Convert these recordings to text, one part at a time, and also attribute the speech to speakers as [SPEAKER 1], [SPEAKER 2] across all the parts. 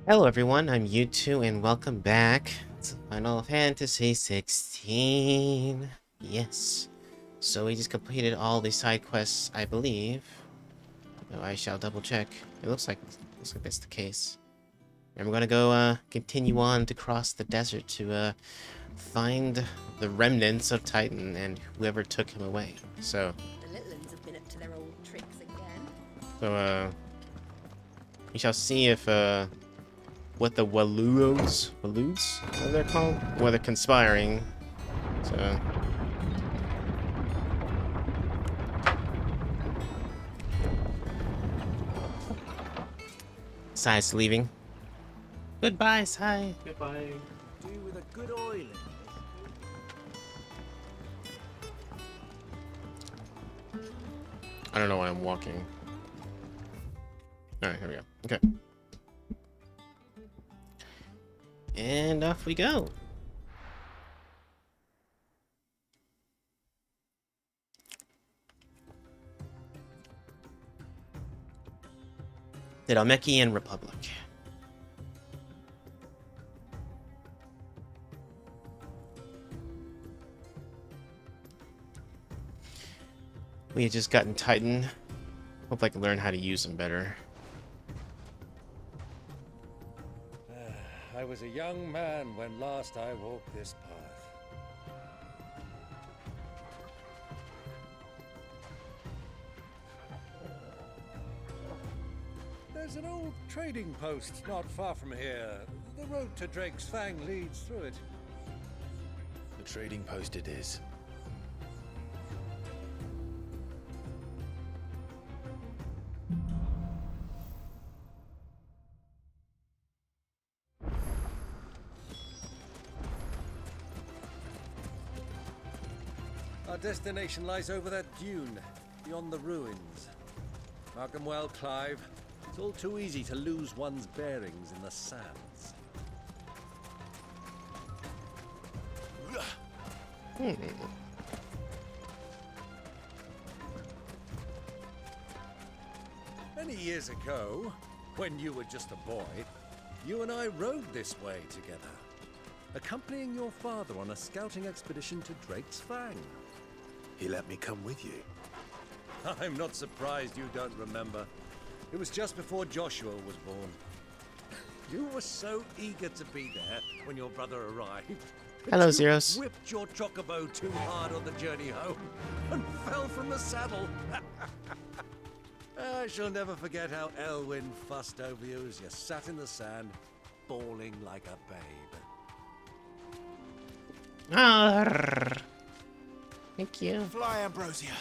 [SPEAKER 1] Hello everyone, I'm U2 and welcome back to Final Fantasy XVI. Yes. So we just completed all the side quests, I believe. Though I shall double check. It looks like that's the case. And we're gonna go continue on to cross the desert to find the remnants of Titan and whoever took him away. So
[SPEAKER 2] The little ones have been up to their old tricks again.
[SPEAKER 1] We shall see if what the Waluos, what they're called? Well, they're conspiring. So Sai's leaving. Goodbye, Sai.
[SPEAKER 3] Goodbye.
[SPEAKER 4] Do with a good oiling.
[SPEAKER 1] I don't know why I'm walking. Alright, here we go. Okay. And off we go. The Dalmekian Republic. We had just gotten Titan. Hope I can learn how to use them better.
[SPEAKER 4] I was a young man when last I walked this path. There's an old trading post not far from here. The road to Drake's Fang leads through it.
[SPEAKER 3] The trading post it is.
[SPEAKER 4] Our destination lies over that dune, beyond the ruins. Mark 'em well, Clive. It's all too easy to lose one's bearings in the sands. Many years ago, when you were just a boy, you and I rode this way together, accompanying your father on a scouting expedition to Drake's Fang.
[SPEAKER 3] He let me come with you.
[SPEAKER 4] I'm not surprised you don't remember. It was just before Joshua was born. You were so eager to be there when your brother arrived.
[SPEAKER 1] Hello,
[SPEAKER 4] You
[SPEAKER 1] Zeros.
[SPEAKER 4] whipped your chocobo too hard on the journey home and fell from the saddle. I shall never forget how Elwyn fussed over you as you sat in the sand, bawling like a babe.
[SPEAKER 1] Arrgh. Thank you.
[SPEAKER 3] Fly, Ambrosia.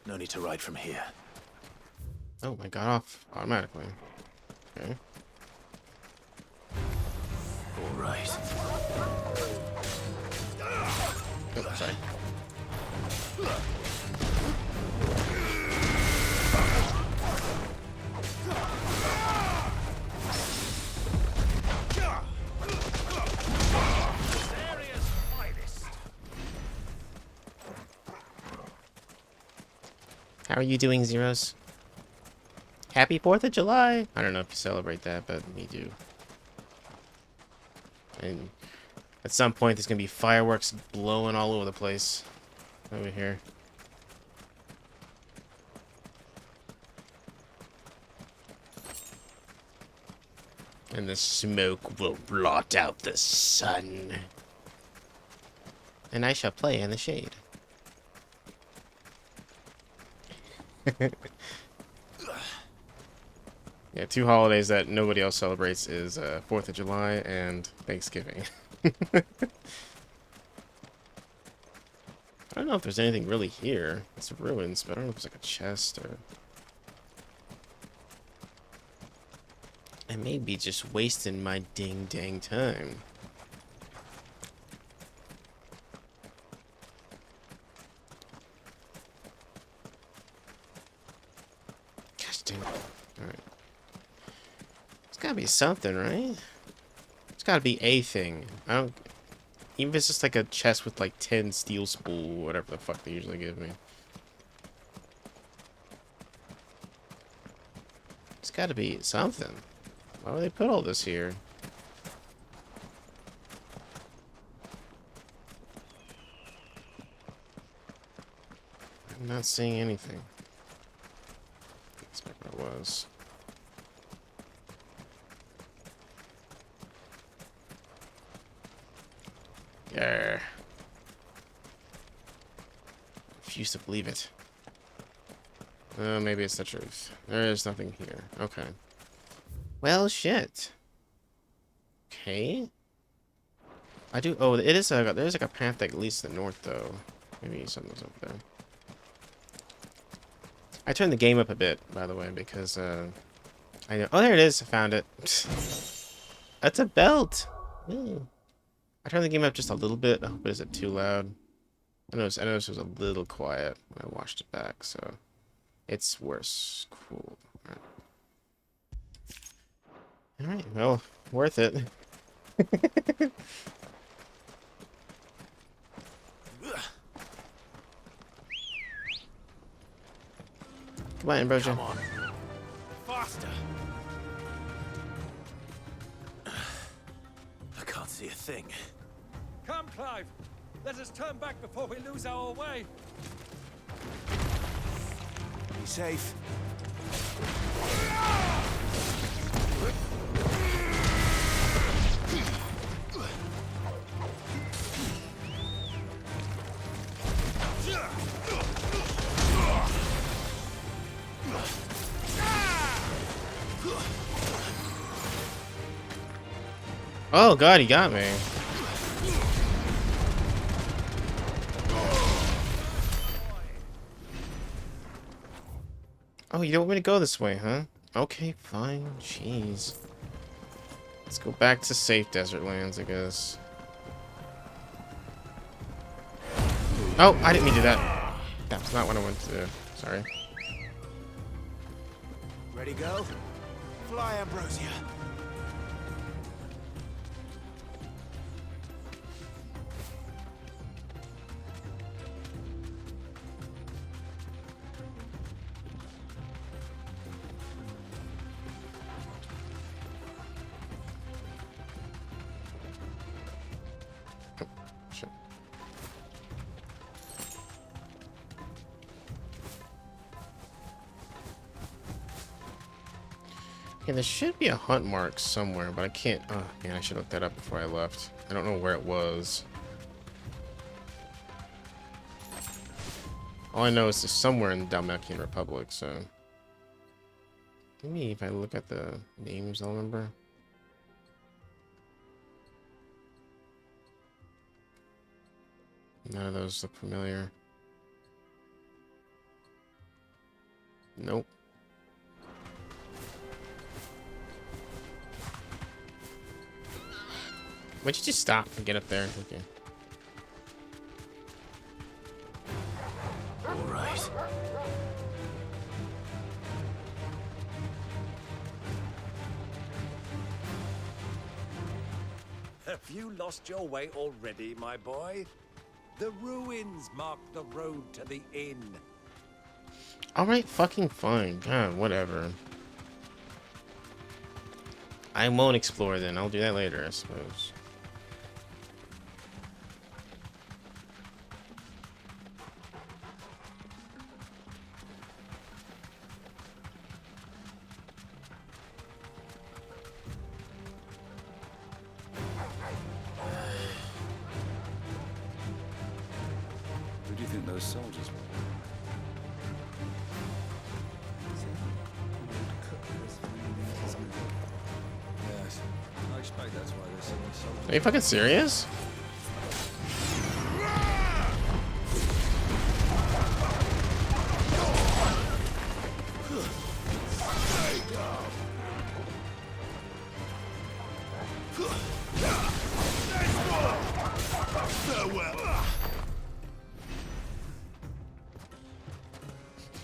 [SPEAKER 3] No need to ride from here.
[SPEAKER 1] Oh, I got off automatically. Okay.
[SPEAKER 3] All right.
[SPEAKER 1] Oh, sorry. How are you doing, Zeros? Happy 4th of July! I don't know if you celebrate that, but we do. And at some point, there's gonna be fireworks blowing all over the place over here. And the smoke will blot out the sun. And I shall play in the shade. Yeah, two holidays that nobody else celebrates is 4th of July and Thanksgiving. I don't know if there's anything really here. It's ruins, but I don't know if it's like a chest or... I may be just wasting my ding-dang time. Gosh dang it. Alright. It's gotta be something, right? It's gotta be a thing. I don't... Even if it's just like a chest with like 10 steel spool, whatever the fuck they usually give me. It's gotta be something. Why would they put all this here? I'm not seeing anything. That's what it was. Yeah. Refuse to believe it. Maybe it's the truth. There is nothing here. Okay. Well, shit. Okay. I do. Oh, it is a. There's like a path that leads to the north, though. Maybe something's up there. I turned the game up a bit, by the way, because I know. Oh, there it is. I found it. That's a belt. Ooh. I turned the game up just a little bit. I hope it isn't too loud. I noticed it was a little quiet when I watched it back, so it's worse. Cool. All right. Well, worth it. Come on, Ambrosia.
[SPEAKER 3] Come on. Faster. I can't see a thing.
[SPEAKER 4] Come, Clive! Let us turn back before we lose our way!
[SPEAKER 3] Be safe.
[SPEAKER 1] Oh god, he got me. Oh, you don't want me to go this way, huh? Okay, fine. Jeez. Let's go back to safe desert lands, I guess. Oh, I didn't mean to do that. That's not what I wanted to do. Sorry.
[SPEAKER 3] Ready, go? Fly, Ambrosia.
[SPEAKER 1] Shit. Okay, there should be a hunt mark somewhere, but I can't. Oh, man, I should look that up before I left. I don't know where it was. All I know is it's somewhere in the Dalmatian Republic, so. Maybe if I look at the names, I'll remember. None of those look familiar. Nope. Why don't you just stop and get up there? Okay.
[SPEAKER 3] All right.
[SPEAKER 4] Have you lost your way already, my boy? The ruins mark the road to the inn.
[SPEAKER 1] Alright, fucking fine. God, whatever. I won't explore then. I'll do that later, I suppose.
[SPEAKER 4] Who do you think those soldiers were? Yes, I expect that's why they're sending soldiers.
[SPEAKER 1] Are you fucking serious?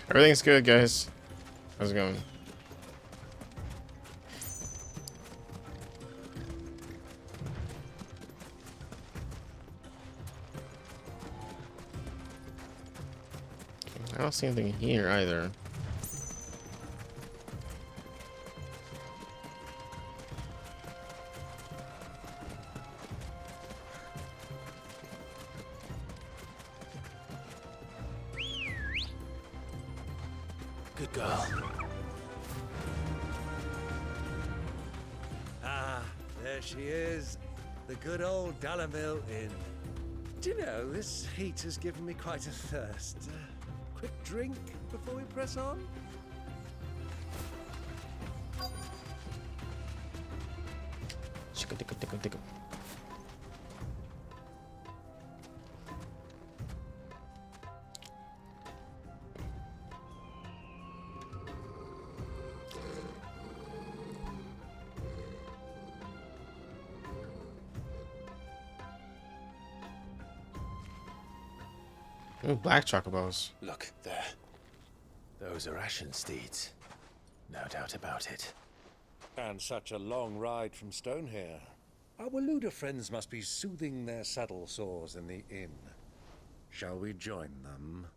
[SPEAKER 1] Everything's good, guys. How's it going? I don't see anything here either.
[SPEAKER 3] Good girl.
[SPEAKER 4] Ah, there she is. The good old Dalamil Inn. Do you know, this heat has given me quite a thirst. Quick drink before we press on?
[SPEAKER 1] Ooh, black chocobos.
[SPEAKER 3] Look, there. Those are Ashen steeds. No doubt about it.
[SPEAKER 4] And such a long ride from Stonehere. Our Waluda friends must be soothing their saddle sores in the inn. Shall we join them?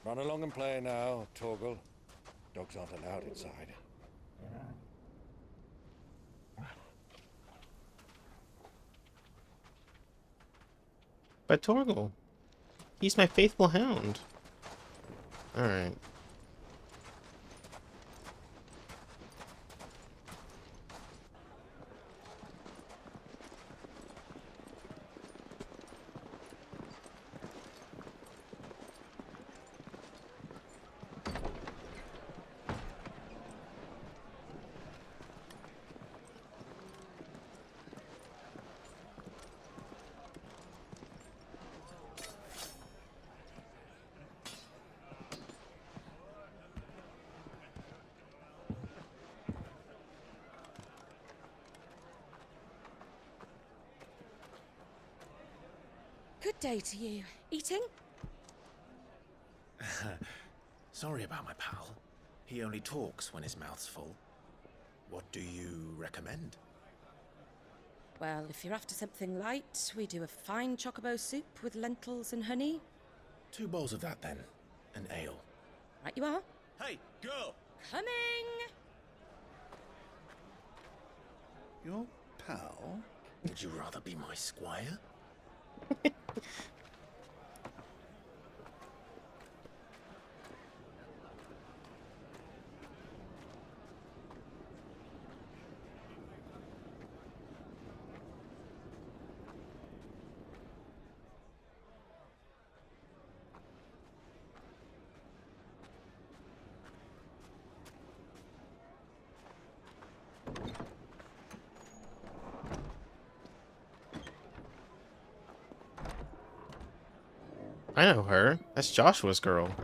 [SPEAKER 4] Run along and play now, Torgal. Dogs aren't allowed inside.
[SPEAKER 1] But Torgal, he's my faithful hound. Alright.
[SPEAKER 2] Good day to you. Eating?
[SPEAKER 3] Sorry about my pal. He only talks when his mouth's full. What do you recommend?
[SPEAKER 2] Well, if you're after something light, we do a fine chocobo soup with lentils and honey.
[SPEAKER 3] 2 bowls of that then. An ale.
[SPEAKER 2] Right you are.
[SPEAKER 3] Hey, girl!
[SPEAKER 2] Coming!
[SPEAKER 3] Your pal? Would you rather be my squire?
[SPEAKER 1] I know her. That's Joshua's girl.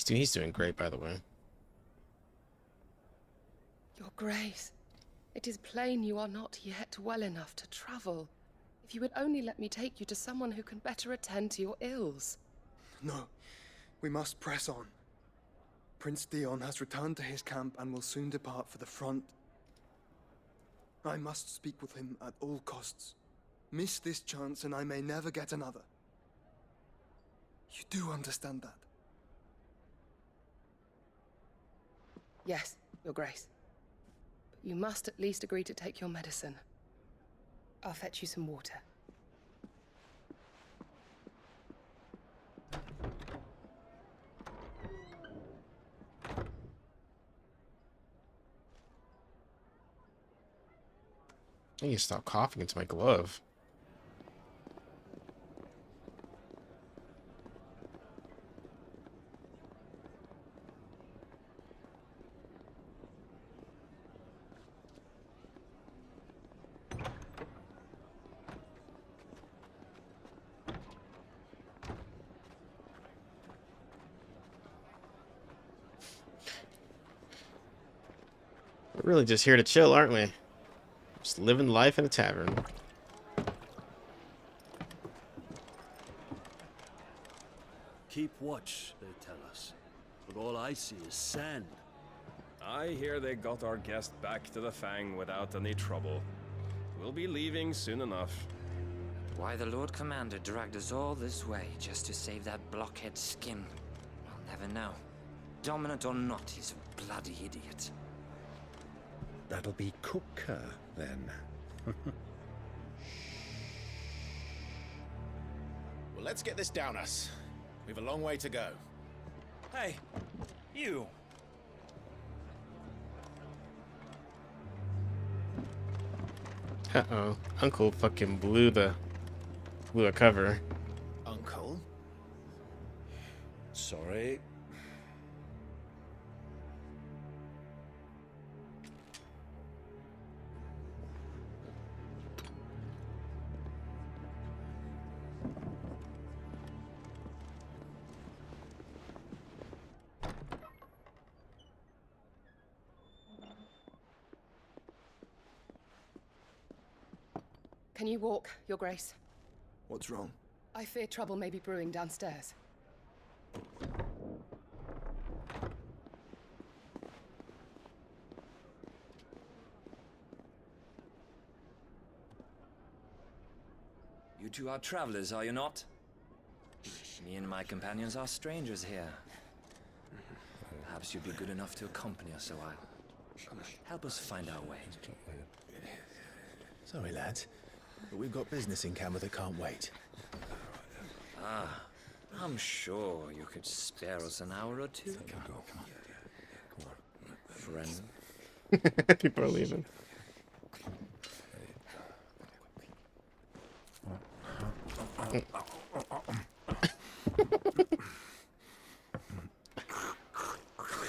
[SPEAKER 1] He's doing great, by the way.
[SPEAKER 5] Your Grace, it is plain you are not yet well enough to travel. If you would only let me take you to someone who can better attend to your ills.
[SPEAKER 6] No, we must press on. Prince Dion has returned to his camp and will soon depart for the front. I must speak with him at all costs. Miss this chance and I may never get another. You do understand that?
[SPEAKER 5] Yes, Your Grace. But you must at least agree to take your medicine. I'll fetch you some water.
[SPEAKER 1] I need to stop coughing into my glove. We're really just here to chill, aren't we? Just living life in a tavern.
[SPEAKER 7] Keep watch, they tell us. But all I see is sand.
[SPEAKER 8] I hear they got our guest back to the Fang without any trouble. We'll be leaving soon enough.
[SPEAKER 9] Why the Lord Commander dragged us all this way just to save that blockhead skin, I'll never know. Dominant or not, he's a bloody idiot.
[SPEAKER 3] That'll be Cooker, then.
[SPEAKER 10] Well, let's get this down us. We've a long way to go.
[SPEAKER 8] Hey, you.
[SPEAKER 1] Uh-oh. Uncle fucking blew the cover.
[SPEAKER 3] Uncle? Sorry.
[SPEAKER 5] Can you walk, Your Grace?
[SPEAKER 6] What's wrong?
[SPEAKER 5] I fear trouble may be brewing downstairs.
[SPEAKER 9] You two are travelers, are you not? Me and my companions are strangers here. Perhaps you'd be good enough to accompany us a while. Help us find our way.
[SPEAKER 3] Sorry, lads, but we've got business in camera that can't wait.
[SPEAKER 9] Ah, I'm sure you could spare us an hour or two. Friend.
[SPEAKER 1] People are leaving.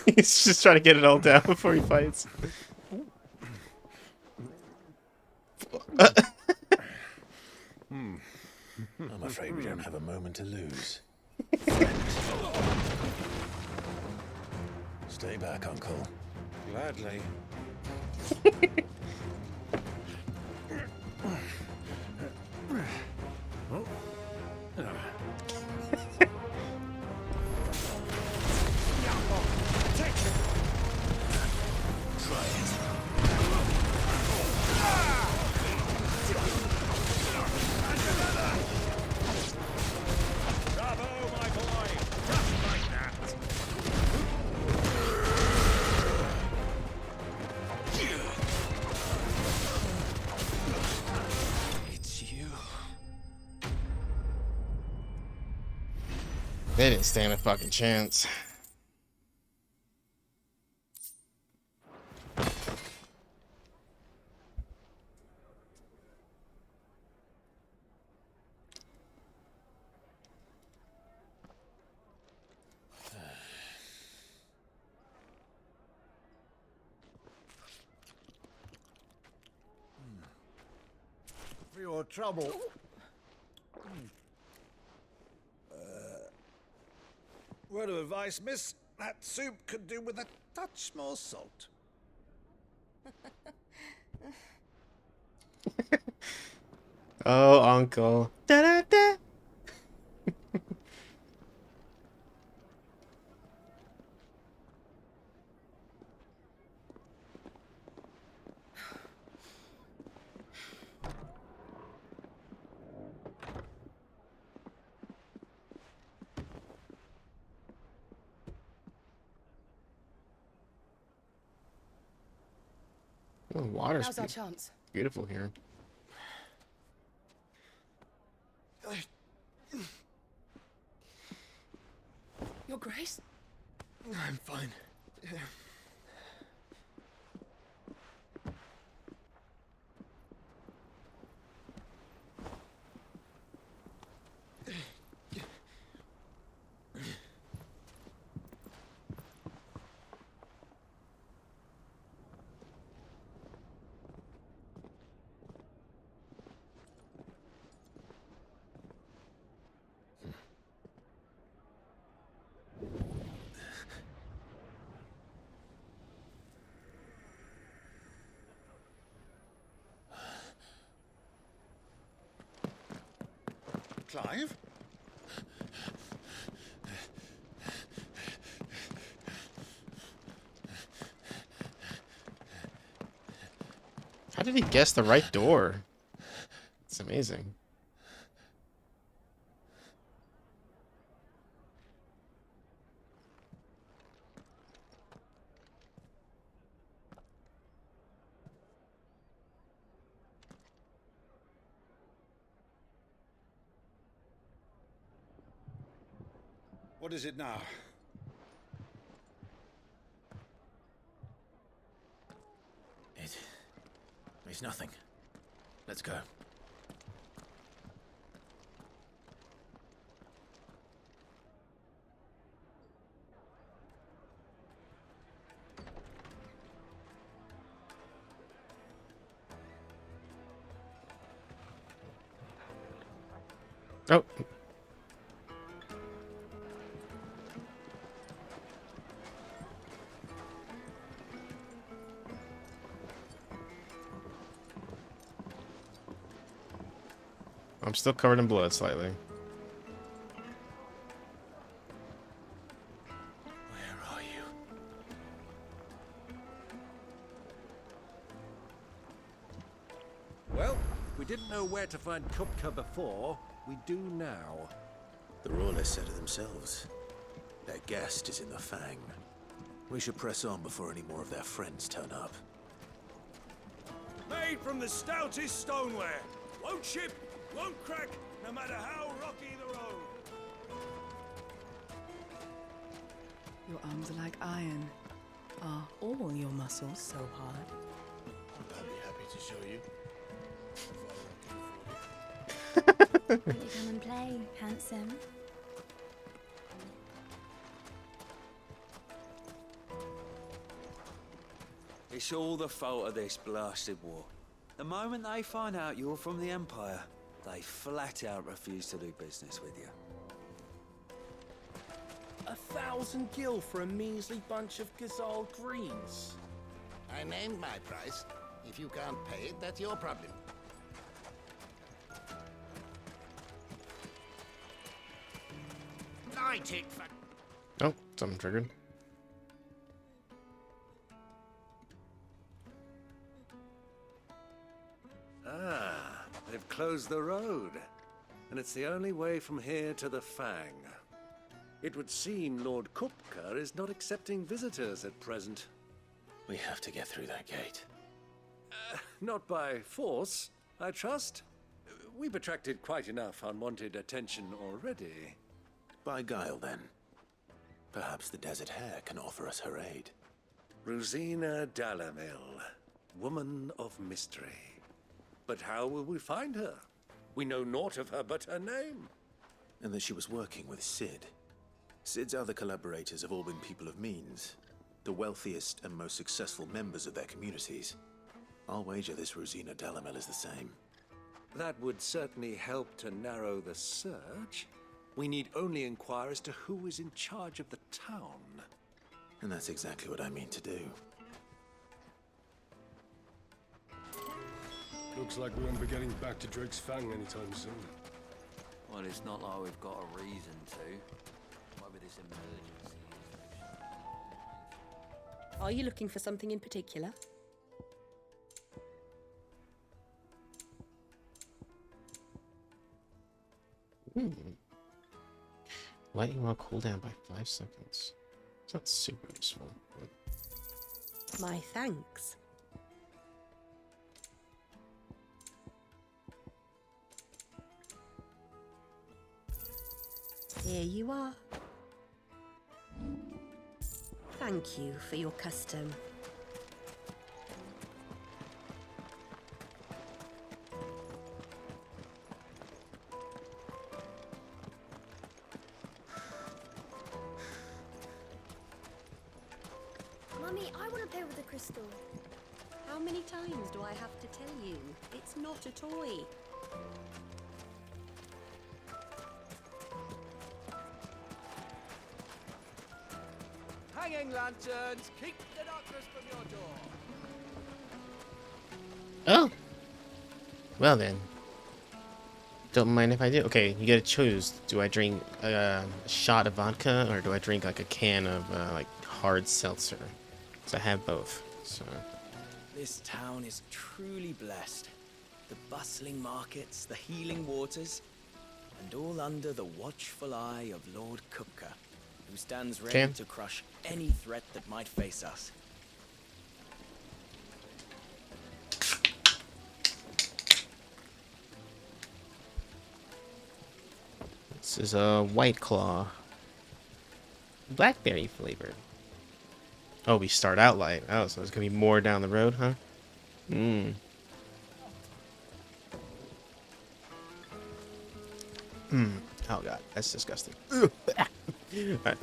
[SPEAKER 1] He's just trying to get it all down before he fights.
[SPEAKER 3] I'm afraid we don't have a moment to lose. Stay back, Uncle.
[SPEAKER 4] Gladly.
[SPEAKER 1] They didn't stand a fucking chance.
[SPEAKER 4] For your trouble. Word of advice, miss. That soup could do with a touch more salt.
[SPEAKER 1] Oh, Uncle. Da da da. Oh, water's
[SPEAKER 5] Now's our chance.
[SPEAKER 1] beautiful here.
[SPEAKER 5] Your Grace?
[SPEAKER 6] I'm fine.
[SPEAKER 3] Clive?
[SPEAKER 1] How did he guess the right door? It's amazing.
[SPEAKER 10] What is it now?
[SPEAKER 3] It's nothing. Let's go.
[SPEAKER 1] Oh. I'm still covered in blood slightly.
[SPEAKER 3] Where are you?
[SPEAKER 4] Well, we didn't know where to find Kupka before. We do now.
[SPEAKER 3] The Royalists said it themselves. Their guest is in the Fang. We should press on before any more of their friends turn up.
[SPEAKER 7] Made from the stoutest stoneware. Won't chip, won't crack, no matter how rocky the road.
[SPEAKER 11] Your arms are like iron. Are all your muscles so hard?
[SPEAKER 10] I'd be happy to show you.
[SPEAKER 12] Won't you come and play, handsome?
[SPEAKER 13] It's all the fault of this blasted war. The moment they find out you're from the Empire, they flat out refuse to do business with you.
[SPEAKER 10] 1,000 gil for a measly bunch of Gazal greens.
[SPEAKER 14] I named my price. If you can't pay it, that's your problem. I take for...
[SPEAKER 1] Oh, something triggered.
[SPEAKER 4] Ah, they've closed the road. And it's the only way from here to the Fang. It would seem Lord Kupka is not accepting visitors at present.
[SPEAKER 3] We have to get through that gate.
[SPEAKER 4] Not by force, I trust. We've attracted quite enough unwanted attention already.
[SPEAKER 3] By guile, then. Perhaps the Desert Hare can offer us her aid.
[SPEAKER 4] Rosina Dalamil, woman of mystery. But how will we find her? We know naught of her but her name.
[SPEAKER 3] And that she was working with Sid. Sid's other collaborators have all been people of means, the wealthiest and most successful members of their communities. I'll wager this Rosina Dalamel is the same.
[SPEAKER 4] That would certainly help to narrow the search. We need only inquire as to who is in charge of the town.
[SPEAKER 3] And that's exactly what I mean to do.
[SPEAKER 7] Looks like we won't be getting back to Drake's Fang anytime soon.
[SPEAKER 13] Well, it's not like we've got a reason to. Maybe this emergency is...
[SPEAKER 2] Are you looking for something in particular?
[SPEAKER 1] Lightning will cool down by 5 seconds. It's not super useful. But...
[SPEAKER 2] My thanks. Here you are. Thank you for your custom.
[SPEAKER 12] Mummy, I want to play with the crystal.
[SPEAKER 2] How many times do I have to tell you? It's not a toy.
[SPEAKER 14] Hanging lanterns, keep the darkness from your door.
[SPEAKER 1] Oh! Well then. Don't mind if I do. Okay, you gotta choose. Do I drink a shot of vodka or do I drink like a can of like hard seltzer? So I have both. So
[SPEAKER 15] This town is truly blessed. The bustling markets, the healing waters, and all under the watchful eye of Lord Kupka, who stands ready to crush any threat that might face us.
[SPEAKER 1] this is a White Claw. Blackberry flavored. Oh, we start out light. Oh, so there's gonna be more down the road, huh? Mmm. Oh god, that's disgusting. Right.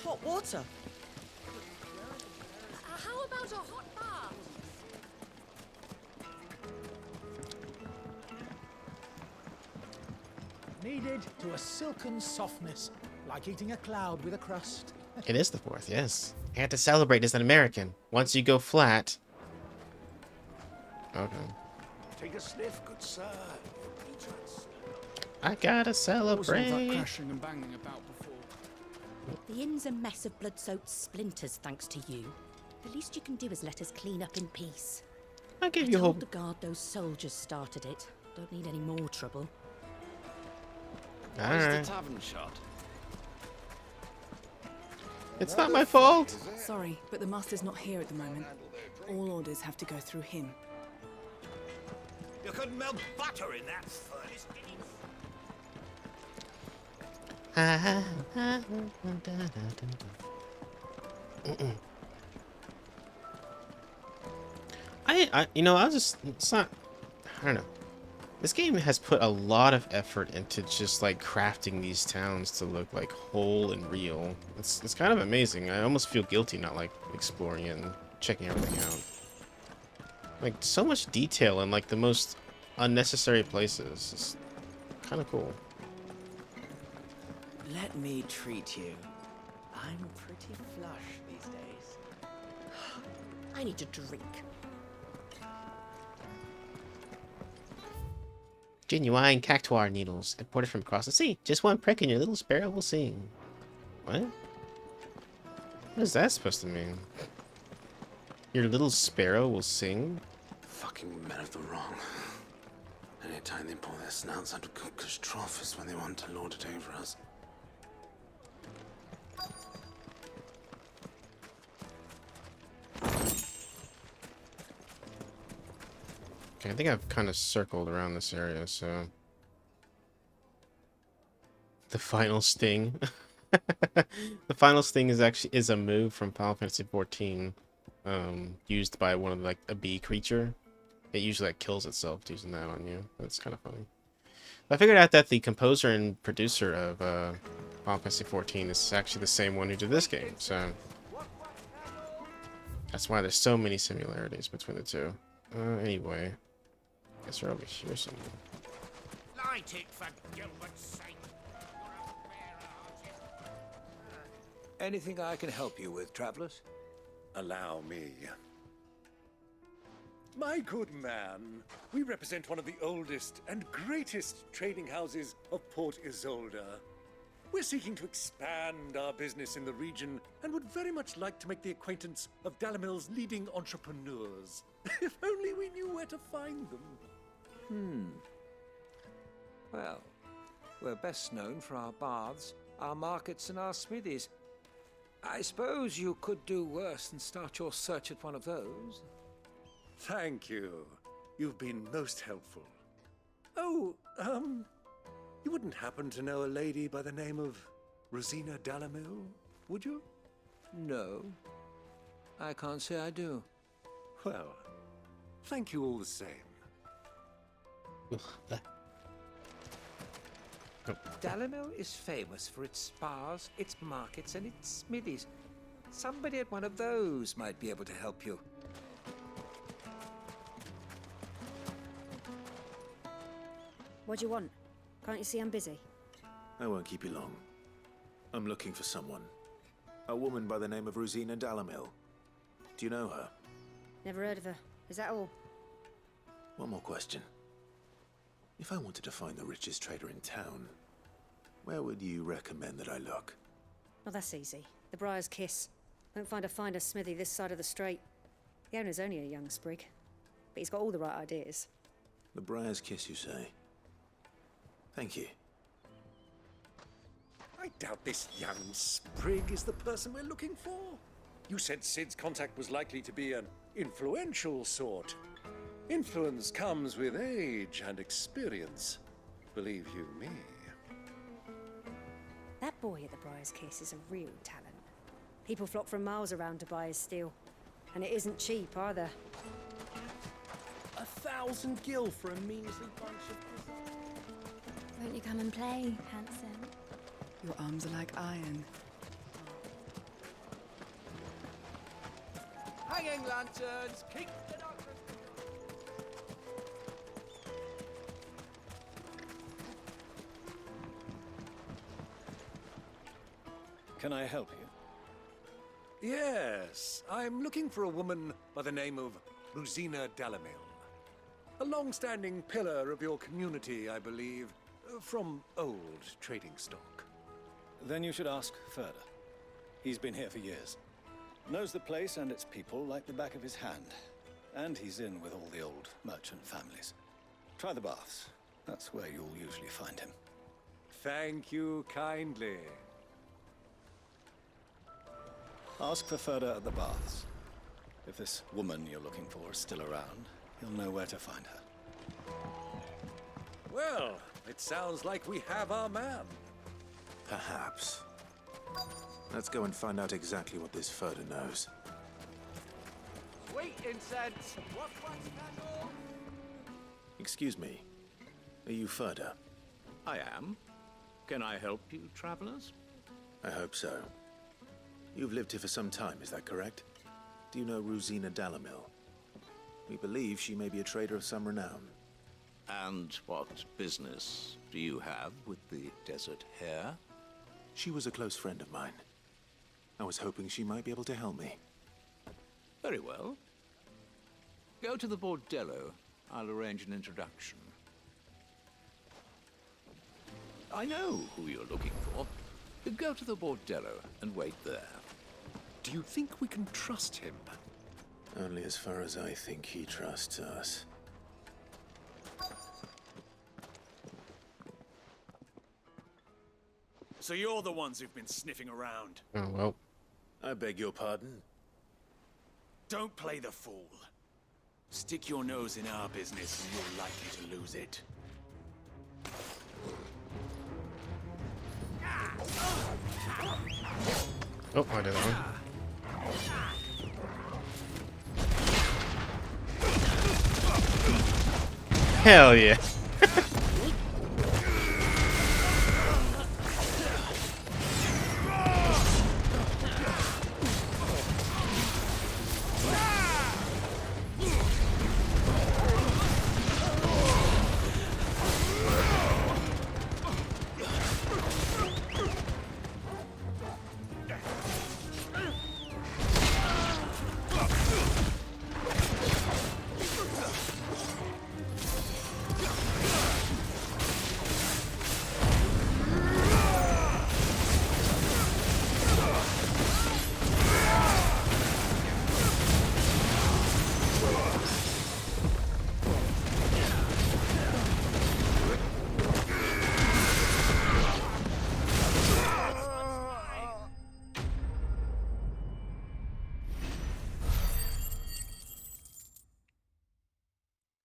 [SPEAKER 16] Hot water.
[SPEAKER 5] How about a hot bath?
[SPEAKER 17] Kneaded to a silken softness, like eating a cloud with a crust.
[SPEAKER 1] It is the 4th, yes. I had to celebrate as an American. Once you go flat. Okay.
[SPEAKER 7] Take a sniff, good sir.
[SPEAKER 1] I gotta celebrate.
[SPEAKER 10] All that crashing and banging about before.
[SPEAKER 2] The inn's a mess of blood-soaked splinters, thanks to you. The least you can do is let us clean up in peace.
[SPEAKER 1] I'll give you
[SPEAKER 2] told
[SPEAKER 1] hope.
[SPEAKER 2] the guard those soldiers started it. Don't need any more trouble.
[SPEAKER 8] Why is the tavern shut?
[SPEAKER 1] It's not my fault.
[SPEAKER 11] Sorry, but the master's not here at the moment. All orders have to go through him.
[SPEAKER 14] You couldn't melt butter in that furnace, did you?
[SPEAKER 1] You know, it's not, I don't know. This game has put a lot of effort into just like crafting these towns to look like whole and real. It's kind of amazing. I almost feel guilty not like exploring it and checking everything out. Like so much detail in like the most unnecessary places. It's kind of cool.
[SPEAKER 15] Let me treat you. I'm pretty flush these days.
[SPEAKER 2] I need a drink.
[SPEAKER 1] Genuine cactuar needles imported from across the sea. Just one prick and your little sparrow will sing. What? What is that supposed to mean? Your little sparrow will sing?
[SPEAKER 18] Fucking men of the wrong. Anytime they pull their snouts out of cookers' trough is when they want to lord it over us.
[SPEAKER 1] Okay, I think I've kind of circled around this area, so... The final sting. The final sting is a move from Final Fantasy XIV, used by one of like a bee creature. It usually like kills itself using that on you. That's kind of funny. I figured out that the composer and producer of Final Fantasy XIV is actually the same one who did this game, so that's why there's so many similarities between the two. Anyway, I guess we're over here somewhere.
[SPEAKER 14] Light it, for Gilbert's sake.
[SPEAKER 13] Anything I can help you with, travelers?
[SPEAKER 4] Allow me. My good man, we represent one of the oldest and greatest trading houses of Port Isolde. We're seeking to expand our business in the region and would very much like to make the acquaintance of Dalamil's leading entrepreneurs. If only we knew where to find them.
[SPEAKER 13] Well, we're best known for our baths, our markets, and our smithies. I suppose you could do worse than start your search at one of those.
[SPEAKER 4] Thank you. You've been most helpful. Oh, you wouldn't happen to know a lady by the name of Rosina Dalamil, would you?
[SPEAKER 13] No, I can't say I do.
[SPEAKER 4] Well, thank you all the same.
[SPEAKER 13] Dalamil is famous for its spas, its markets, and its smithies. Somebody at one of those might be able to help you.
[SPEAKER 12] What do you want? Can't you see I'm busy?
[SPEAKER 3] I won't keep you long. I'm looking for someone. A woman by the name of Rosina Dalamil. Do you know her?
[SPEAKER 12] Never heard of her. Is that all?
[SPEAKER 3] One more question. If I wanted to find the richest trader in town, where would you recommend that I look?
[SPEAKER 12] Oh, that's easy. The Briar's Kiss. Won't find a finer smithy this side of the strait. The owner's only a young sprig, but he's got all the right ideas.
[SPEAKER 3] The Briar's Kiss, you say? Thank you.
[SPEAKER 4] I doubt this young sprig is the person we're looking for. You said Sid's contact was likely to be an influential sort. Influence comes with age and experience, believe you me.
[SPEAKER 12] That boy at the Briar's Kiss is a real talent. People flock from miles around to buy his steel. And it isn't cheap either.
[SPEAKER 10] 1,000 gil for a measly bunch of...
[SPEAKER 19] Won't you come and play, handsome?
[SPEAKER 11] Your arms are like iron.
[SPEAKER 10] Hanging lanterns, keep the darkness.
[SPEAKER 4] Can I help you? Yes, I'm looking for a woman by the name of Rosina Dalamil. A long-standing pillar of your community, I believe, from old trading stock.
[SPEAKER 20] Then you should ask Ferda. He's been here for years. Knows the place and its people like the back of his hand. And he's in with all the old merchant families. Try the baths. That's where you'll usually find him.
[SPEAKER 4] Thank you kindly.
[SPEAKER 20] Ask for Ferda at the baths. If this woman you're looking for is still around, you'll know where to find her.
[SPEAKER 4] Well, it sounds like we have our man.
[SPEAKER 3] Perhaps. Let's go and find out exactly what this Ferda knows.
[SPEAKER 10] Sweet incense, wax candle.
[SPEAKER 3] Excuse me. Are you Ferda?
[SPEAKER 21] I am. Can I help you, travelers?
[SPEAKER 3] I hope so. You've lived here for some time, is that correct? Do you know Rosina Dalamil? We believe she may be a trader of some renown.
[SPEAKER 21] And what business do you have with the desert hare?
[SPEAKER 3] She was a close friend of mine. I was hoping she might be able to help me.
[SPEAKER 21] Very well. Go to the bordello. I'll arrange an introduction. I know who you're looking for. Go to the bordello and wait there.
[SPEAKER 4] Do you think we can trust him?
[SPEAKER 3] Only as far as I think he trusts us.
[SPEAKER 7] So you're the ones who've been sniffing around.
[SPEAKER 1] Oh, well.
[SPEAKER 3] I beg your pardon?
[SPEAKER 7] Don't play the fool. Stick your nose in our business and you're likely to lose it.
[SPEAKER 1] Oh, I did that one. Hell yeah.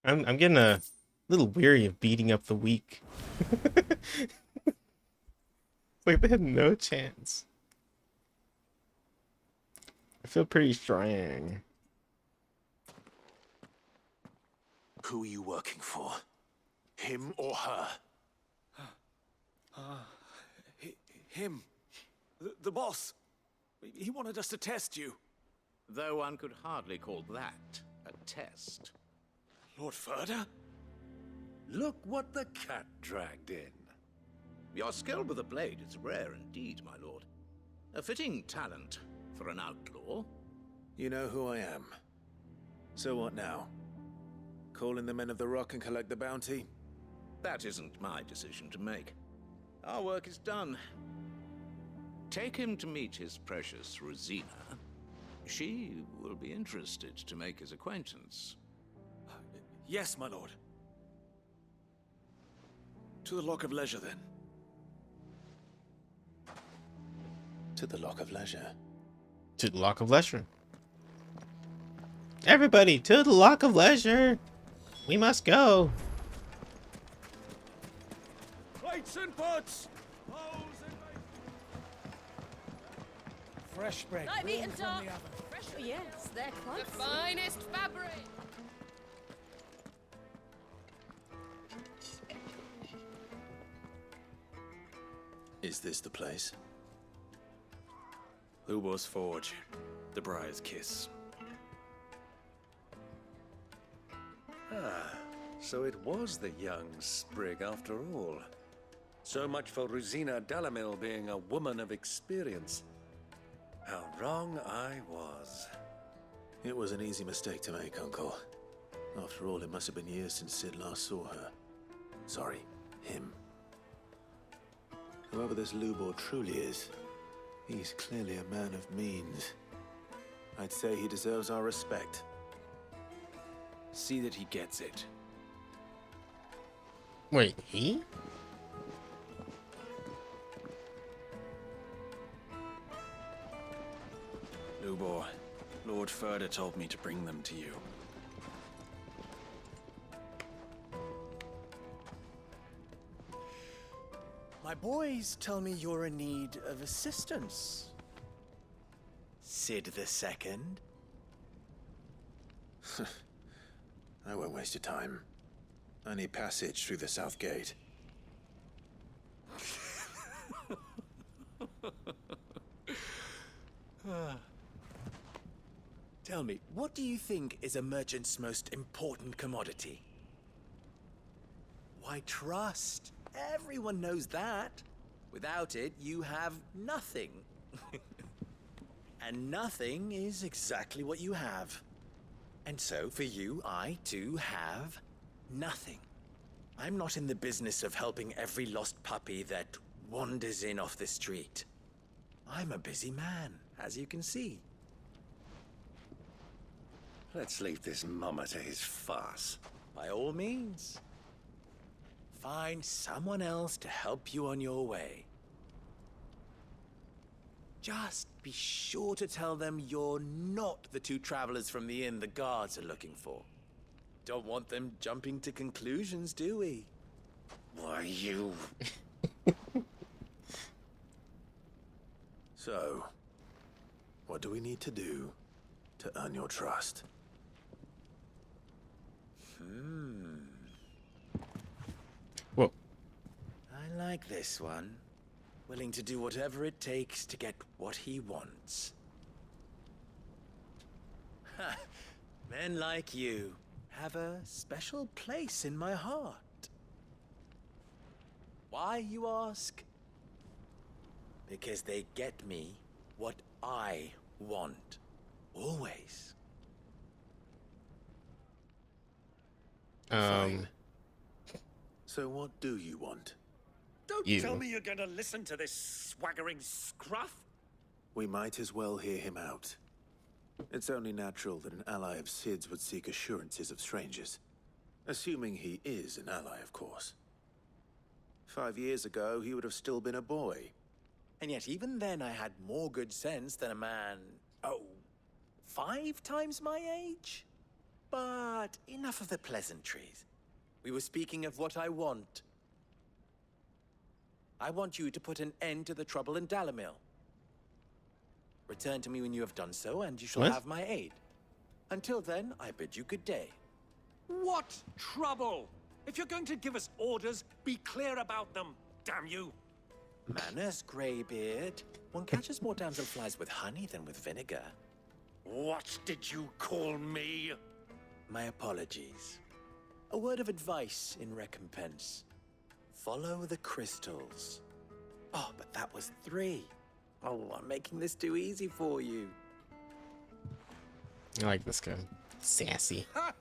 [SPEAKER 1] I'm getting a little weary of beating up the weak. Like they had no chance. I feel pretty strong.
[SPEAKER 3] Who are you working for? Him or her?
[SPEAKER 7] Him. The boss. He wanted us to test you.
[SPEAKER 21] Though one could hardly call that a test.
[SPEAKER 7] Lord Ferda?
[SPEAKER 4] Look what the cat dragged in.
[SPEAKER 21] Your skill with the blade is rare indeed, my lord. A fitting talent for an outlaw.
[SPEAKER 3] You know who I am. So what now? Call in the men of the Rock and collect the bounty?
[SPEAKER 21] That isn't my decision to make. Our work is done. Take him to meet his precious Rosina. She will be interested to make his acquaintance.
[SPEAKER 7] Yes, my lord. To the Lock of Leisure, then.
[SPEAKER 3] To the Lock of Leisure.
[SPEAKER 1] To the Lock of Leisure. Everybody, to the Lock of Leisure. We must go.
[SPEAKER 7] Plates and pots!
[SPEAKER 17] Fresh bread.
[SPEAKER 2] Like meat
[SPEAKER 17] brewed
[SPEAKER 2] and
[SPEAKER 17] from
[SPEAKER 2] dark.
[SPEAKER 17] the oven.
[SPEAKER 2] Fresh, oh yes, they're quite
[SPEAKER 5] The finest fabric.
[SPEAKER 3] Is this the place?
[SPEAKER 15] Lubor's Forge. The Briar's Kiss.
[SPEAKER 4] Ah, so it was the young sprig after all. So much for Rosina Dalamil being a woman of experience. How wrong I was.
[SPEAKER 3] It was an easy mistake to make, Uncle. After all, it must have been years since Sid last saw her. Sorry, him. Whoever this Lubor truly is, he's clearly a man of means. I'd say he deserves our respect.
[SPEAKER 15] See that he gets it.
[SPEAKER 1] Wait, he?
[SPEAKER 15] Lubor, Lord Furder told me to bring them to you. My boys tell me you're in need of assistance. Sid the Second.
[SPEAKER 3] I won't waste your time. I need passage through the south gate.
[SPEAKER 15] Tell me, what do you think is a merchant's most important commodity? Why, trust. Everyone knows that. Without it, you have nothing. And nothing is exactly what you have. And so, for you, I, too, have nothing. I'm not in the business of helping every lost puppy that wanders in off the street. I'm a busy man, as you can see.
[SPEAKER 4] Let's leave this mummer to his farce.
[SPEAKER 15] By all means. Find someone else to help you on your way. Just be sure to tell them you're not the two travelers from the inn the guards are looking for. Don't want them jumping to conclusions, do we?
[SPEAKER 4] Why, you...
[SPEAKER 3] So, what do we need to do to earn your trust?
[SPEAKER 1] Whoa.
[SPEAKER 15] I like this one. Willing to do whatever it takes to get what he wants. Ha! Men like you have a special place in my heart. Why, you ask? Because they get me what I want. Always.
[SPEAKER 3] So what do you want?
[SPEAKER 4] Don't
[SPEAKER 1] You.
[SPEAKER 4] tell me you're going to listen to this swaggering scruff.
[SPEAKER 3] We might as well hear him out. It's only natural that an ally of Sid's would seek assurances of strangers. Assuming he is an ally, of course. 5 years ago, he would have still been a boy.
[SPEAKER 15] And yet even then I had more good sense than a man, 5 times my age? But enough of the pleasantries. We were speaking of what I want. I want you to put an end to the trouble in Dalamil. Return to me when you have done so, and you shall
[SPEAKER 4] What?
[SPEAKER 15] have my aid. Until then, I bid you good day.
[SPEAKER 4] What trouble? If you're going to give us orders, be clear about them, damn you.
[SPEAKER 15] Manners, Greybeard. One catches more damselflies with honey than with vinegar.
[SPEAKER 4] What did you call me?
[SPEAKER 15] My apologies. A word of advice in recompense. Follow the crystals. Oh, but that was 3. Oh, I'm making this too easy for you.
[SPEAKER 1] I like this guy. Sassy.
[SPEAKER 4] Ha!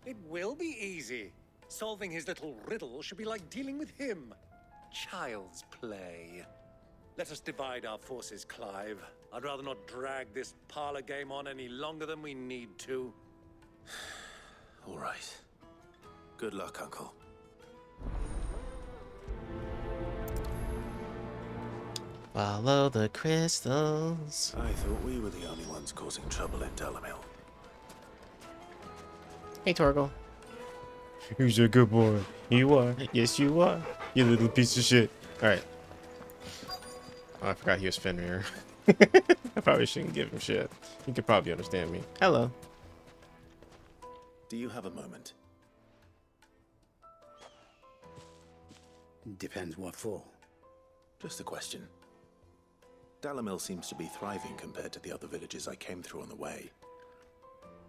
[SPEAKER 4] It will be easy. Solving his little riddle should be like dealing with him. Child's play. Let us divide our forces, Clive. I'd rather not drag this parlor game on any longer than we need to.
[SPEAKER 3] All right. Good luck, Uncle.
[SPEAKER 1] Follow the crystals.
[SPEAKER 3] I thought we were the only ones causing trouble in Dalamil.
[SPEAKER 1] Hey, Torgal. Who's a good boy? You are. Yes, you are. You little piece of shit. Alright. Oh, I forgot he was Fenrir. I probably shouldn't give him shit. He could probably understand me. Hello.
[SPEAKER 3] Do you have a moment?
[SPEAKER 14] Depends what for.
[SPEAKER 3] Just a question. Dalamil seems to be thriving compared to the other villages I came through on the way.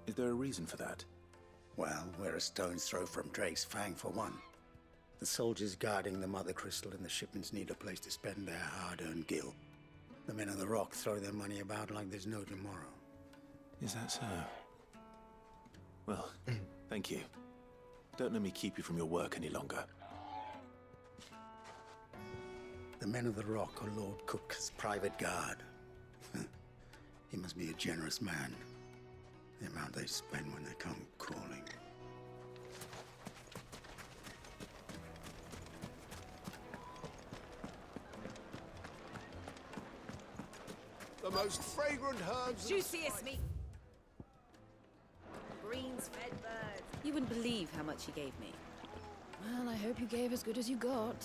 [SPEAKER 3] Is there a reason for that?
[SPEAKER 14] Well, we're a stone's throw from Drake's Fang for one. The soldiers guarding the Mother Crystal and the shipments need a place to spend their hard-earned gil. The men of the Rock throw their money about like there's no tomorrow.
[SPEAKER 3] Is that so? Well, thank you. Don't let me keep you from your work any longer.
[SPEAKER 14] The men of the Rock are Lord Cook's private guard. He must be a generous man. The amount they spend when they come calling.
[SPEAKER 7] The most fragrant herbs.
[SPEAKER 2] Juiciest meat. Greens fed birds. You wouldn't believe how much he gave me.
[SPEAKER 19] Well, I hope you gave as good as you got.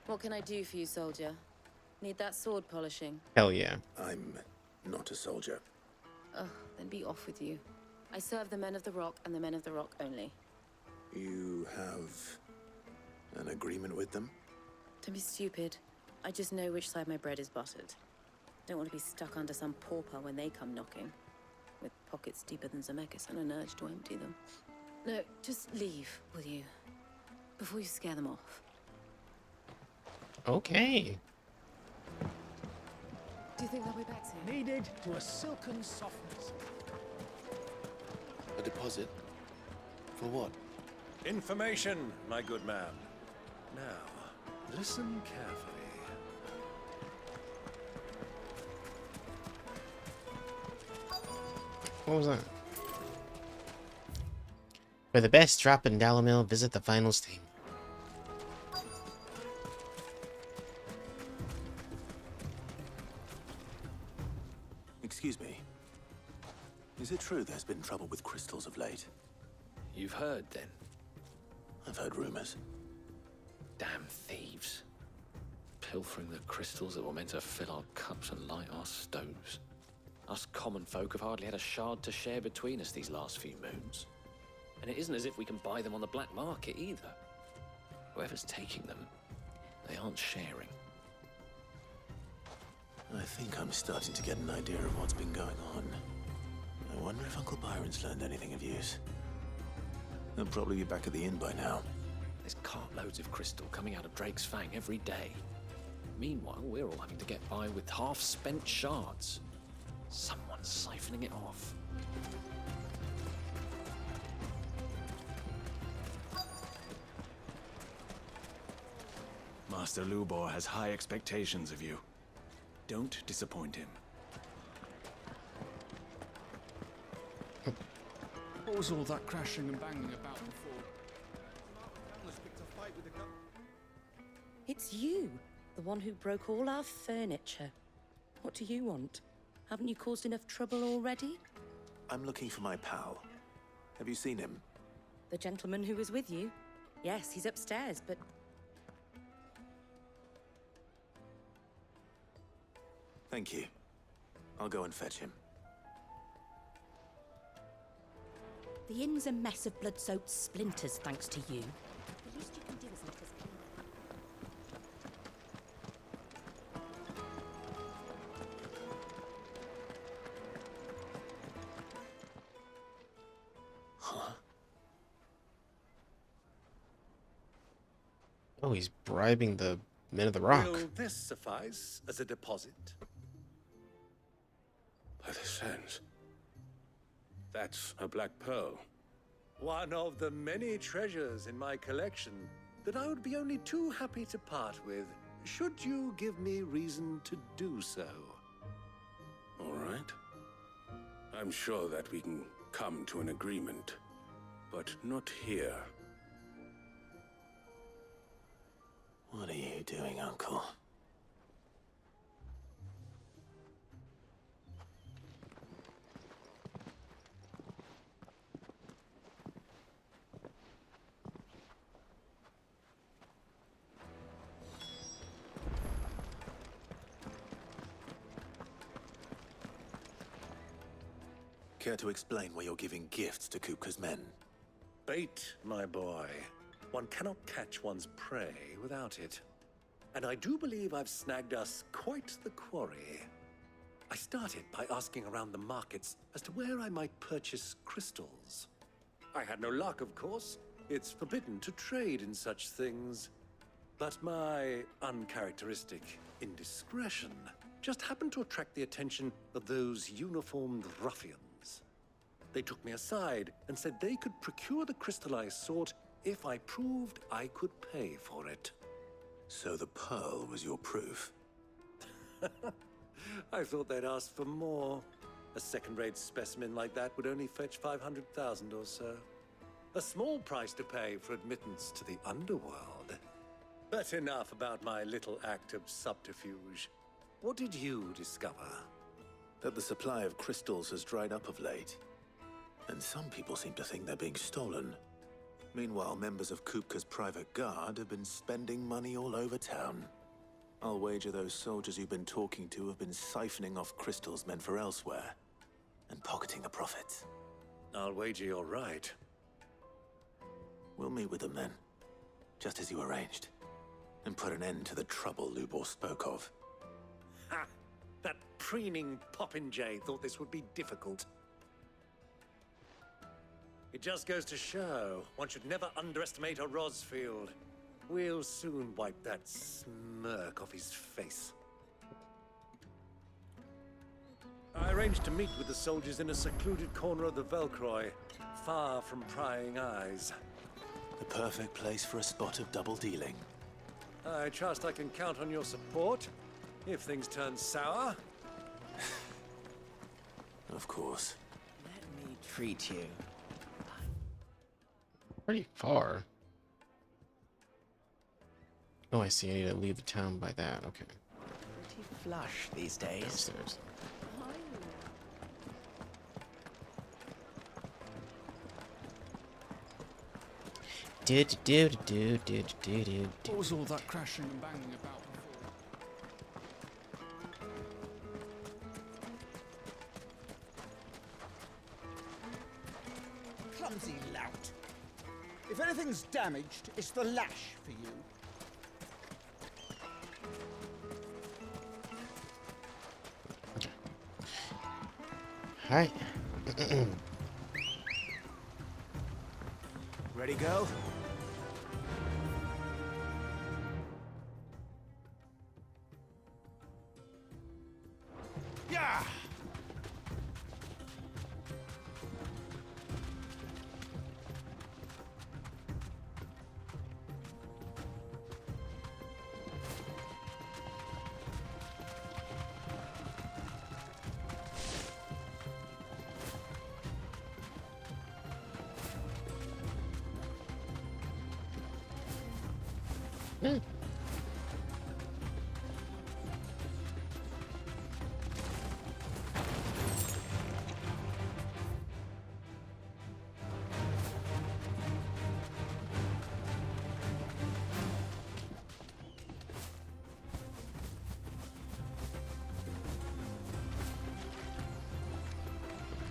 [SPEAKER 2] What can I do for you, soldier? Need that sword polishing?
[SPEAKER 1] Hell yeah.
[SPEAKER 3] I'm not a soldier.
[SPEAKER 2] Oh, then be off with you. I serve the men of the Rock and the men of the Rock only.
[SPEAKER 3] You have an agreement with them?
[SPEAKER 2] Don't be stupid. I just know which side my bread is buttered. Don't want to be stuck under some pauper when they come knocking. With pockets deeper than Zemeckis and an urge to empty them. No, just leave, will you? Before you scare them off.
[SPEAKER 1] Okay.
[SPEAKER 2] Do you think they'll be back soon?
[SPEAKER 17] Needed to a silken softness.
[SPEAKER 18] A deposit? For what?
[SPEAKER 4] Information, my good man. Now, listen carefully.
[SPEAKER 1] What was that? For the best drop in Dalamil, visit the finals team.
[SPEAKER 3] Excuse me. Is it true there's been trouble with crystals of late?
[SPEAKER 9] You've heard, then?
[SPEAKER 3] I've heard rumors.
[SPEAKER 9] Damn thieves. Pilfering the crystals that were meant to fill our cups and light our stoves. Us common folk have hardly had a shard to share between us these last few moons. And it isn't as if we can buy them on the black market either. Whoever's taking them, they aren't sharing.
[SPEAKER 3] I think I'm starting to get an idea of what's been going on. I wonder if Uncle Byron's learned anything of use. He'll probably be back at the inn by now.
[SPEAKER 9] There's cartloads of crystal coming out of Drake's Fang every day. Meanwhile, we're all having to get by with half-spent shards. Someone's siphoning it off.
[SPEAKER 22] Master Lubor has high expectations of you. Don't disappoint him.
[SPEAKER 23] What was all that crashing and banging about before?
[SPEAKER 2] It's you, the one who broke all our furniture. What do you want? Haven't you caused enough trouble already?
[SPEAKER 3] I'm looking for my pal. Have you seen him?
[SPEAKER 2] The gentleman who was with you? Yes, he's upstairs, but...
[SPEAKER 3] Thank you. I'll go and fetch him.
[SPEAKER 2] The inn's a mess of blood-soaked splinters, thanks to you. The least you can do is let us clean
[SPEAKER 3] Huh?
[SPEAKER 1] Oh, he's bribing the men of the Rock.
[SPEAKER 4] Will this suffice as a deposit?
[SPEAKER 18] By the sands. That's a black pearl.
[SPEAKER 4] One of the many treasures in my collection that I would be only too happy to part with, should you give me reason to do so.
[SPEAKER 18] All right. I'm sure that we can come to an agreement, but not here.
[SPEAKER 3] What are you doing, Uncle? Care to explain why you're giving gifts to Kupka's men?
[SPEAKER 4] Bait, my boy. One cannot catch one's prey without it. And I do believe I've snagged us quite the quarry. I started by asking around the markets as to where I might purchase crystals. I had no luck, of course. It's forbidden to trade in such things. But my uncharacteristic indiscretion just happened to attract the attention of those uniformed ruffians. They took me aside and said they could procure the crystal I sought if I proved I could pay for it.
[SPEAKER 3] So the pearl was your proof?
[SPEAKER 4] I thought they'd ask for more. A second-rate specimen like that would only fetch 500,000 or so. A small price to pay for admittance to the underworld. But enough about my little act of subterfuge. What did you discover?
[SPEAKER 3] That the supply of crystals has dried up of late. And some people seem to think they're being stolen. Meanwhile, members of Kupka's private guard have been spending money all over town. I'll wager those soldiers you've been talking to have been siphoning off crystals meant for elsewhere, and pocketing the profits.
[SPEAKER 4] I'll wager you're right.
[SPEAKER 3] We'll meet with them then, just as you arranged, and put an end to the trouble Lubor spoke of.
[SPEAKER 4] Ha! That preening popinjay thought this would be difficult. It just goes to show, one should never underestimate a Rosfield. We'll soon wipe that smirk off his face. I arranged to meet with the soldiers in a secluded corner of the Velcroy, far from prying eyes.
[SPEAKER 3] The perfect place for a spot of double dealing.
[SPEAKER 4] I trust I can count on your support, if things turn sour.
[SPEAKER 3] Of course.
[SPEAKER 15] Let me treat you.
[SPEAKER 1] Pretty far. Oh, I see. I need to leave the town by that. Okay.
[SPEAKER 15] Pretty flush these days.
[SPEAKER 1] Downstairs.
[SPEAKER 23] What was all that crashing and banging about before?
[SPEAKER 6] Clumsy lout. If anything's damaged, it's the lash for you.
[SPEAKER 1] Hi.
[SPEAKER 15] Ready, go?
[SPEAKER 6] Yeah.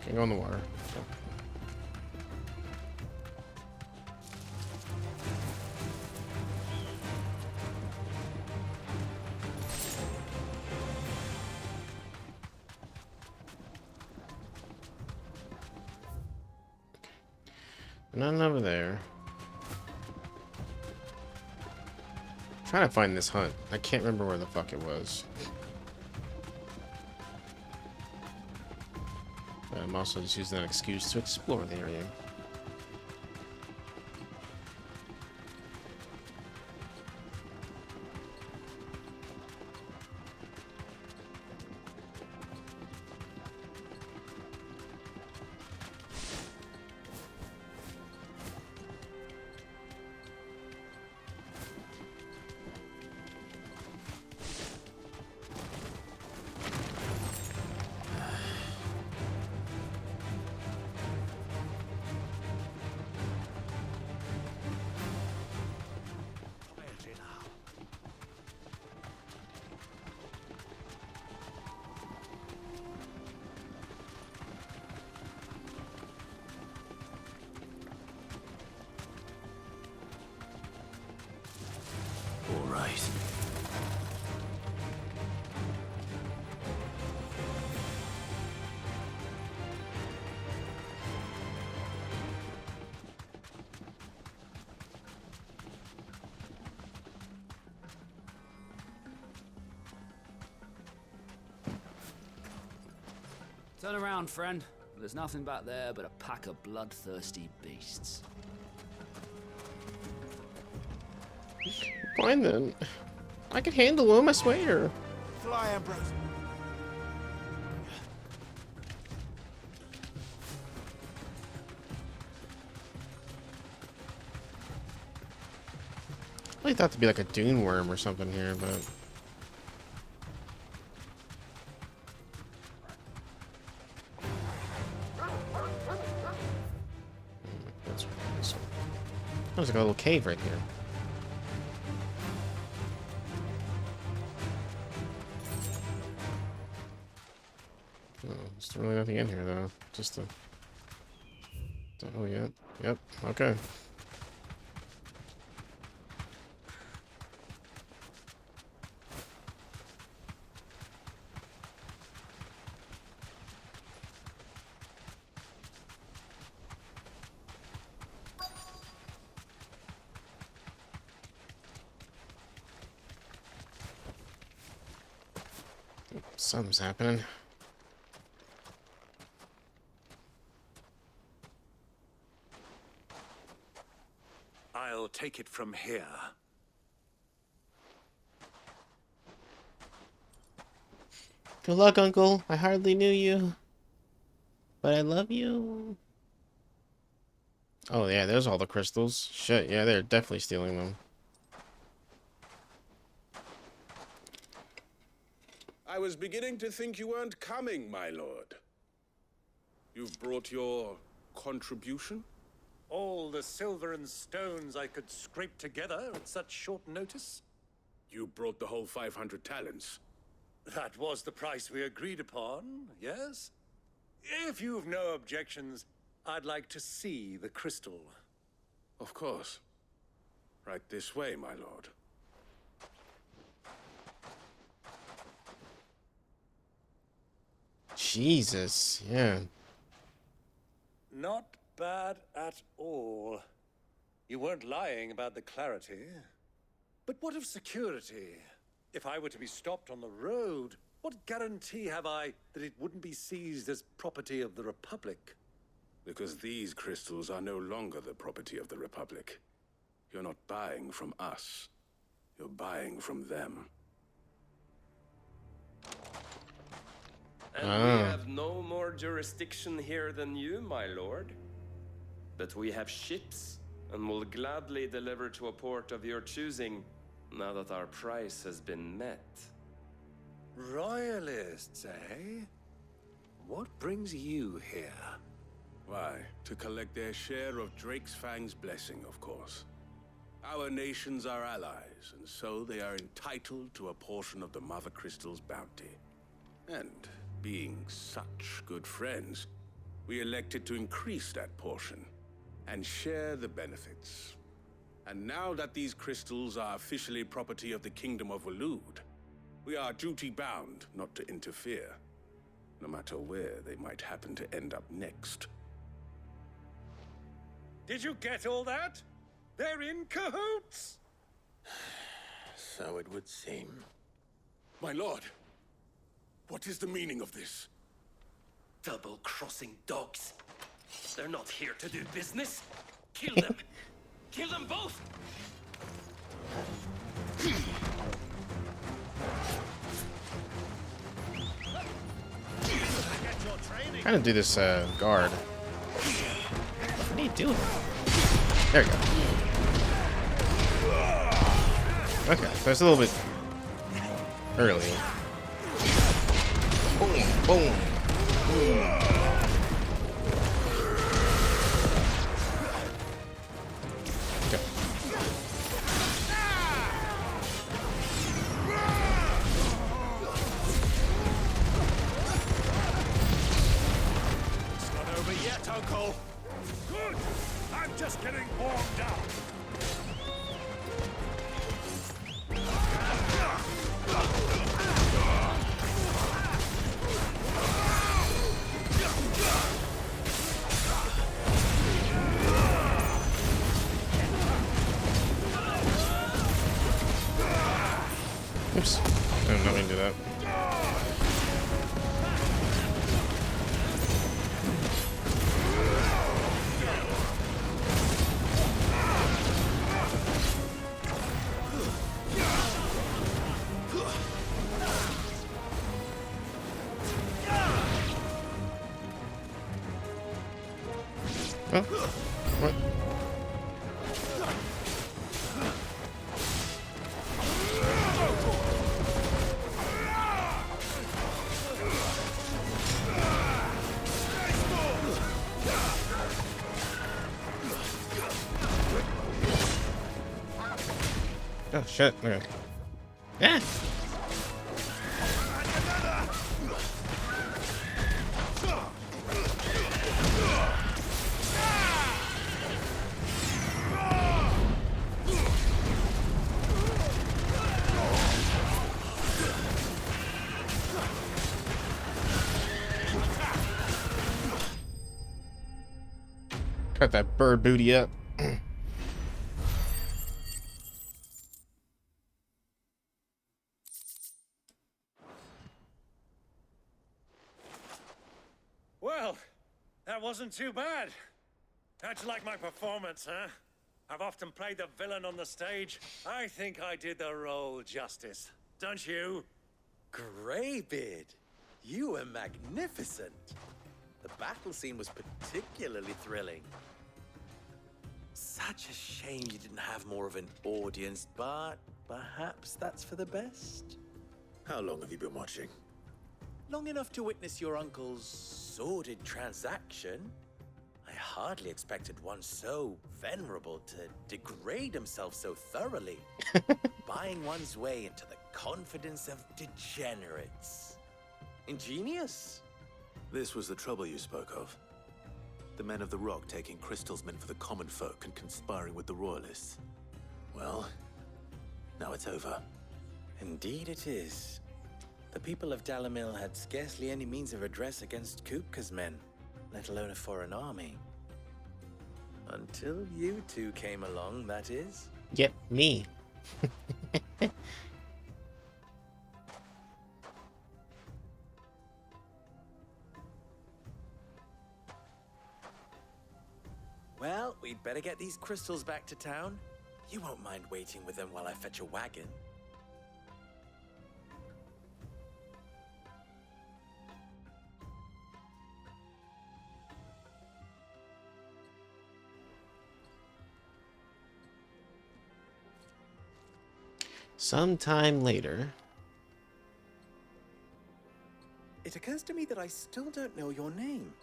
[SPEAKER 1] Can't go in the water. So. None over there. I'm trying to find this hunt. I can't remember where the fuck it was. But I'm also just using that excuse to explore the area.
[SPEAKER 8] Turn around, friend. There's nothing back there but a pack of bloodthirsty beasts.
[SPEAKER 1] Fine then. I can handle them, I swear.
[SPEAKER 7] Fly, Ambrose.
[SPEAKER 1] I thought to be like a dune worm or something here, but that's this one. There's like a little cave right here. Oh, there's really nothing in here though. Just a. Oh yeah. Yep. Okay. Something's happening.
[SPEAKER 4] I'll take it from here.
[SPEAKER 1] Good luck, Uncle. I hardly knew you, but I love you. Oh yeah, there's all the crystals. Shit, yeah, they're definitely stealing them.
[SPEAKER 18] I was beginning to think you weren't coming, my lord. You've brought your contribution?
[SPEAKER 4] All the silver and stones I could scrape together at such short notice?
[SPEAKER 18] You brought the whole 500 talents.
[SPEAKER 4] That was the price we agreed upon, yes? If you've no objections, I'd like to see the crystal.
[SPEAKER 18] Of course. Right this way, my lord.
[SPEAKER 1] Jesus, yeah.
[SPEAKER 4] Not bad at all. You weren't lying about the clarity. But what of security? If I were to be stopped on the road, what guarantee have I that it wouldn't be seized as property of the Republic?
[SPEAKER 18] Because these crystals are no longer the property of the Republic. You're not buying from us. You're buying from them.
[SPEAKER 13] And we have no more jurisdiction here than you, my lord. But we have ships, and will gladly deliver to a port of your choosing, now that our price has been met.
[SPEAKER 4] Royalists, eh? What brings you here?
[SPEAKER 18] Why, to collect their share of Drake's Fang's blessing, of course. Our nations are allies, and so they are entitled to a portion of the Mother Crystal's bounty. And being such good friends, we elected to increase that portion and share the benefits. And now that these crystals are officially property of the Kingdom of Waloed, we are duty-bound not to interfere, no matter where they might happen to end up next.
[SPEAKER 4] Did you get all that? They're in cahoots!
[SPEAKER 3] So it would seem.
[SPEAKER 18] My lord, what is the meaning of this?
[SPEAKER 13] Double-crossing dogs. They're not here to do business. Kill them. Kill them both!
[SPEAKER 1] Kind of do this guard. What are you doing? There you go. Okay, so it's a little bit early. Boom, boom. Okay.
[SPEAKER 7] It's not over yet, Uncle. Good. I'm just getting warmed up.
[SPEAKER 1] Oops. I'm not going to do that. What? Oh shit. Okay. Yeah. Cut that bird booty up.
[SPEAKER 4] Well, that wasn't too bad. How'd you like my performance, huh? I've often played the villain on the stage. I think I did the role justice. Don't you?
[SPEAKER 15] Greybeard, you were magnificent. The battle scene was particularly thrilling. Such a shame you didn't have more of an audience, but perhaps that's for the best.
[SPEAKER 3] How long have you been watching?
[SPEAKER 15] Long enough to witness your uncle's sordid transaction. I hardly expected one so venerable to degrade himself so thoroughly, buying one's way into the confidence of degenerates. Ingenious.
[SPEAKER 3] This was the trouble you spoke of. The men of the Rock taking crystals meant for the common folk and conspiring with the royalists. Well, now it's over.
[SPEAKER 15] Indeed it is. The people of Dalamil had scarcely any means of redress against Kupka's men, let alone a foreign army. Until you two came along, that is.
[SPEAKER 1] Yep, me.
[SPEAKER 15] Well, we'd better get these crystals back to town. You won't mind waiting with them while I fetch a wagon.
[SPEAKER 1] Sometime later.
[SPEAKER 15] It occurs to me that I still don't know your name.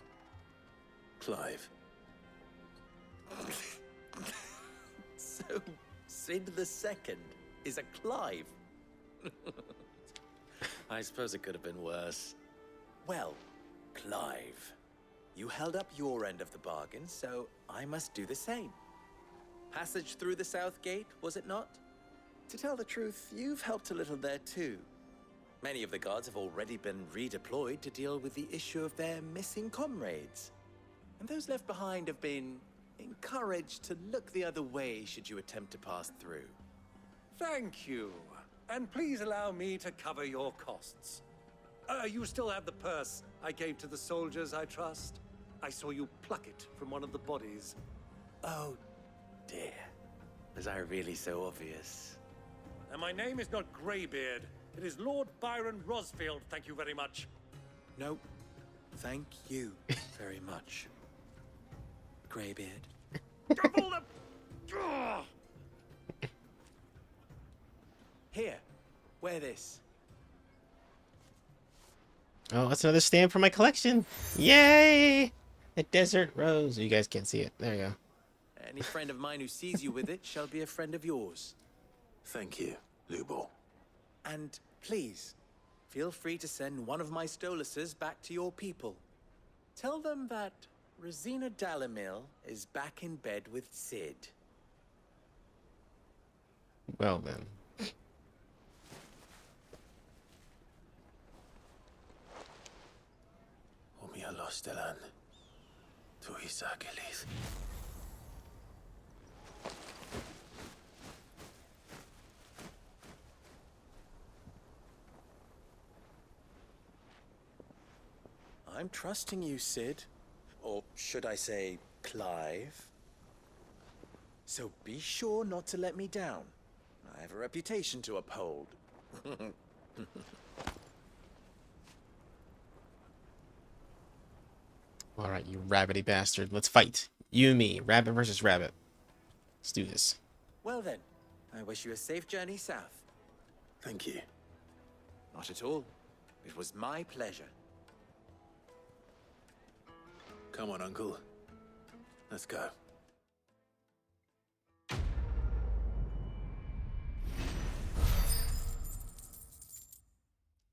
[SPEAKER 3] Clive.
[SPEAKER 15] So, Sid the Second is a Clive. I suppose it could have been worse. Well, Clive, you held up your end of the bargain, so I must do the same. Passage through the South Gate, was it not? To tell the truth, you've helped a little there too. Many of the guards have already been redeployed to deal with the issue of their missing comrades. And those left behind have been encouraged to look the other way should you attempt to pass through.
[SPEAKER 4] Thank you. And please allow me to cover your costs. You still have the purse I gave to the soldiers, I trust? I saw you pluck it from one of the bodies.
[SPEAKER 15] Oh, dear. Was I really so obvious?
[SPEAKER 4] And my name is not Greybeard. It is Lord Byron Rosfield, thank you very much.
[SPEAKER 15] No, thank you very much. Greybeard. Here, wear this.
[SPEAKER 1] Oh, that's another stamp for my collection. Yay! A desert rose. You guys can't see it. There you go.
[SPEAKER 15] Any friend of mine who sees you with it shall be a friend of yours.
[SPEAKER 3] Thank you, Lubo.
[SPEAKER 15] And please, feel free to send one of my Stoluses back to your people. Tell them that Rosina Dalamil is back in bed with Sid.
[SPEAKER 1] Well then.
[SPEAKER 3] Omia Lostelan. Tuisa Gelis.
[SPEAKER 15] I'm trusting you, Sid. Or should I say, Clive? So be sure not to let me down. I have a reputation to uphold.
[SPEAKER 1] Alright, you rabbity bastard. Let's fight. You and me, rabbit versus rabbit. Let's do this.
[SPEAKER 11] Well then, I wish you a safe journey south.
[SPEAKER 3] Thank you.
[SPEAKER 11] Not at all. It was my pleasure.
[SPEAKER 3] Come on, Uncle. Let's go.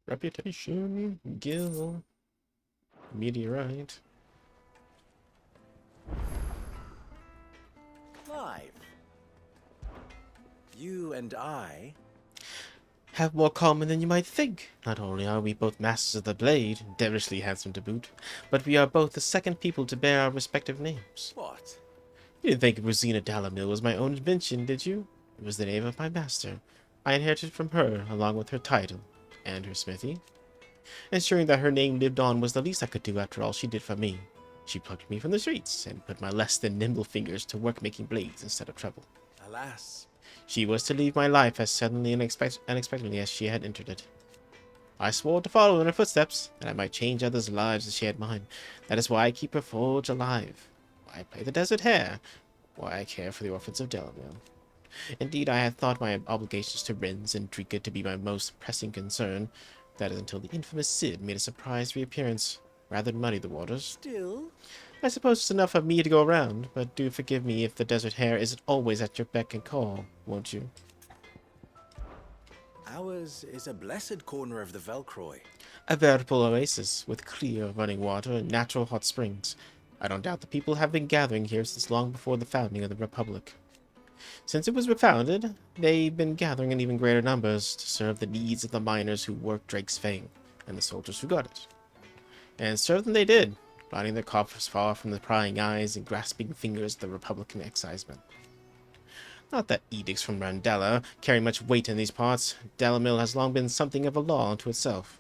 [SPEAKER 1] Reputation, Gil, meteorite.
[SPEAKER 11] Clive. You and I
[SPEAKER 1] Have more common than you might think. Not only are we both masters of the blade, devilishly handsome to boot, but we are both the second people to bear our respective names.
[SPEAKER 11] What?
[SPEAKER 1] You didn't think Rosina Dalamil was my own invention, did you? It was the name of my master. I inherited from her, along with her title, and her smithy. Ensuring that her name lived on was the least I could do after all she did for me. She plucked me from the streets, and put my less than nimble fingers to work making blades instead of trouble.
[SPEAKER 11] Alas.
[SPEAKER 1] She was to leave my life as suddenly and unexpectedly as she had entered it. I swore to follow in her footsteps, that I might change others' lives as she had mine. That is why I keep her forge alive. Why I play the desert hare. Why I care for the orphans of Delamere. Indeed, I had thought my obligations to Renz and Drika to be my most pressing concern. That is until the infamous Cid made a surprise reappearance. Rather muddy the waters.
[SPEAKER 11] Still?
[SPEAKER 1] I suppose it's enough of me to go around, but do forgive me if the desert hare isn't always at your beck and call, won't you?
[SPEAKER 11] Ours is a blessed corner of the Velcroy.
[SPEAKER 1] A veritable oasis, with clear running water and natural hot springs. I don't doubt the people have been gathering here since long before the founding of the Republic. Since it was founded, they've been gathering in even greater numbers to serve the needs of the miners who worked Drake's Fang, and the soldiers who got it. And serve them they did, lining their coffers far from the prying eyes and grasping fingers of the Republican excisemen. Not that edicts from Randella carry much weight in these parts. Dalamil has long been something of a law unto itself.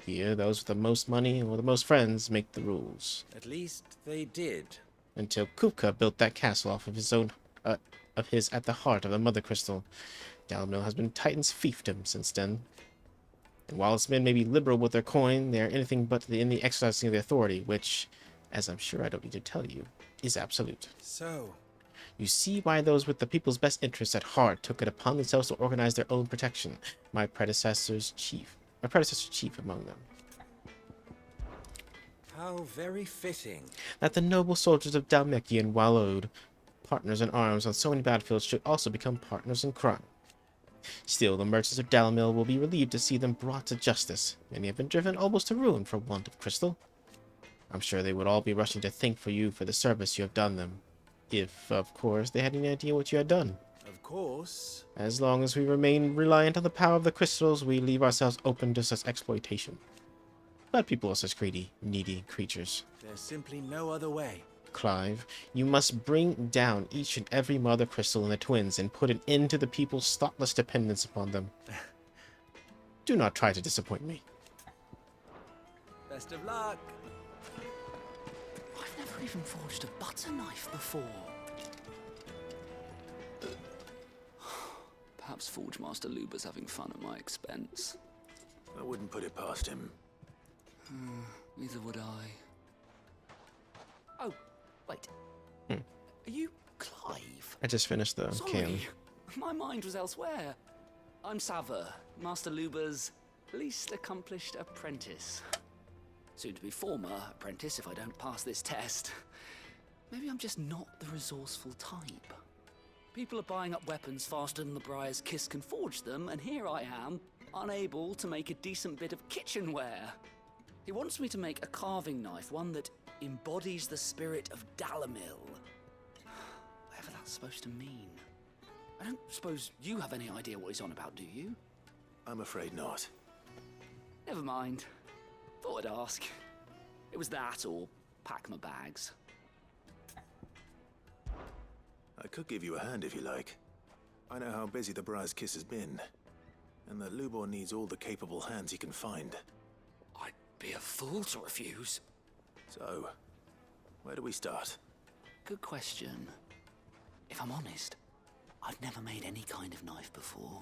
[SPEAKER 1] Here, those with the most money or the most friends make the rules.
[SPEAKER 11] At least they did.
[SPEAKER 1] Until Kupka built that castle off of his own, at the heart of the Mother Crystal. Dalamil has been Titan's fiefdom since then. And while its men may be liberal with their coin, they are anything but in the exercising of the authority, which, as I'm sure I don't need to tell you, is absolute.
[SPEAKER 11] So,
[SPEAKER 1] you see why those with the people's best interests at heart took it upon themselves to organize their own protection. My predecessor chief among them.
[SPEAKER 11] How very fitting.
[SPEAKER 1] That the noble soldiers of Dalmeki and Walode, partners in arms on so many battlefields, should also become partners in crime. Still, the merchants of Dalamil will be relieved to see them brought to justice. Many have been driven almost to ruin for want of crystal. I'm sure they would all be rushing to thank you for the service you have done them. If, of course, they had any idea what you had done.
[SPEAKER 11] Of course.
[SPEAKER 1] As long as we remain reliant on the power of the crystals, we leave ourselves open to such exploitation. But people are such greedy, needy creatures.
[SPEAKER 11] There's simply no other way.
[SPEAKER 1] Clive, you must bring down each and every mother crystal in the twins and put an end to the people's thoughtless dependence upon them. Do not try to disappoint me.
[SPEAKER 11] Best of luck.
[SPEAKER 8] I've never even forged a butter knife before. Perhaps Forge Master Luba's having fun at my expense.
[SPEAKER 3] I wouldn't put it past him.
[SPEAKER 8] Neither would I. Oh, wait. Are you Clive?
[SPEAKER 1] I just finished the can.
[SPEAKER 8] My mind was elsewhere. I'm Sava, Master Luba's least accomplished apprentice. Soon to be former apprentice if I don't pass this test. Maybe I'm just not the resourceful type. People are buying up weapons faster than the Briar's Kiss can forge them, and here I am, unable to make a decent bit of kitchenware. He wants me to make a carving knife, one that embodies the spirit of Dalamil. Whatever that's supposed to mean. I don't suppose you have any idea what he's on about, do you?
[SPEAKER 3] I'm afraid not.
[SPEAKER 8] Never mind. Thought I'd ask. It was that or pack my bags.
[SPEAKER 3] I could give you a hand if you like. I know how busy the Briar's Kiss has been, and that Lubor needs all the capable hands he can find.
[SPEAKER 8] I'd be a fool to refuse.
[SPEAKER 3] So, where do we start?
[SPEAKER 8] Good question. If I'm honest, I've never made any kind of knife before.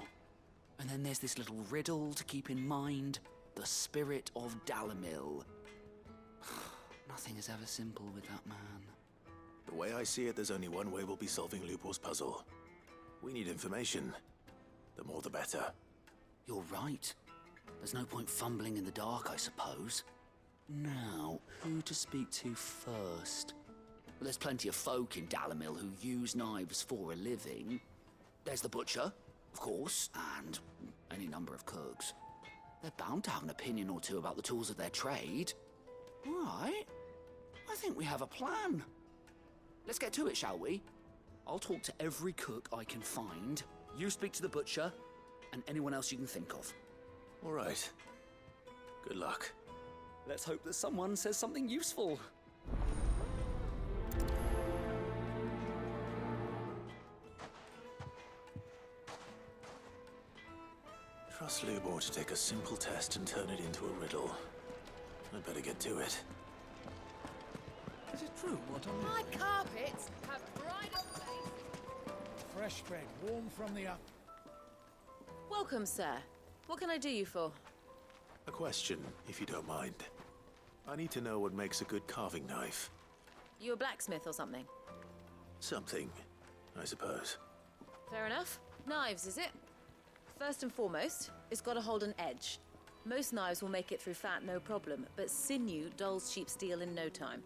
[SPEAKER 8] And then there's this little riddle to keep in mind. The spirit of Dalamil. Nothing is ever simple with that man.
[SPEAKER 3] The way I see it, there's only one way we'll be solving Lubor's puzzle. We need information. The more the better.
[SPEAKER 8] You're right. There's no point fumbling in the dark, I suppose. Now, who to speak to first? Well, there's plenty of folk in Dalamil who use knives for a living. There's the butcher, of course, and any number of cooks. They're bound to have an opinion or two about the tools of their trade. Right. I think we have a plan. Let's get to it, shall we? I'll talk to every cook I can find. You speak to the butcher, and anyone else you can think of.
[SPEAKER 3] All right. Good luck.
[SPEAKER 8] Let's hope that someone says something useful.
[SPEAKER 3] Trust Lubor to take a simple test and turn it into a riddle. I'd better get to it.
[SPEAKER 17] Is it true what I'm...
[SPEAKER 2] My carpets have bridal places.
[SPEAKER 17] Fresh bread, warm from the up.
[SPEAKER 2] Welcome, sir. What can I do you for?
[SPEAKER 3] A question, if you don't mind. I need to know what makes a good carving knife.
[SPEAKER 2] You a blacksmith or something?
[SPEAKER 3] Something, I suppose.
[SPEAKER 2] Fair enough. Knives, is it? First and foremost, it's got to hold an edge. Most knives will make it through fat, no problem, but sinew dulls cheap steel in no time.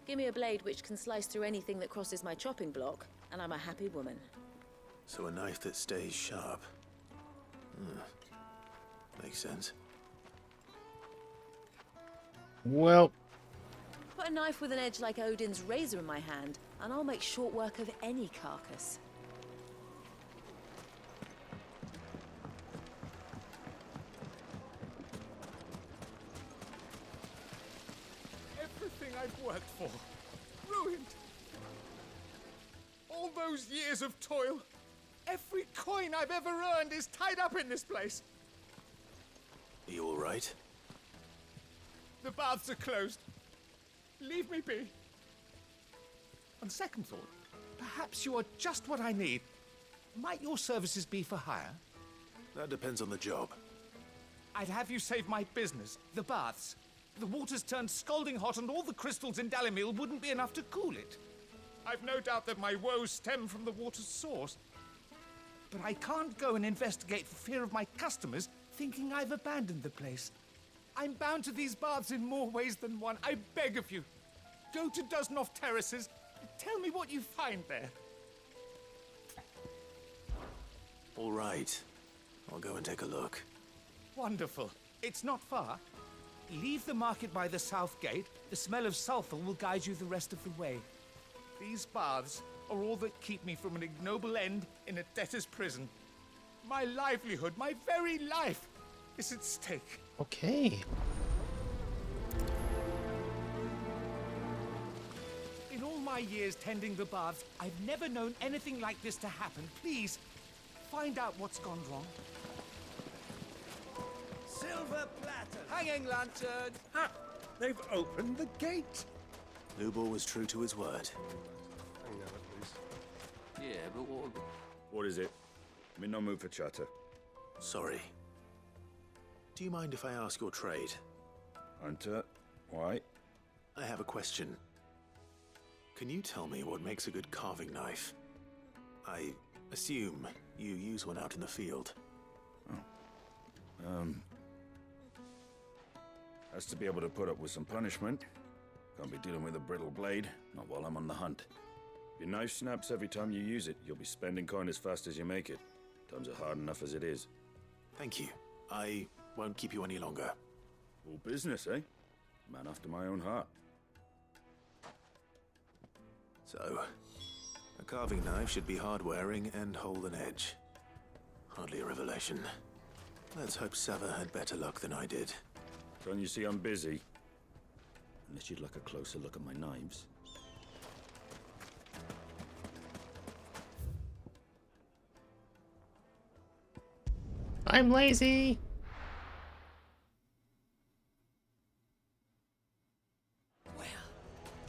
[SPEAKER 2] Give me a blade which can slice through anything that crosses my chopping block, and I'm a happy woman.
[SPEAKER 3] So a knife that stays sharp. Makes sense.
[SPEAKER 1] Well...
[SPEAKER 2] Put a knife with an edge like Odin's razor in my hand, and I'll make short work of any carcass.
[SPEAKER 7] Everything I've worked for, ruined. All those years of toil, every coin I've ever earned is tied up in this place.
[SPEAKER 3] Are you all right?
[SPEAKER 7] The baths are closed. Leave me be. On second thought, perhaps you are just what I need. Might your services be for hire?
[SPEAKER 3] That depends on the job.
[SPEAKER 7] I'd have you save my business, the baths. The water's turned scalding hot and all the crystals in Dalamil wouldn't be enough to cool it. I've no doubt that my woes stem from the water's source. But I can't go and investigate for fear of my customers thinking I've abandoned the place. I'm bound to these baths in more ways than one. I beg of you, go to Dusnoff Terraces and tell me what you find there.
[SPEAKER 3] All right. I'll go and take a look.
[SPEAKER 7] Wonderful. It's not far. Leave the market by the south gate. The smell of sulphur will guide you the rest of the way. These baths are all that keep me from an ignoble end in a debtor's prison. My livelihood, my very life, is at stake.
[SPEAKER 1] Okay.
[SPEAKER 7] In all my years tending the baths, I've never known anything like this to happen. Please, find out what's gone wrong.
[SPEAKER 6] Silver platter!
[SPEAKER 7] Hanging lantern!
[SPEAKER 4] Ha! They've opened the gate!
[SPEAKER 3] Lubor was true to his word.
[SPEAKER 8] Yeah, but what...
[SPEAKER 22] What is it? I'm in no mood for chatter.
[SPEAKER 3] Sorry. Do you mind if I ask your trade?
[SPEAKER 22] Hunter, why?
[SPEAKER 3] I have a question. Can you tell me what makes a good carving knife? I assume you use one out in the field.
[SPEAKER 22] Has to be able to put up with some punishment. Can't be dealing with a brittle blade, not while I'm on the hunt. If your knife snaps every time you use it, you'll be spending coin as fast as you make it. Times are hard enough as it is.
[SPEAKER 3] Thank you. I won't keep you any longer.
[SPEAKER 22] All business, eh? Man after my own heart.
[SPEAKER 3] So, a carving knife should be hard-wearing and hold an edge. Hardly a revelation. Let's hope Sava had better luck than I did.
[SPEAKER 22] Can't you see I'm busy? Unless you'd like a closer look at my knives.
[SPEAKER 1] I'm lazy.
[SPEAKER 8] Well,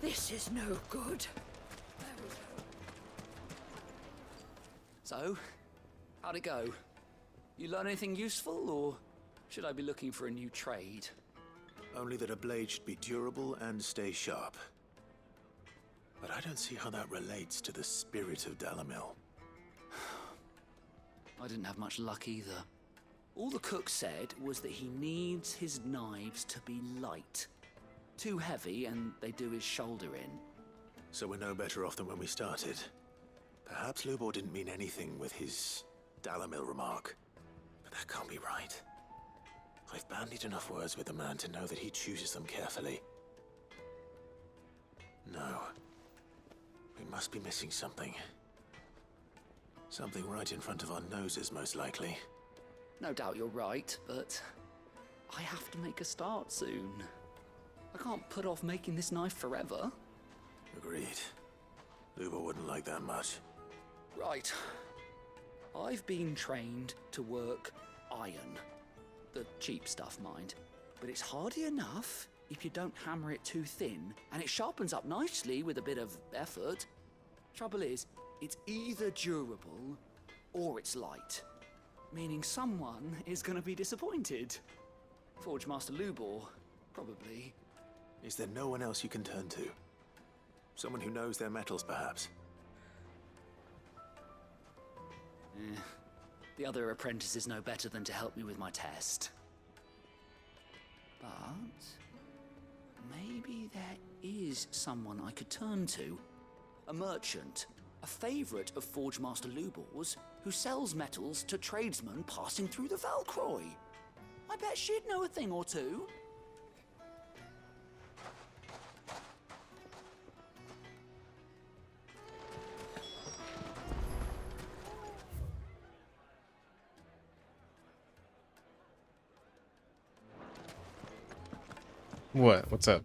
[SPEAKER 8] this is no good. So, how'd it go? You learn anything useful, or should I be looking for a new trade?
[SPEAKER 3] Only that a blade should be durable and stay sharp. But I don't see how that relates to the spirit of Dalamil.
[SPEAKER 8] I didn't have much luck either. All the cook said was that he needs his knives to be light. Too heavy and they do his shoulder in.
[SPEAKER 3] So we're no better off than when we started. Perhaps Lubor didn't mean anything with his Dalamil remark. But that can't be right. I've bandied enough words with the man to know that he chooses them carefully. No. We must be missing something. Something right in front of our noses, most likely.
[SPEAKER 8] No doubt you're right, but I have to make a start soon. I can't put off making this knife forever.
[SPEAKER 3] Agreed. Lubor wouldn't like that much.
[SPEAKER 8] Right. I've been trained to work iron. The cheap stuff, mind. But it's hardy enough if you don't hammer it too thin, and it sharpens up nicely with a bit of effort. Trouble is, it's either durable or it's light. Meaning someone is gonna be disappointed. Forge Master Lubor, probably.
[SPEAKER 3] Is there no one else you can turn to? Someone who knows their metals, perhaps?
[SPEAKER 8] The other apprentices know better than to help me with my test. But maybe there is someone I could turn to. A merchant, a favorite of Forge Master Lubor's, who sells metals to tradesmen passing through the Valcroy. I bet she'd know a thing or two.
[SPEAKER 1] What? What's up?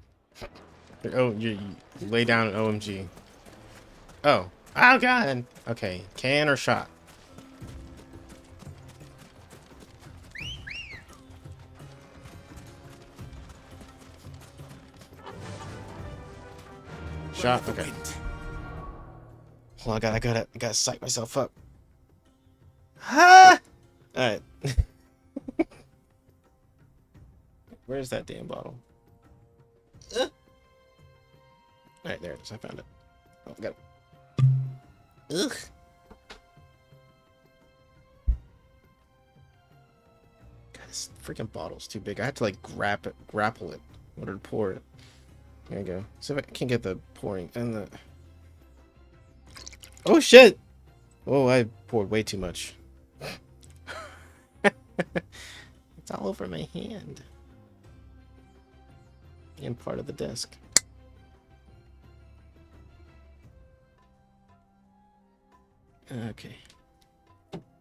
[SPEAKER 1] Oh, you lay down an OMG. Oh. Oh, God. Okay. Can or shot? Shot. Okay. Hold on, I gotta psych myself up. Ah! All right. Where's that damn bottle? All right, there it is. I found it. Oh, I got it. Ugh. God, this freaking bottle's too big. I had to like grapple it in order to pour it. There you go. See if I can get the pouring and the. Oh shit! Oh, I poured way too much. It's all over my hand. And part of the desk. Okay.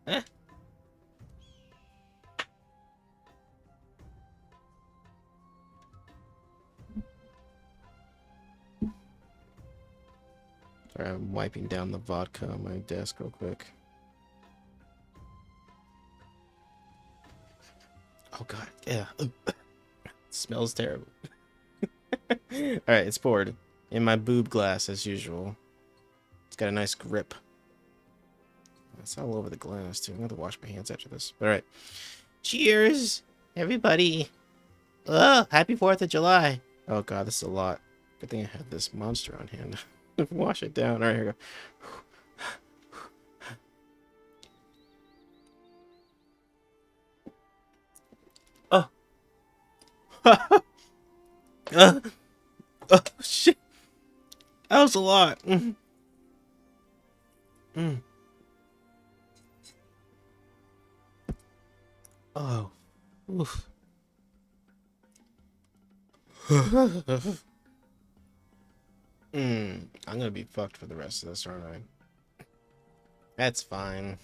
[SPEAKER 1] Ah. Sorry, I'm wiping down the vodka on my desk real quick. Oh god, yeah. Smells terrible. Alright, it's poured. In my boob glass as usual. It's got a nice grip. It's all over the glass too. I'm gonna have to wash my hands after this. Alright. Cheers! Everybody! Happy 4th of July! Oh god, this is a lot. Good thing I had this monster on hand. Wash it down. Alright, here we go. Oh! Oh shit! That was a lot. Oh. Oof. I'm gonna be fucked for the rest of this, aren't I? That's fine.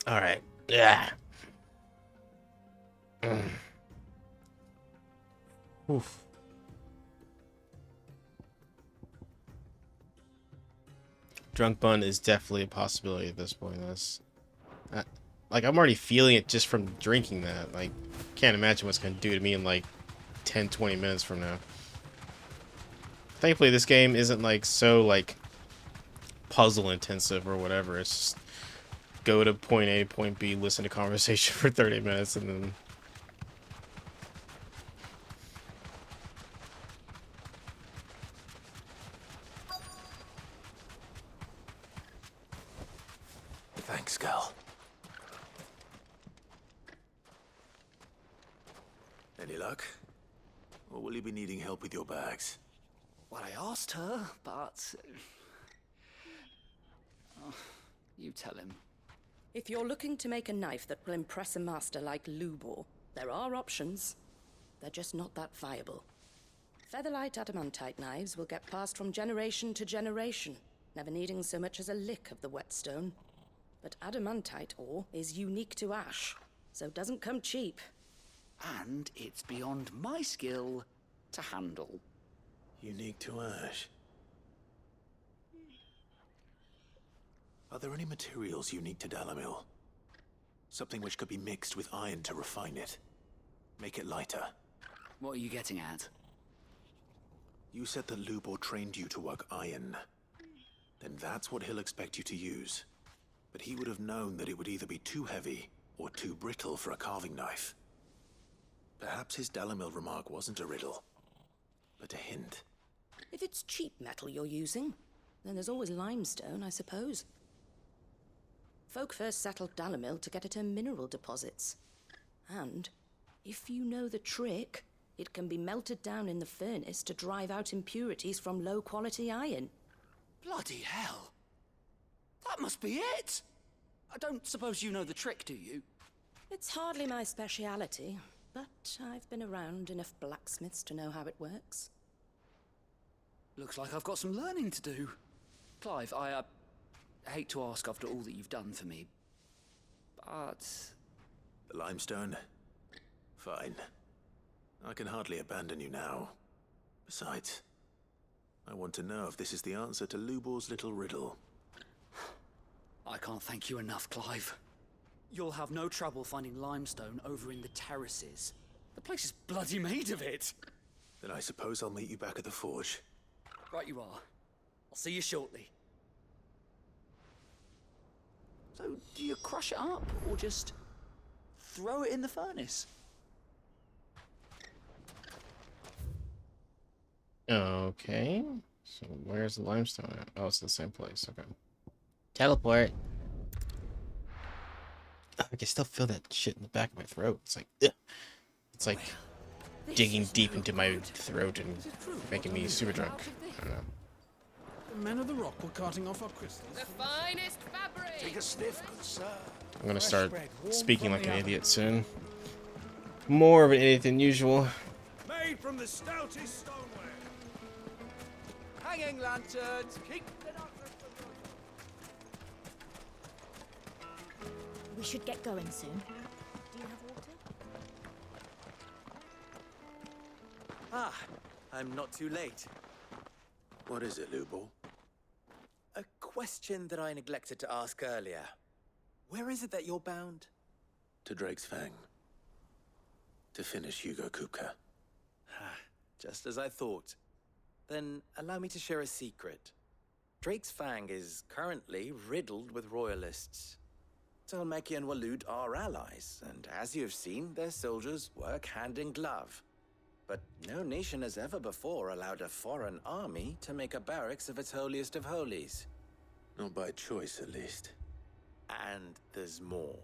[SPEAKER 1] Alright. Yeah. Oof. Drunk bun is definitely a possibility at this point. Like, I'm already feeling it just from drinking that. Like, can't imagine what's gonna do to me in like 10-20 minutes from now. Thankfully, this game isn't like so like puzzle intensive or whatever. It's just go to point A, point B, listen to conversation for 30 minutes, and then
[SPEAKER 3] Thanks, Gal. Any luck? Or will you be needing help with your bags?
[SPEAKER 8] Well, I asked her, but... Oh, you tell him.
[SPEAKER 2] If you're looking to make a knife that will impress a master like Lubor, there are options. They're just not that viable. Featherlight adamantite knives will get passed from generation to generation, never needing so much as a lick of the whetstone. But adamantite ore is unique to ash, so it doesn't come cheap.
[SPEAKER 8] And it's beyond my skill to handle.
[SPEAKER 3] Unique to ash. Are there any materials unique to Dalamil? Something which could be mixed with iron to refine it. Make it lighter.
[SPEAKER 8] What are you getting at?
[SPEAKER 3] You said that Lubor trained you to work iron. Then that's what he'll expect you to use. But he would have known that it would either be too heavy or too brittle for a carving knife. Perhaps his Dalamil remark wasn't a riddle, but a hint.
[SPEAKER 2] If it's cheap metal you're using, then there's always limestone, I suppose. Folk first settled Dalamil to get at her mineral deposits. And, if you know the trick, it can be melted down in the furnace to drive out impurities from low-quality iron.
[SPEAKER 8] Bloody hell! That must be it! I don't suppose you know the trick, do you?
[SPEAKER 2] It's hardly my speciality, but I've been around enough blacksmiths to know how it works.
[SPEAKER 8] Looks like I've got some learning to do. Clive, I hate to ask after all that you've done for me, but...
[SPEAKER 3] The limestone? Fine. I can hardly abandon you now. Besides, I want to know if this is the answer to Lubor's little riddle.
[SPEAKER 8] I can't thank you enough, Clive. You'll have no trouble finding limestone over in the terraces. The place is bloody made of it.
[SPEAKER 3] Then I suppose I'll meet you back at the forge.
[SPEAKER 8] Right you are. I'll see you shortly. So, do you crush it up, or just throw it in the furnace?
[SPEAKER 1] Okay. So where's the limestone at? Oh, it's the same place. Okay. Teleport. I can still feel that shit in the back of my throat. It's like, ugh. It's like digging deep into my throat and making me super drunk. I don't know.
[SPEAKER 17] The men of the rock were carting off our crystals.
[SPEAKER 5] The finest fabric!
[SPEAKER 17] Take a sniff, good sir.
[SPEAKER 1] I'm gonna start speaking like an idiot soon. More of an idiot than usual.
[SPEAKER 18] Made from the stoutest stoneware.
[SPEAKER 15] Hanging lanterns, keep the
[SPEAKER 19] We should get going soon. Do you have water?
[SPEAKER 15] Ah, I'm not too late.
[SPEAKER 3] What is it, Lubor?
[SPEAKER 15] A question that I neglected to ask earlier. Where is it that you're bound?
[SPEAKER 3] To Drake's Fang. To finish Hugo Kupka.
[SPEAKER 15] Just as I thought. Then allow me to share a secret. Drake's Fang is currently riddled with royalists. Talmeki and Walud are allies, and as you've seen, their soldiers work hand in glove. But no nation has ever before allowed a foreign army to make a barracks of its holiest of holies.
[SPEAKER 3] Not by choice, at least.
[SPEAKER 15] And there's more.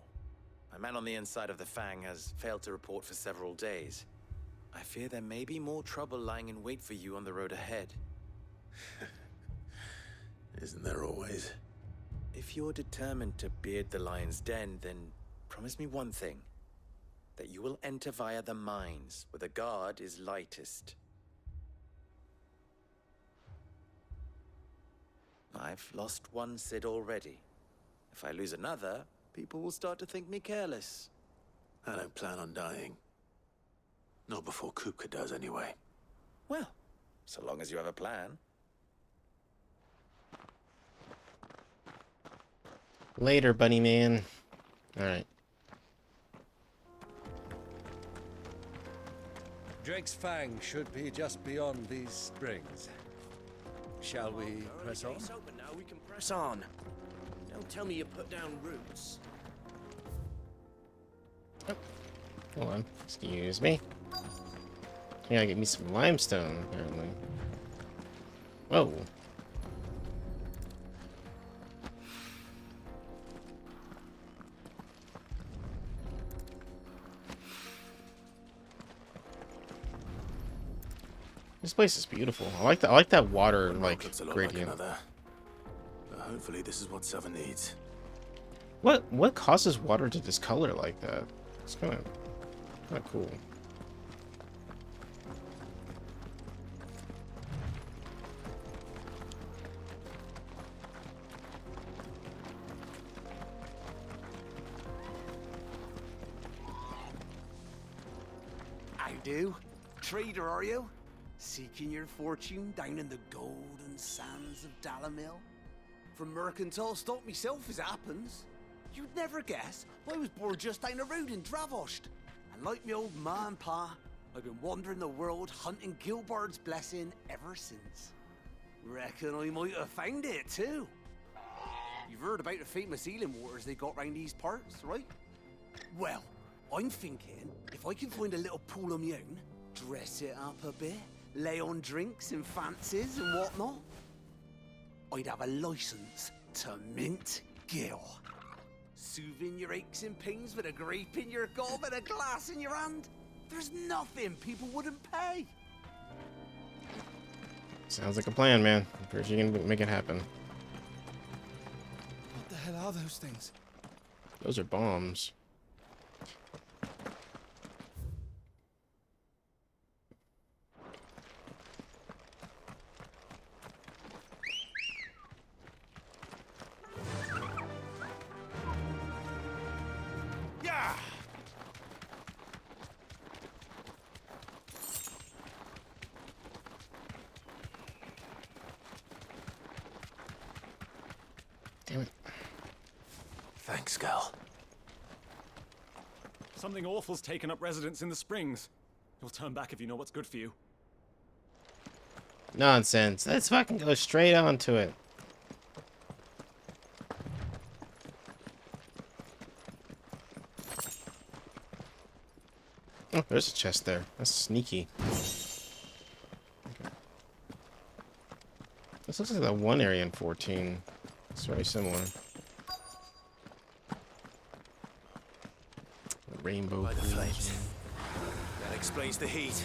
[SPEAKER 15] A man on the inside of the Fang has failed to report for several days. I fear there may be more trouble lying in wait for you on the road ahead.
[SPEAKER 3] Isn't there always?
[SPEAKER 15] If you're determined to beard the lion's den, then promise me one thing. That you will enter via the mines, where the guard is lightest. I've lost one Cid already. If I lose another, people will start to think me careless.
[SPEAKER 3] I don't plan on dying. Not before Kupka does, anyway.
[SPEAKER 15] Well, so long as you have a plan.
[SPEAKER 1] Later, bunny man. Alright.
[SPEAKER 4] Drake's Fang should be just beyond these springs. Shall we press on?
[SPEAKER 10] Open now, we can press on. Don't tell me you put down roots.
[SPEAKER 1] Hold on. Excuse me. I gotta get me some limestone, apparently. Whoa. This place is beautiful. I like that water
[SPEAKER 3] One
[SPEAKER 1] like
[SPEAKER 3] rock looks a lot
[SPEAKER 1] gradient.
[SPEAKER 3] like another. But hopefully this is what Sava needs.
[SPEAKER 1] What causes water to discolor like that? It's kind of cool.
[SPEAKER 12] How do? Trader, are you? Seeking your fortune down in the golden sands of Dalamil? From mercantile stock myself, as it happens. You'd never guess, I was born just down the road in Dravost. And like me old ma and pa, I've been wandering the world hunting Gilbard's blessing ever since. Reckon I might have found it too. You've heard about the famous healing waters they got round these parts, right? Well, I'm thinking, if I can find a little pool of my own, dress it up a bit, lay on drinks and fancies and whatnot, I'd have a license to mint Gil. Soothing your aches and pains with a grape in your gob and a glass in your hand. There's nothing people wouldn't pay.
[SPEAKER 1] Sounds like a plan, man. I'm pretty sure you can make it happen.
[SPEAKER 10] What the hell are those things?
[SPEAKER 1] Those are bombs.
[SPEAKER 12] Yeah.
[SPEAKER 1] Damn it.
[SPEAKER 3] Thanks, Gal.
[SPEAKER 16] Something awful's taken up residence in the springs. You'll turn back if you know what's good for you.
[SPEAKER 1] Nonsense. Let's fucking go straight on to it. Oh, there's a chest there. That's sneaky. Okay. This looks like that one area in 14. It's very similar. The rainbow.
[SPEAKER 3] By the flames. That explains the heat.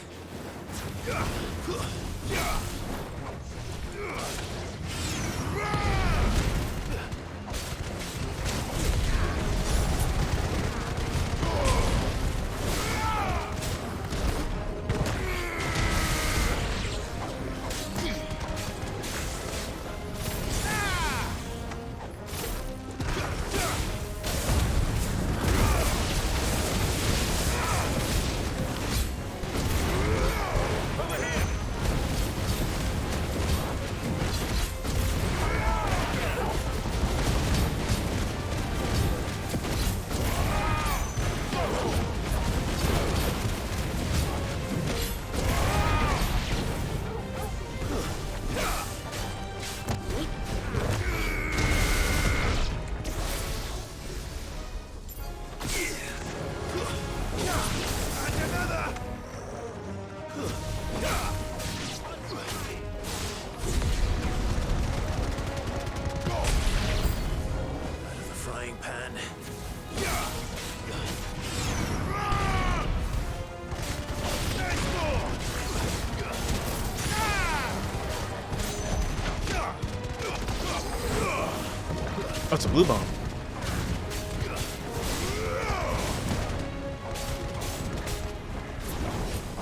[SPEAKER 1] Oh, it's a blue bomb.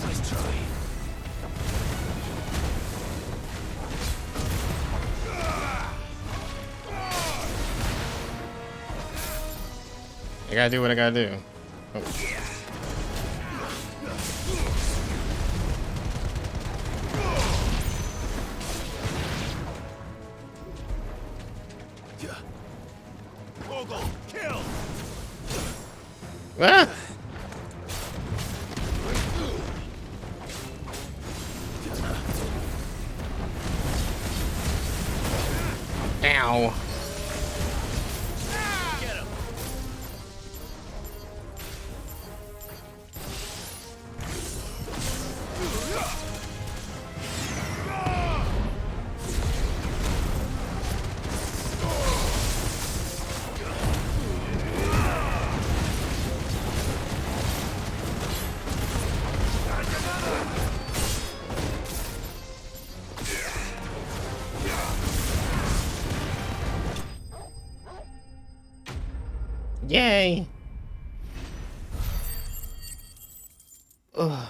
[SPEAKER 3] Nice try.
[SPEAKER 1] I gotta do what I gotta do. Oh. Ah! Ow.
[SPEAKER 12] Get him.
[SPEAKER 1] Yay! Ugh.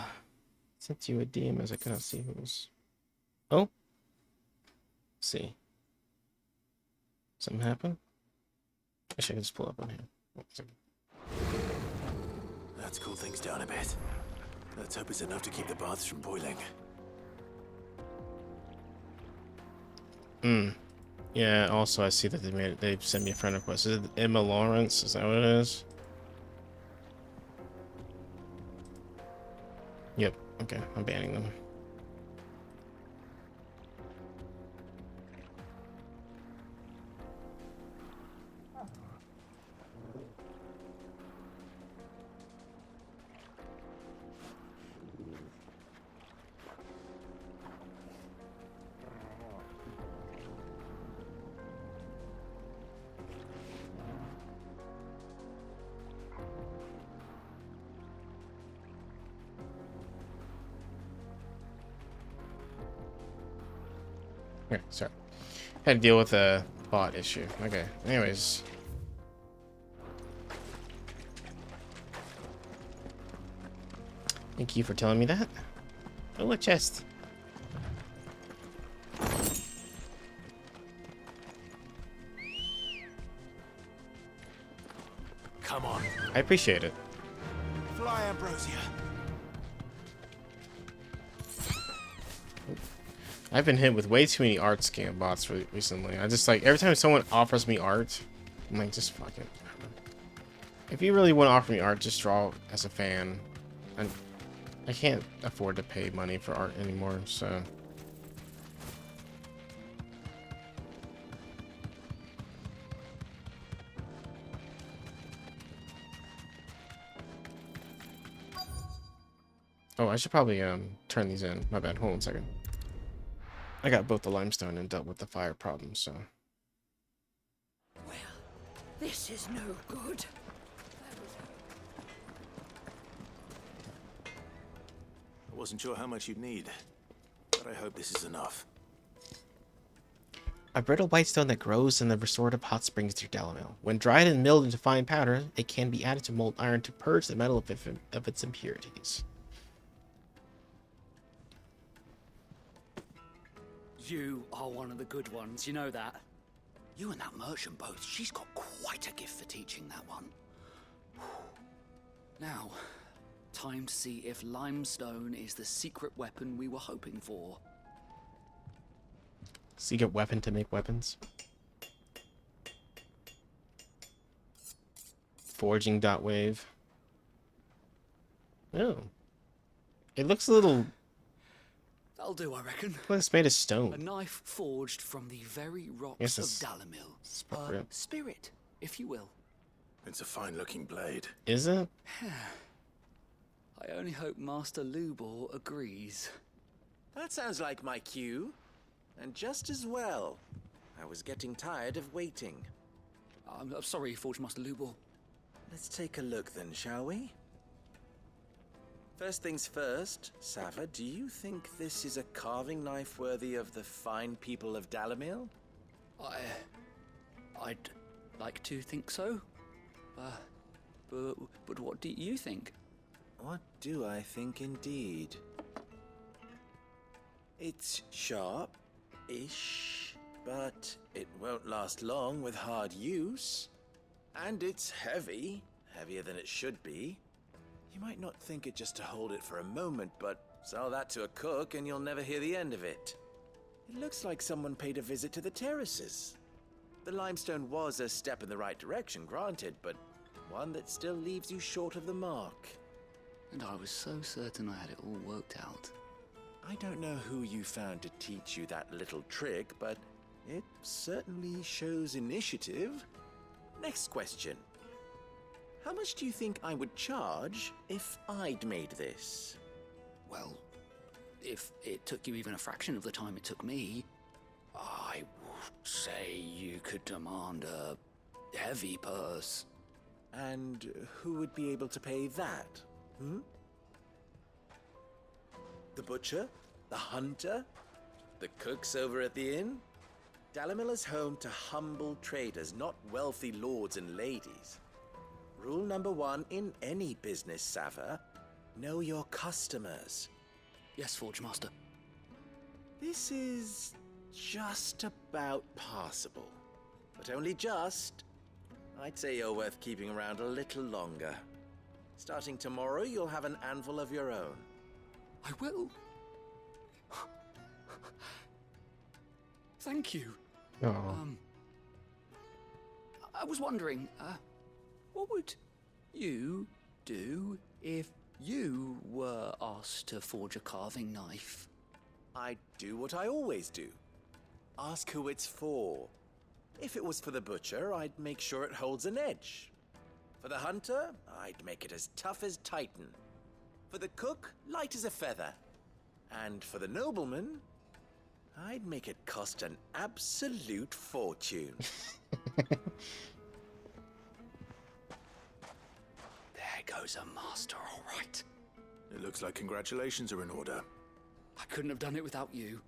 [SPEAKER 1] Sent you a DM as I cannot see who's. Oh. Let's see. Something happened? Actually, I can just pull up on here. One second.
[SPEAKER 3] Let's cool things down a bit. Let's hope it's enough to keep the baths from boiling.
[SPEAKER 1] Yeah, also I see that they sent me a friend request. Is it Emma Lawrence? Is that what it is? Yep. Okay, I'm banning them. Okay, sorry. Had to deal with a bot issue. Okay, anyways. Thank you for telling me that. Oh, a chest.
[SPEAKER 3] Come on.
[SPEAKER 1] I appreciate it.
[SPEAKER 3] Fly, Ambrosia.
[SPEAKER 1] I've been hit with way too many art scam bots recently. I just like every time someone offers me art, I'm like, just fuck it. If you really want to offer me art, just draw as a fan. And I can't afford to pay money for art anymore, so. Oh, I should probably turn these in. My bad. Hold on a second. I got both the limestone and dealt with the fire problem, so.
[SPEAKER 14] Well, this is no good.
[SPEAKER 3] I wasn't sure how much you'd need, but I hope this is enough.
[SPEAKER 1] A brittle white stone that grows in the restorative hot springs near Delamil. When dried and milled into fine powder, it can be added to molten iron to purge the metal of its impurities.
[SPEAKER 8] You are one of the good ones, you know that? You and that merchant both, she's got quite a gift for teaching that one. Now, time to see if limestone is the secret weapon we were hoping for.
[SPEAKER 1] Secret weapon to make weapons. Forging.wave. Oh. It looks a little...
[SPEAKER 8] That'll do, I reckon.
[SPEAKER 1] Well, it's made of stone.
[SPEAKER 8] A knife forged from the very rocks
[SPEAKER 1] Yes,
[SPEAKER 8] of
[SPEAKER 1] it's
[SPEAKER 8] Dalamil. Spirit, if you will.
[SPEAKER 3] It's a fine-looking blade.
[SPEAKER 1] Is it?
[SPEAKER 8] I only hope Master Lubor agrees.
[SPEAKER 11] That sounds like my cue. And just as well. I was getting tired of waiting.
[SPEAKER 8] I'm sorry, Forge Master Lubor.
[SPEAKER 11] Let's take a look then, shall we? First things first, Sava, do you think this is a carving knife worthy of the fine people of Dalamil?
[SPEAKER 8] I'd like to think so. But what do you think?
[SPEAKER 11] What do I think indeed? It's sharp-ish, but it won't last long with hard use. And it's heavy, heavier than it should be. You might not think it just to hold it for a moment, but sell that to a cook and you'll never hear the end of it. It looks like someone paid a visit to the terraces. The limestone was a step in the right direction, granted, but one that still leaves you short of the mark.
[SPEAKER 8] And I was so certain I had it all worked out.
[SPEAKER 11] I don't know who you found to teach you that little trick, but it certainly shows initiative. Next question. How much do you think I would charge if I'd made this?
[SPEAKER 8] Well, if it took you even a fraction of the time it took me, I would say you could demand a heavy purse.
[SPEAKER 11] And who would be able to pay that? The butcher? The hunter? The cooks over at the inn? Dalamil is home to humble traders, not wealthy lords and ladies. Rule number one in any business, Sava. Know your customers.
[SPEAKER 8] Yes, Forge Master.
[SPEAKER 11] This is just about passable. But only just. I'd say you're worth keeping around a little longer. Starting tomorrow, you'll have an anvil of your own.
[SPEAKER 8] I will. Thank you.
[SPEAKER 1] Oh.
[SPEAKER 8] I was wondering, what would you do if you were asked to forge a carving knife?
[SPEAKER 11] I'd do what I always do. Ask who it's for. If it was for the butcher, I'd make sure it holds an edge. For the hunter, I'd make it as tough as Titan. For the cook, light as a feather. And for the nobleman, I'd make it cost an absolute fortune.
[SPEAKER 8] There goes a master, all right.
[SPEAKER 3] It looks like congratulations are in order.
[SPEAKER 8] I couldn't have done it without you.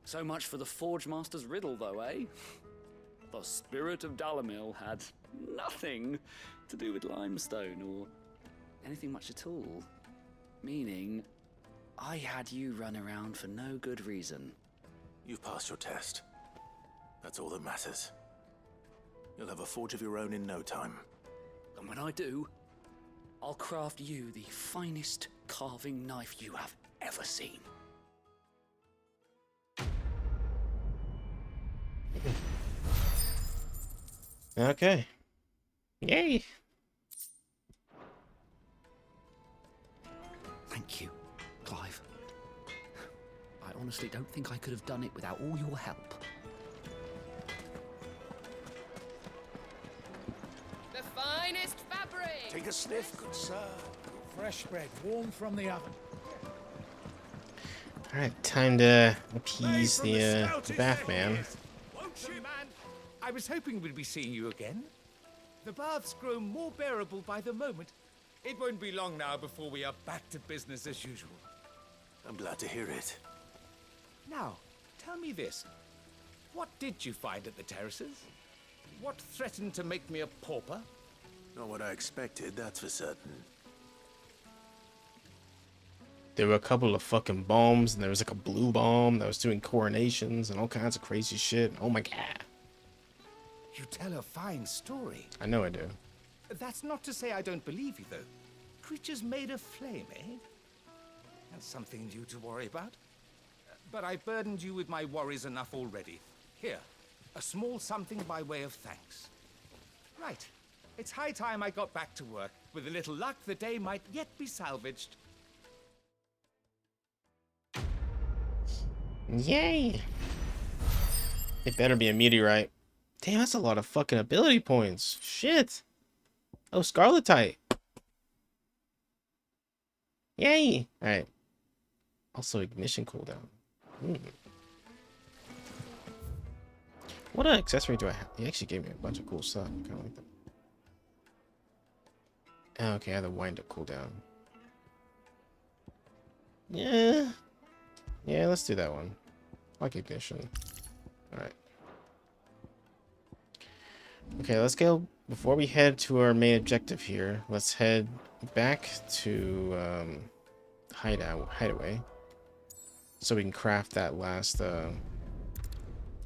[SPEAKER 8] So much for the Forge Master's riddle, though, eh? The spirit of Dalamil had nothing to do with limestone or anything much at all. Meaning, I had you run around for no good reason.
[SPEAKER 3] You've passed your test. That's all that matters. You'll have a forge of your own in no time.
[SPEAKER 8] And when I do, I'll craft you the finest carving knife you have ever seen.
[SPEAKER 1] Okay. Yay.
[SPEAKER 8] Thank you, Clive. I honestly don't think I could have done it without all your help.
[SPEAKER 5] The finest fabric!
[SPEAKER 17] Take a sniff, good sir. Fresh bread, warm from the oven.
[SPEAKER 1] Alright, time to appease the Bathman.
[SPEAKER 7] I was hoping we'd be seeing you again. The baths grow more bearable by the moment. It won't be long now before we are back to business as usual.
[SPEAKER 3] I'm glad to hear it.
[SPEAKER 7] Now, tell me this. What did you find at the terraces? What threatened to make me a pauper?
[SPEAKER 3] Not what I expected, that's for certain.
[SPEAKER 1] There were a couple of fucking bombs, and there was like a blue bomb that was doing coronations and all kinds of crazy shit. Oh my god.
[SPEAKER 7] You tell a fine story.
[SPEAKER 1] I know I do.
[SPEAKER 7] That's not to say I don't believe you, though. Creatures made of flame, eh? That's something new to worry about. But I've burdened you with my worries enough already. Here, a small something by way of thanks. Right. It's high time I got back to work. With a little luck, the day might yet be salvaged.
[SPEAKER 1] Yay! It better be a meteorite. Damn, that's a lot of fucking ability points. Shit. Oh, Scarletite. Yay! Alright. Also, ignition cooldown. What accessory do I have? He actually gave me a bunch of cool stuff. Kind of like that. Oh, okay, I have the wind-up cooldown. Yeah. Yeah, let's do that one. I like ignition. Alright. Okay, let's go. Before we head to our main objective here, let's head back to hideaway, so we can craft that last. So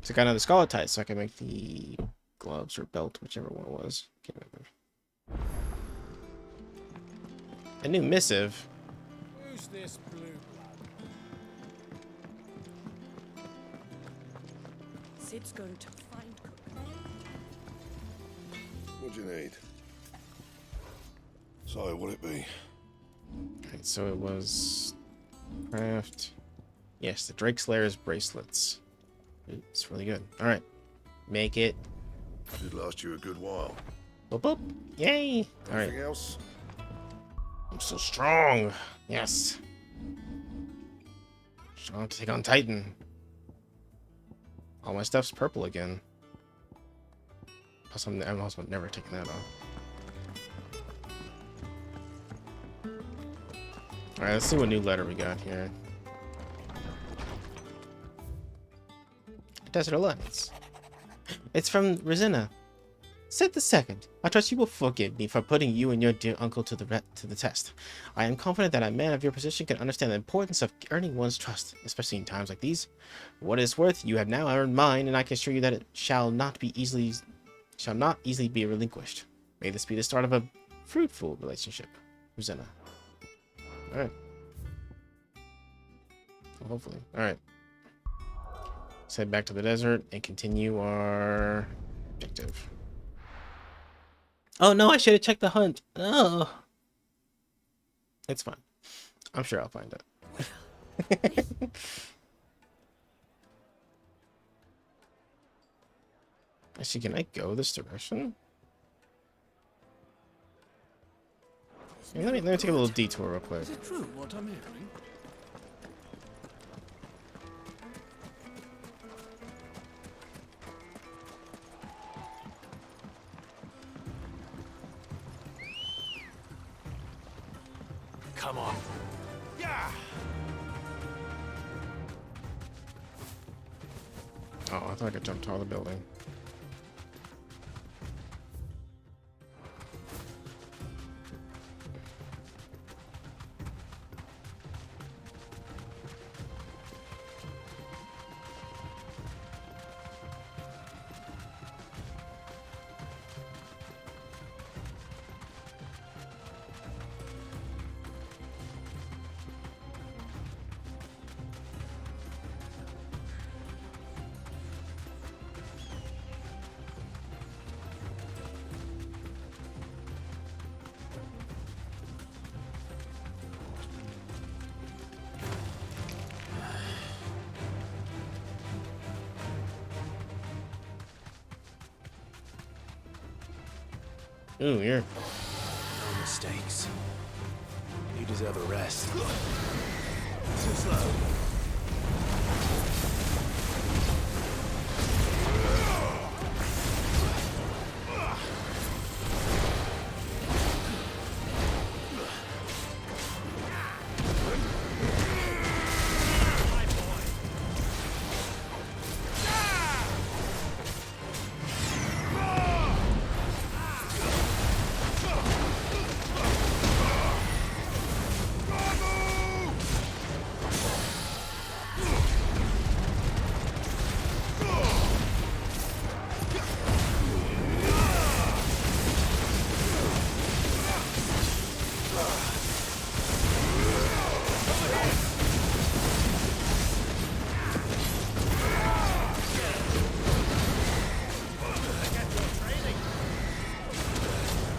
[SPEAKER 1] I got another Scarletite, so I can make the gloves or belt, whichever one it was. Can't remember. A new missive.
[SPEAKER 17] Who's this blue blood?
[SPEAKER 14] Sid's going to find Cook.
[SPEAKER 9] What do you need? So, what'd it be?
[SPEAKER 1] Alright, so it was craft. Yes, the Drake Slayer's bracelets. It's really good. Alright. Make it.
[SPEAKER 9] Should last you a good while.
[SPEAKER 1] Boop boop. Yay! Alright.
[SPEAKER 9] Anything else?
[SPEAKER 1] I'm so strong. Yes. Strong to take on Titan. All my stuff's purple again. Plus, I'm also never taking that off. Alright, let's see what new letter we got here. Desert Alliance. It's from Resina. Sid the Second, I trust you will forgive me for putting you and your dear uncle to the test. I am confident that a man of your position can understand the importance of earning one's trust, especially in times like these. For what it is worth, you have now earned mine, and I can assure you that it shall not easily be relinquished. May this be the start of a fruitful relationship, Rosanna. All right. Well, hopefully. All right. Let's head back to the desert and continue our objective. Oh no, I should have checked the hunt. Oh. It's fine. I'm sure I'll find it. Actually, can I go this direction? Let me take a little detour real quick.
[SPEAKER 10] Is it true what I'm hearing? Come on. Yeah.
[SPEAKER 1] Oh, I thought I could jump tall the building. Ooh, you're...
[SPEAKER 11] No mistakes. You deserve a rest. Too slow.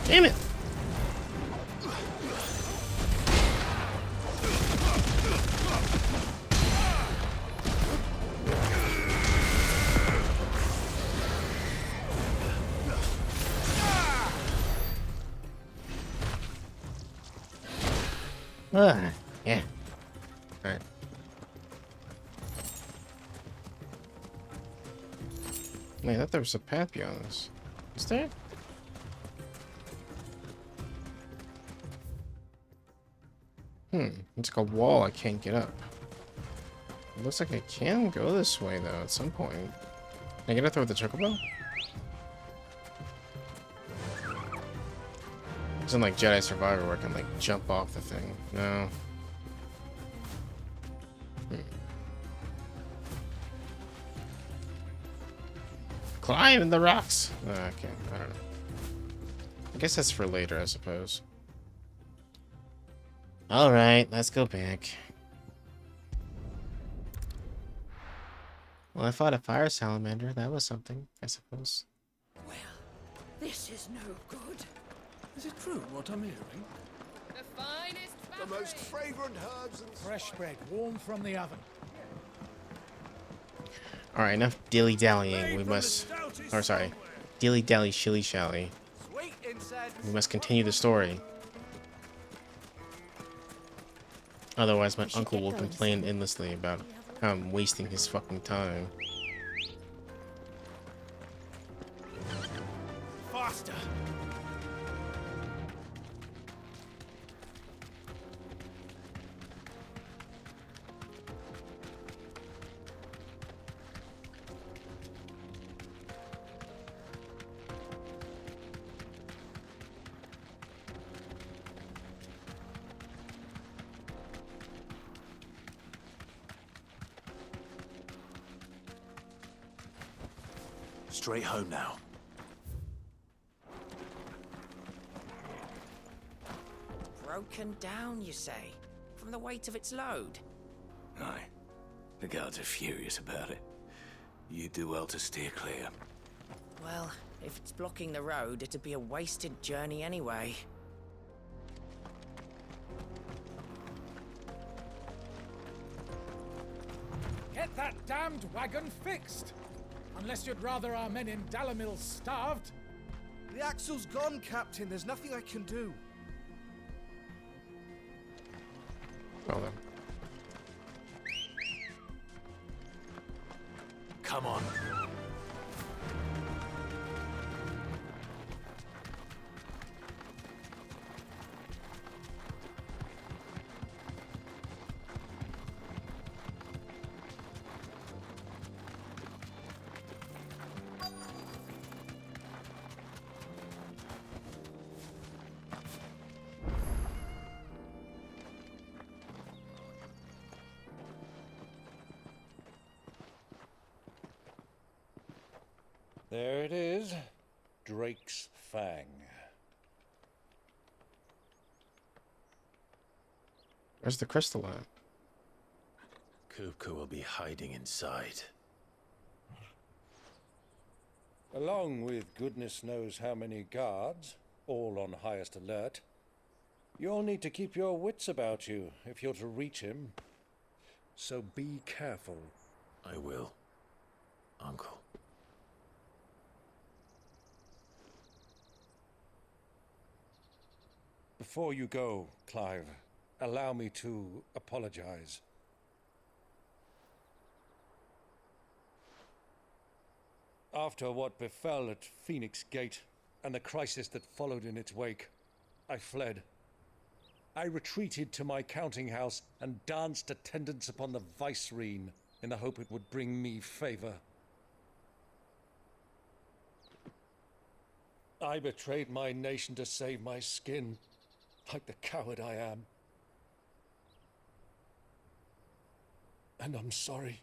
[SPEAKER 1] Damn it! Yeah. Alright. Man, I thought there was a path beyond this. Is there? It's like a wall I can't get up. It looks like I can go this way, though, at some point. Can I get up there with the chocobo? It's in like Jedi Survivor where I can like jump off the thing. No. Climb in the rocks! Oh, okay, I don't know. I guess that's for later, I suppose. Alright, let's go back. Well, I fought a fire salamander. That was something, I suppose.
[SPEAKER 14] Well, this is no good.
[SPEAKER 10] Is it true what I'm hearing?
[SPEAKER 5] The finest
[SPEAKER 12] The most fragrant herbs and
[SPEAKER 17] fresh bread, warm from the oven.
[SPEAKER 1] Alright, enough dilly-dallying. We must... Or, sorry. Dilly-dally, shilly-shally. We must continue the story. Otherwise, my uncle will complain endlessly about how I'm wasting his fucking time.
[SPEAKER 12] faster.
[SPEAKER 3] Straight home now.
[SPEAKER 15] Broken down, you say? From the weight of its load?
[SPEAKER 11] Aye. The guards are furious about it. You do well to steer clear.
[SPEAKER 15] Well, if it's blocking the road, it'd be a wasted journey anyway.
[SPEAKER 17] Get that damned wagon fixed! Unless you'd rather our men in Dalamil starved.
[SPEAKER 10] The axle's gone, Captain. There's nothing I can do.
[SPEAKER 1] Well then.
[SPEAKER 3] Come on.
[SPEAKER 4] There it is. Drake's Fang.
[SPEAKER 1] Where's the crystal at?
[SPEAKER 3] Kupka will be hiding inside.
[SPEAKER 4] Along with goodness knows how many guards, all on highest alert. You'll need to keep your wits about you if you're to reach him. So be careful.
[SPEAKER 3] I will, Uncle.
[SPEAKER 4] Before you go, Clive, allow me to apologize. After what befell at Phoenix Gate and the crisis that followed in its wake, I fled. I retreated to my counting house and danced attendance upon the vicereine in the hope it would bring me favor. I betrayed my nation to save my skin, like the coward I am. And I'm sorry.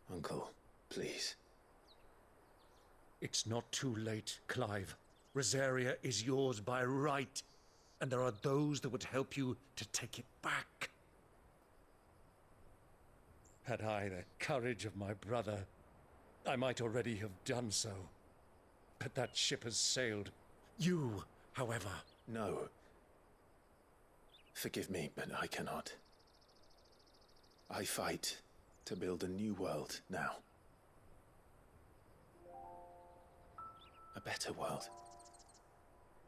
[SPEAKER 3] Uncle, please.
[SPEAKER 4] It's not too late, Clive. Rosaria is yours by right, and there are those that would help you to take it back. Had I the courage of my brother, I might already have done so. But that ship has sailed. You, however...
[SPEAKER 3] No. Forgive me, but I cannot. I fight to build a new world now. A better world.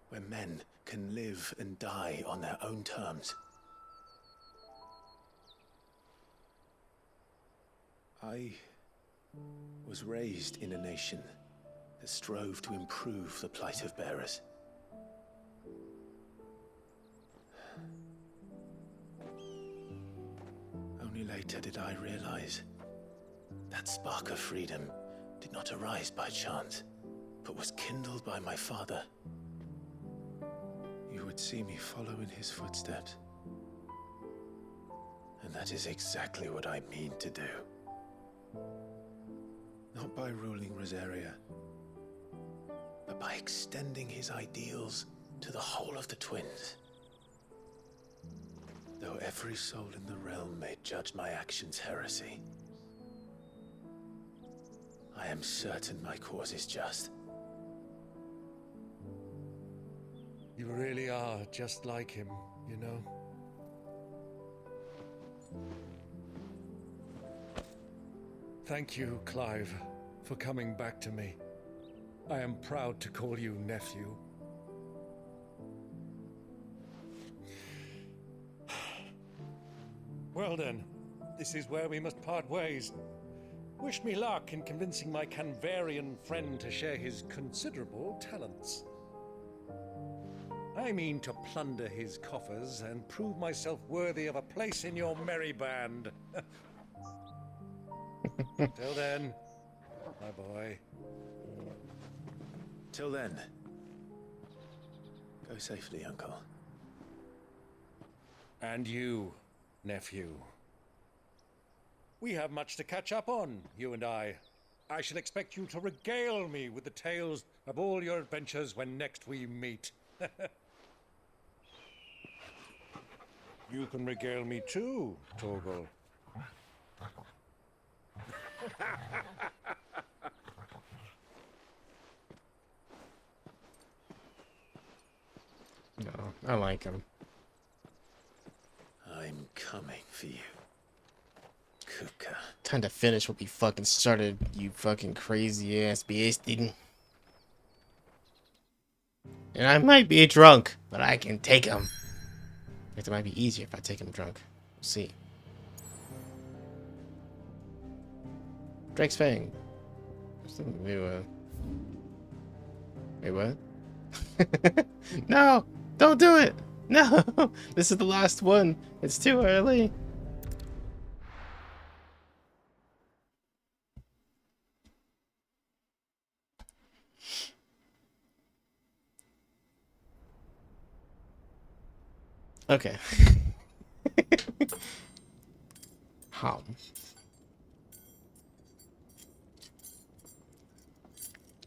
[SPEAKER 3] Where men can live and die on their own terms. I was raised in a nation that strove to improve the plight of bearers. Only later did I realize that spark of freedom did not arise by chance, but was kindled by my father. You would see me follow in his footsteps. And that is exactly what I mean to do. Not by ruling Rosaria, but by extending his ideals to the whole of the twins. Though every soul in the realm may judge my actions heresy, I am certain my cause is just.
[SPEAKER 4] You really are just like him, you know? Thank you, Clive, for coming back to me. I am proud to call you nephew. Well then, this is where we must part ways. Wish me luck in convincing my Canvarian friend to share his considerable talents. I mean to plunder his coffers and prove myself worthy of a place in your merry band. Till then, my boy.
[SPEAKER 3] Till then, go safely, Uncle.
[SPEAKER 4] And you, nephew. We have much to catch up on, you and I. I shall expect you to regale me with the tales of all your adventures when next we meet. You can regale me too, Torgal.
[SPEAKER 1] No, I like him.
[SPEAKER 3] I'm coming for you, Kupka.
[SPEAKER 1] Time to finish what we fucking started, you fucking crazy ass beasting. And I might be drunk, but I can take him. It might be easier if I take him drunk. We'll see. Drake's Fang. Wait, what? No! Don't do it! No! This is the last one. It's too early. Okay. How?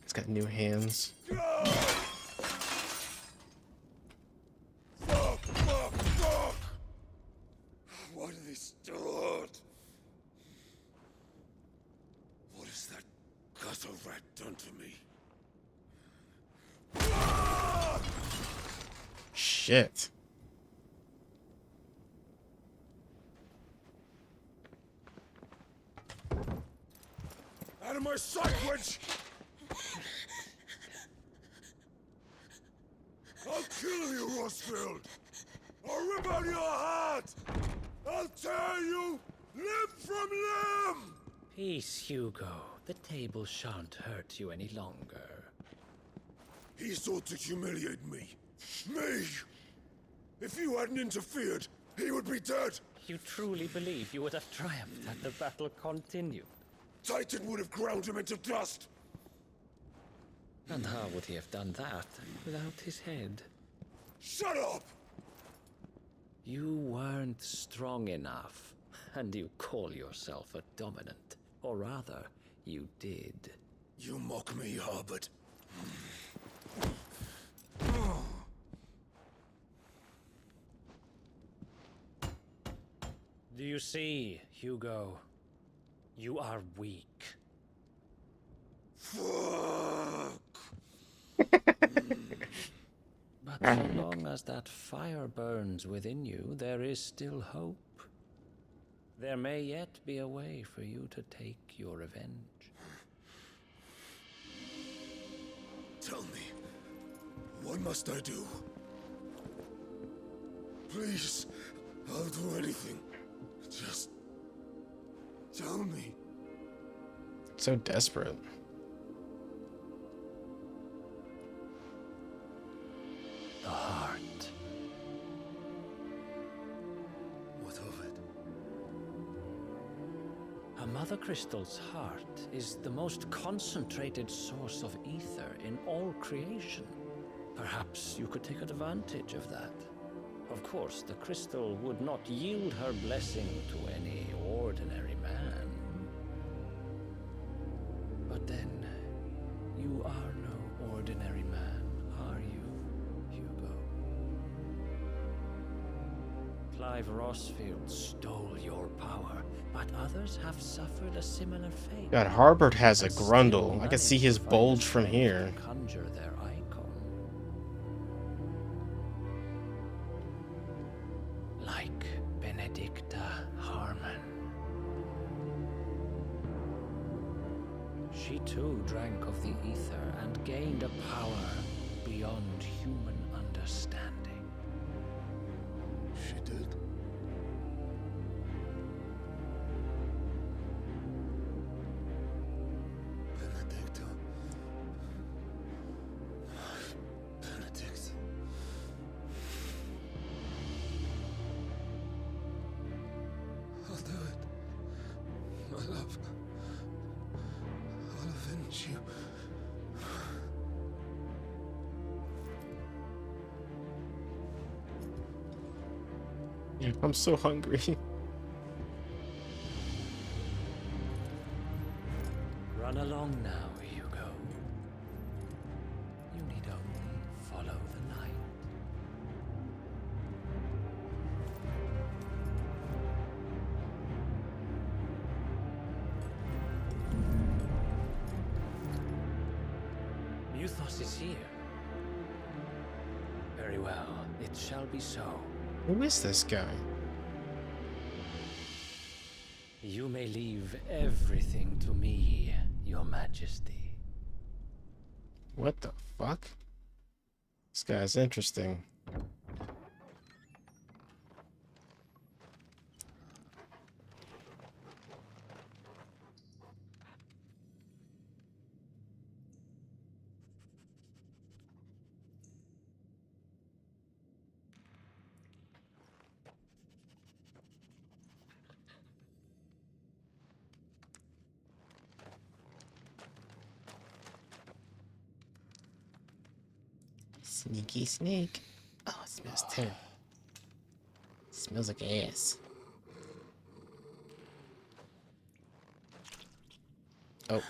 [SPEAKER 1] It's got new hands.
[SPEAKER 18] Fuck! Why do they start? What has that gutter rat done to me?
[SPEAKER 1] Shit.
[SPEAKER 18] Out of my sight, witch! I'll kill you, Rosfield! I'll rip out your heart! I'll tear you limb from limb!
[SPEAKER 20] Peace, Hugo. The table shan't hurt you any longer.
[SPEAKER 18] He sought to humiliate me. Me! If you hadn't interfered, he would be dead!
[SPEAKER 20] You truly believe you would have triumphed had the battle continued?
[SPEAKER 18] Titan would have ground him into dust!
[SPEAKER 20] And how would he have done that without his head?
[SPEAKER 18] Shut up!
[SPEAKER 20] You weren't strong enough, and you call yourself a dominant. Or rather, you did.
[SPEAKER 18] You mock me, Harbert.
[SPEAKER 20] Do you see, Hugo? You are weak.
[SPEAKER 18] Fuck!
[SPEAKER 20] But so long as that fire burns within you, there is still hope. There may yet be a way for you to take your revenge.
[SPEAKER 18] Tell me, what must I do? Please, I'll do anything. Just tell me.
[SPEAKER 1] So desperate.
[SPEAKER 20] The heart.
[SPEAKER 18] What of it?
[SPEAKER 20] A Mother Crystal's heart is the most concentrated source of ether in all creation. Perhaps you could take advantage of that. Of course, the crystal would not yield her blessing to any ordinary man. But then, you are no ordinary man, are you, Hugo? Clive Rosfield stole your power, but others have suffered a similar fate.
[SPEAKER 1] God, Harbert has a grundle. I can see his bulge from here.
[SPEAKER 20] Conjure their icon. Like Benedicta Harmon. She too drank of the ether and gained a power beyond human understanding.
[SPEAKER 18] She did? Benedicta. Benedict. I'll do it. My love. I'll avenge you.
[SPEAKER 1] I'm so hungry.
[SPEAKER 20] Run along now, Hugo. You need only follow the light. Muthos is here. Very well, it shall be so.
[SPEAKER 1] Who is this guy?
[SPEAKER 20] You may leave everything to me, Your Majesty.
[SPEAKER 1] What the fuck? This guy's interesting. Sneaky snake. Oh, it smells terrible. It smells like ass. Oh.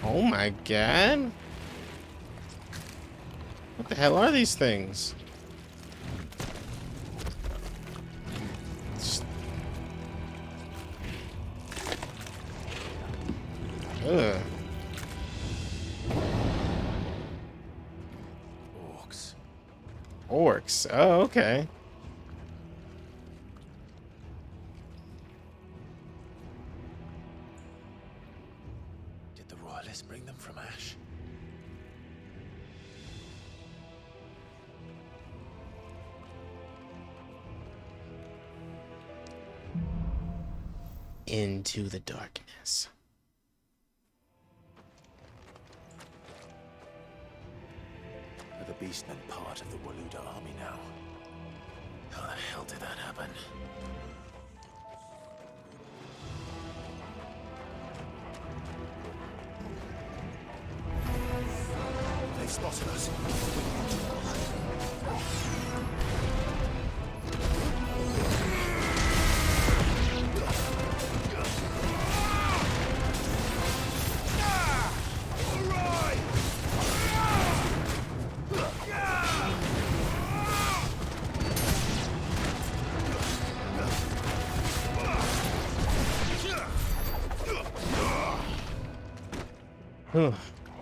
[SPEAKER 1] Oh my god. What the hell are these things? Ugh.
[SPEAKER 3] Orcs.
[SPEAKER 1] Orcs. Oh, okay.
[SPEAKER 3] Did the royalists bring them from Ash?
[SPEAKER 1] Into the darkness.
[SPEAKER 3] Are the beastmen part of the Waluda army now? How the hell did that happen? They've spotted us.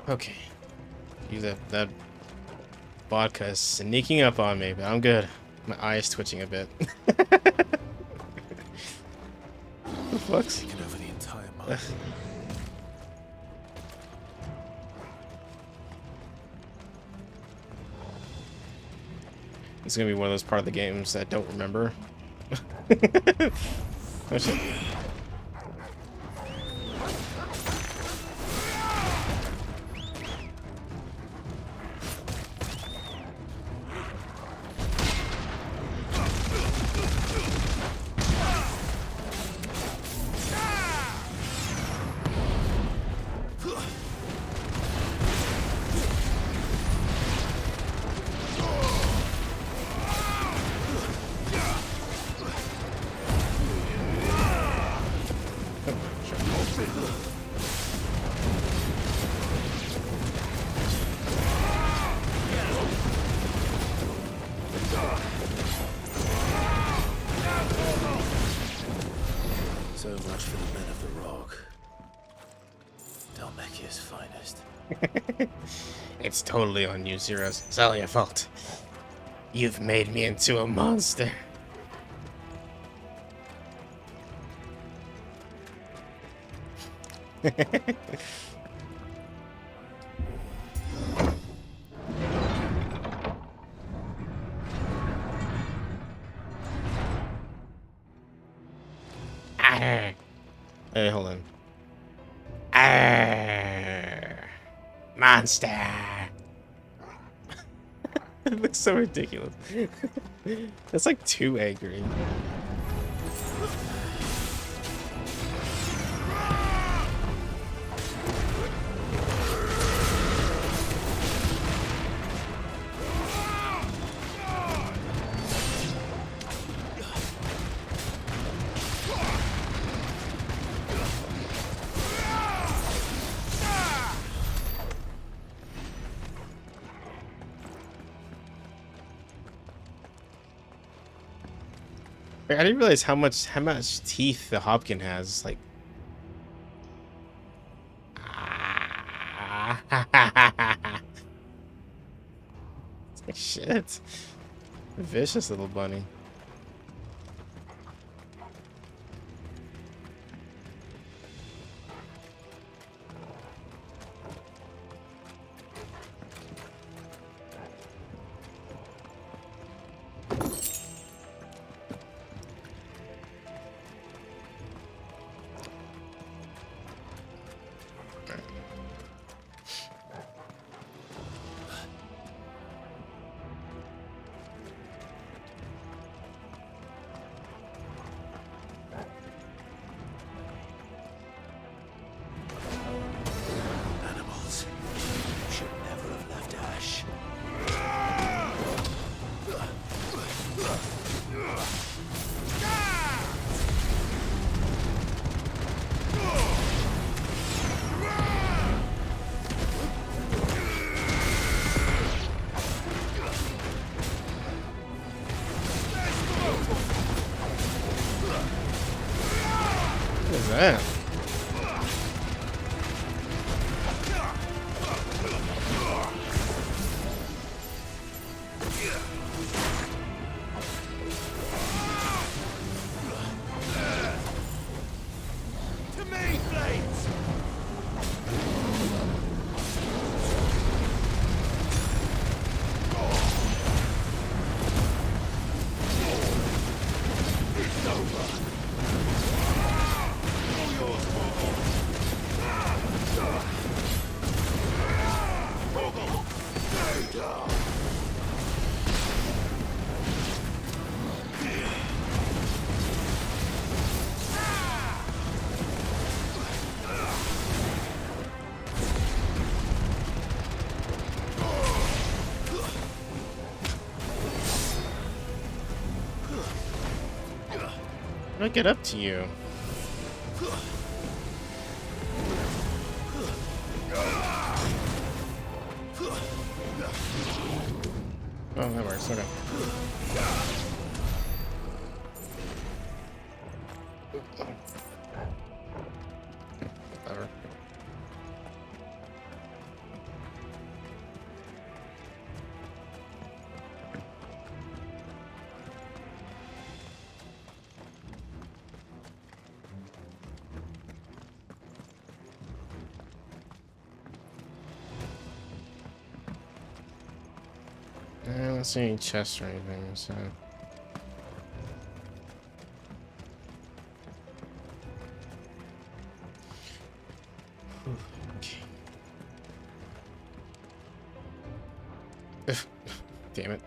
[SPEAKER 1] Okay. That vodka is sneaking up on me, but I'm good. My eye is twitching a bit. The fuck's
[SPEAKER 3] taken over the entire market.
[SPEAKER 1] It's gonna be one of those part of the games that I don't remember. Oh, shit.
[SPEAKER 3] So much for the men of the rock. Dalmekia's finest.
[SPEAKER 1] It's totally on you, Zeros. It's all your fault. You've made me into a monster. Hey, hold on. Monster. It looks so ridiculous. That's like too angry. I didn't realize how much teeth the Hopkin has. Like, shit, vicious little bunny.
[SPEAKER 11] Animals. You should never have left Ash.
[SPEAKER 1] What is that?
[SPEAKER 11] To me, blades! It's over. All yours,
[SPEAKER 1] How do I get up to you? Oh, that works. Okay. Whatever. I don't see any chests or anything, so. Okay. Damn it.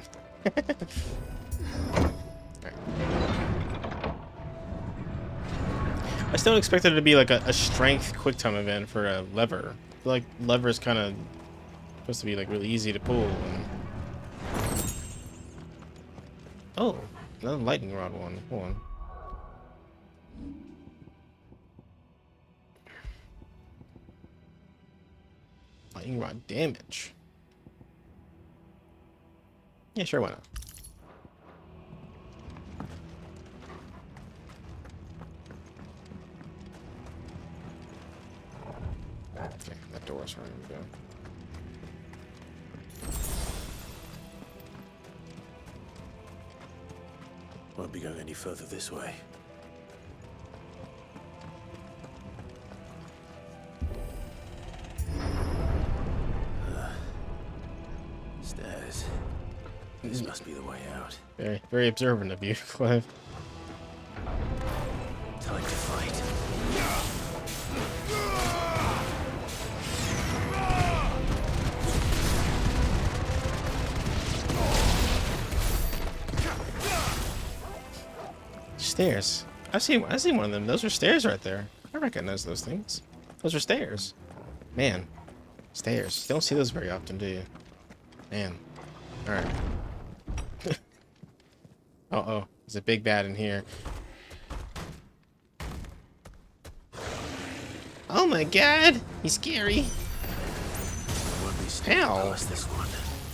[SPEAKER 1] Right. I still expected it to be like a strength quick time event for a lever. I feel like lever is kind of supposed to be like really easy to pull. Oh, another lightning rod one. Hold on. Lightning rod damage. Yeah, sure, why not? Okay, that door's ready to go.
[SPEAKER 3] Won't be going any further this way. Stairs. This must be the way out.
[SPEAKER 1] Very, very observant of you, Clive.
[SPEAKER 11] Time to fight.
[SPEAKER 1] Stairs. I've seen one of them. Those are stairs right there. I recognize those things. Those are stairs. Man. Stairs. You don't see those very often, do you? Man. Alright. Uh-oh. There's a big bad in here. Oh my god! He's scary. How?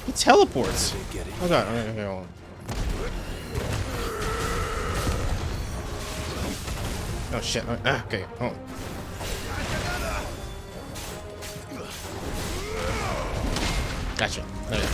[SPEAKER 1] He teleports. Oh god. Okay, hold on. Oh shit. Okay. Oh. Gotcha. Okay.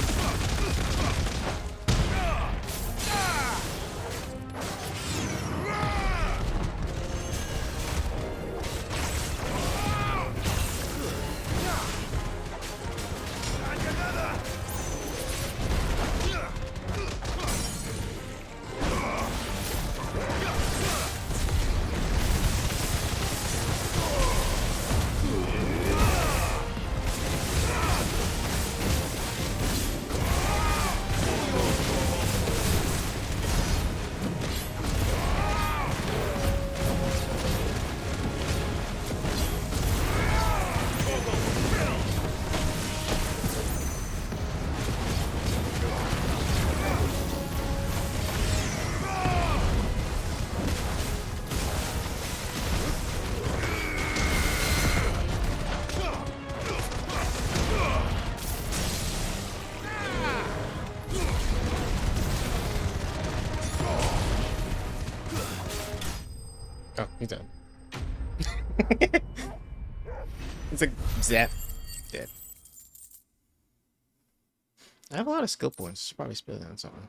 [SPEAKER 1] Oh, he's dead. It's like zap. Dead. I have a lot of skill points. Should probably spend that on something.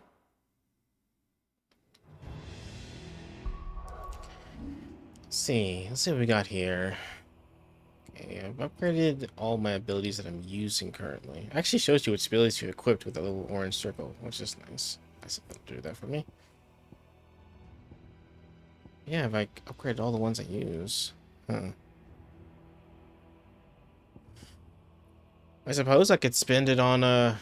[SPEAKER 1] Let's see what we got here. Okay, I've upgraded all my abilities that I'm using currently. It actually shows you which abilities you equipped with a little orange circle, which is nice. I said it'll do that for me. Yeah, I've like upgraded all the ones I use. Huh. I suppose I could spend it on an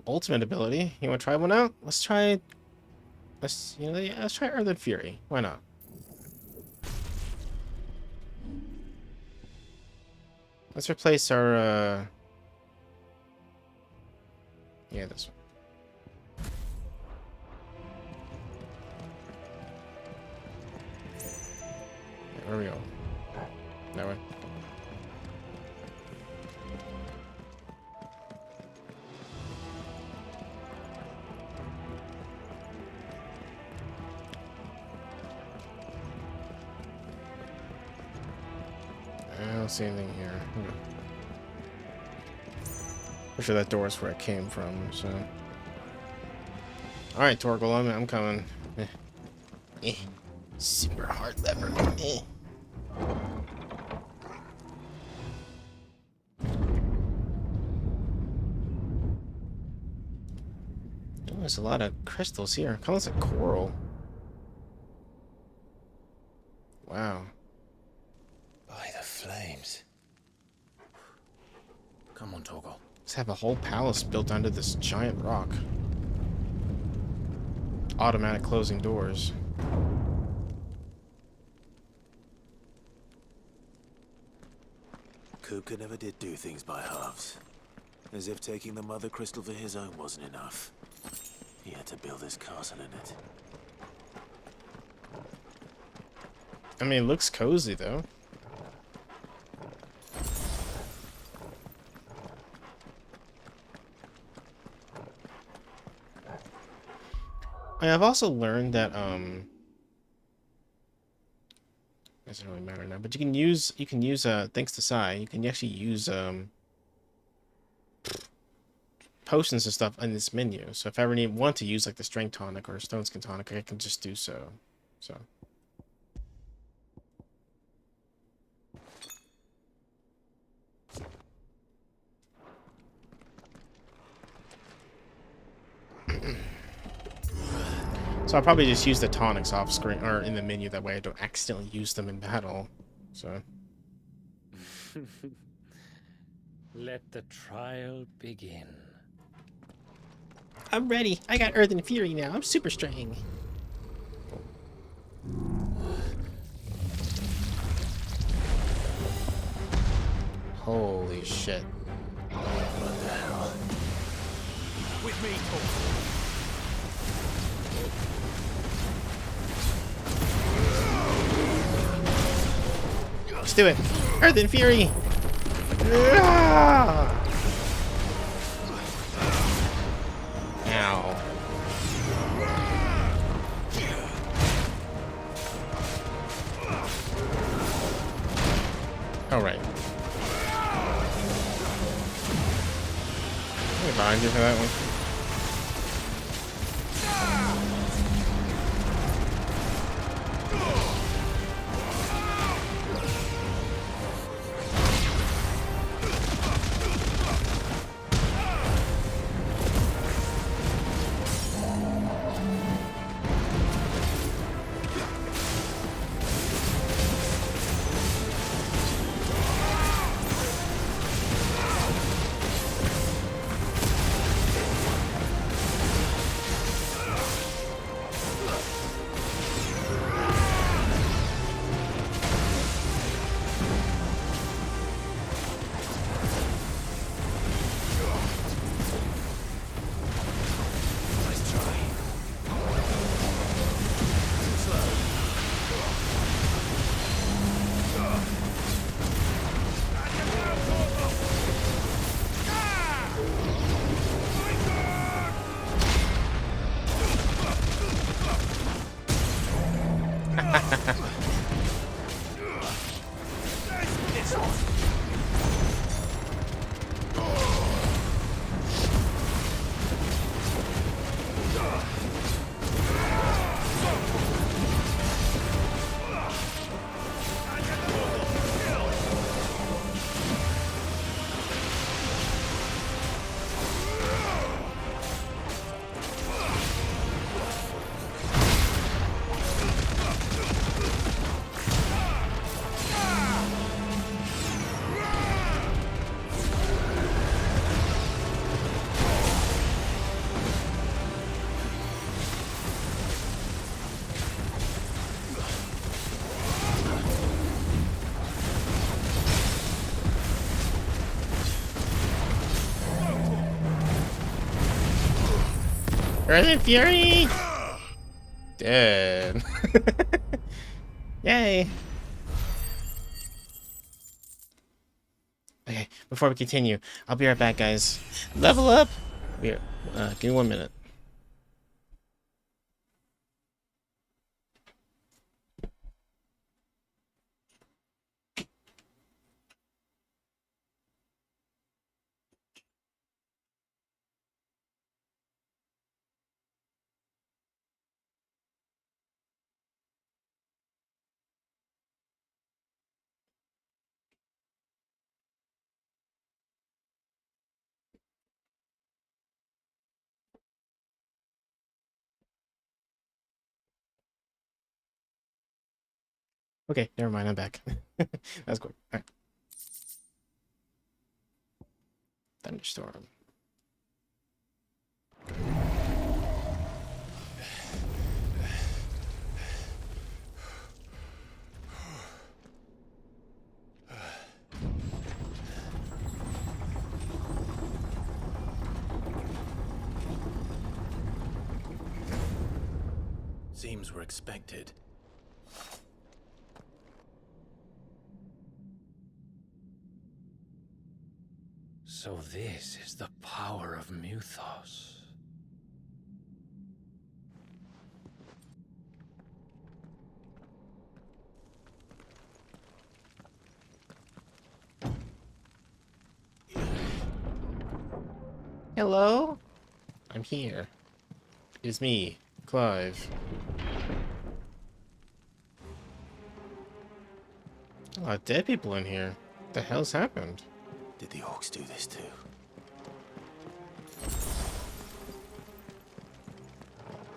[SPEAKER 1] ultimate ability. You want to try one out? Let's try. Let's try Earth and Fury. Why not? Let's replace our. Yeah, this one. Yeah, where we go? That way. I don't see anything here. For sure that door is where it came from, so. Alright, Torgal, I'm coming. Super hard lever. Oh, there's a lot of crystals here. It looks like coral. Wow.
[SPEAKER 15] By the flames. Come on, Torgal.
[SPEAKER 1] Let's have a whole palace built under this giant rock. Automatic closing doors.
[SPEAKER 3] Kupka never did do things by halves. As if taking the Mother Crystal for his own wasn't enough. He had to build his castle in it.
[SPEAKER 1] I mean, it looks cozy, though. I've also learned that doesn't really matter now, but you can use thanks to Sai, you can actually use potions and stuff in this menu. So if I ever want to use like the strength tonic or a stone skin tonic, I can just do so. So I'll probably just use the tonics off screen or in the menu, that way I don't accidentally use them in battle. So
[SPEAKER 20] let the trial begin.
[SPEAKER 1] I'm ready. I got Earth and Fury now. I'm super strong. Holy shit.
[SPEAKER 3] What the hell?
[SPEAKER 7] With me, Torgal.
[SPEAKER 1] Let's do it. Earth and Fury. Ow. behind you for that one. Earth Fury! Dead. Yay! Okay, before we continue, I'll be right back, guys. Level up! Give me 1 minute. Okay, never mind, I'm back. That's quick. Alright. Thunderstorm.
[SPEAKER 3] Seems we're expected.
[SPEAKER 20] So this is the power of Muthos.
[SPEAKER 1] Hello? I'm here. It's me, Clive. A lot of dead people in here. What the hell's happened?
[SPEAKER 3] Did the orcs do this too?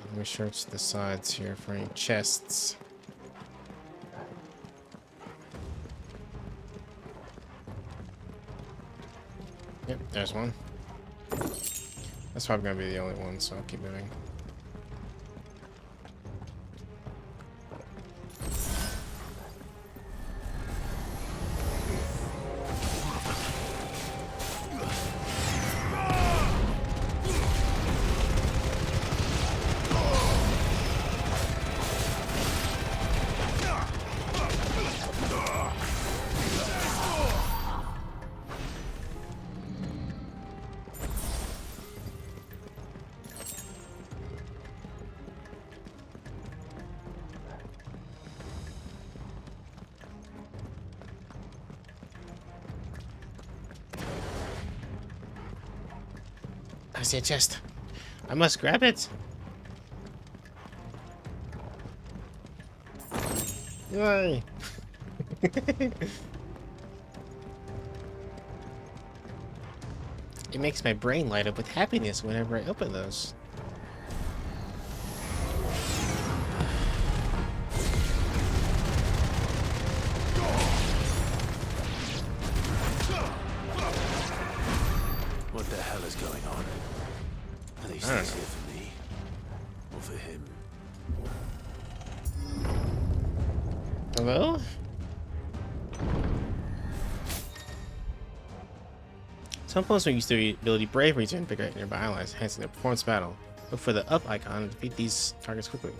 [SPEAKER 1] Let me search the sides here for any chests. Yep, there's one. That's probably gonna be the only one, so I'll keep moving. I see a chest. I must grab it. Yay! It makes my brain light up with happiness whenever I open those.
[SPEAKER 3] What the hell is going on? Are these things here for me? Or for him?
[SPEAKER 1] Hello? Some opponents will use the ability Bravery to invigorate nearby allies, enhancing their performance battle. Look for the up icon and defeat these targets quickly.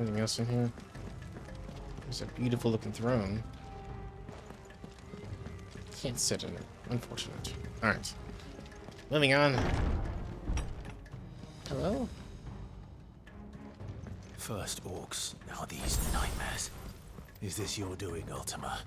[SPEAKER 1] Anything else in here? There's a beautiful looking throne. Can't sit in it. Unfortunate. Alright. Moving on. Hello?
[SPEAKER 3] First orcs, now these nightmares. Is this your doing, Ultima?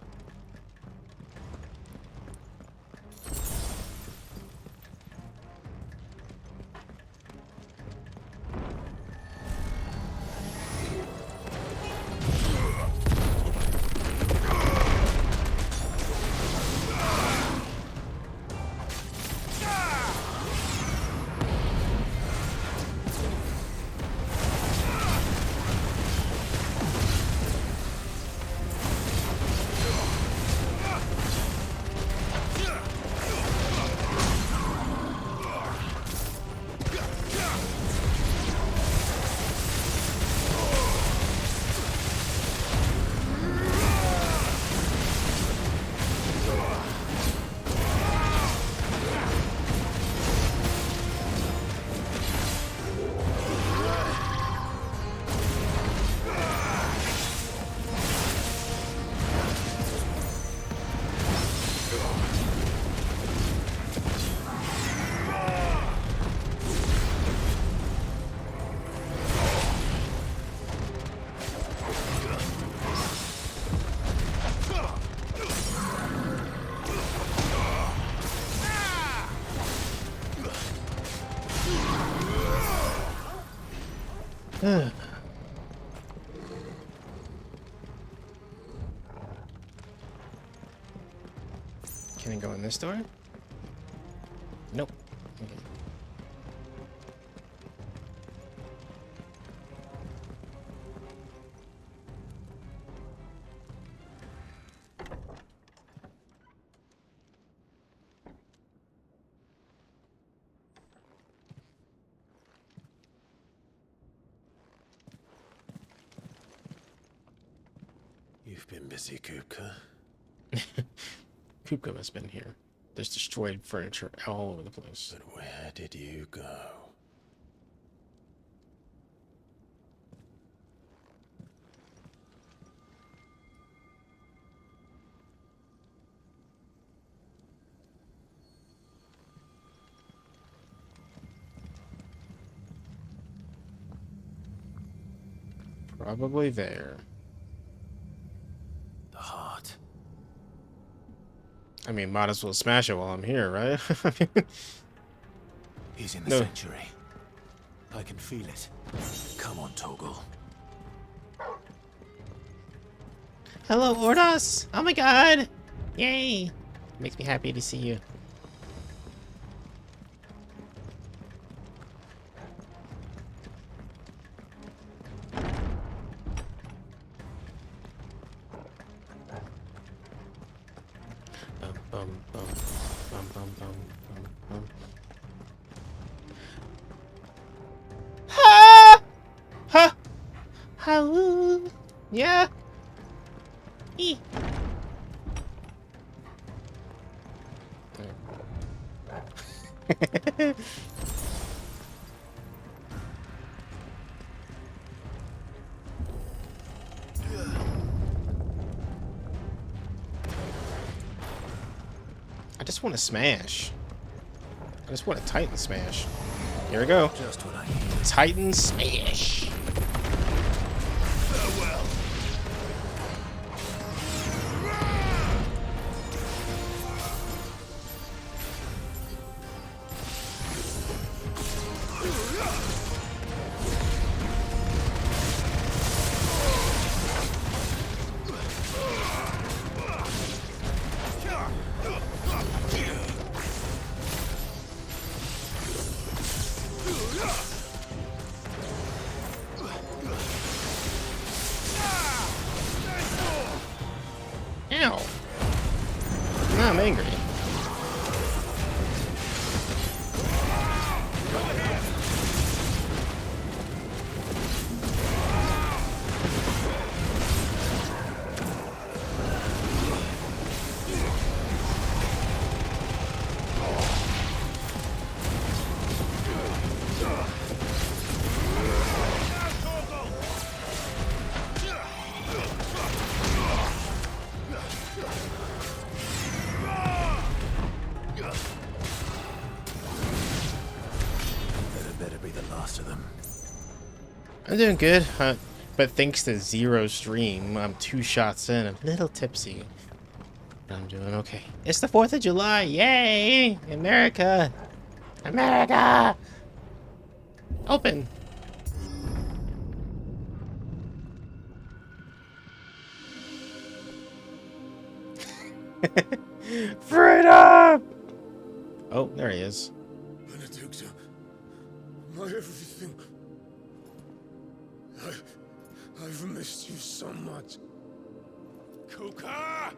[SPEAKER 1] Can I go in this door? Nope. Okay.
[SPEAKER 3] You've been busy, Kupka.
[SPEAKER 1] Kupka has been here. There's destroyed furniture all over the place.
[SPEAKER 3] But where did you go?
[SPEAKER 1] Probably there.
[SPEAKER 3] The heart.
[SPEAKER 1] I mean, might as well smash it while I'm here, right?
[SPEAKER 3] He's in the sanctuary. I can feel it. Come on, Toggle.
[SPEAKER 1] Hello, Ordos! Oh my god! Yay! Makes me happy to see you. bum, bum, bum, bum, bum, bum, bum. Ha! Ha! How? Yeah. E. I just want to smash. I just want a Titan smash. Here we go.
[SPEAKER 3] Just what I need.
[SPEAKER 1] Titan smash.
[SPEAKER 3] Farewell.
[SPEAKER 1] Ow. Now I'm angry.
[SPEAKER 3] Better be the last of them.
[SPEAKER 1] I'm doing good, but thanks to Zero stream, I'm 2 shots in, a little tipsy. But I'm doing okay. It's the 4th of July, yay! America! America! Open! Freedom! Oh, there he is.
[SPEAKER 18] Benedicta, my everything. I've missed you so much. Kuka!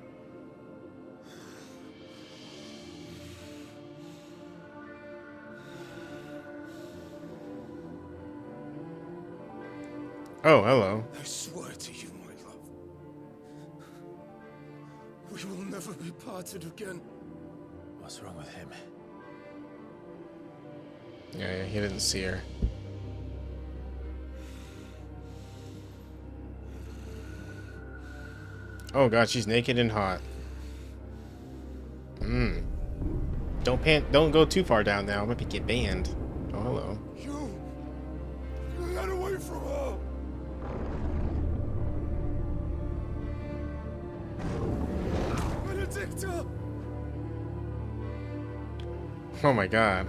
[SPEAKER 1] Oh, hello.
[SPEAKER 18] I swear to you, my love. We will never be parted again.
[SPEAKER 3] What's wrong with him?
[SPEAKER 1] Yeah, he didn't see her. Oh god, she's naked and hot. Don't go too far down now. I might get banned. Oh, hello.
[SPEAKER 18] You got away from her. Benedicta!
[SPEAKER 1] Oh my god.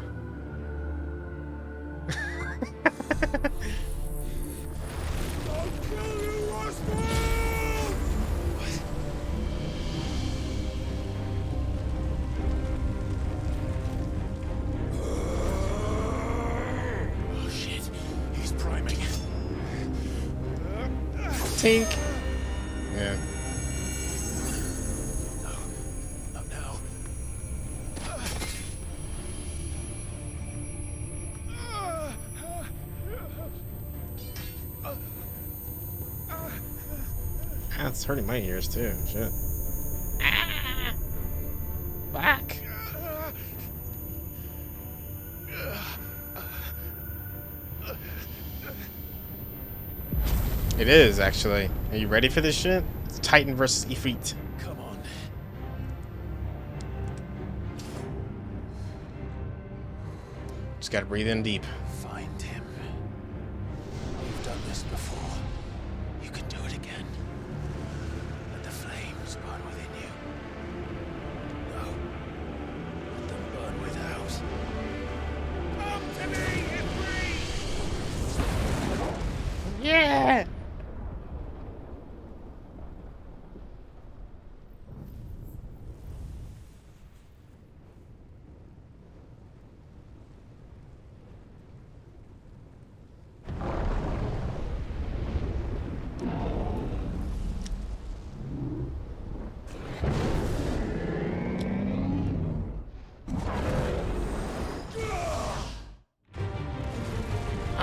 [SPEAKER 18] I'll kill you, Roswell!
[SPEAKER 3] Oh shit, he's priming.
[SPEAKER 1] Tink. Yeah.
[SPEAKER 3] Not now.
[SPEAKER 1] That's hurting my ears too. Shit. Back. It is actually. Are you ready for this shit? It's Titan versus Ifrit.
[SPEAKER 3] Come on.
[SPEAKER 1] Just gotta breathe in deep.
[SPEAKER 3] Find him. You've done this before. You can do it again. Let the flames burn within you. No. Let them burn without.
[SPEAKER 18] Come to me, Ifrit!
[SPEAKER 1] Yeah!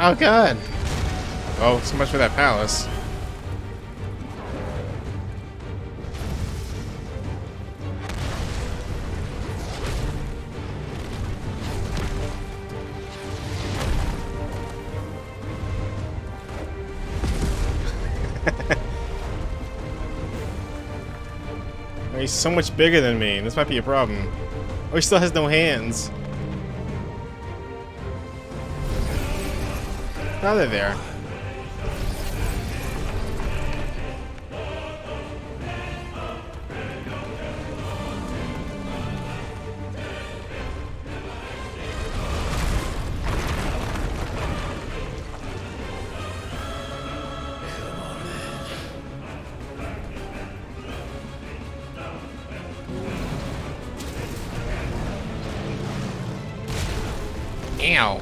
[SPEAKER 1] Oh god. Oh, so much for that palace. He's so much bigger than me. This might be a problem. Oh, he still has no hands. Now they're there. Ow.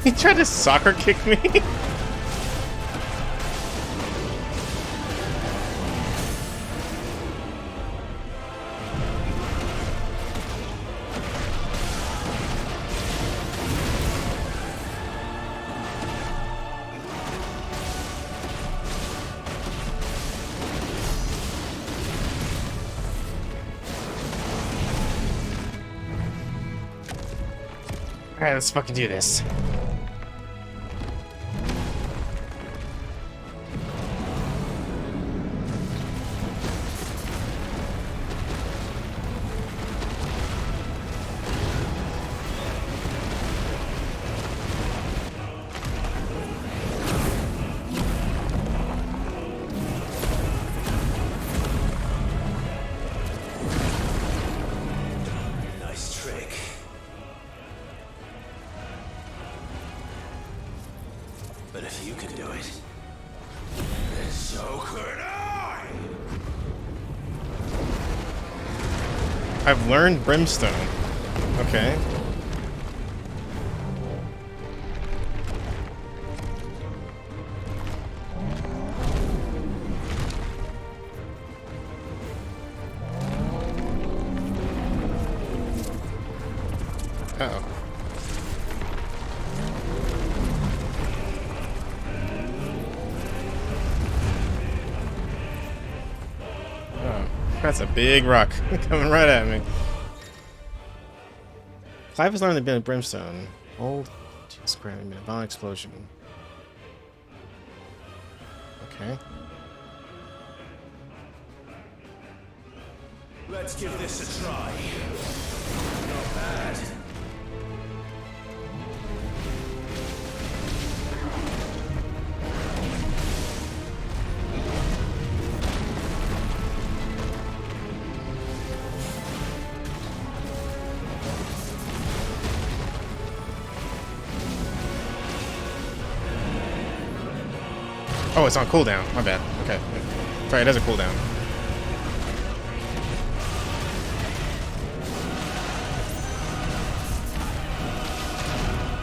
[SPEAKER 1] He tried to soccer kick me. Alright, let's fucking do this.
[SPEAKER 3] Nice trick. But if you can do it, then so could I!
[SPEAKER 1] I've learned Brimstone. Okay. Uh-oh. Oh, that's a big rock coming right at me. Clive has learned the bit of Brimstone. Old square violent explosion. Okay.
[SPEAKER 3] Let's give this a try. Not bad.
[SPEAKER 1] Oh, it's on cooldown. My bad. Okay. Sorry, it doesn't cooldown.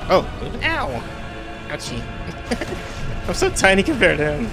[SPEAKER 1] Oh, ow! Ouchie. I'm so tiny compared to him.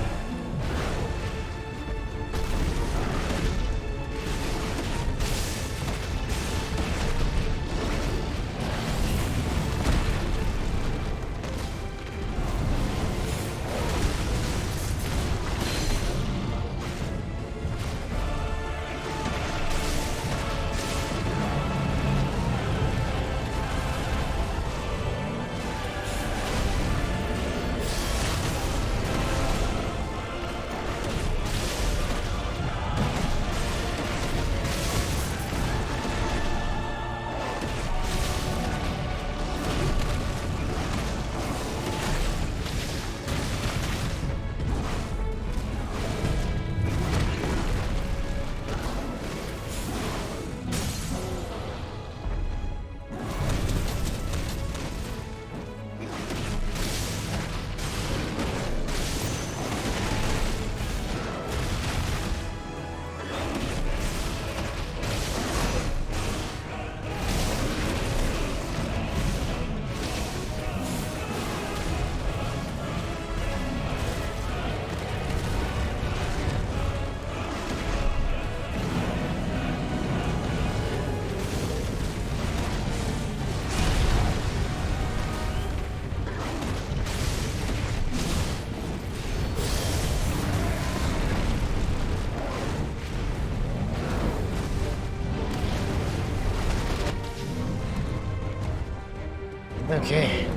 [SPEAKER 1] Okay.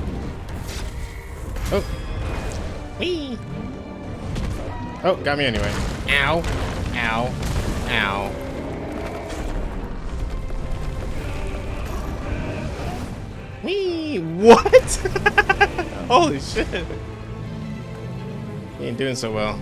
[SPEAKER 1] Oh. Whee! Oh, got me anyway. Ow. Ow. Ow. Whee! What? Holy shit. He ain't doing so well.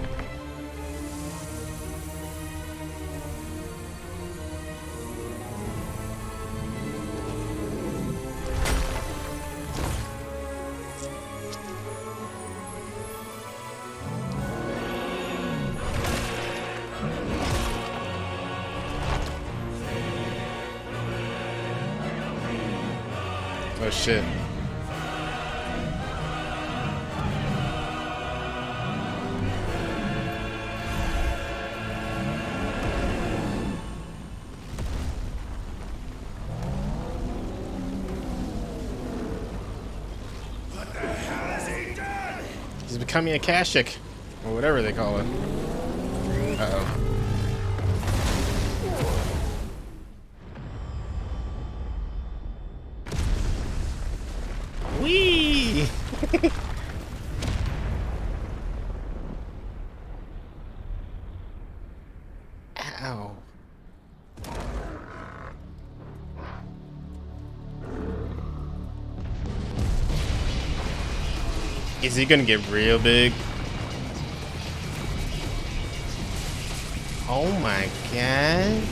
[SPEAKER 1] Oh shit.
[SPEAKER 9] What the hell has he done?
[SPEAKER 1] He's becoming a Kashik, or whatever they call it. Uh-oh. Whee! Ow. Is he gonna get real big? Oh my god.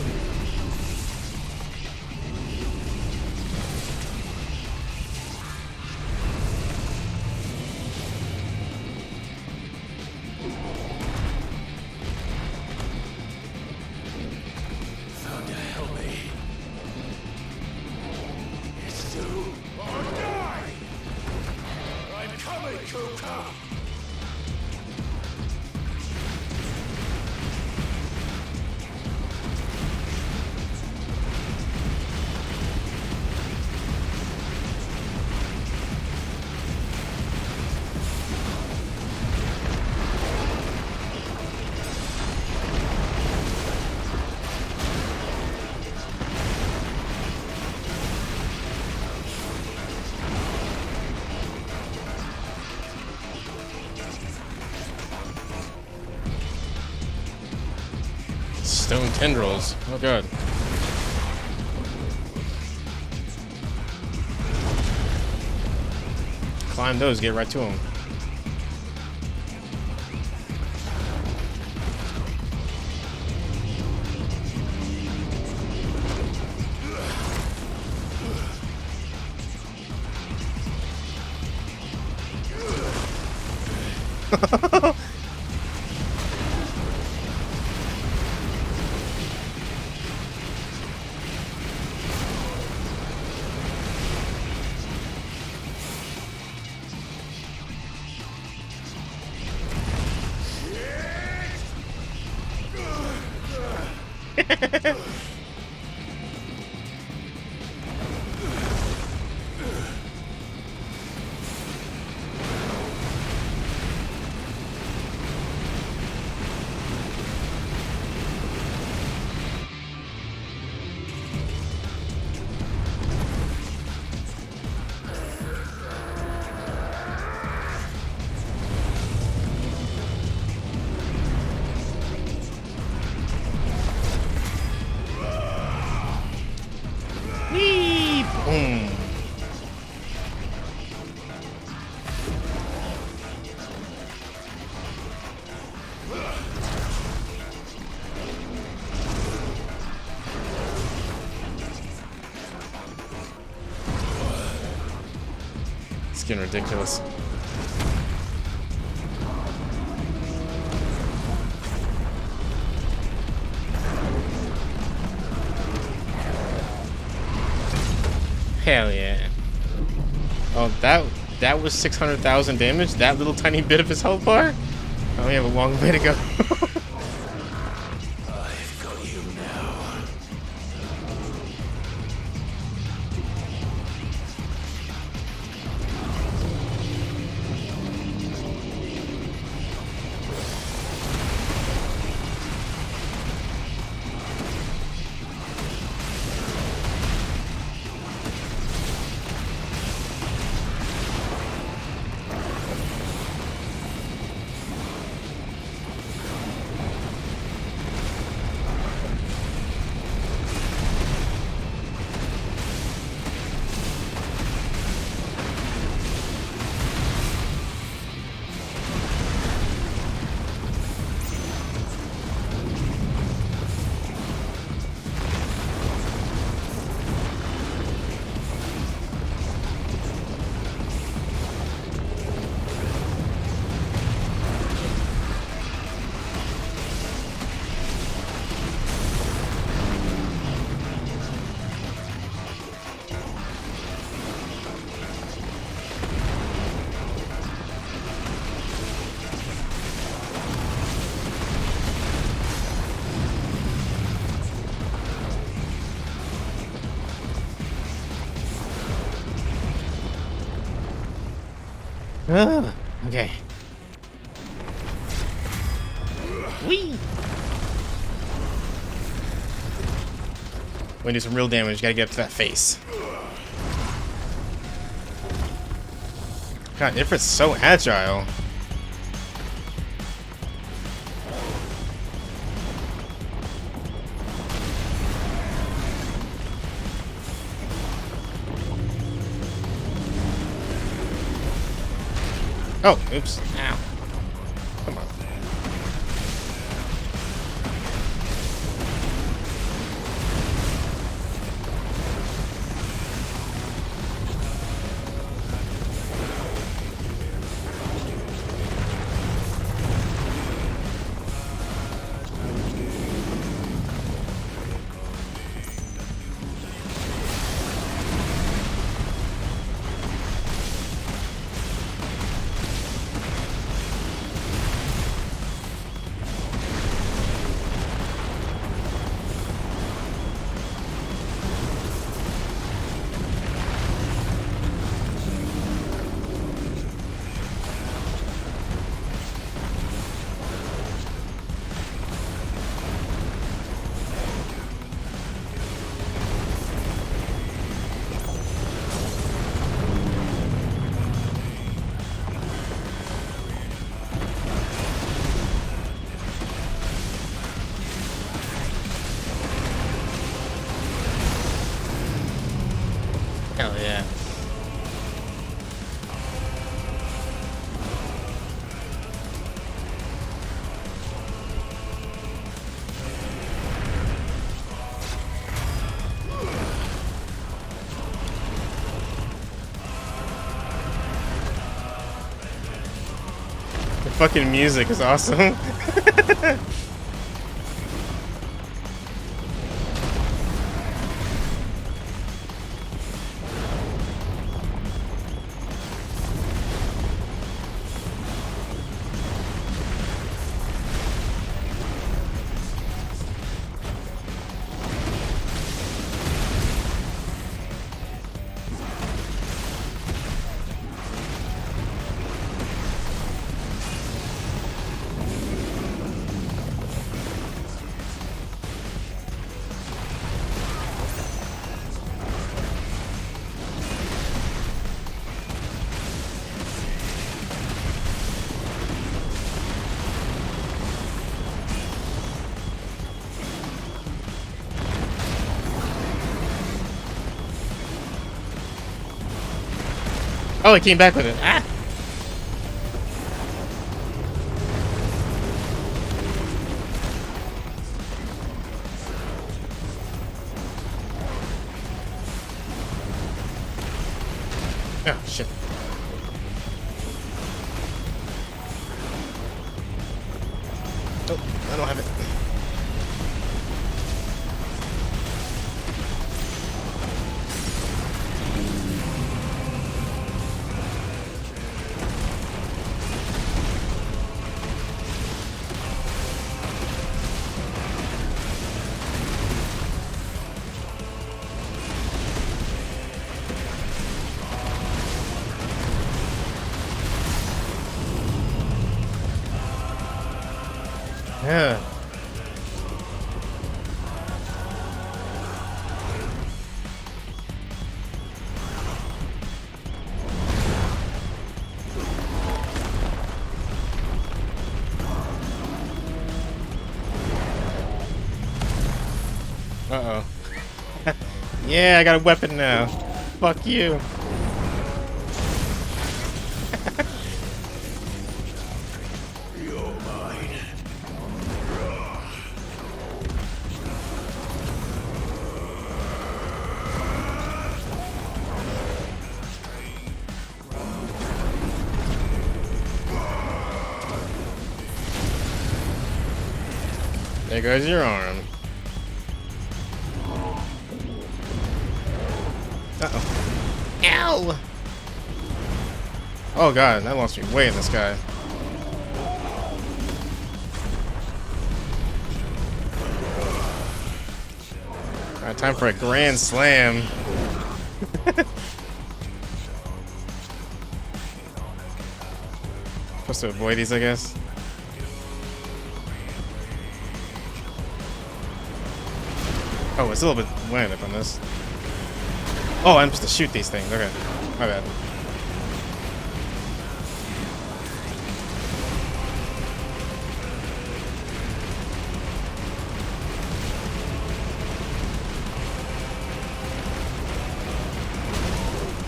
[SPEAKER 9] Thunder, help me. It's do or die. I'm coming, Kuka.
[SPEAKER 1] Stone tendrils. Oh god. Climb those, get right to him. Whee! Boom. It's getting ridiculous. Hell yeah. Oh, that was 600,000 damage? That little tiny bit of his health bar? Oh, we have a long way to go.
[SPEAKER 9] I've got you now.
[SPEAKER 1] Okay. Whee! When you do some real damage, you gotta get up to that face. God, Ifrit's so agile. Oh, oops. Ow. Come on. Hell yeah. The fucking music is awesome. Oh, it came back with it. Ah! Oh, shit. Oh, I don't have it. Yeah. Uh-oh. Yeah, I got a weapon now. Fuck you. There goes your arm. Uh-oh. Ow! Oh god, that lost me way in the sky. Alright, time for a grand slam. supposed to avoid these, I guess. Oh, it's a little bit winding up on this. Oh, I'm supposed to shoot these things. Okay, my bad.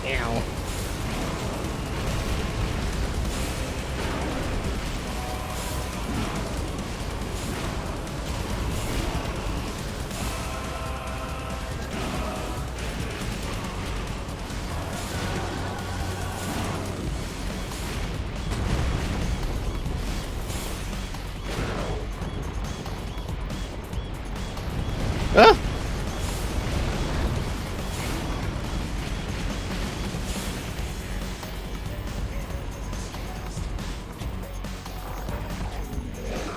[SPEAKER 1] Ow. Ah!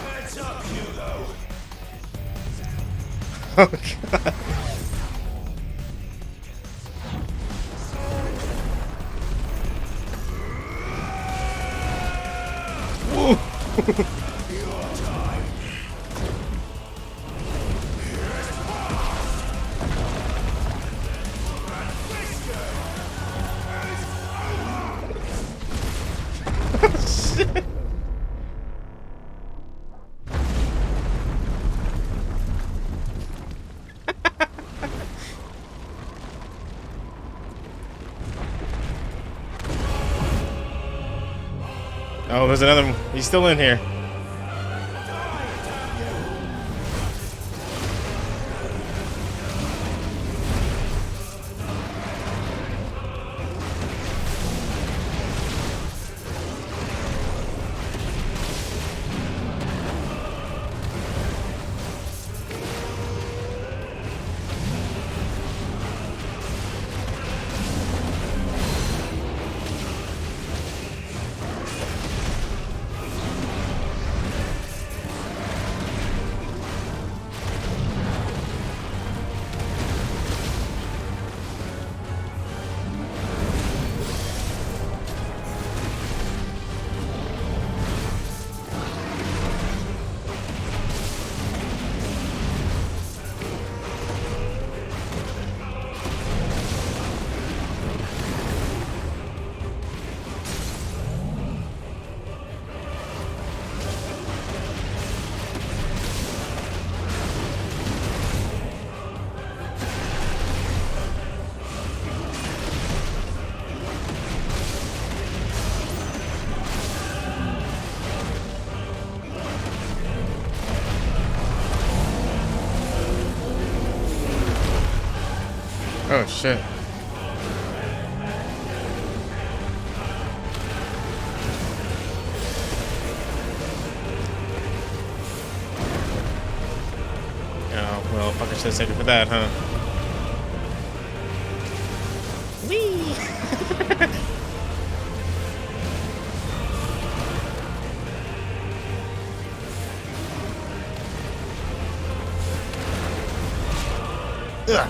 [SPEAKER 9] Heads up, Hugo.
[SPEAKER 1] Oh god. Woo! Shit. Oh, there's another one. He's still in here. Oh shit. Oh, well, fuck, I should have saved it for that, huh? Whee! Ugh.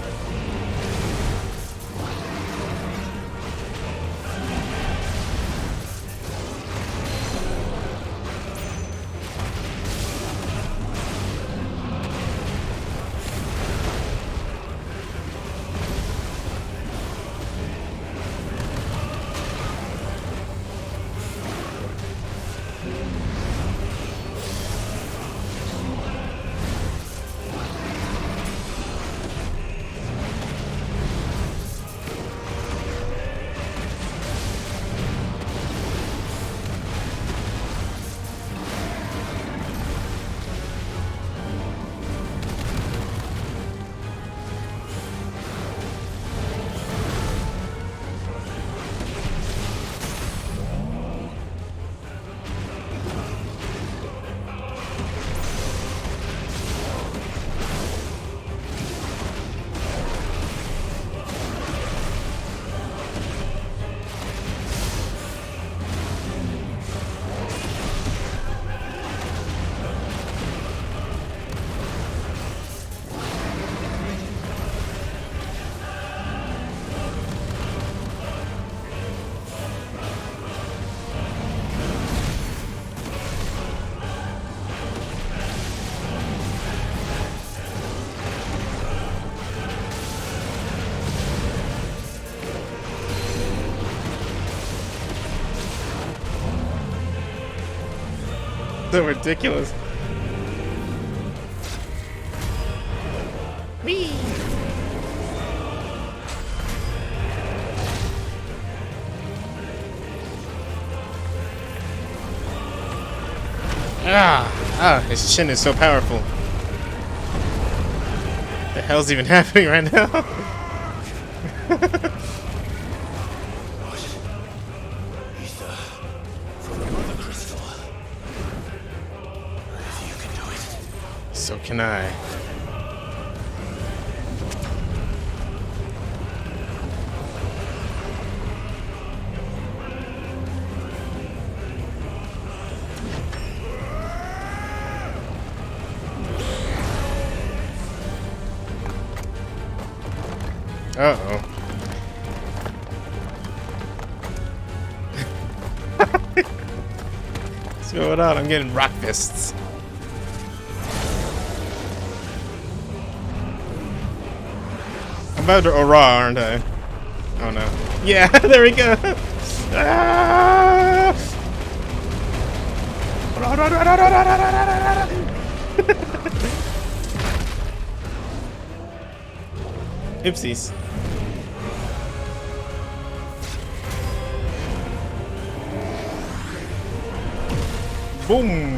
[SPEAKER 1] So ridiculous. Whee! His chin is so powerful. What the hell's even happening right now? So can I. Uh-oh. What's going on? I'm getting rock fists. I'm about to Aura, aren't I? Oh no. Yeah, there we go. Ah! Oopsies. Boom.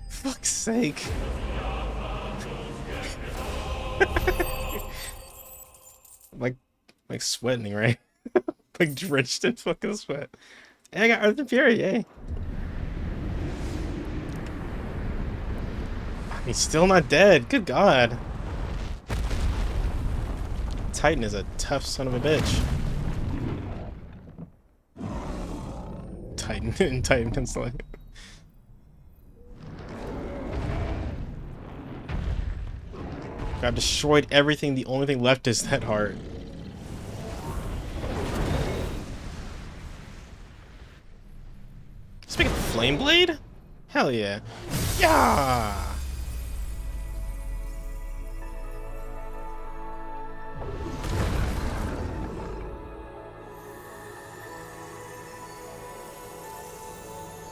[SPEAKER 1] Fuck's sake. like sweating, right? Like drenched in fucking sweat. And I got Earth and Fury, yay. He's still not dead. Good God. Titan is a tough son of a bitch. Titan and Titan and like. I've destroyed everything. The only thing left is that heart. Speaking of Flame Blade? Hell yeah. Yeah!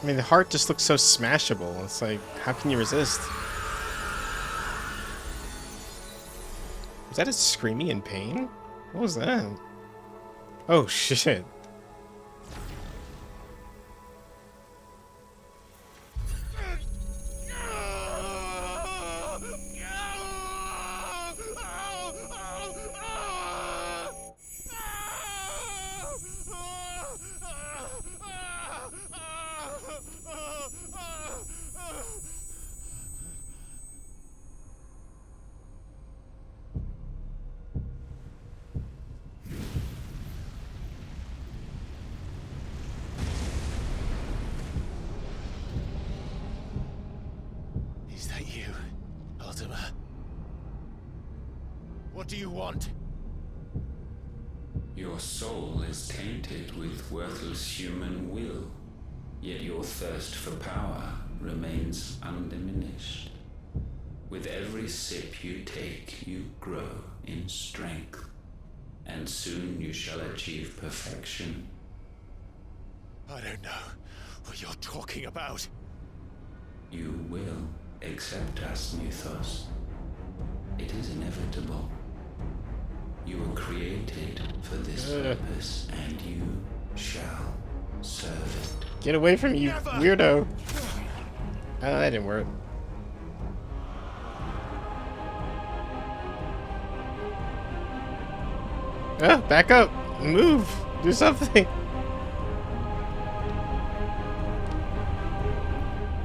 [SPEAKER 1] I mean, the heart just looks so smashable. It's like, how can you resist? Was that a screaming in pain? What was that? Oh, shit.
[SPEAKER 11] Is that you, Ultima? What do you want?
[SPEAKER 13] Your soul is tainted with worthless human will, yet your thirst for power remains undiminished. With every sip you take, you grow in strength, and soon you shall achieve perfection.
[SPEAKER 11] I don't know what you're talking about.
[SPEAKER 13] You will accept us, Mythos. It is inevitable. You were created for this purpose, and you shall serve it.
[SPEAKER 1] Get away from you, weirdo. Oh, that didn't work. Back up. Move. Do something.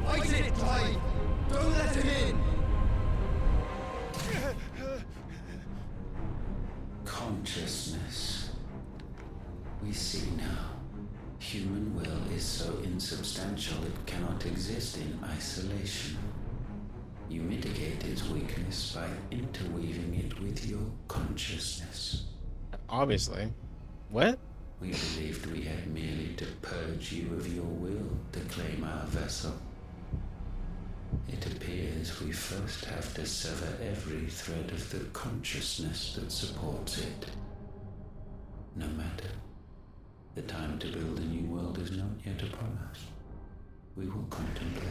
[SPEAKER 6] Fight it, Clive! Don't let him in!
[SPEAKER 13] Consciousness. We see now. Human will is so insubstantial it cannot exist in isolation. You mitigate its weakness by interweaving it with your consciousness.
[SPEAKER 1] Obviously. What?
[SPEAKER 13] We believed we had merely to purge you of your will to claim our vessel. It appears we first have to sever every thread of the consciousness that supports it. No matter. The time to build a new world is not yet upon us. We will contemplate.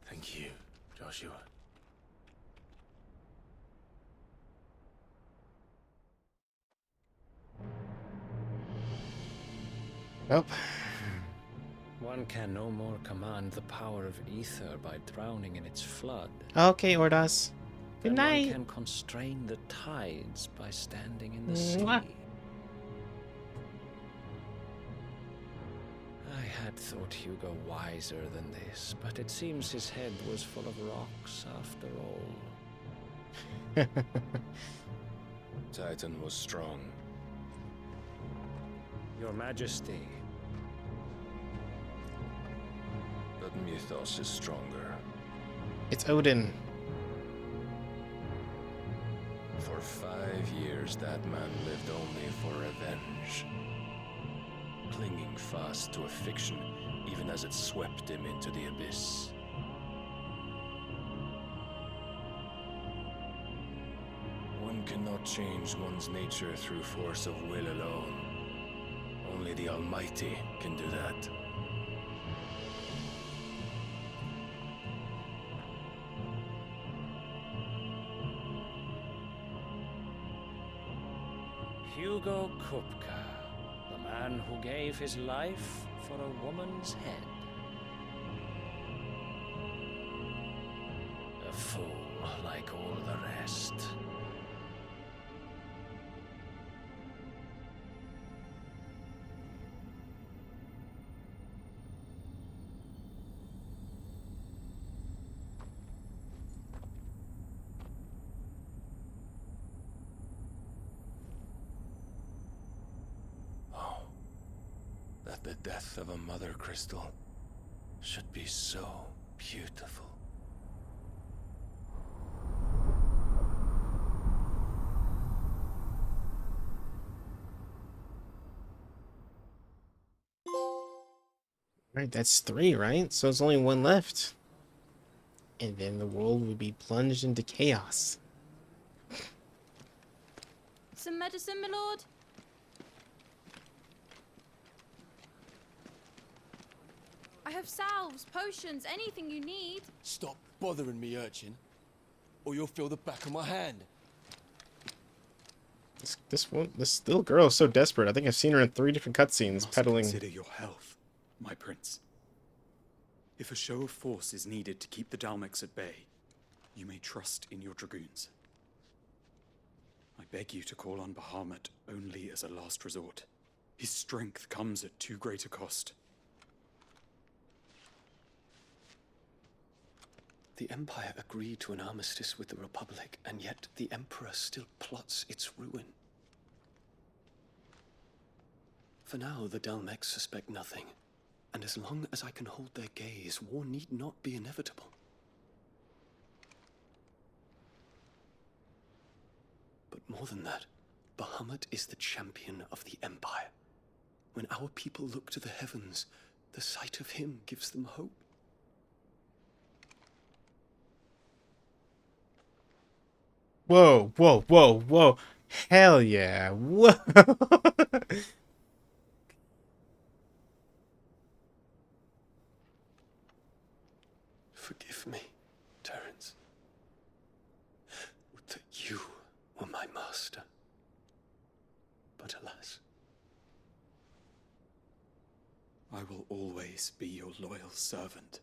[SPEAKER 3] Thank you, Joshua.
[SPEAKER 1] Nope.
[SPEAKER 20] One can no more command the power of ether by drowning in its flood.
[SPEAKER 1] Okay, Ordas. Good
[SPEAKER 20] And
[SPEAKER 1] night.
[SPEAKER 20] one can constrain the tides by standing in the sea.
[SPEAKER 1] Mwah.
[SPEAKER 20] I had thought Hugo wiser than this, but it seems his head was full of rocks after all.
[SPEAKER 21] Titan was strong.
[SPEAKER 20] Your Majesty.
[SPEAKER 21] But Mythos is stronger.
[SPEAKER 1] It's Odin.
[SPEAKER 21] For 5 years, that man lived only for revenge. Clinging fast to a fiction, even as it swept him into the abyss. One cannot change one's nature through force of will alone. Only the Almighty can do that.
[SPEAKER 20] Hugo Kupka, the man who gave his life for a woman's head. A fool like all the rest.
[SPEAKER 21] That the death of a mother crystal should be so beautiful.
[SPEAKER 1] Right, that's 3, right? So there's only 1 left. And then the world would be plunged into chaos.
[SPEAKER 19] Some medicine, my lord? I have salves, potions, anything you need.
[SPEAKER 22] Stop bothering me, urchin, or you'll feel the back of my hand.
[SPEAKER 1] This little girl is so desperate. I think I've seen her in 3 different cutscenes peddling.
[SPEAKER 23] Consider your health, my prince. If a show of force is needed to keep the Dalmex at bay, you may trust in your dragoons. I beg you to call on Bahamut only as a last resort. His strength comes at too great a cost.
[SPEAKER 24] The Empire agreed to an armistice with the Republic, and yet the Emperor still plots its ruin. For now, the Dalmex suspect nothing, and as long as I can hold their gaze, war need not be inevitable. But more than that, Bahamut is the champion of the Empire. When our people look to the heavens, the sight of him gives them hope.
[SPEAKER 1] Whoa, whoa, whoa, whoa. Hell yeah. Whoa.
[SPEAKER 24] Forgive me, Terence. Would that you were my master. But alas.
[SPEAKER 23] I will always be your loyal servant.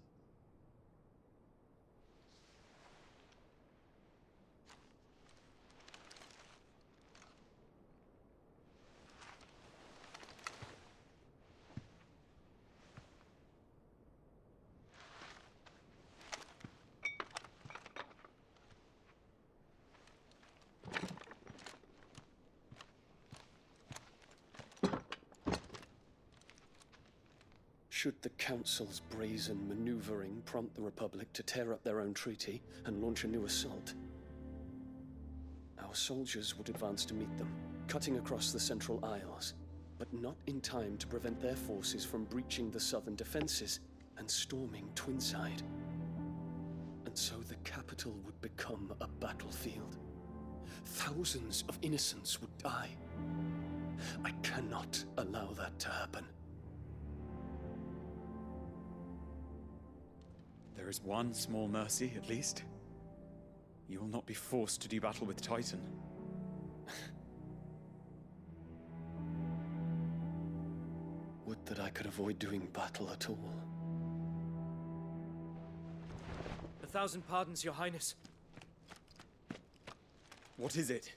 [SPEAKER 24] Should the Council's brazen maneuvering prompt the Republic to tear up their own treaty and launch a new assault, our soldiers would advance to meet them, cutting across the Central Isles, but not in time to prevent their forces from breaching the southern defenses and storming Twinside. And so the capital would become a battlefield. Thousands of innocents would die. I cannot allow that to happen.
[SPEAKER 23] There is one small mercy, at least. You will not be forced to do battle with Titan.
[SPEAKER 24] Would that I could avoid doing battle at all.
[SPEAKER 2] 1,000 pardons, Your Highness.
[SPEAKER 23] What is it?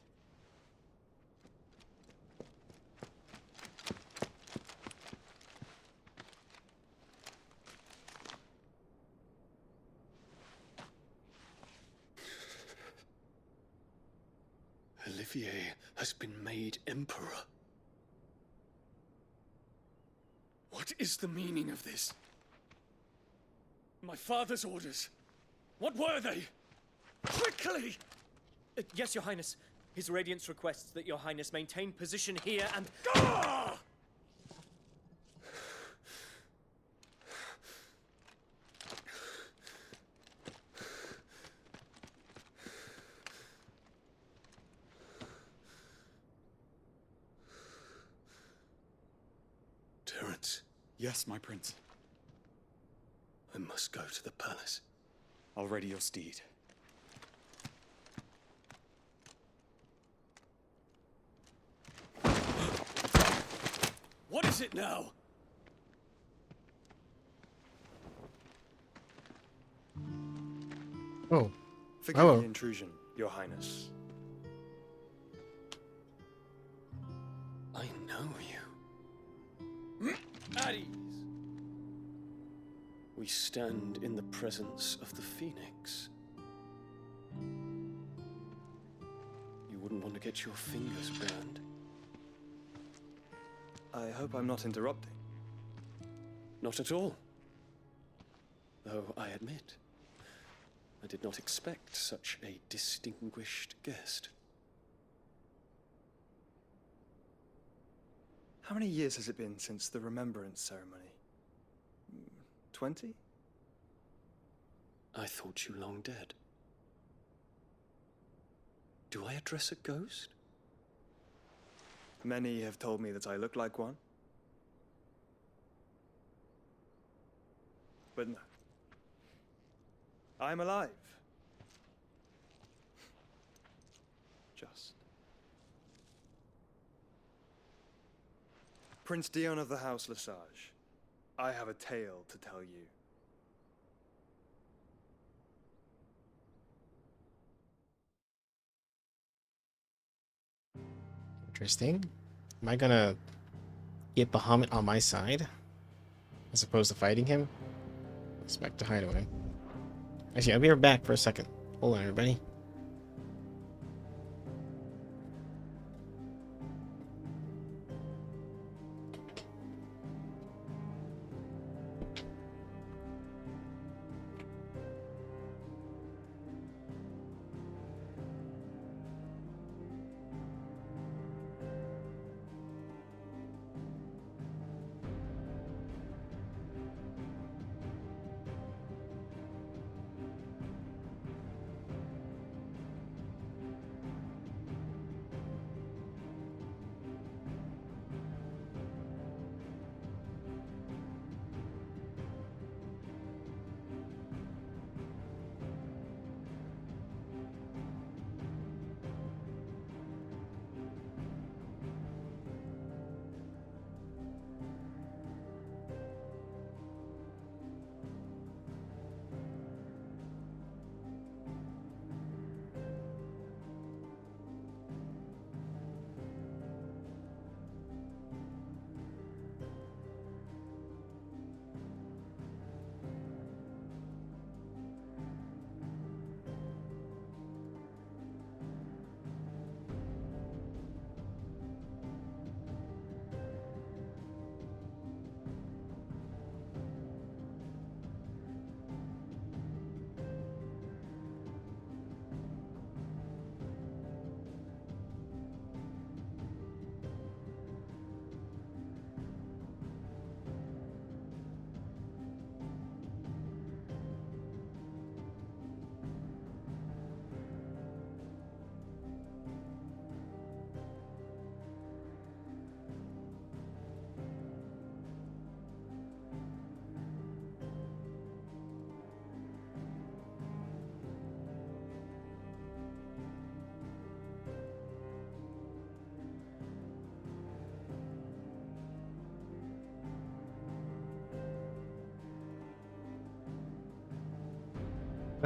[SPEAKER 24] Olivier has been made Emperor. What is the meaning of this? My father's orders. What were they? Quickly!
[SPEAKER 2] Yes, Your Highness. His Radiance requests that Your Highness maintain position here and...
[SPEAKER 24] Ah! Terence.
[SPEAKER 23] Yes, my prince.
[SPEAKER 24] I must go to the palace.
[SPEAKER 23] I'll ready your steed.
[SPEAKER 24] What is it now?
[SPEAKER 1] Oh.
[SPEAKER 8] Forgive
[SPEAKER 1] Hello.
[SPEAKER 8] the intrusion, Your Highness.
[SPEAKER 24] I know you.
[SPEAKER 8] At ease.
[SPEAKER 24] We stand in the presence of the Phoenix. You wouldn't want to get your fingers burned.
[SPEAKER 8] I hope I'm not interrupting.
[SPEAKER 24] Not at all. Though I admit, I did not expect such a distinguished guest.
[SPEAKER 8] How many years has it been since the Remembrance ceremony? 20?
[SPEAKER 24] I thought you long dead. Do I address a ghost?
[SPEAKER 8] Many have told me that I look like one. But no. I'm alive. Just. Prince Dion of the House Lesage, I have a tale to tell you.
[SPEAKER 1] Interesting. Am I gonna get Bahamut on my side as opposed to fighting him? Let's back to Hideaway. Actually, I'll be right back for a second. Hold on, everybody.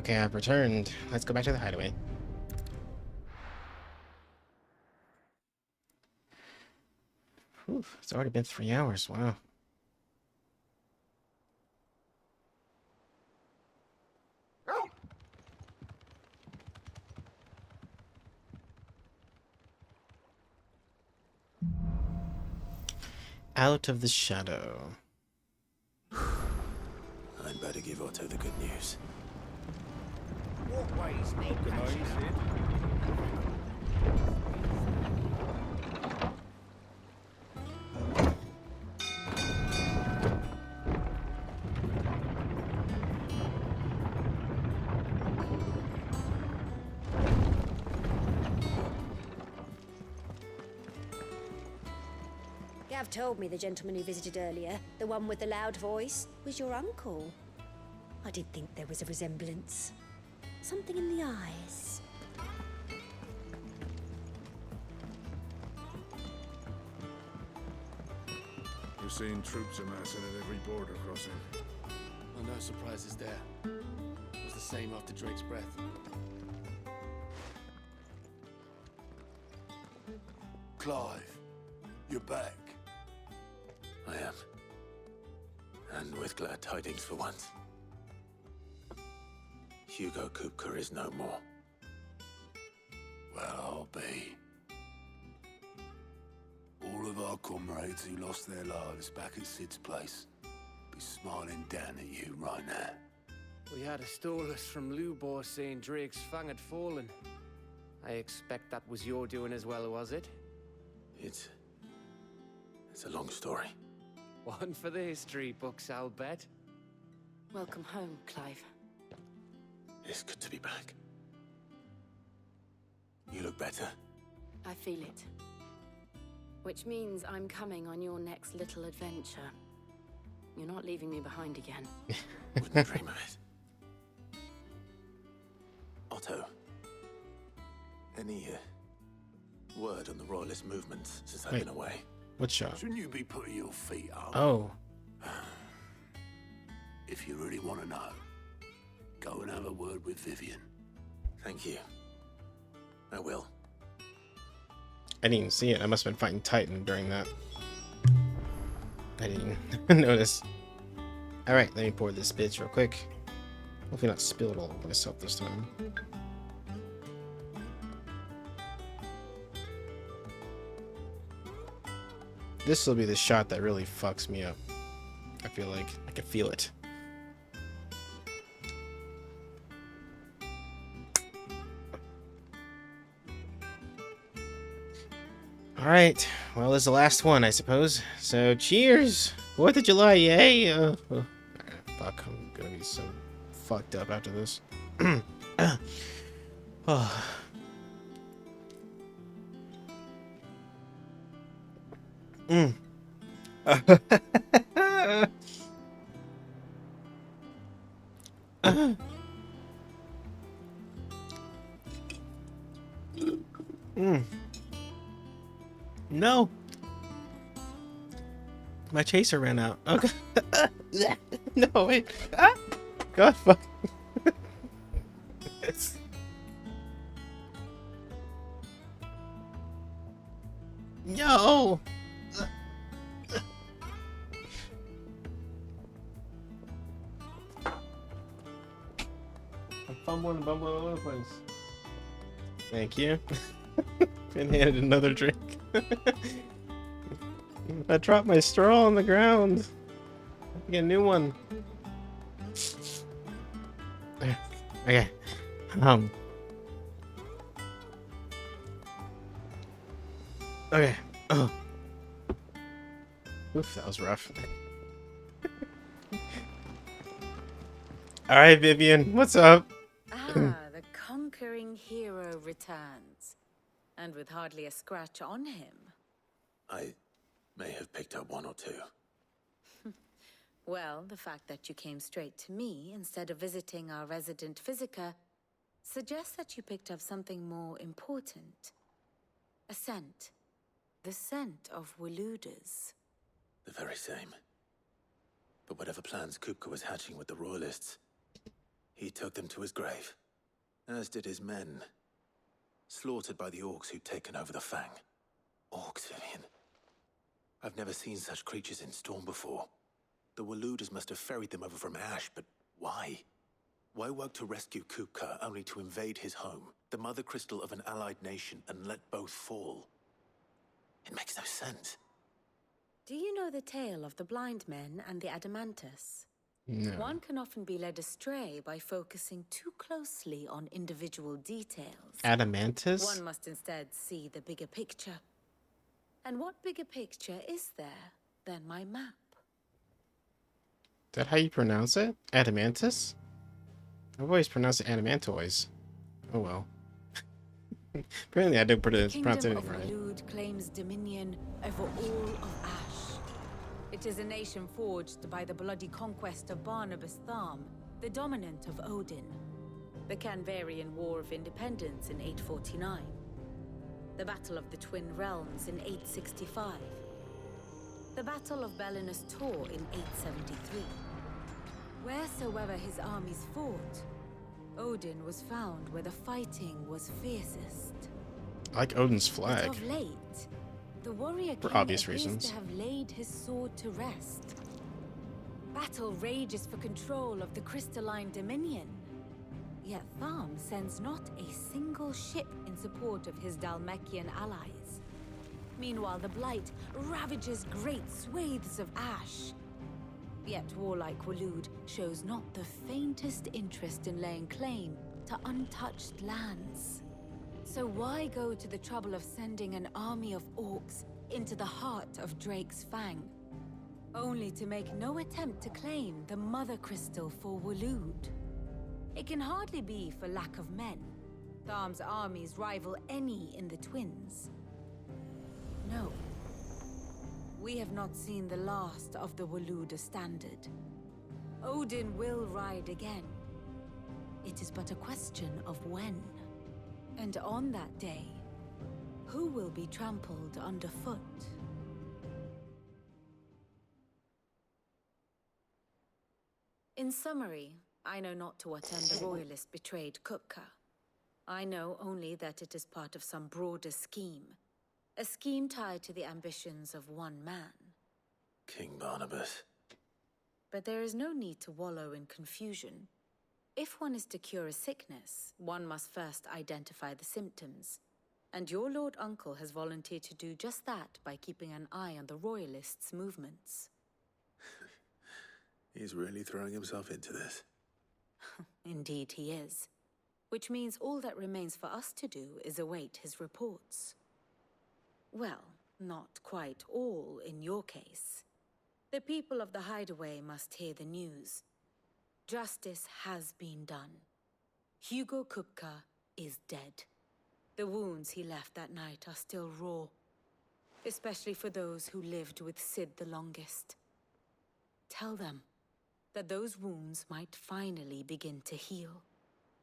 [SPEAKER 1] Okay, I've returned. Let's go back to the hideaway. Whew, it's already been 3 hours. Wow. Out of the shadow.
[SPEAKER 3] I'd better give Otto the good news.
[SPEAKER 10] What ways need patching up?
[SPEAKER 5] Gav told me the gentleman who visited earlier, the one with the loud voice, was your uncle. I did think there was a resemblance. Something in the eyes.
[SPEAKER 18] We're seeing troops amassing at every border crossing.
[SPEAKER 22] Oh, no surprises there. It was the same after Drake's breath.
[SPEAKER 18] Clive, you're back.
[SPEAKER 3] I am. And with glad tidings for once. Hugo Kupka is no more.
[SPEAKER 18] Well, I'll be. All of our comrades who lost their lives back at Sid's place be smiling down at you right now.
[SPEAKER 10] We had a stolus from Lubor saying Drake's fang had fallen. I expect that was your doing as well, was it?
[SPEAKER 3] It's a long story.
[SPEAKER 10] One for the history books, I'll bet.
[SPEAKER 12] Welcome home, Clive.
[SPEAKER 3] It's good to be back. You look better.
[SPEAKER 12] I feel it. Which means I'm coming on your next little adventure. You're not leaving me behind again.
[SPEAKER 3] Wouldn't dream of it. Otto, any word on the Royalist movement since I've been away?
[SPEAKER 1] What shot?
[SPEAKER 18] Shouldn't you be putting your feet up?
[SPEAKER 1] Oh.
[SPEAKER 18] If you really want to know, go and have a word with Vivian.
[SPEAKER 3] Thank you. I will.
[SPEAKER 1] I didn't even see it. I must have been fighting Titan during that. I didn't even notice. Alright, let me pour this bitch real quick. Hopefully not spill it all over myself this time. This will be the shot that really fucks me up. I feel like I can feel it. Alright, well, this is the last one, I suppose. So, cheers! 4th of July, yay! Fuck, I'm gonna be so fucked up after this. Oh. Mm. Mm. No. My chaser ran out. Okay. No, wait. Ah! God, fuck. No. I'm fumbling and bumbling all over the place. Thank you. Been handed another drink. I dropped my straw on the ground. I have to get a new one. Okay. Okay. Oh. Oof, that was rough. Alright, Vivian, what's up?
[SPEAKER 12] Ah, the conquering hero returns. And with hardly a scratch on him.
[SPEAKER 3] I may have picked up one or two.
[SPEAKER 12] Well, the fact that you came straight to me instead of visiting our resident physiker suggests that you picked up something more important. A scent. The scent of Waludas.
[SPEAKER 3] The very same. But whatever plans Kupka was hatching with the Royalists, He took them to his grave, as did his men, slaughtered by the orcs who'd taken over the Fang. Orcs, Vivian. I've never seen such creatures in Storm before. The Waluders must have ferried them over from Ash, but why? Why work to rescue Kupka only to invade his home, the mother crystal of an allied nation, and let both fall? It makes no sense.
[SPEAKER 12] Do you know the tale of the blind men and the Adamantus?
[SPEAKER 1] No.
[SPEAKER 12] One can often be led astray by focusing too closely on individual details.
[SPEAKER 1] Adamantus?
[SPEAKER 12] One must instead see the bigger picture. And what bigger picture is there than my map?
[SPEAKER 1] Is that how you pronounce it? Adamantus? I've always pronounced it Adamantoids. Oh well. Apparently I don't pronounce anything right.
[SPEAKER 12] The Kingdom of Walud claims dominion over all of Ash. It is a nation forged by the bloody conquest of Barnabas Tharm, the dominant of Odin. The Canvarian War of Independence in 849. The Battle of the Twin Realms in 865. The Battle of Belinus Tor in 873. Wheresoever his armies fought, Odin was found where the fighting was fiercest.
[SPEAKER 1] I like Odin's flag.
[SPEAKER 12] But of late, the warrior
[SPEAKER 1] For
[SPEAKER 12] king
[SPEAKER 1] obvious
[SPEAKER 12] appears
[SPEAKER 1] reasons.
[SPEAKER 12] to have laid his sword to rest. Battle rages for control of the crystalline dominion. Yet Tharm sends not a single ship in support of his Dhalmekian allies. Meanwhile, the Blight ravages great swathes of Ash. Yet warlike Walud shows not the faintest interest in laying claim to untouched lands. So why go to the trouble of sending an army of orcs into the heart of Drake's Fang, only to make no attempt to claim the Mother Crystal for Walud? It can hardly be for lack of men. Tharm's armies rival any in the Twins. No. We have not seen the last of the Waluda standard. Odin will ride again. It is but a question of when. And on that day, who will be trampled underfoot? In summary, I know not to what end the Royalist betrayed Kupka. I know only that it is part of some broader scheme. A scheme tied to the ambitions of one man.
[SPEAKER 3] King Barnabas.
[SPEAKER 12] But there is no need to wallow in confusion. If one is to cure a sickness, one must first identify the symptoms. And your Lord Uncle has volunteered to do just that by keeping an eye on the Royalists' movements.
[SPEAKER 3] He's really throwing himself into this.
[SPEAKER 12] Indeed he is. Which means all that remains for us to do is await his reports. Well, not quite all in your case. The people of the Hideaway must hear the news. Justice has been done. Hugo Kupka is dead. The wounds he left that night are still raw, especially for those who lived with Sid the longest. Tell them that those wounds might finally begin to heal.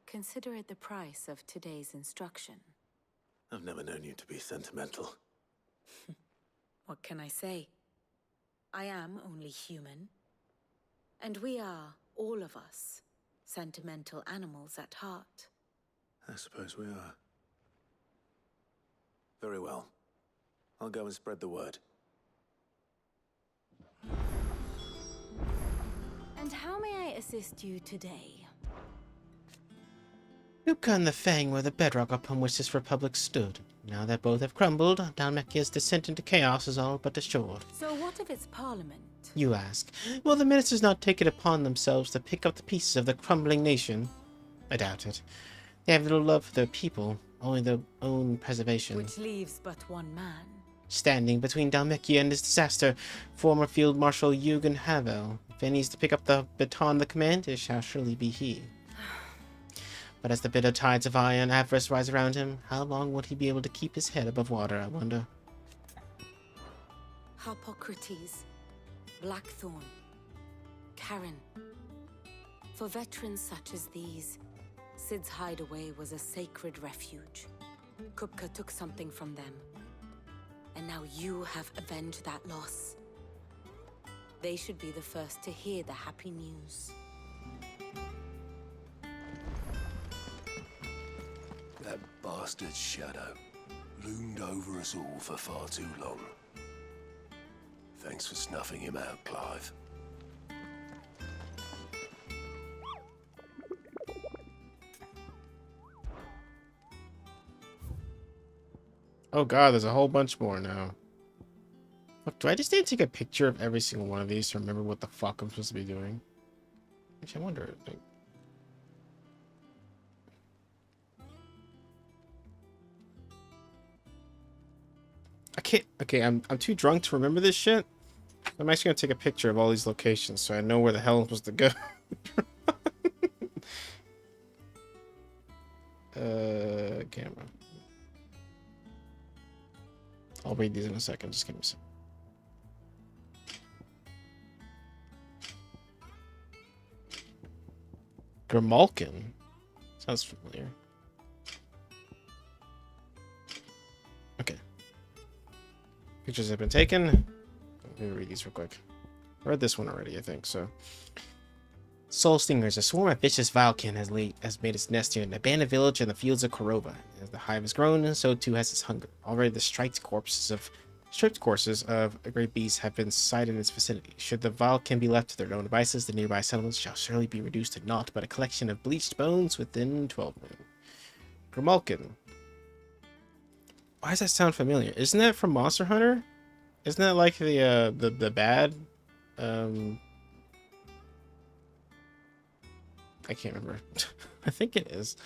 [SPEAKER 12] Consider it the price of today's instruction.
[SPEAKER 3] I've never known you to be sentimental.
[SPEAKER 12] What can I say? I am only human. And we are, all of us, sentimental animals at heart.
[SPEAKER 3] I suppose we are. Very well. I'll go and spread the word.
[SPEAKER 12] And how may I assist you today?
[SPEAKER 1] Kupka and the Fang were the bedrock upon which this republic stood. Now that both have crumbled, Dhalmekia's descent into chaos is all but assured.
[SPEAKER 12] So what of its parliament?
[SPEAKER 1] You ask. Will the ministers not take it upon themselves to pick up the pieces of the crumbling nation? I doubt it. They have little love for their people, only their own preservation.
[SPEAKER 12] Which leaves but one man.
[SPEAKER 1] Standing between Dhalmekia and his disaster, former Field Marshal Eugen Havel. If he needs to pick up the baton of the command, it shall surely be he. But as the bitter tides of iron avarice rise around him, how long will he be able to keep his head above water, I wonder?
[SPEAKER 12] Harpocrates, Blackthorn, Karen. For veterans such as these, Sid's hideaway was a sacred refuge. Kupka took something from them. And now you have avenged that loss. They should be the first to hear the happy news.
[SPEAKER 9] bastard's shadow loomed over us all for far too long. Thanks for snuffing him out, Clive.
[SPEAKER 1] Oh god, there's a whole bunch more now. Look, do I just need to take a picture of every single one of these to remember what the fuck I'm supposed to be doing? Actually, I wonder. Like... I can't. Okay, I'm too drunk to remember this shit. I'm actually gonna take a picture of all these locations so I know where the hell I'm supposed to go. Camera. I'll read these in a second. Just give me a second. Grimalkin? Sounds familiar. Okay. Pictures have been taken. Let me read these real quick. I read this one already, I think, so. Soul Stingers. A swarm of vicious Valken has made its nest here in an abandoned village in the fields of Korova. As the hive has grown, so too has its hunger. Already the striped courses of great beasts have been sighted in its vicinity. Should the Valken be left to their own devices, the nearby settlements shall surely be reduced to naught but a collection of bleached bones within 12 moon. Grimalkin. Why does that sound familiar? Isn't that from Monster Hunter? Isn't that like the bad? I can't remember. I think it is.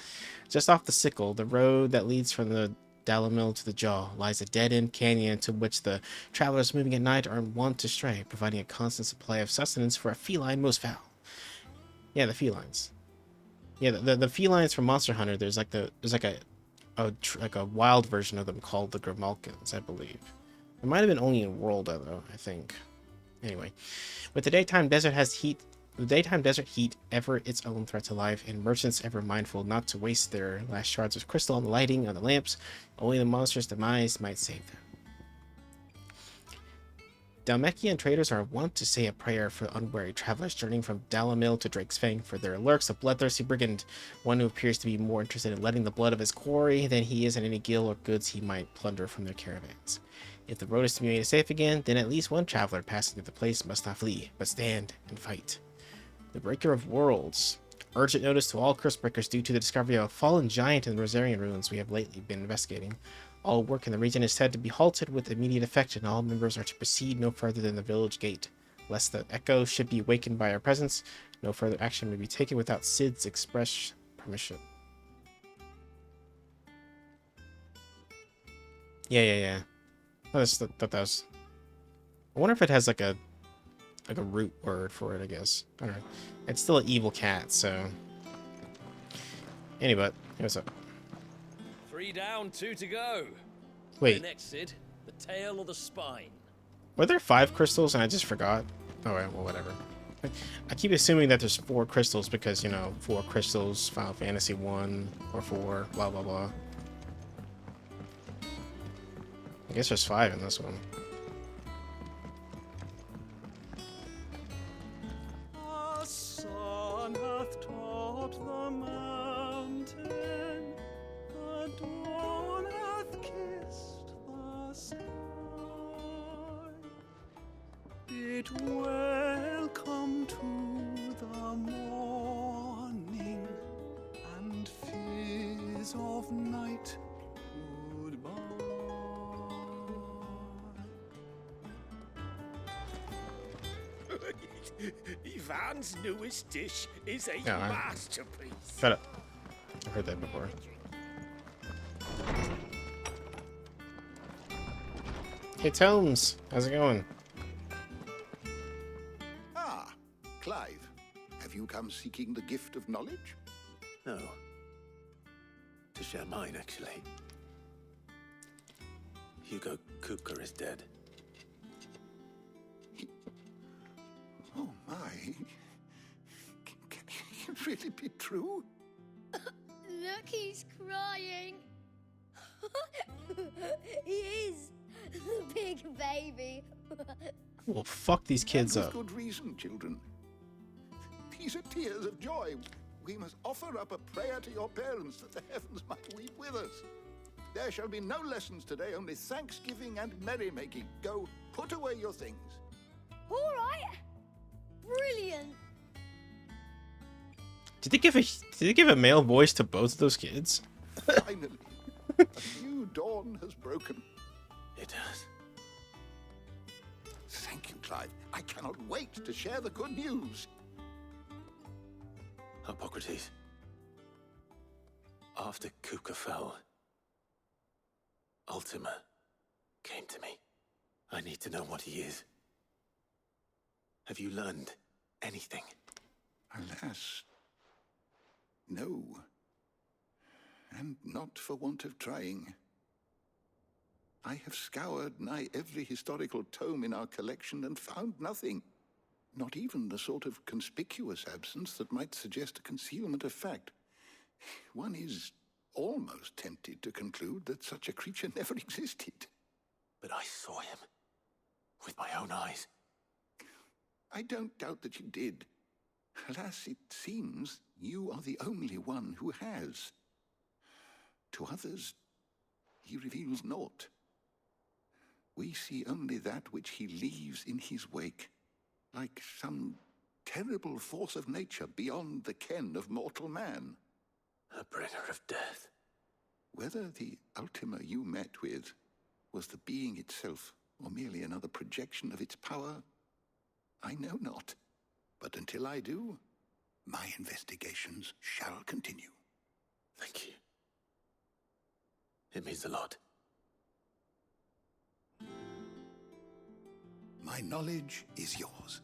[SPEAKER 1] Just off the Sickle, the road that leads from the Dalamil to the Jaw, lies a dead-end canyon to which the travelers moving at night are wont to stray, providing a constant supply of sustenance for a feline most foul. Yeah, the felines. Yeah, the felines from Monster Hunter. There's like a wild version of them called the Grimalkins, I believe. It might have been only in World though, I think. Anyway, with the daytime desert heat ever its own threat to life, and merchants ever mindful not to waste their last shards of crystal on the lighting of the lamps, only the monster's demise might save them. Dalmekian traders are wont to say a prayer for unwary travelers journeying from Dalamil to Drake's Fang, for there lurks a bloodthirsty brigand, one who appears to be more interested in letting the blood of his quarry than he is in any gil or goods he might plunder from their caravans. If the road is to be made safe again, then at least one traveler passing through the place must not flee, but stand and fight. The Breaker of Worlds. Urgent notice to all curse breakers due to the discovery of a fallen giant in the Rosarian ruins we have lately been investigating. All work in the region is said to be halted with immediate effect, and all members are to proceed no further than the village gate. Lest the echo should be awakened by our presence, no further action may be taken without Sid's express permission. Yeah. Oh, that was... I wonder if it has like a root word for it, I guess. I don't know. It's still an evil cat, so... Anyway, what's up?
[SPEAKER 4] 3 down, 2 to go.
[SPEAKER 1] Wait.
[SPEAKER 4] The next, Sid. The tail or the spine?
[SPEAKER 1] Were there 5 crystals and I just forgot? Oh, well, whatever. I keep assuming that there's 4 crystals because, 4 crystals, Final Fantasy 1 or 4, blah, blah, blah. I guess there's 5 in this one.
[SPEAKER 6] The sun hath taught the mountain, the dawn hath kissed the sky. Bid welcome to the morning, and fears of night goodbye.
[SPEAKER 9] Ivan's newest dish is a
[SPEAKER 1] No,
[SPEAKER 9] masterpiece.
[SPEAKER 1] Shut up. I've heard that before. Hey, Tomes. How's it going?
[SPEAKER 14] Ah, Clive. Have you come seeking the gift of knowledge?
[SPEAKER 3] No. To share mine, actually. Hugo Kupka is dead.
[SPEAKER 14] Oh my. Can it really be true?
[SPEAKER 5] Look, he's crying. He is. The big baby.
[SPEAKER 1] Well, fuck these kids
[SPEAKER 14] And
[SPEAKER 1] up.
[SPEAKER 14] with good reason, children. These are tears of joy. We must offer up a prayer to your parents that the heavens might weep with us. There shall be no lessons today, only thanksgiving and merrymaking. Go, put away your things.
[SPEAKER 5] All right. Brilliant.
[SPEAKER 1] Did they give a male voice to both of those kids?
[SPEAKER 14] Finally, a new dawn has broken.
[SPEAKER 3] It has.
[SPEAKER 14] Thank you, Clive. I cannot wait to share the good news.
[SPEAKER 3] Hippocrates. After Kupka fell, Ultima came to me. I need to know what he is. Have you learned anything?
[SPEAKER 14] Alas, no. And not for want of trying. I have scoured nigh every historical tome in our collection and found nothing. Not even the sort of conspicuous absence that might suggest a concealment of fact. One is almost tempted to conclude that such a creature never existed.
[SPEAKER 3] But I saw him with my own eyes.
[SPEAKER 14] I don't doubt that you did. Alas, it seems you are the only one who has. To others, he reveals naught. We see only that which he leaves in his wake, like some terrible force of nature beyond the ken of mortal man.
[SPEAKER 3] A bringer of death.
[SPEAKER 14] Whether the Ultima you met with was the being itself, or merely another projection of its power, I know not. But until I do, my investigations shall continue.
[SPEAKER 3] Thank you. It means a lot.
[SPEAKER 14] My knowledge is yours.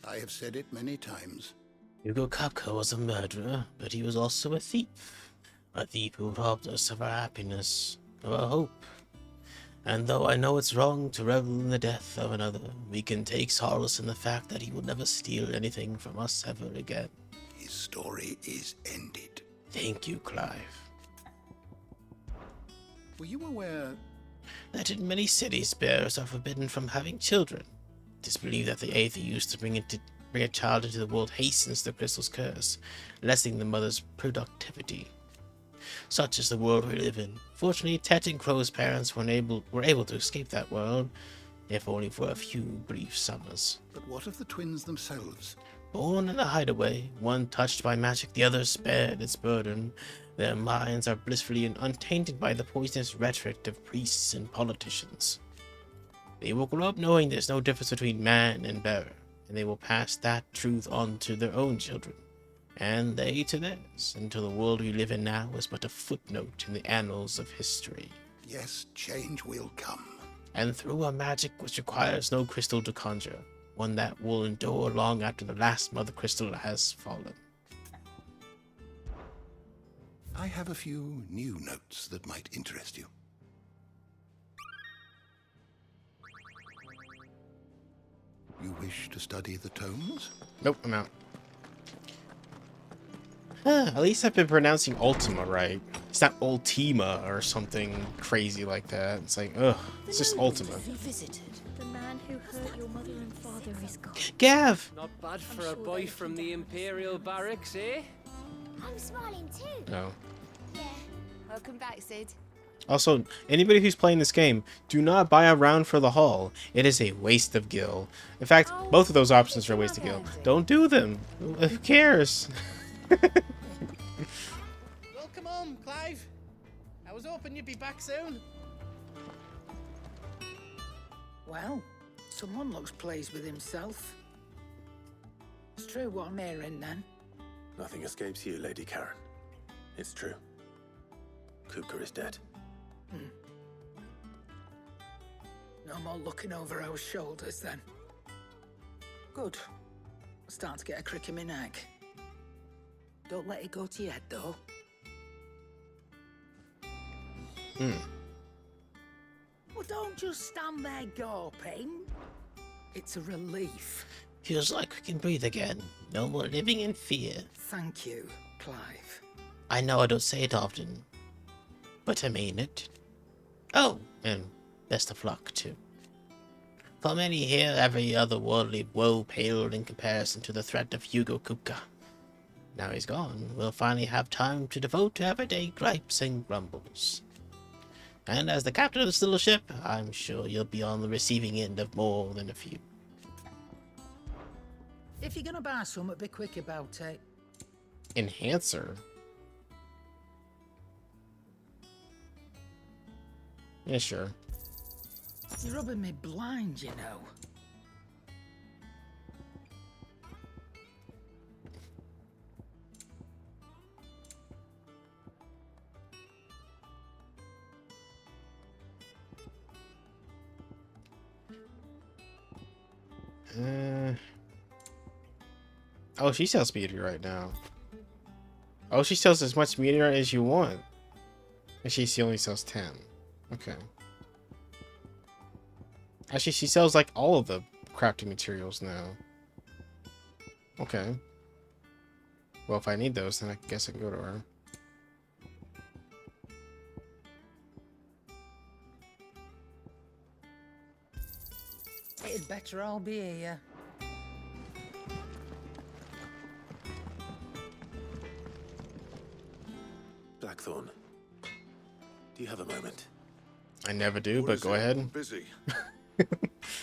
[SPEAKER 14] I have said it many times.
[SPEAKER 1] Hugo Kupka was a murderer, but he was also a thief. A thief who robbed us of our happiness, of our hope. And though I know it's wrong to revel in the death of another, we can take solace in the fact that he will never steal anything from us ever again.
[SPEAKER 14] His story is ended.
[SPEAKER 1] Thank you, Clive.
[SPEAKER 14] Were you aware
[SPEAKER 1] that in many cities bears are forbidden from having children? It is believed that the aether used to bring a child into the world hastens the crystal's curse, lessening the mother's productivity. Such is the world we live in. Fortunately, Tet and Crow's parents were able to escape that world, if only for a few brief summers.
[SPEAKER 14] But what of the twins themselves?
[SPEAKER 1] Born in a hideaway, one touched by magic, the other spared its burden. Their minds are blissfully untainted by the poisonous rhetoric of priests and politicians. They will grow up knowing there's no difference between man and bearer, and they will pass that truth on to their own children, and they to theirs, until the world we live in now is but a footnote in the annals of history.
[SPEAKER 14] Yes, change will come.
[SPEAKER 1] And through a magic which requires no crystal to conjure, one that will endure long after the last mother crystal has fallen.
[SPEAKER 14] I have a few new notes that might interest you. You wish to study the tomes?
[SPEAKER 1] Nope, I'm out. At least I've been pronouncing Ultima right. It's not Ultima or something crazy like that. It's like, ugh, it's just Ultima.
[SPEAKER 5] The man who hurt your mother and father is gone.
[SPEAKER 1] Gav!
[SPEAKER 10] Not bad for a boy from the Imperial Barracks, eh?
[SPEAKER 7] I'm smiling too.
[SPEAKER 1] No.
[SPEAKER 7] Yeah. Welcome back, Sid.
[SPEAKER 1] Also, anybody who's playing this game, do not buy a round for the haul. It is a waste of gil. In fact, both of those options are a waste of gil. Don't do them. Who cares?
[SPEAKER 15] Welcome home, Clive. I was hoping you'd be back soon.
[SPEAKER 16] Well, someone looks pleased with himself. It's true what I'm hearing, then.
[SPEAKER 3] Nothing escapes you, Lady Karen. It's true. Kupka is dead.
[SPEAKER 16] No more looking over our shoulders, then. Good. I'm starting to get a crick in my neck. Don't let it go to your head, though. Well, don't just stand there gawping. It's a relief.
[SPEAKER 1] Feels like we can breathe again. No more living in fear.
[SPEAKER 16] Thank you, Clive.
[SPEAKER 1] I know I don't say it often, but I mean it. Oh, and best of luck, too. For many here, every other worldly woe paled in comparison to the threat of Hugo Kupka. Now he's gone, we'll finally have time to devote to everyday gripes and grumbles. And as the captain of this little ship, I'm sure you'll be on the receiving end of more than a few.
[SPEAKER 16] If you're gonna buy something, be quick about it.
[SPEAKER 1] Enhancer? Yeah, sure.
[SPEAKER 16] You're rubbing me blind, you know.
[SPEAKER 1] Oh, she sells meteor right now. Oh, she sells as much meteor as you want. And she only sells 10. Okay. Actually, she sells like all of the crafting materials now. Okay. Well, if I need those, then I guess I can go to her.
[SPEAKER 16] It'd better all be here.
[SPEAKER 3] Blackthorn, do you have a moment?
[SPEAKER 1] I never do, but go ahead.
[SPEAKER 14] I'm busy.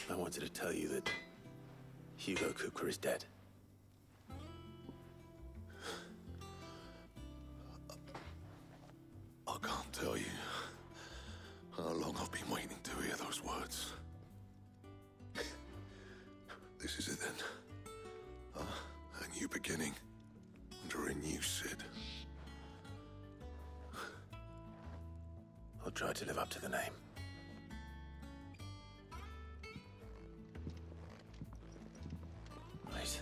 [SPEAKER 3] I wanted to tell you that Hugo Kupka is dead.
[SPEAKER 14] I can't tell you how long I've been waiting to hear those words. This is it then. A new beginning under a new Sid.
[SPEAKER 3] I'll try to live up to the name. Right.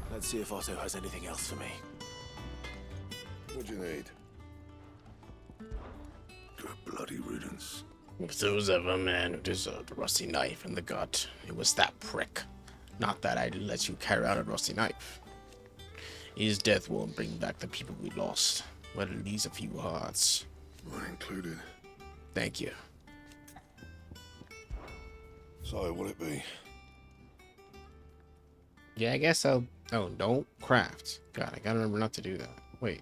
[SPEAKER 3] Let's see if Otto has anything else for me.
[SPEAKER 14] What do you need? Good bloody riddance.
[SPEAKER 1] If there was ever a man who deserved a rusty knife in the gut, it was that prick. Not that I'd let you carry out a rusty knife. His death won't bring back the people we lost, but it leaves a few hearts.
[SPEAKER 14] Mine included.
[SPEAKER 1] Thank you.
[SPEAKER 14] So, what'll it be?
[SPEAKER 1] Yeah, I guess I'll... Oh, don't craft. God, I gotta remember not to do that. Wait.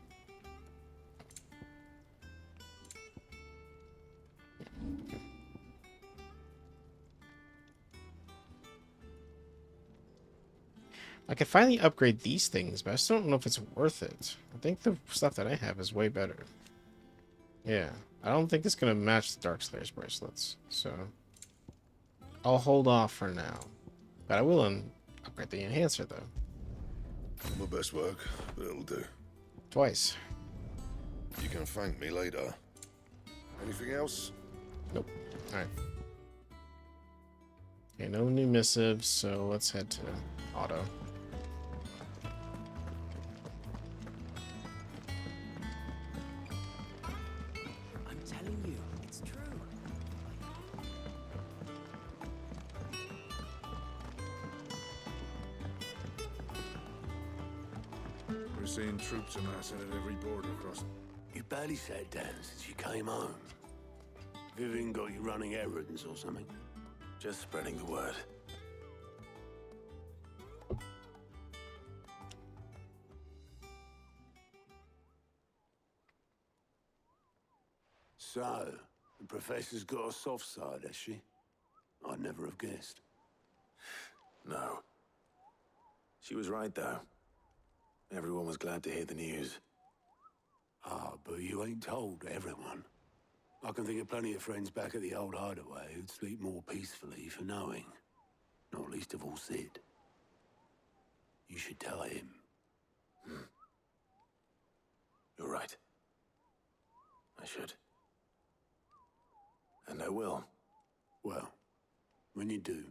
[SPEAKER 1] I could finally upgrade these things, but I still don't know if it's worth it. I think the stuff that I have is way better. Yeah, I don't think it's going to match the Dark Slayer's bracelets, so I'll hold off for now. But I will upgrade the Enhancer, though.
[SPEAKER 14] My best work, but it'll do.
[SPEAKER 1] Twice.
[SPEAKER 14] You can thank me later. Anything else?
[SPEAKER 1] Nope. Alright. Okay, no new missives, so let's head to Auto.
[SPEAKER 2] I'm telling you, it's true.
[SPEAKER 9] We're seeing troops amassing at every border crossing. You barely sat down since you came home. Vivian got you running errands or something?
[SPEAKER 3] Just spreading the word.
[SPEAKER 9] So, the professor's got a soft side, has she? I'd never have guessed.
[SPEAKER 3] No. She was right, though. Everyone was glad to hear the news.
[SPEAKER 9] Ah, but you ain't told everyone. I can think of plenty of friends back at the old hideaway who'd sleep more peacefully for knowing. Not least of all Sid. You should tell him.
[SPEAKER 3] You're right. I should. And I will.
[SPEAKER 9] Well, when you do,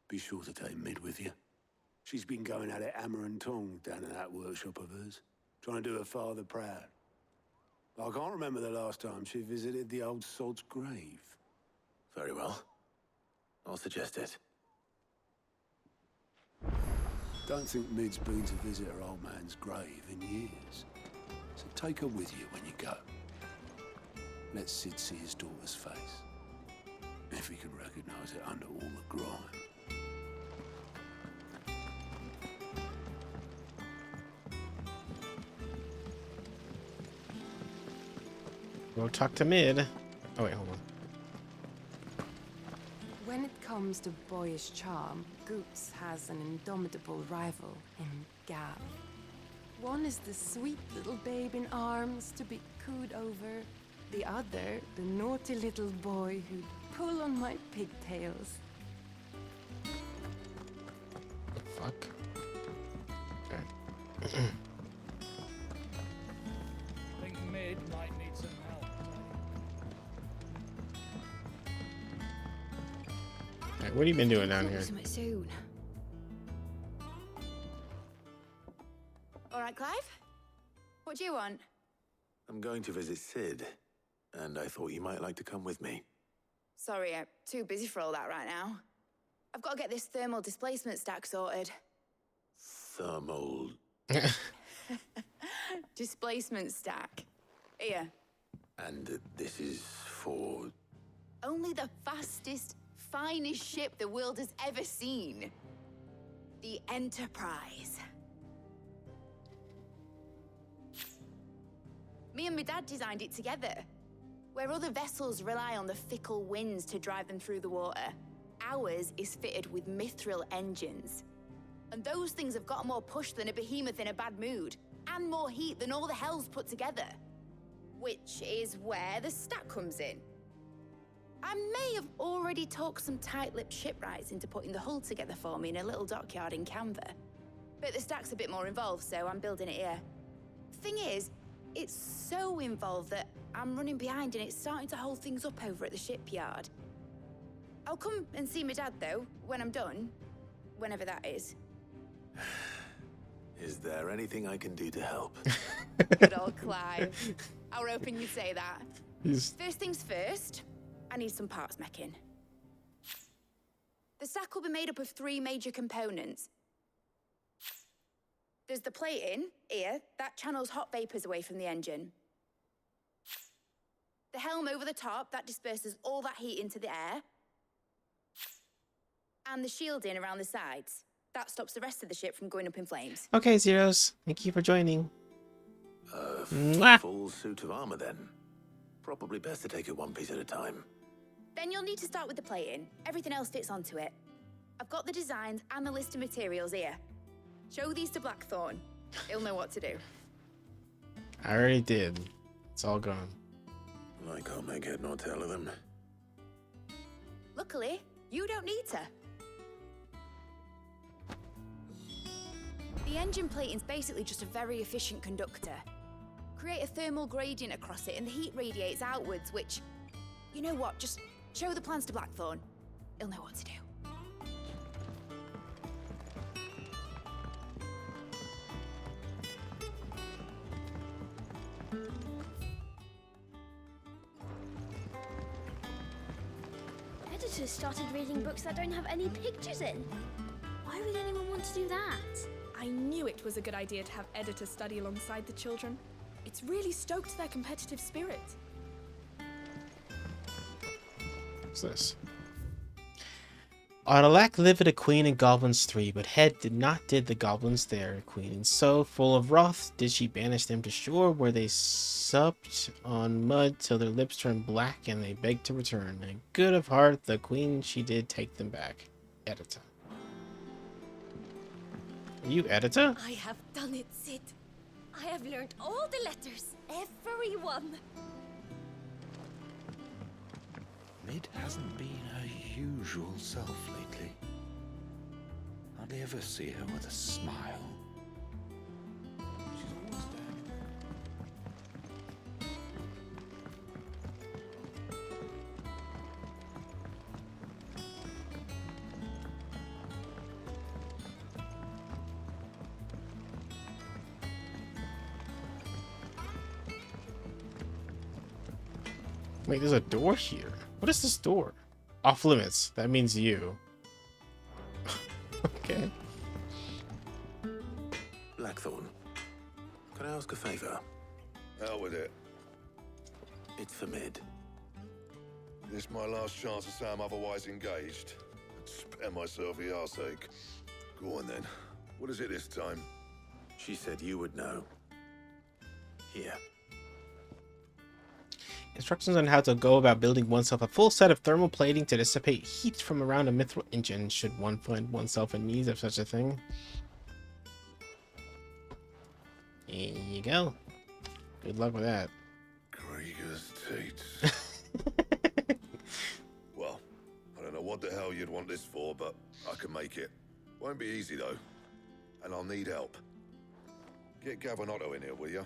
[SPEAKER 9] be sure to take Mid with you. She's been going at it hammer and tongs down in that workshop of hers, trying to do her father proud. I can't remember the last time she visited the old sod's grave.
[SPEAKER 3] Very well. I'll suggest it.
[SPEAKER 9] Don't think Mid's been to visit her old man's grave in years. So take her with you when you go. Let Sid see his daughter's face. If he can recognize it under all the grime.
[SPEAKER 1] Go talk to Mid. Oh wait, hold on.
[SPEAKER 11] When it comes to boyish charm, Goots has an indomitable rival in Gav. One is the sweet little babe in arms to be cooed over. The other, the naughty little boy who'd pull on my pigtails.
[SPEAKER 1] Fuck. Okay.
[SPEAKER 13] I think Mid might need some help.
[SPEAKER 1] Alright, what have you been doing down here?
[SPEAKER 19] Soon.
[SPEAKER 7] All right, Clive? What do you want?
[SPEAKER 3] I'm going to visit Sid, and I thought you might like to come with me.
[SPEAKER 7] Sorry, I'm too busy for all that right now. I've got to get this thermal displacement stack sorted.
[SPEAKER 3] Thermal...
[SPEAKER 7] Displacement stack. Here.
[SPEAKER 3] And this is for...
[SPEAKER 7] Only the fastest, finest ship the world has ever seen. The Enterprise. Me and my dad designed it together. Where other vessels rely on the fickle winds to drive them through the water, ours is fitted with mithril engines. And those things have got more push than a behemoth in a bad mood, and more heat than all the hells put together. Which is where the stack comes in. I may have already talked some tight-lipped shipwrights into putting the hull together for me in a little dockyard in Canva. But the stack's a bit more involved, so I'm building it here. Thing is, it's so involved that I'm running behind and it's starting to hold things up over at the shipyard. I'll come and see my dad, though, when I'm done. Whenever that is.
[SPEAKER 3] Is there anything I can do to help?
[SPEAKER 7] Good old Clive. I were hoping you'd say that. First things first, I need some parts meching. The stack will be made up of 3 major components. There's the plating, here, that channels hot vapors away from the engine. The helm over the top, that disperses all that heat into the air. And the shielding around the sides. That stops the rest of the ship from going up in flames.
[SPEAKER 1] Okay, Zeros. Thank you for joining.
[SPEAKER 3] Full suit of armor, then. Probably best to take it one piece at a time.
[SPEAKER 7] Then you'll need to start with the plating. Everything else fits onto it. I've got the designs and the list of materials here. Show these to Blackthorn. He'll know what to do.
[SPEAKER 1] I already did. It's all gone.
[SPEAKER 3] I can't make head nor tail of them.
[SPEAKER 7] Luckily, you don't need to. The engine plating's basically just a very efficient conductor. Create a thermal gradient across it and the heat radiates outwards, which... You know what, just show the plans to Blackthorn. He'll know what to do.
[SPEAKER 19] Editors started reading books that don't have any pictures in. Why would anyone want to do that?
[SPEAKER 17] I knew it was a good idea to have editors study alongside the children. It's really stoked their competitive spirit.
[SPEAKER 1] What's this? Autolac lived a queen in Goblins 3, but Head did not did the goblins there. Queen so full of wrath did she banish them to shore, where they supped on mud till their lips turned black and they begged to return. And good of heart, the queen she did take them back. Editor. Are you editor?
[SPEAKER 19] I have done it, Sid. I have learned all the letters. Every one.
[SPEAKER 14] Mid hasn't been her usual self lately. Hardly ever see her with a smile. She's always dead.
[SPEAKER 1] Wait, there's a door here. What is this door? Off limits. That means you. Okay.
[SPEAKER 3] Blackthorn, can I ask a favor?
[SPEAKER 20] Out with it.
[SPEAKER 3] It's for Mid.
[SPEAKER 20] This my last chance to say I'm otherwise engaged. I'd spare myself the arseache. Go on then. What is it this time?
[SPEAKER 3] She said you would know. Here.
[SPEAKER 1] Instructions on how to go about building oneself a full set of thermal plating to dissipate heat from around a mithril engine, should one find oneself in need of such a thing. There you go. Good luck with that.
[SPEAKER 20] Krieger's teats. Well, I don't know what the hell you'd want this for, but I can make it. Won't be easy, though. And I'll need help. Get Gav and Otto in here, will you?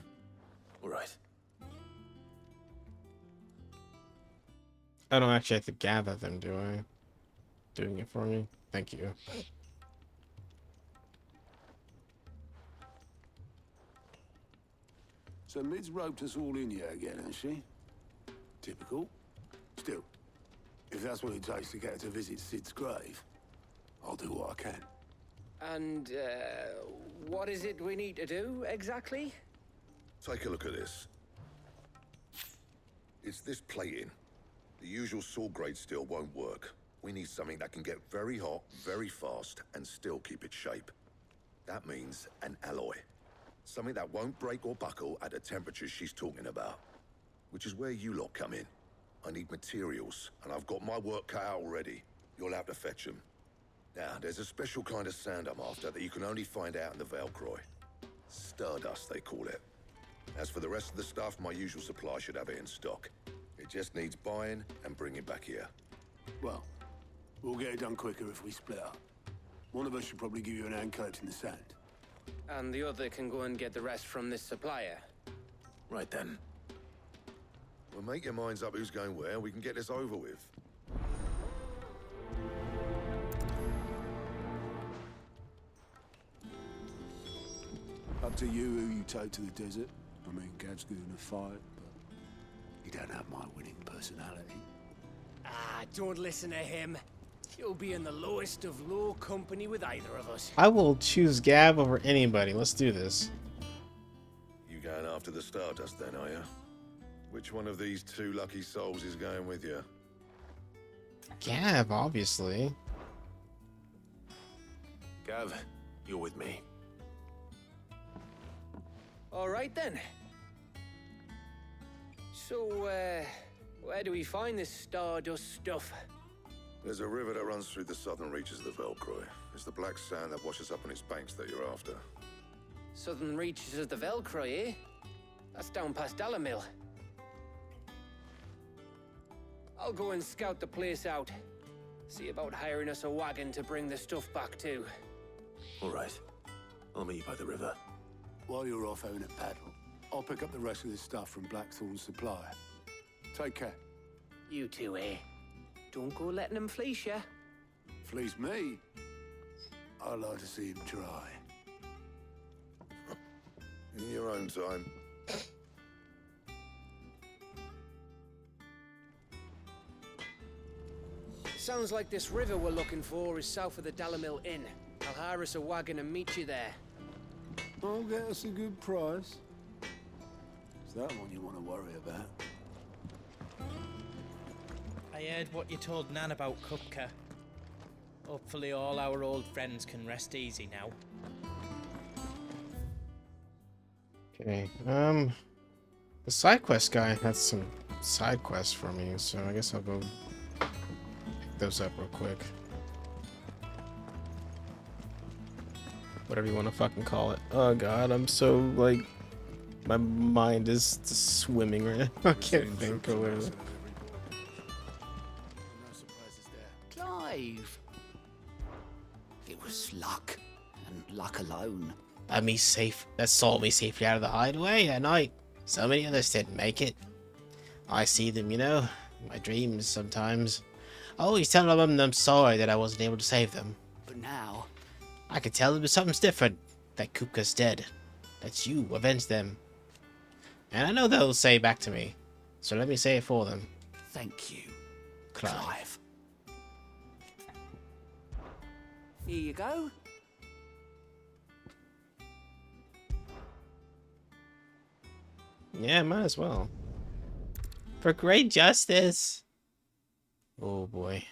[SPEAKER 3] All right.
[SPEAKER 1] I don't actually have to gather them, do I? Doing it for me? Thank you.
[SPEAKER 9] So Mid's roped us all in here again, hasn't she? Typical. Still, if that's what it takes to get her to visit Sid's grave, I'll do what I can.
[SPEAKER 10] And, what is it we need to do, exactly?
[SPEAKER 20] Take a look at this. It's this plating. The usual sword-grade steel won't work. We need something that can get very hot, very fast, and still keep its shape. That means an alloy. Something that won't break or buckle at the temperatures she's talking about. Which is where you lot come in. I need materials, and I've got my work cut out already. You'll have to fetch them. Now, there's a special kind of sand I'm after that you can only find out in the Velcroy. Stardust, they call it. As for the rest of the stuff, my usual supply should have it in stock. It just needs buying and bringing back here.
[SPEAKER 9] Well, we'll get it done quicker if we split up. One of us should probably give you an hand coat in the sand.
[SPEAKER 10] And the other can go and get the rest from this supplier.
[SPEAKER 3] Right then.
[SPEAKER 20] Well, make your minds up who's going where, and we can get this over with.
[SPEAKER 9] Up to you who you take to the desert. I mean, Gav's good in a fight, but he don't have my winning personality.
[SPEAKER 10] Ah, don't listen to him. You'll be in the lowest of low company with either of us.
[SPEAKER 1] I will choose Gav over anybody. Let's do this.
[SPEAKER 20] You going after the Stardust then, are you? Which one of these two lucky souls is going with you?
[SPEAKER 1] Gav, obviously.
[SPEAKER 3] Gav, you're with me.
[SPEAKER 10] All right then. So, where do we find this Stardust stuff?
[SPEAKER 20] There's a river that runs through the southern reaches of the Velcroy. It's the black sand that washes up on its banks that you're after.
[SPEAKER 10] Southern reaches of the Velcroy, eh? That's down past Dalamil. I'll go and scout the place out. See about hiring us a wagon to bring the stuff back to.
[SPEAKER 3] All right. I'll meet you by the river.
[SPEAKER 9] While you're off having a paddle, I'll pick up the rest of this stuff from Blackthorn's supply. Take care.
[SPEAKER 10] You two, eh? Don't go letting him fleece ya.
[SPEAKER 9] Fleece me? I'd like to see him try.
[SPEAKER 20] In your own time.
[SPEAKER 10] Sounds like this river we're looking for is south of the Dalamil Inn. I'll hire us a wagon and meet you there.
[SPEAKER 9] I'll get us a good price. Is that one you want to worry about?
[SPEAKER 15] I heard what you told Nan about Kupka. Hopefully all our old friends can rest easy now.
[SPEAKER 1] Okay, the side quest guy had some side quests for me, so I guess I'll go pick those up real quick. Whatever you want to fucking call it. Oh god, I'm so, like, my mind is just swimming right now. I can't think of it.
[SPEAKER 16] Clive. It was luck, and luck alone.
[SPEAKER 1] That saw me safely out of the hideaway that night. So many others didn't make it. I see them, you know, in my dreams sometimes. I always tell them I'm sorry that I wasn't able to save them.
[SPEAKER 16] But now,
[SPEAKER 1] I could tell them something's different. That Kupka's dead. That you avenged them. And I know they'll say back to me. So let me say it for them.
[SPEAKER 16] thank you,
[SPEAKER 1] Clive.
[SPEAKER 11] Here you go.
[SPEAKER 1] Yeah, might as well. For great justice. Oh boy.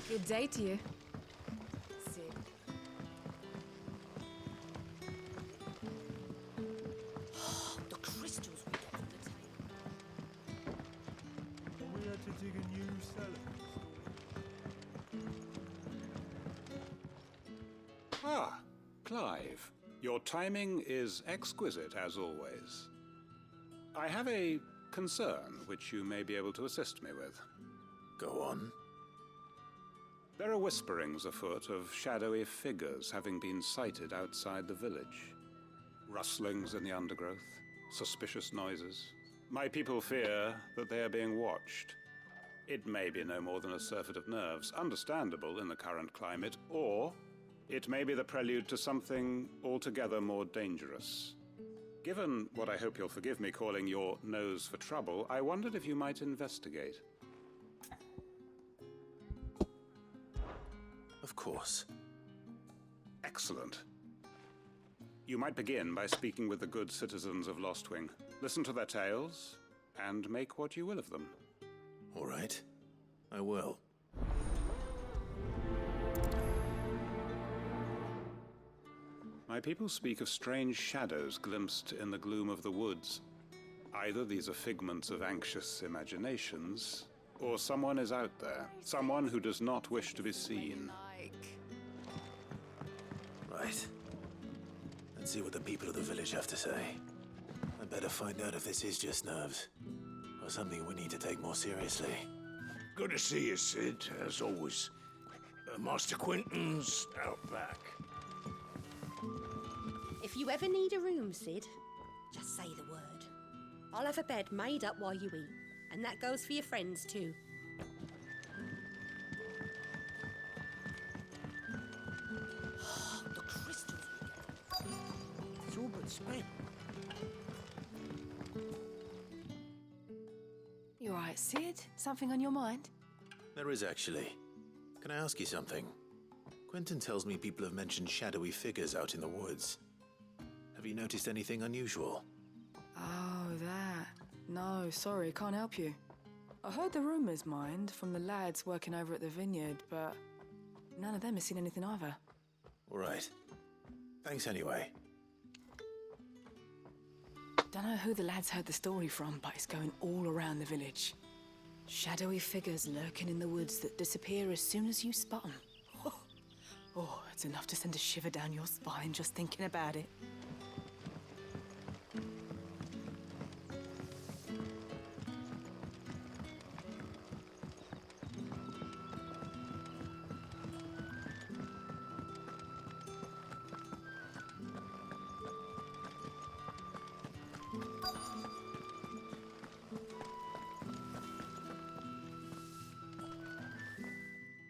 [SPEAKER 11] Good day to you. Sid.
[SPEAKER 8] Clive, your timing is exquisite as always. I have a concern which you may be able to assist me with.
[SPEAKER 3] Go on.
[SPEAKER 8] There are whisperings afoot of shadowy figures having been sighted outside the village. Rustlings in the undergrowth, suspicious noises. My people fear that they are being watched. It may be no more than a surfeit of nerves, understandable in the current climate, or it may be the prelude to something altogether more dangerous. Given what I hope you'll forgive me calling your nose for trouble, I wondered if you might investigate.
[SPEAKER 3] Of course.
[SPEAKER 8] Excellent. You might begin by speaking with the good citizens of Lostwing. Listen to their tales, and make what you will of them.
[SPEAKER 3] All right. I will.
[SPEAKER 8] My people speak of strange shadows glimpsed in the gloom of the woods. Either these are figments of anxious imaginations, or someone is out there. Someone who does not wish to be seen.
[SPEAKER 3] Right. Let's see what the people of the village have to say. I'd better find out if this is just nerves, or something we need to take more seriously.
[SPEAKER 21] Good to see you, Sid, as always. Master Quentin's out back.
[SPEAKER 5] If you ever need a room, Sid, just say the word. I'll have a bed made up while you eat, and that goes for your friends too. The crystals we get. It's all but spent.
[SPEAKER 11] You all right, Sid? Something on your mind?
[SPEAKER 3] There is actually. Can I ask you something? Quentin tells me people have mentioned shadowy figures out in the woods. Have you noticed anything unusual?
[SPEAKER 23] Oh, that. No, sorry, can't help you. I heard the rumours, mind, from the lads working over at the vineyard, but none of them has seen anything either.
[SPEAKER 3] All right. Thanks anyway.
[SPEAKER 23] Don't know who the lads heard the story from, but it's going all around the village. Shadowy figures lurking in the woods that disappear as soon as you spot them. Oh, it's enough to send a shiver down your spine just thinking about it.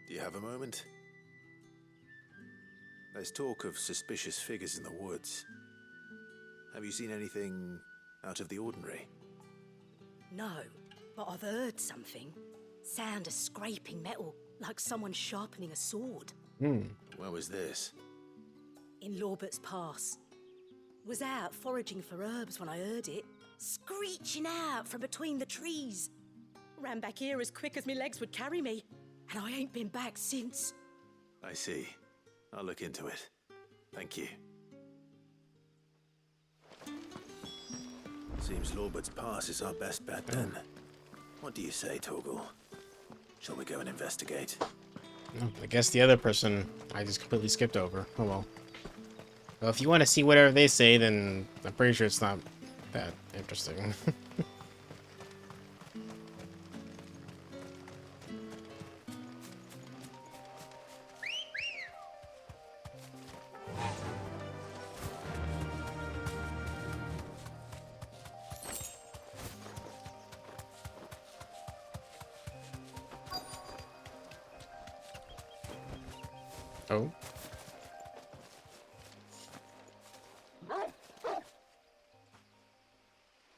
[SPEAKER 3] Do you have a moment? There's talk of suspicious figures in the woods. Have you seen anything out of the ordinary?
[SPEAKER 5] No, but I've heard something. Sound of scraping metal, like someone sharpening a sword.
[SPEAKER 3] Where was this?
[SPEAKER 5] In Lorbert's Pass. Was out foraging for herbs when I heard it, screeching out from between the trees. Ran back here as quick as my legs would carry me, and I ain't been back since.
[SPEAKER 3] I see. I'll look into it. Thank you. Seems Lorbert's Pass is our best bet then. What do you say, Torgal? Shall we go and investigate?
[SPEAKER 1] Oh, I guess the other person I just completely skipped over. Oh well. Well, if you want to see whatever they say, then I'm pretty sure it's not that interesting. Oh.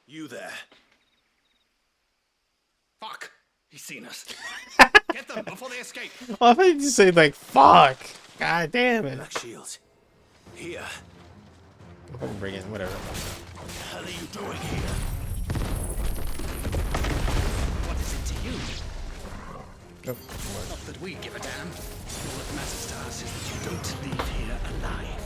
[SPEAKER 21] You there. Fuck! He's seen us. Get them before they escape.
[SPEAKER 1] Oh, I thought you just say like "fuck." God damn it.
[SPEAKER 3] Black shields. Here.
[SPEAKER 1] I'll fucking bring it. Whatever.
[SPEAKER 21] What the hell are you doing here? What is it to you?
[SPEAKER 1] Oh.
[SPEAKER 21] Not that we give a damn. All that matters to us is that you don't leave here alive.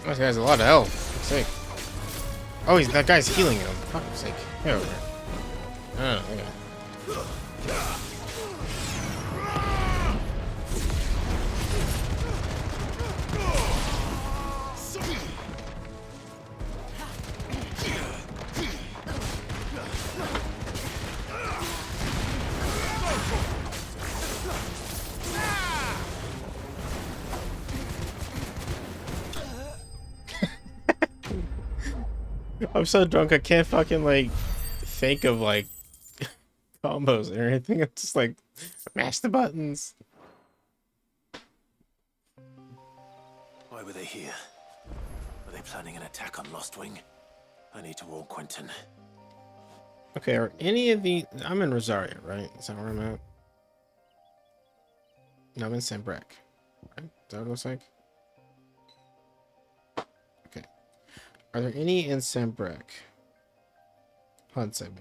[SPEAKER 1] This guy's a lot of health. For sake. Oh, that guy's healing him. For fuck's sake. Get over here. Oh, okay. I'm so drunk I can't fucking like think of like combos or anything. I'm just like mash the buttons.
[SPEAKER 3] Why were they here? Were they planning an attack on Lostwing? I need to warn Quentin.
[SPEAKER 1] Okay, are any of the... I'm in Rosaria, right? Is that where I'm at? No, I'm in Sambrek. Right? Is that what it looks like? Okay. Are there any in Sambrek? Hunts, I mean.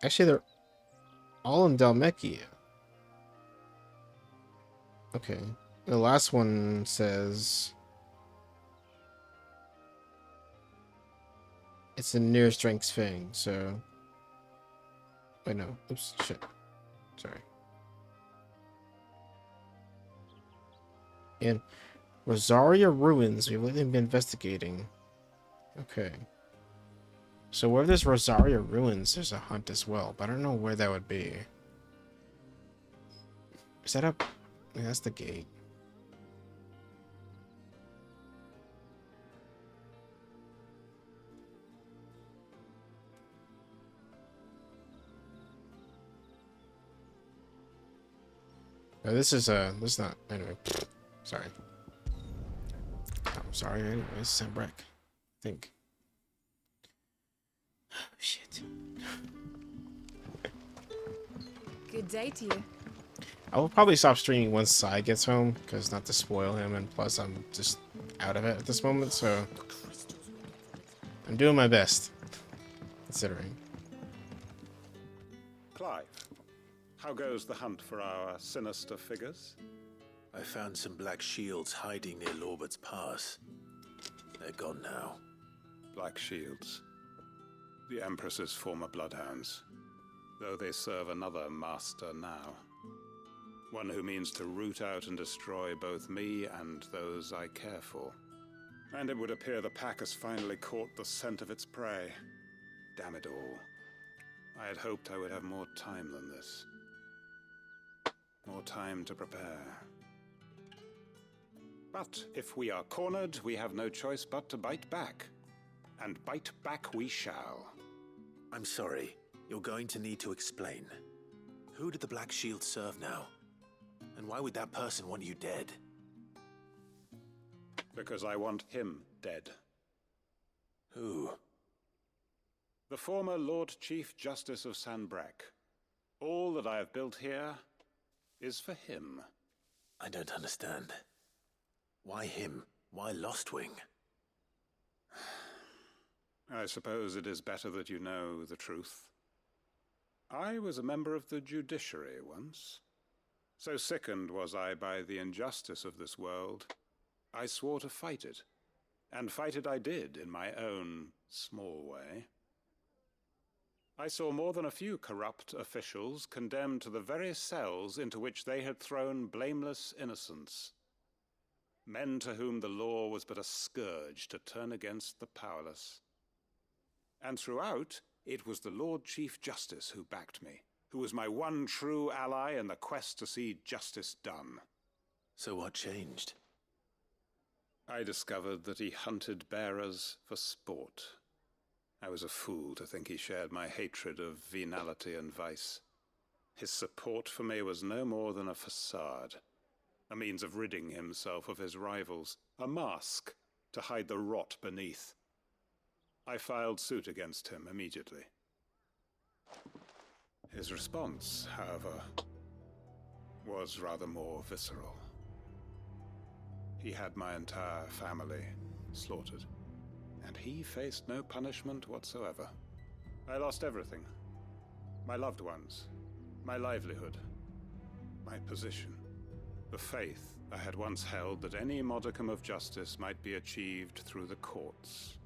[SPEAKER 1] Actually, they're all in Dalmekia. Okay. The last one says... it's the nearest Drake's Fang, so... Wait, no. Oops, shit. Sorry. In Rosaria Ruins, we've lately been investigating. Okay. So where there's Rosaria Ruins, there's a hunt as well, but I don't know where that would be. Is that up? Yeah, that's the gate. No, this is not, anyway. Sorry. I'm sorry, anyways, Sambrek. I think. Oh, shit.
[SPEAKER 11] Good day to you.
[SPEAKER 1] I will probably stop streaming once Sai gets home, because not to spoil him, and plus I'm just out of it at this moment, so... I'm doing my best, considering.
[SPEAKER 8] Clive, how goes the hunt for our sinister figures?
[SPEAKER 3] I found some black shields hiding near Lorbert's Pass. They're gone now.
[SPEAKER 8] Black shields. The Empress's former bloodhounds. Though they serve another master now. One who means to root out and destroy both me and those I care for. And it would appear the pack has finally caught the scent of its prey. Damn it all. I had hoped I would have more time than this. More time to prepare. But if we are cornered, we have no choice but to bite back. And bite back we shall.
[SPEAKER 3] I'm sorry. You're going to need to explain. Who did the Black Shield serve now? And why would that person want you dead?
[SPEAKER 8] Because I want him dead.
[SPEAKER 3] Who?
[SPEAKER 8] The former Lord Chief Justice of Sanbrek. All that I have built here is for him.
[SPEAKER 3] I don't understand. Why him? Why Lostwing?
[SPEAKER 8] I suppose it is better that you know the truth. I was a member of the judiciary once. So sickened was I by the injustice of this world, I swore to fight it. And fight it I did in my own small way. I saw more than a few corrupt officials condemned to the very cells into which they had thrown blameless innocents. Men to whom the law was but a scourge to turn against the powerless. And throughout, it was the Lord Chief Justice who backed me, who was my one true ally in the quest to see justice done.
[SPEAKER 3] So what changed?
[SPEAKER 8] I discovered that he hunted bearers for sport. I was a fool to think he shared my hatred of venality and vice. His support for me was no more than a facade, a means of ridding himself of his rivals, a mask to hide the rot beneath. I filed suit against him immediately. His response, however, was rather more visceral. He had my entire family slaughtered, and he faced no punishment whatsoever. I lost everything. My loved ones, my livelihood, my position, the faith I had once held that any modicum of justice might be achieved through the courts.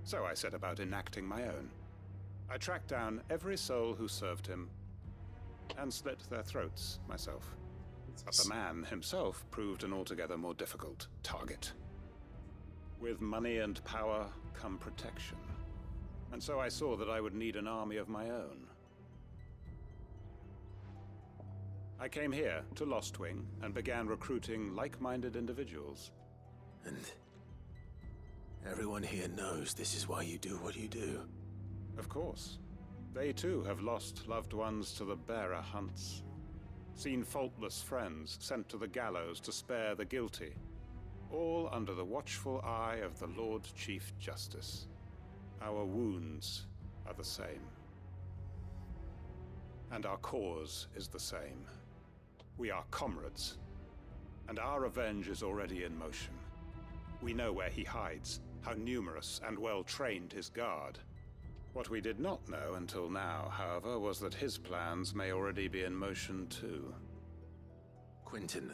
[SPEAKER 8] So I set about enacting my own. I tracked down every soul who served him, and slit their throats myself. But the man himself proved an altogether more difficult target. With money and power come protection. And so I saw that I would need an army of my own. I came here to Lostwing and began recruiting like-minded individuals.
[SPEAKER 3] And everyone here knows this is why you do what you do.
[SPEAKER 8] Of course. They too have lost loved ones to the bearer hunts. Seen faultless friends sent to the gallows to spare the guilty. All under the watchful eye of the Lord Chief Justice. Our wounds are the same. And our cause is the same. We are comrades. And our revenge is already in motion. We know where he hides, how numerous and well-trained his guard. What we did not know until now, however, was that his plans may already be in motion too.
[SPEAKER 3] Quentin.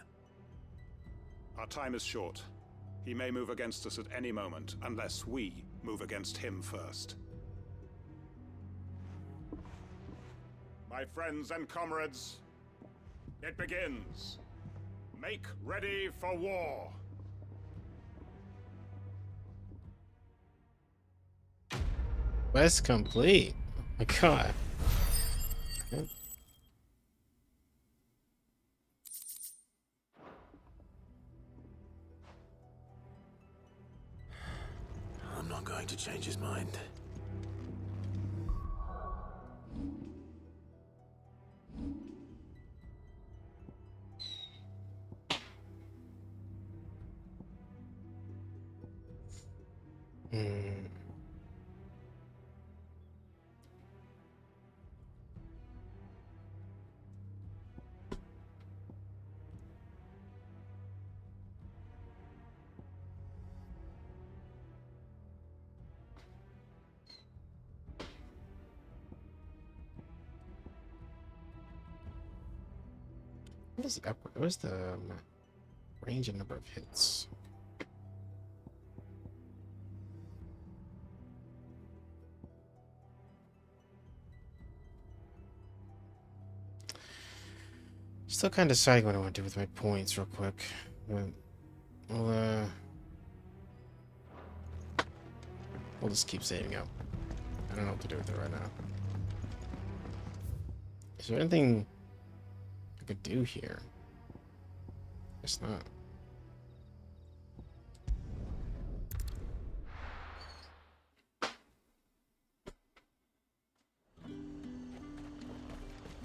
[SPEAKER 8] Our time is short. He may move against us at any moment, unless we move against him first. My friends and comrades, it begins. Make ready for war.
[SPEAKER 1] Quest complete. Oh my god. Okay.
[SPEAKER 3] I'm not going to change his mind.
[SPEAKER 1] What's the range and number of hits? Still kind of deciding what I want to do with my points real quick. But we'll just keep saving up. I don't know what to do with it right now. Is there anything I could do here? Guess not.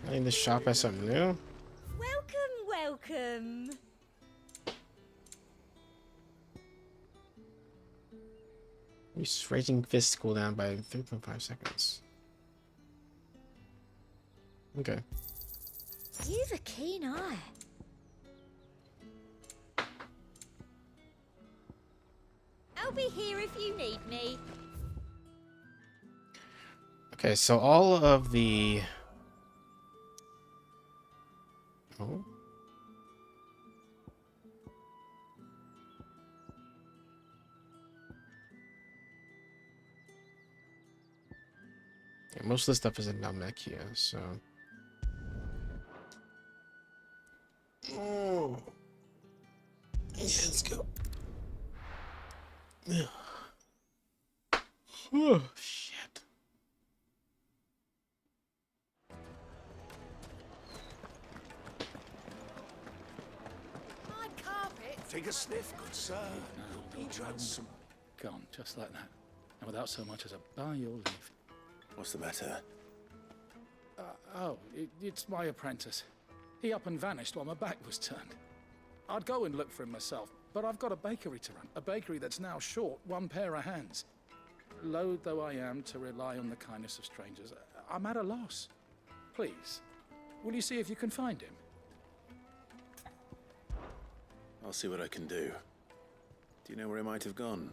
[SPEAKER 1] I need to shop at something new.
[SPEAKER 5] Welcome.
[SPEAKER 1] Use Raging Fist cooldown by 3.5 seconds. Okay.
[SPEAKER 19] You've a keen eye. I'll be here if you need me.
[SPEAKER 1] Okay, so all of the... Oh. Yeah, most of the stuff is in Malmekia, so... Oh. Yeah, let's go. Oh, shit.
[SPEAKER 16] My carpet.
[SPEAKER 21] Take a sniff, good sir. Each had some.
[SPEAKER 13] Gone, just like that. And without so much as a by your leave.
[SPEAKER 3] What's the matter?
[SPEAKER 13] It's my apprentice. He up and vanished while my back was turned. I'd go and look for him myself, but I've got a bakery to run. A bakery that's now short one pair of hands. Loath though I am to rely on the kindness of strangers, I'm at a loss. Please, will you see if you can find him?
[SPEAKER 3] I'll see what I can do. Do you know where he might have gone?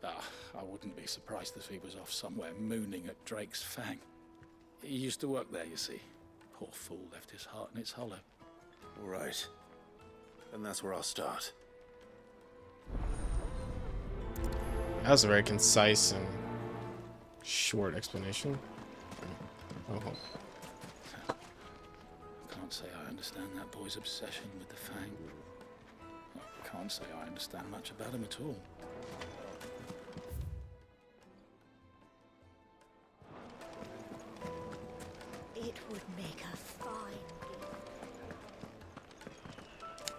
[SPEAKER 13] I wouldn't be surprised if he was off somewhere mooning at Drake's Fang. He used to work there, you see. Poor fool left his heart in its hollow.
[SPEAKER 3] All right. And that's where I'll start.
[SPEAKER 1] That was a very concise and short explanation. Oh.
[SPEAKER 13] Can't say I understand that boy's obsession with the Fang. I can't say I understand much about him at all.
[SPEAKER 19] It would make a fine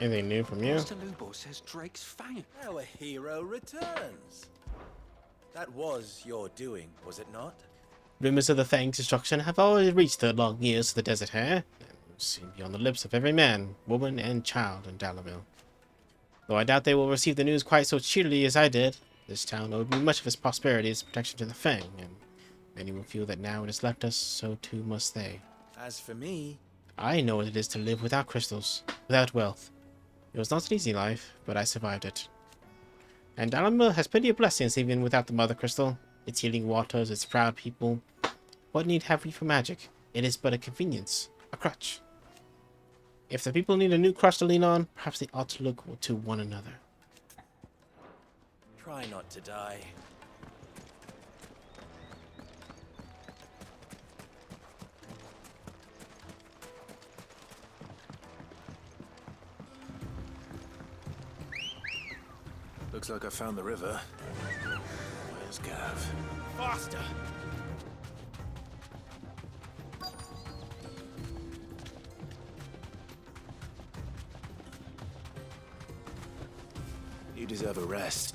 [SPEAKER 1] Anything new from you?
[SPEAKER 12] Master Lubor says Drake's Fang.
[SPEAKER 18] Our hero returns. That was your doing, was it not?
[SPEAKER 1] Rumors of the Fang's destruction have already reached the long ears of the desert hare, and seem beyond the lips of every man, woman, and child in Dalamil. Though I doubt they will receive the news quite so cheerily as I did, this town owed me much of its prosperity as protection to the Fang, and many will feel that now it has left us, so too must they.
[SPEAKER 18] As for me,
[SPEAKER 1] I know what it is to live without crystals, without wealth. It was not an easy life, but I survived it. And Dalamil has plenty of blessings even without the Mother Crystal, its healing waters, its proud people. What need have we for magic? It is but a convenience, a crutch. If the people need a new crutch to lean on, perhaps they ought to look to one another.
[SPEAKER 18] try not to die.
[SPEAKER 3] Looks like I found the river. Where's Gav?
[SPEAKER 18] Faster!
[SPEAKER 3] You deserve a rest.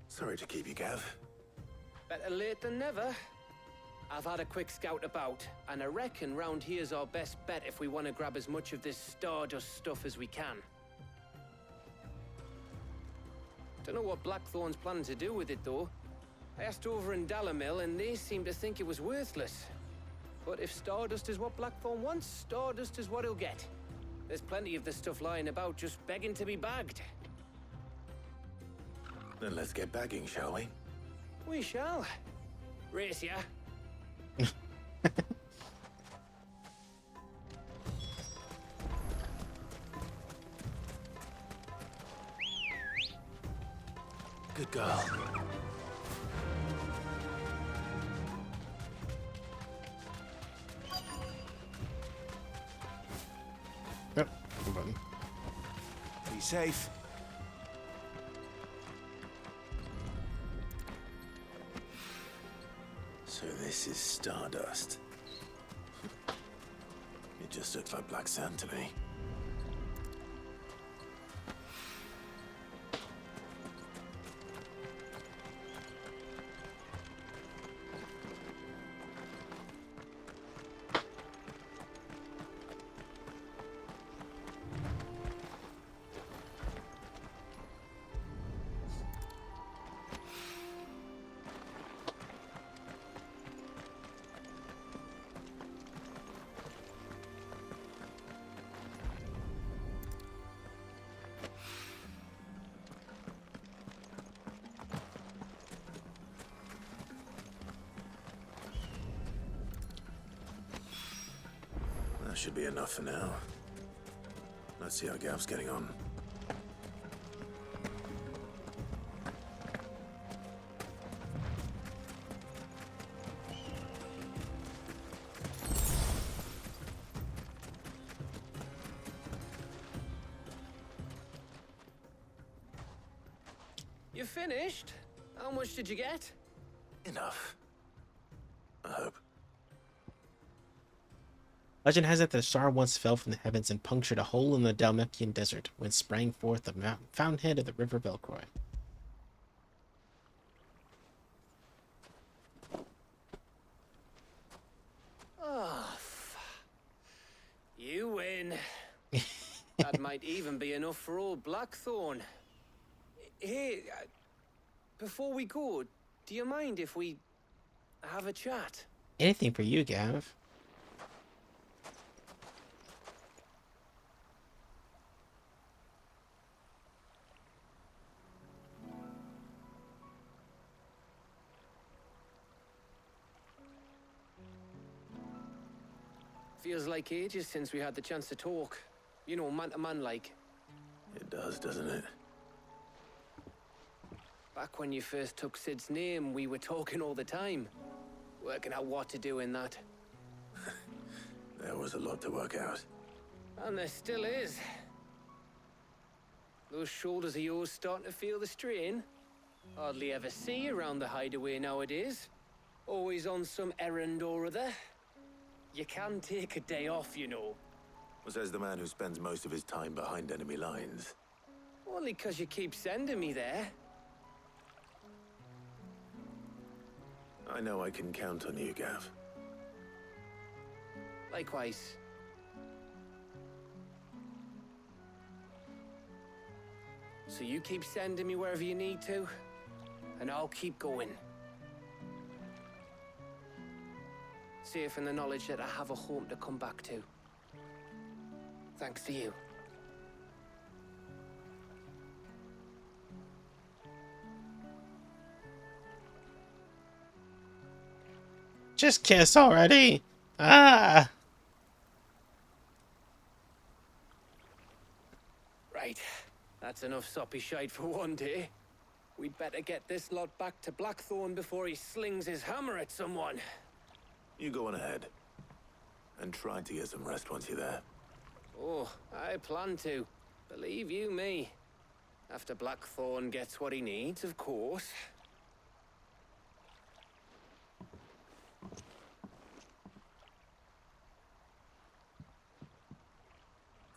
[SPEAKER 3] Sorry to keep you, Gav.
[SPEAKER 10] Better late than never. I've had a quick scout about, and I reckon round here's our best bet if we want to grab as much of this Stardust stuff as we can. Don't know what Blackthorn's planning to do with it, though. I asked over in Dalamil, and they seem to think it was worthless. But if Stardust is what Blackthorn wants, Stardust is what he'll get. There's plenty of this stuff lying about, just begging to be bagged.
[SPEAKER 3] Then let's get bagging, shall we?
[SPEAKER 10] We shall. Race ya.
[SPEAKER 3] Good girl.
[SPEAKER 1] Yep, button.
[SPEAKER 3] Be safe. So this is Stardust. It just looks like black sand to me. That should be enough for now. Let's see how Gav's getting on.
[SPEAKER 10] You finished? How much did you get?
[SPEAKER 3] Enough. I hope.
[SPEAKER 1] Legend has it that a star once fell from the heavens and punctured a hole in the Dalmatian desert when sprang forth the fountainhead of the river Velcroy.
[SPEAKER 10] Oh, you win. That might even be enough for old Blackthorn. Hey, before we go, do you mind if we have a chat?
[SPEAKER 1] Anything for you, Gav.
[SPEAKER 10] Feels like ages since we had the chance to talk. You know, man to man like.
[SPEAKER 3] It does, doesn't it?
[SPEAKER 10] Back when you first took Sid's name, we were talking all the time. Working out what to do in that.
[SPEAKER 3] There was a lot to work out.
[SPEAKER 10] And there still is. Those shoulders of yours starting to feel the strain. Hardly ever see you around the hideaway nowadays. Always on some errand or other. You can take a day off, you know.
[SPEAKER 3] Says the man who spends most of his time behind enemy lines.
[SPEAKER 10] Only 'cause you keep sending me there.
[SPEAKER 3] I know I can count on you, Gav.
[SPEAKER 10] Likewise. So you keep sending me wherever you need to, and I'll keep going. Safe in the knowledge that I have a home to come back to. Thanks to you.
[SPEAKER 1] Just kiss already. Ah.
[SPEAKER 10] Right. That's enough soppy shite for one day. We'd better get this lot back to Blackthorn before he slings his hammer at someone.
[SPEAKER 3] You go on ahead. And try to get some rest once you're there.
[SPEAKER 10] Oh, I plan to. Believe you me. After Blackthorn gets what he needs, of course.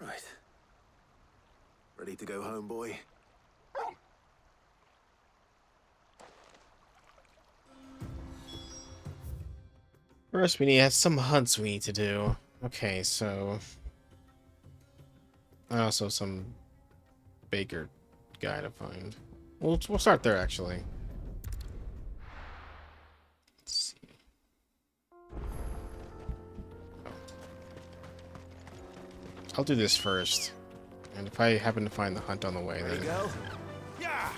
[SPEAKER 3] Right. Ready to go home, boy?
[SPEAKER 1] First, we need some hunts we need to do. Okay, so also some baker guy to find. We'll start there actually. Let's see. I'll do this first, and if I happen to find the hunt on the way, then.
[SPEAKER 18] Go. Yeah.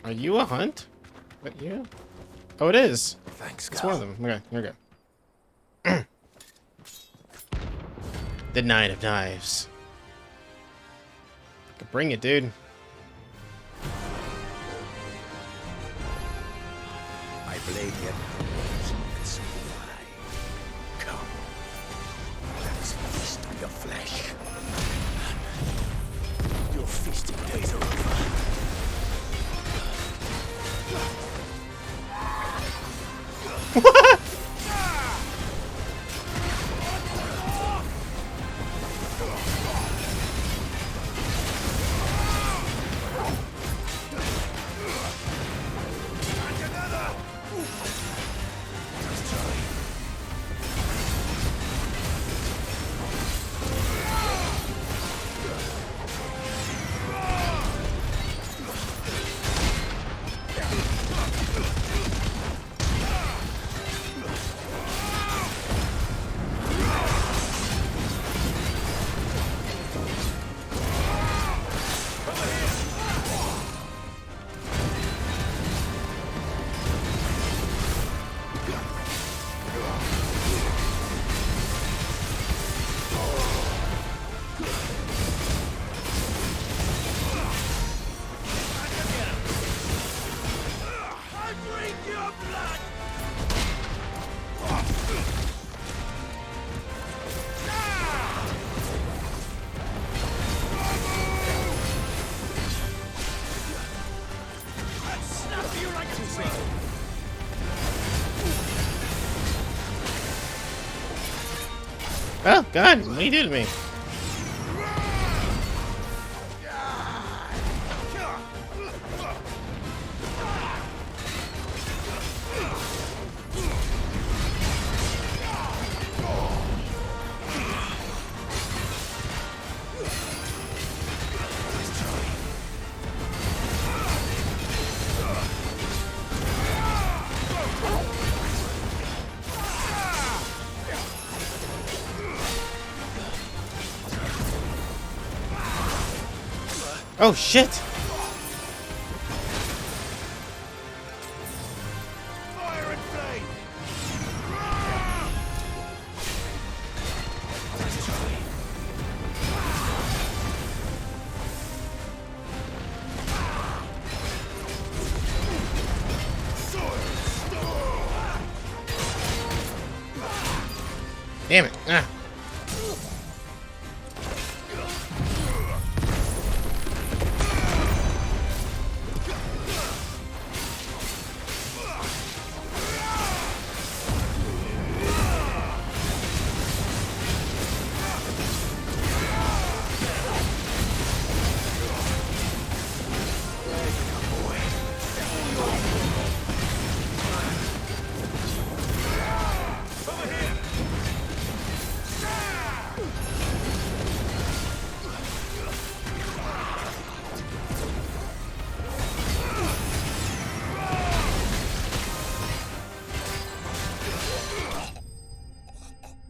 [SPEAKER 1] Are you a hunt? What you? Oh, it is.
[SPEAKER 18] Thanks,
[SPEAKER 1] it's one of them. Okay, here we go. The Knight of Knives. Bring it, dude.
[SPEAKER 18] My blade yet is wide. Come. Let's feast on your flesh. Your feasting days are over.
[SPEAKER 1] What? Oh, God, what are you doing to me? Oh shit!
[SPEAKER 21] Fire and flame!
[SPEAKER 1] Damn it! Ah.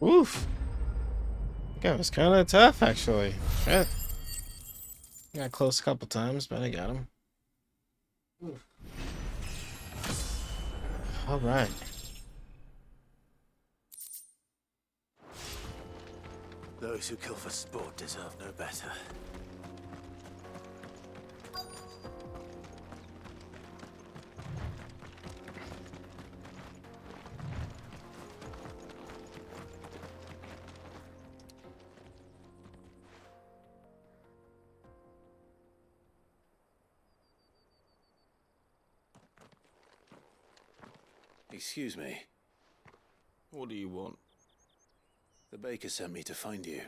[SPEAKER 1] Oof. That was kind of tough, actually. Shit. Got close a couple times, but I got him. All right.
[SPEAKER 3] Those who kill for sport deserve no better. Excuse me.
[SPEAKER 4] What do you want?
[SPEAKER 3] The baker sent me to find you.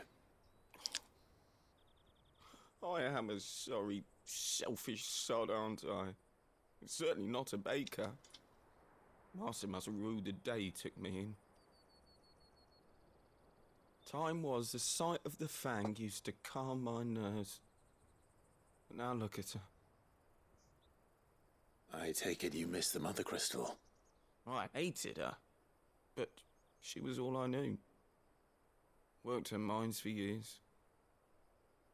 [SPEAKER 4] I am a sorry, selfish sod, aren't I? Certainly not a baker. Master must have ruled the day he took me in. Time was the sight of the fang used to calm my nerves. But now look at her.
[SPEAKER 3] I take it you missed the Mother Crystal.
[SPEAKER 4] I hated her, but she was all I knew. Worked her mines for years.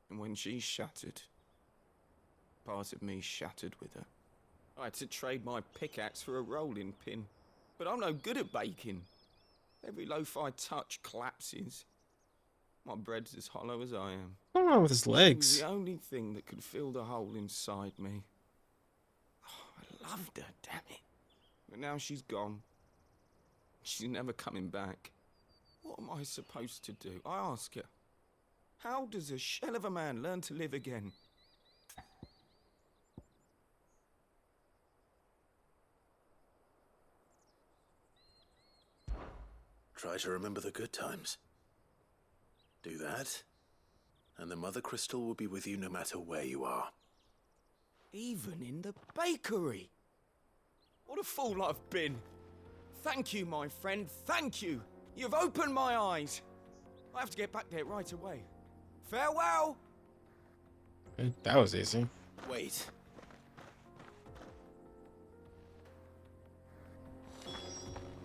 [SPEAKER 4] And when she shattered, part of me shattered with her. I had to trade my pickaxe for a rolling pin, but I'm no good at baking. Every loaf I touch collapses. My bread's as hollow as I am.
[SPEAKER 1] What's wrong with his
[SPEAKER 4] She was
[SPEAKER 1] legs?
[SPEAKER 4] the only thing that could fill the hole inside me. Oh, I loved her, damn it. But now she's gone. She's never coming back. What am I supposed to do? I ask her. How does a shell of a man learn to live again?
[SPEAKER 3] Try to remember the good times. Do that, and the Mother Crystal will be with you no matter where you are.
[SPEAKER 4] Even in the bakery. What a fool I've been. Thank you, my friend, thank you. You've opened my eyes. I have to get back there right away. Farewell!
[SPEAKER 1] That was easy.
[SPEAKER 3] Wait.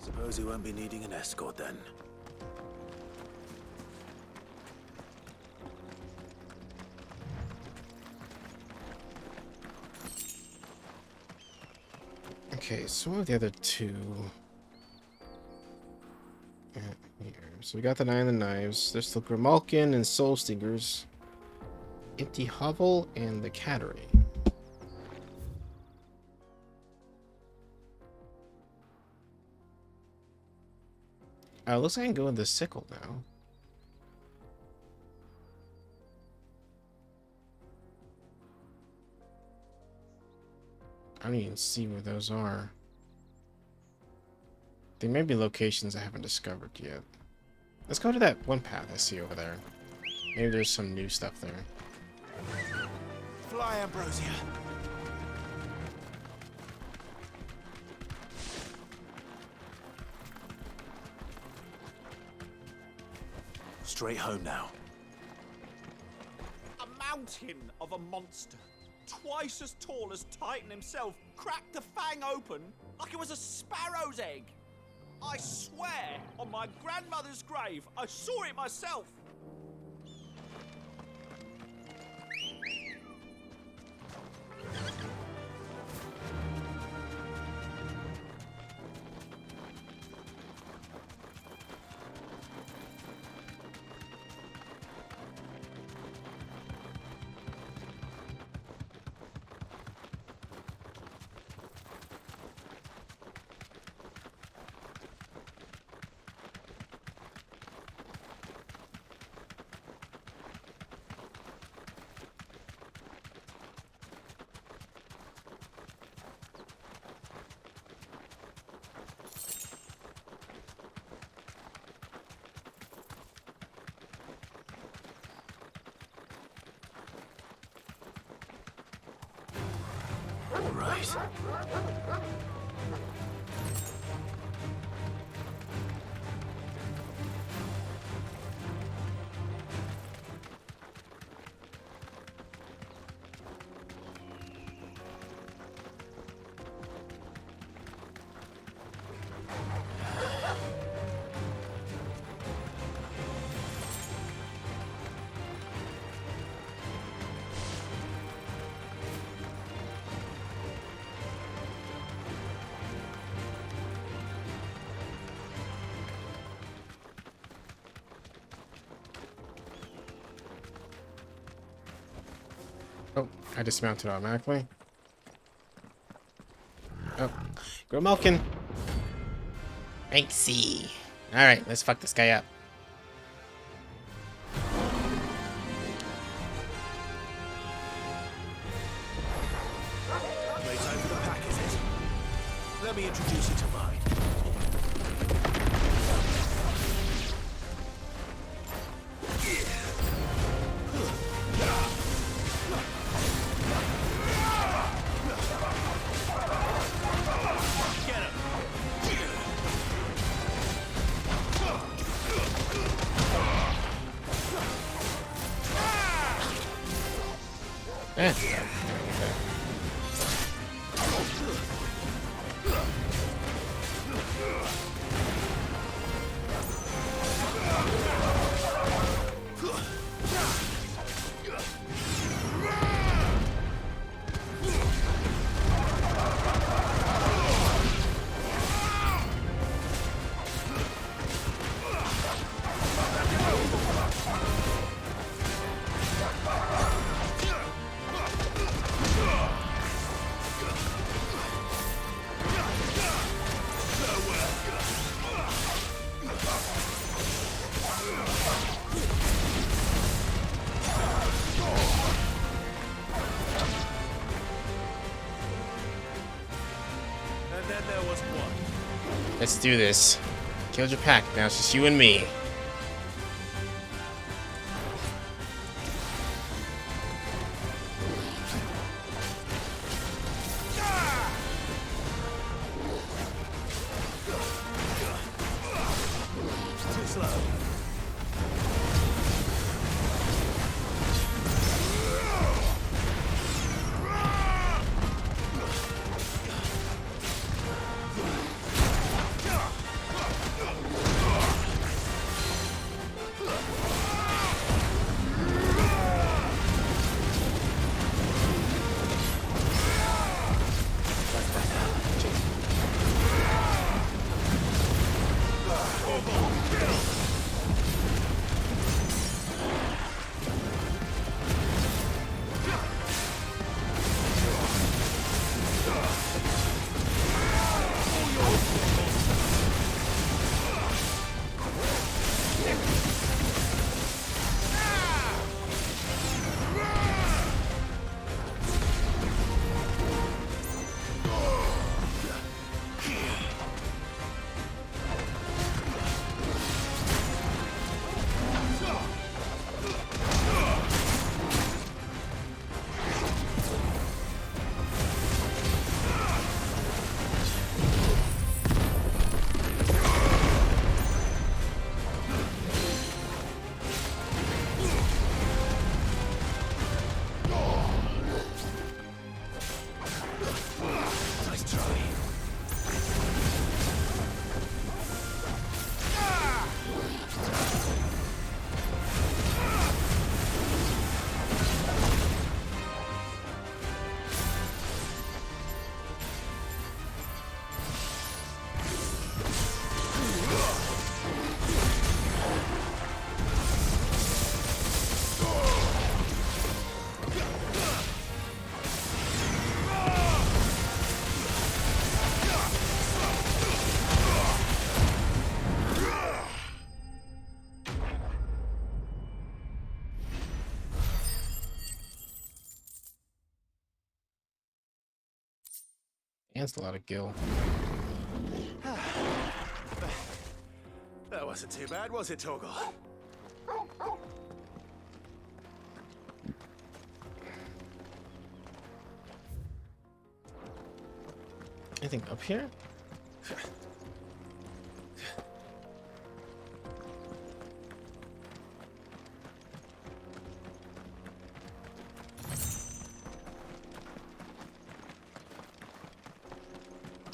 [SPEAKER 3] Suppose you won't be needing an escort then.
[SPEAKER 1] Okay, so what are the other two? Here. So we got the Nine of the Knives. There's the Grimalkin and Soul Stingers. Empty Hovel and the Cattery. Looks like I can go with the sickle now. I don't even see where those are. There may be locations I haven't discovered yet. Let's go to that one path I see over there. Maybe there's some new stuff there.
[SPEAKER 21] Fly, Ambrosia.
[SPEAKER 3] Straight home now.
[SPEAKER 6] A mountain of a monster, twice as tall as Titan himself, cracked the fang open like it was a sparrow's egg. I swear, on my grandmother's grave, I saw it myself.
[SPEAKER 9] Right.
[SPEAKER 1] Oh, I dismounted automatically. Oh, go milking. Rank C. Alright, let's fuck this guy up.
[SPEAKER 21] Playtime for the pack, is it? Let me introduce you to mine. Get him!
[SPEAKER 1] Eh.
[SPEAKER 21] And then there was one.
[SPEAKER 1] Let's do this. Killed your pack. Now it's just you and me.
[SPEAKER 21] Too slow. Nice try.
[SPEAKER 1] That's a lot of gil.
[SPEAKER 21] That wasn't too bad, was it, Torgal?
[SPEAKER 1] Anything up here?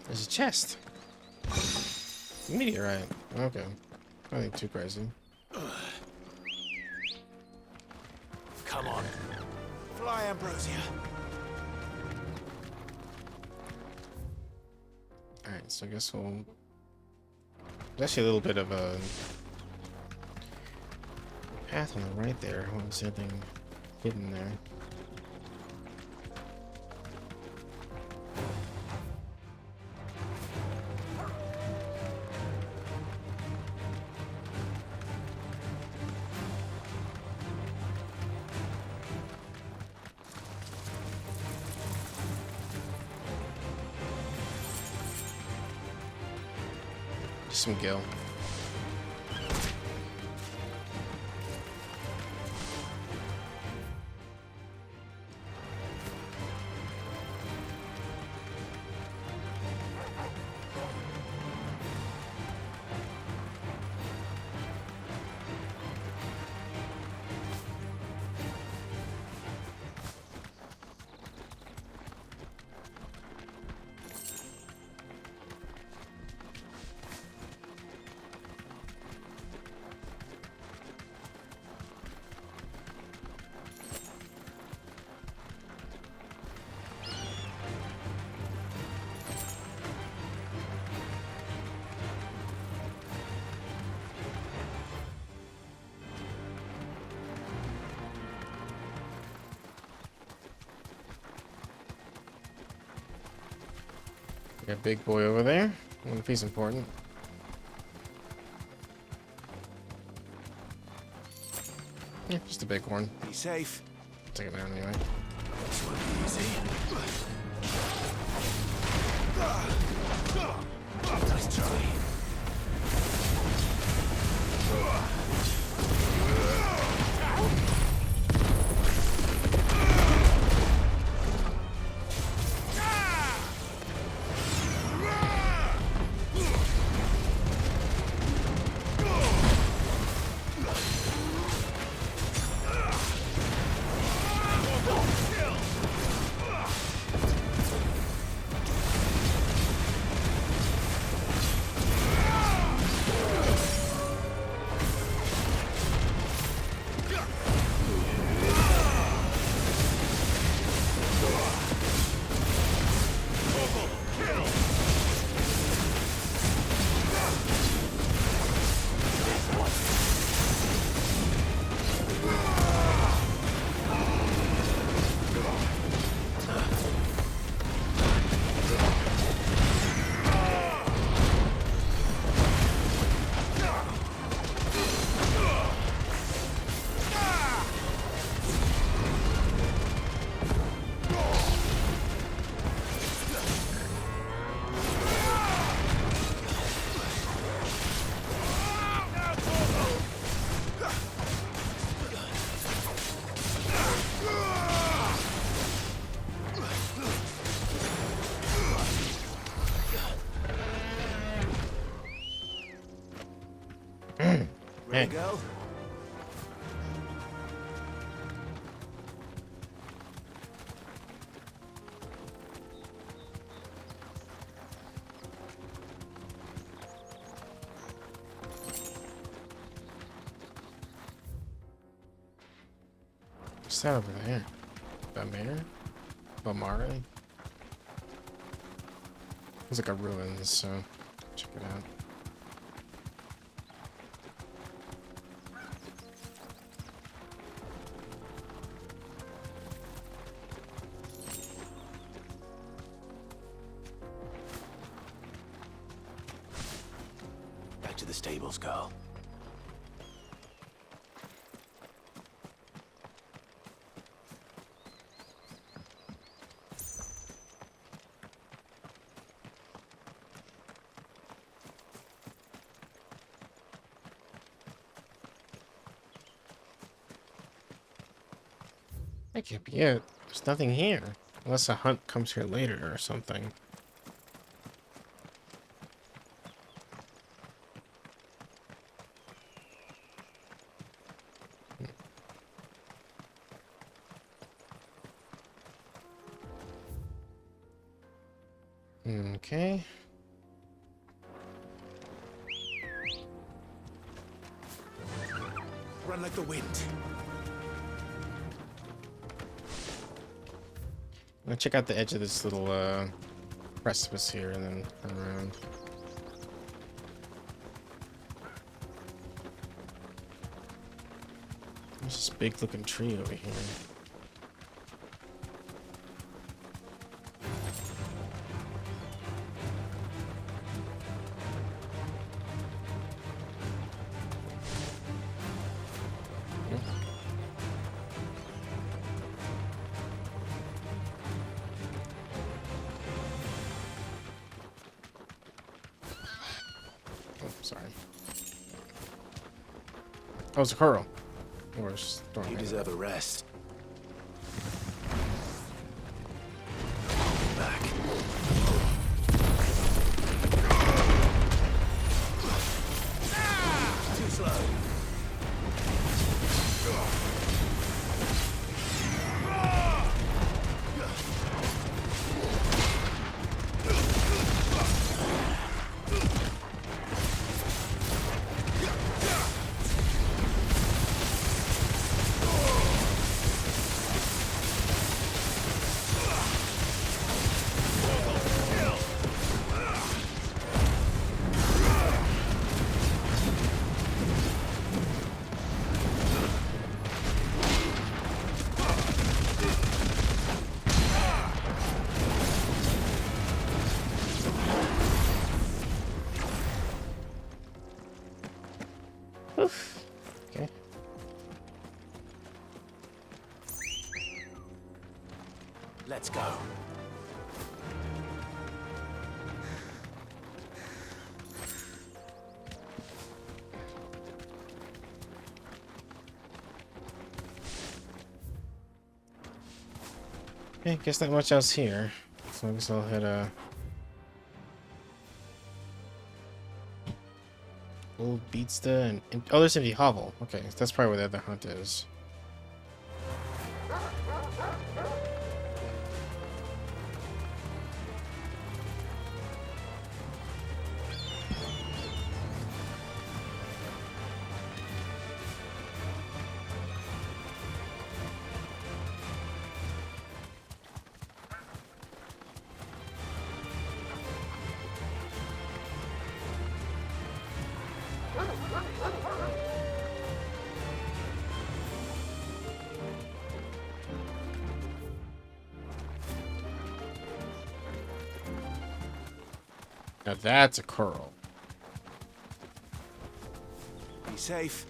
[SPEAKER 1] There's a chest. Meteorite. Okay. Nothing too crazy.
[SPEAKER 21] Come on. Fly, Ambrosia.
[SPEAKER 1] Alright, so I guess we'll... There's actually a little bit of a path on the right there. I want to see anything hidden there. Some gil. Got a big boy over there. I wonder if he's important. Yeah, just a big one.
[SPEAKER 21] Be safe.
[SPEAKER 1] Take it down anyway.
[SPEAKER 21] This won't be easy. Nice try. Ready to go?
[SPEAKER 1] What's that over there? Bamir? Bamari? It's like a ruins, so check it out.
[SPEAKER 21] Back to the stables, girl.
[SPEAKER 1] That can't be it. There's nothing here. Unless a hunt comes here later or something. Okay.
[SPEAKER 21] Run like the wind.
[SPEAKER 1] I'm gonna check out the edge of this little precipice here and then turn around. There's this big looking tree over here. Sorry. Oh, it's a Coral.
[SPEAKER 3] You deserve a rest. Back. Too slow.
[SPEAKER 1] Okay.
[SPEAKER 3] Let's go.
[SPEAKER 1] Okay, guess not much else here. So I guess I'll head Old Beatsta and oh, there's empty hovel. Okay, that's probably where the other hunt is. Now that's a Coral.
[SPEAKER 3] Be safe.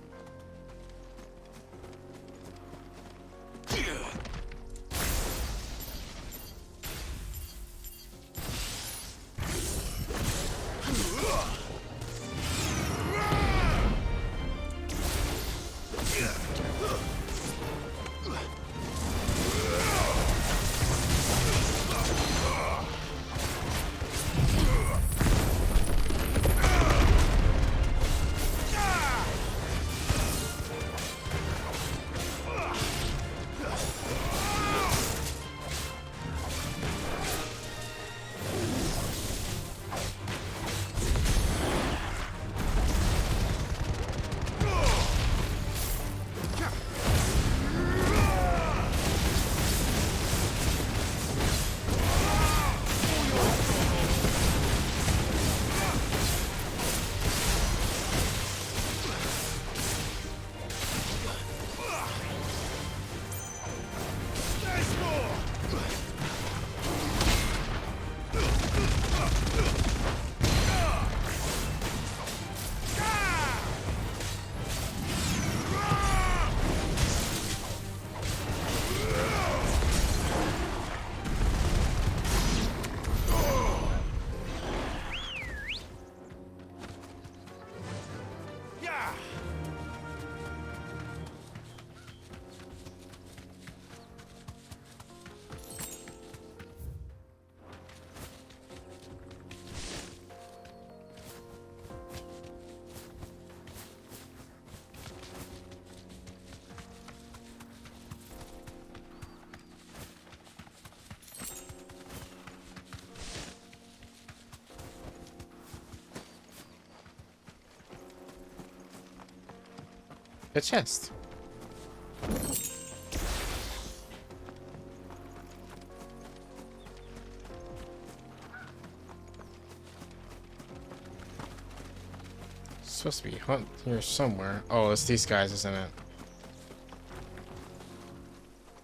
[SPEAKER 1] A chest. It's supposed to be hunt here somewhere. Oh, it's these guys, isn't it?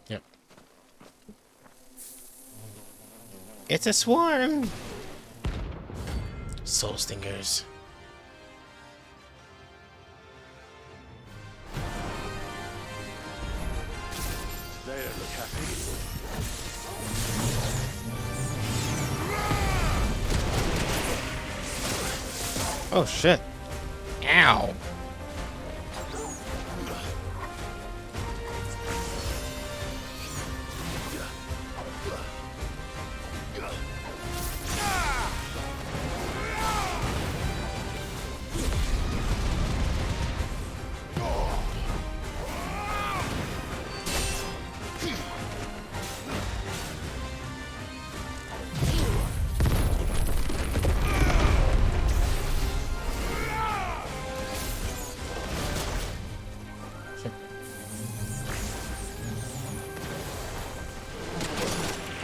[SPEAKER 1] Yep. It's a swarm. Soul stingers.
[SPEAKER 21] They don't look happy.
[SPEAKER 1] Oh shit. Ow.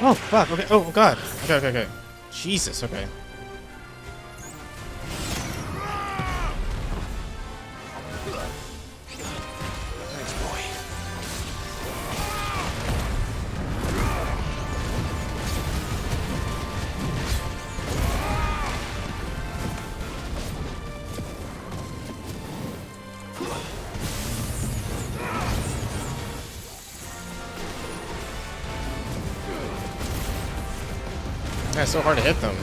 [SPEAKER 1] Oh fuck, okay, oh god. Okay. Jesus, okay.
[SPEAKER 21] Thanks, boy.
[SPEAKER 1] Yeah, it's so hard to hit them.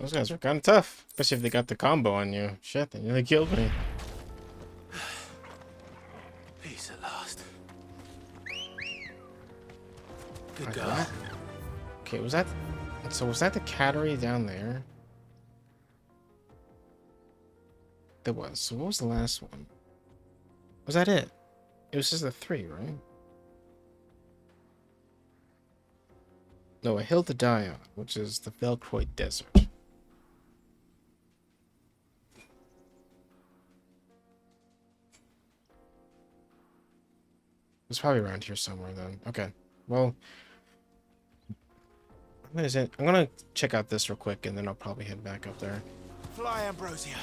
[SPEAKER 1] Those guys are kind of tough, especially if they got the combo on you. Shit, they nearly killed me.
[SPEAKER 21] Peace at last. Good
[SPEAKER 1] Like
[SPEAKER 21] girl.
[SPEAKER 1] that? Okay, was that... So was that the cattery down there? There was. So what was the last one? Was that it? It was just the 3, right? No, a hill to die on, which is the Velcroy Desert. It's probably around here somewhere then. Okay. Well, what is it? I'm gonna check out this real quick and then I'll probably head back up there.
[SPEAKER 21] Fly, Ambrosia.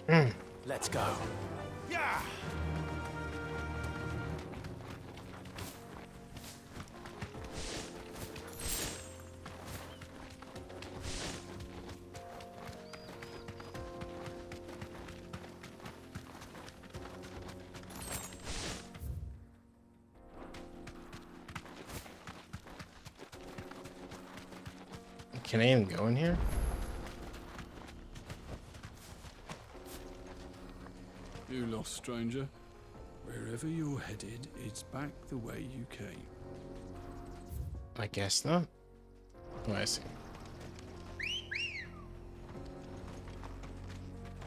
[SPEAKER 18] Let's go.
[SPEAKER 6] Yeah!
[SPEAKER 1] Can I even go in here?
[SPEAKER 2] You lost, stranger. Wherever you're headed, it's back the way you came.
[SPEAKER 1] I guess not. Oh, I see.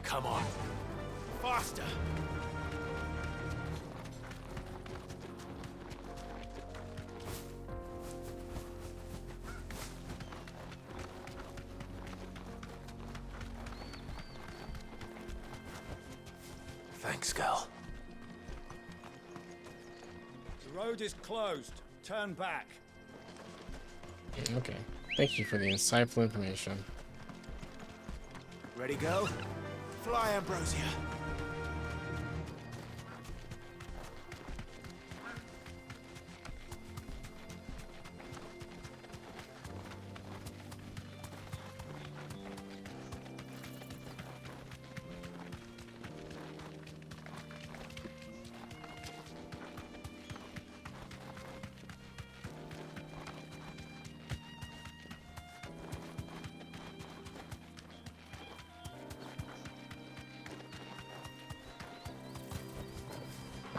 [SPEAKER 18] Come on. Faster! Thanks, girl.
[SPEAKER 6] The road is closed. Turn back.
[SPEAKER 1] Okay. Thank you for the insightful information.
[SPEAKER 18] Ready, go? Fly, Ambrosia.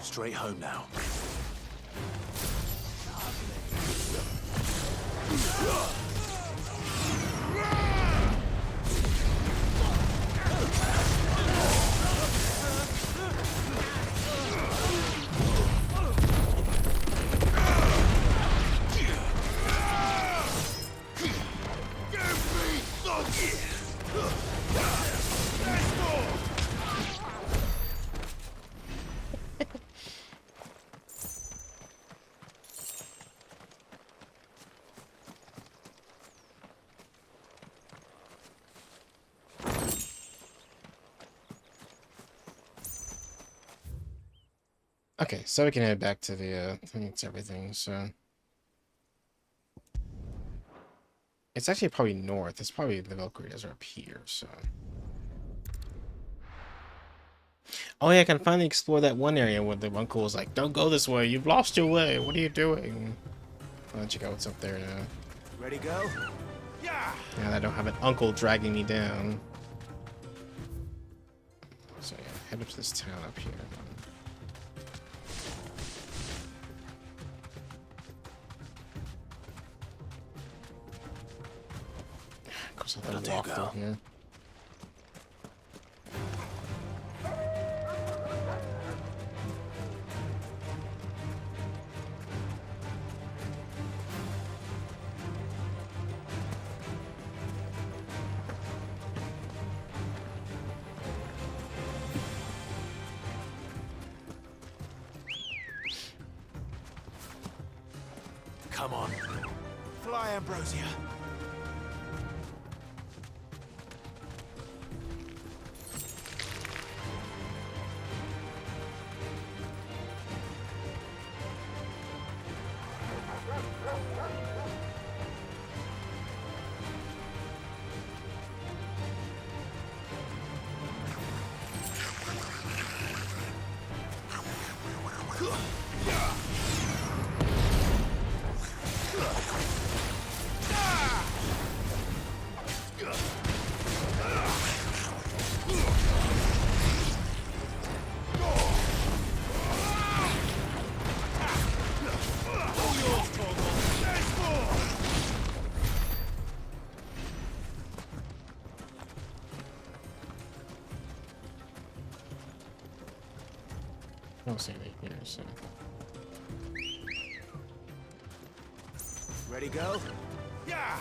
[SPEAKER 18] Straight home now.
[SPEAKER 1] Okay, so we can head back to the, I think it's everything, so. It's actually probably north. It's probably the Valkyries are up here, so. Oh yeah, I can finally explore that one area where the uncle was like, don't go this way, you've lost your way, what are you doing? I'll check out what's up there now.
[SPEAKER 18] Ready, go?
[SPEAKER 6] Yeah!
[SPEAKER 1] Now that I don't have an uncle dragging me down. So yeah, head up to this town up here. Of course I have to walk through here.
[SPEAKER 18] Come on. Fly, Ambrosia.
[SPEAKER 1] I don't see anything here, so.
[SPEAKER 18] Ready, go?
[SPEAKER 6] Yeah!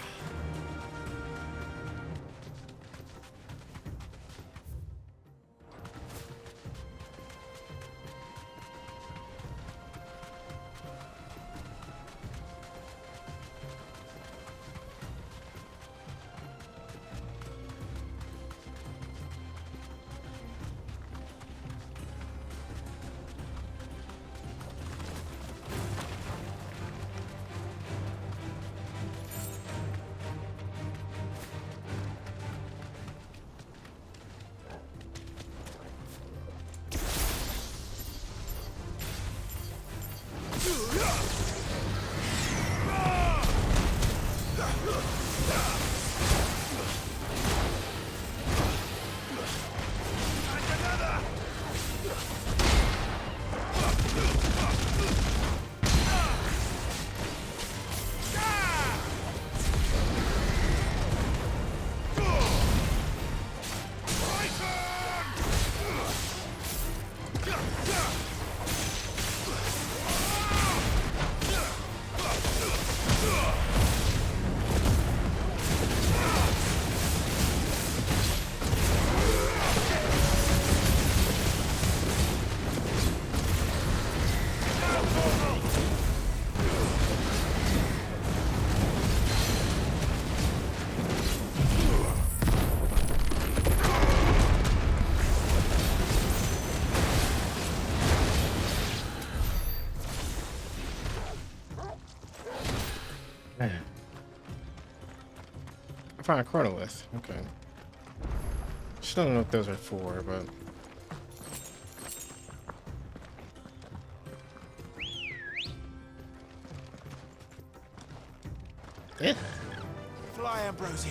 [SPEAKER 1] chronolith. Okay. Still don't know what those are for, but. Yeah.
[SPEAKER 18] Fly, Ambrosia.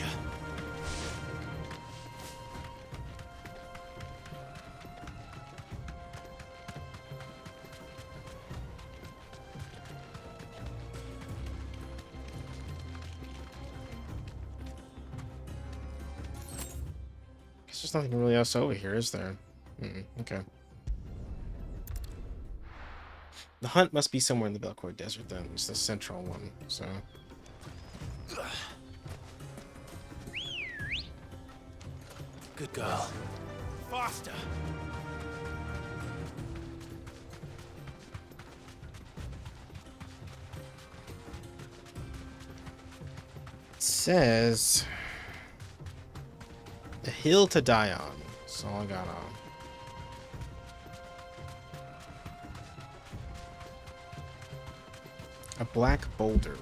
[SPEAKER 1] Guess there's nothing really else over here, is there? Okay. The hunt must be somewhere in the Belcourt Desert, then. It's the central one, so.
[SPEAKER 18] Good girl. Faster.
[SPEAKER 1] It says a hill to die on. That's all I got on. A black boulder.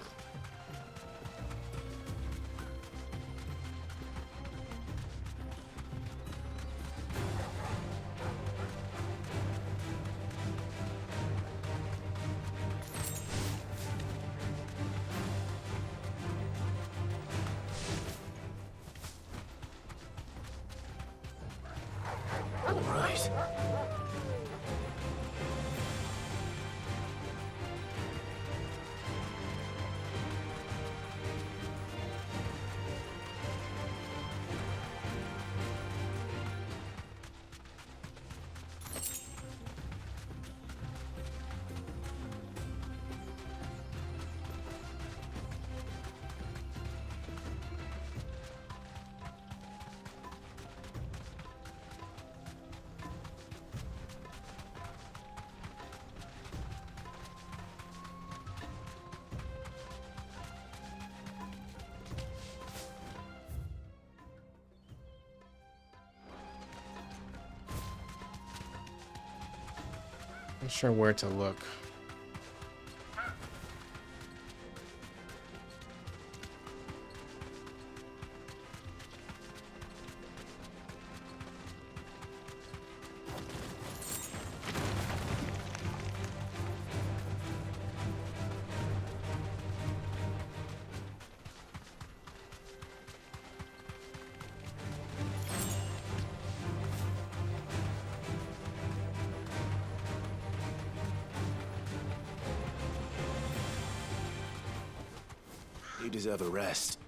[SPEAKER 18] Right.
[SPEAKER 1] Not sure where to look.
[SPEAKER 18] You deserve a rest.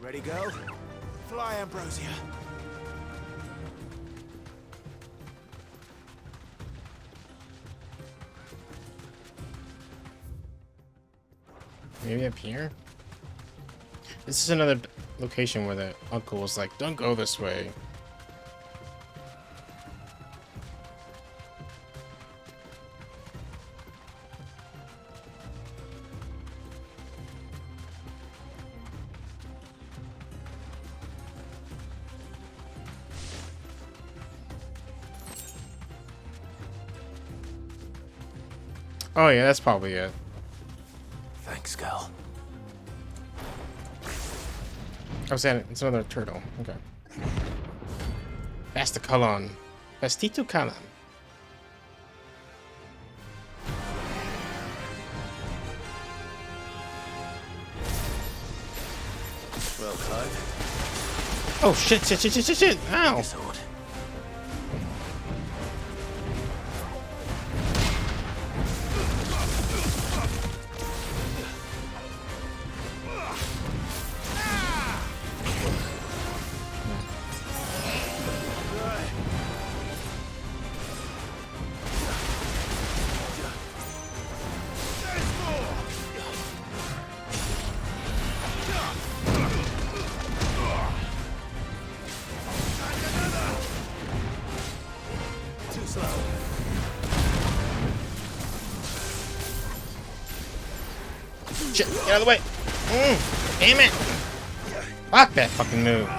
[SPEAKER 18] Ready, go? Fly, Ambrosia.
[SPEAKER 1] Maybe up here? This is another location where the uncle was like, don't go this way. Oh yeah, that's probably it.
[SPEAKER 18] Thanks, girl.
[SPEAKER 1] I was saying it's another turtle. Okay. Basta Kalon. Bastito Kalon.
[SPEAKER 18] Well, Clive.
[SPEAKER 1] Oh shit, shit, shit, shit, shit, shit. Ow.
[SPEAKER 18] Sword.
[SPEAKER 1] Shit, get out of the way. Damn it. Fuck that fucking move.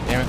[SPEAKER 1] Damn it.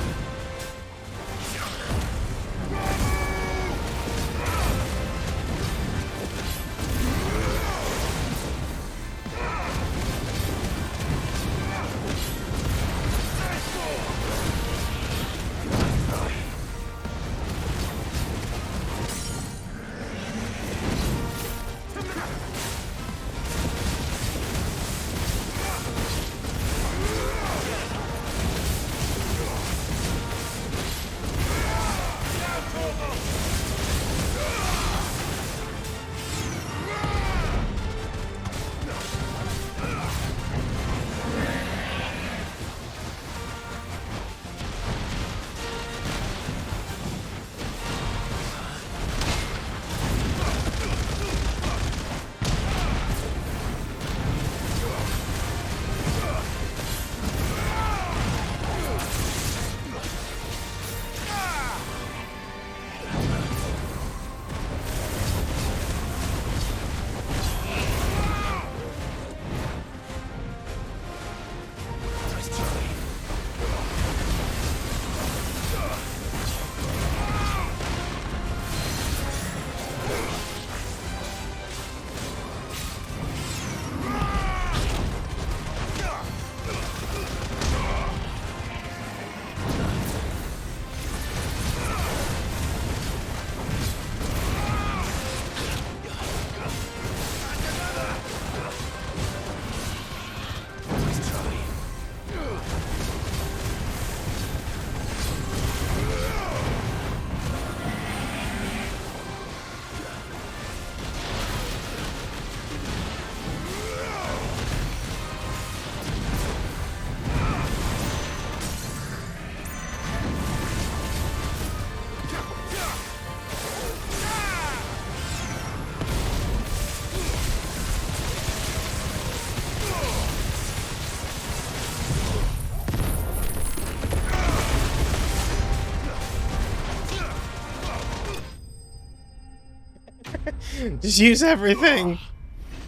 [SPEAKER 1] Just use everything.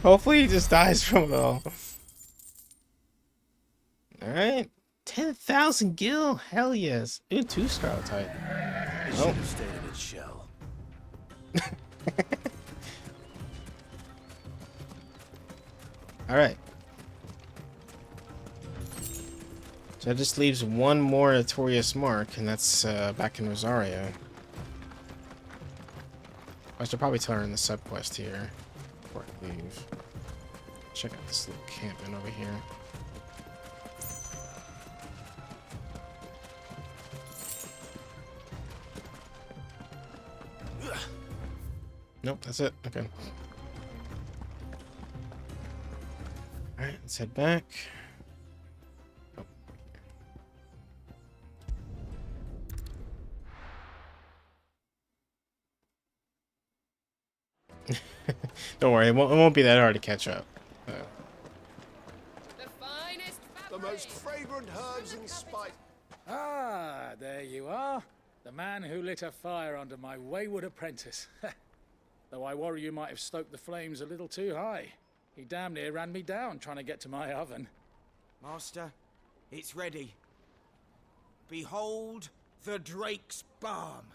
[SPEAKER 1] Hopefully he just dies from it all. Alright. 10,000 gil. Hell yes. Ooh, 2 Scarlet type.
[SPEAKER 3] It should have stayed in its shell.
[SPEAKER 1] Alright. So that just leaves one more notorious mark, and that's back in Rosario. I should probably tell her in the subquest here before I leave. Check out this little campment over here. Nope, that's it. Okay. Alright, let's head back. Oh. Don't worry, it won't be that hard to catch up.
[SPEAKER 21] The most fragrant herbs and spice.
[SPEAKER 13] Ah, there you are. The man who lit a fire under my wayward apprentice. Though I worry you might have stoked the flames a little too high. He damn near ran me down trying to get to my oven.
[SPEAKER 6] Master, it's ready. Behold the Drake's Balm.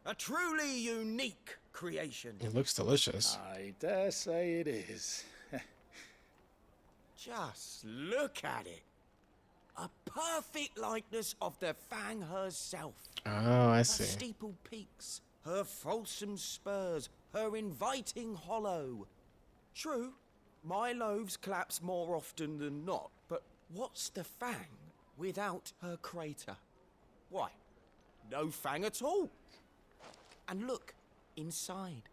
[SPEAKER 6] A truly unique creation.
[SPEAKER 1] It looks delicious.
[SPEAKER 13] I dare say it is.
[SPEAKER 6] Just look at it. A perfect likeness of the Fang herself.
[SPEAKER 1] Oh, I
[SPEAKER 6] Her
[SPEAKER 1] see.
[SPEAKER 6] steeple peaks, her fulsome spurs, her inviting hollow. True, my loaves collapse more often than not, but what's the Fang without her crater? Why, no Fang at all. And look, inside.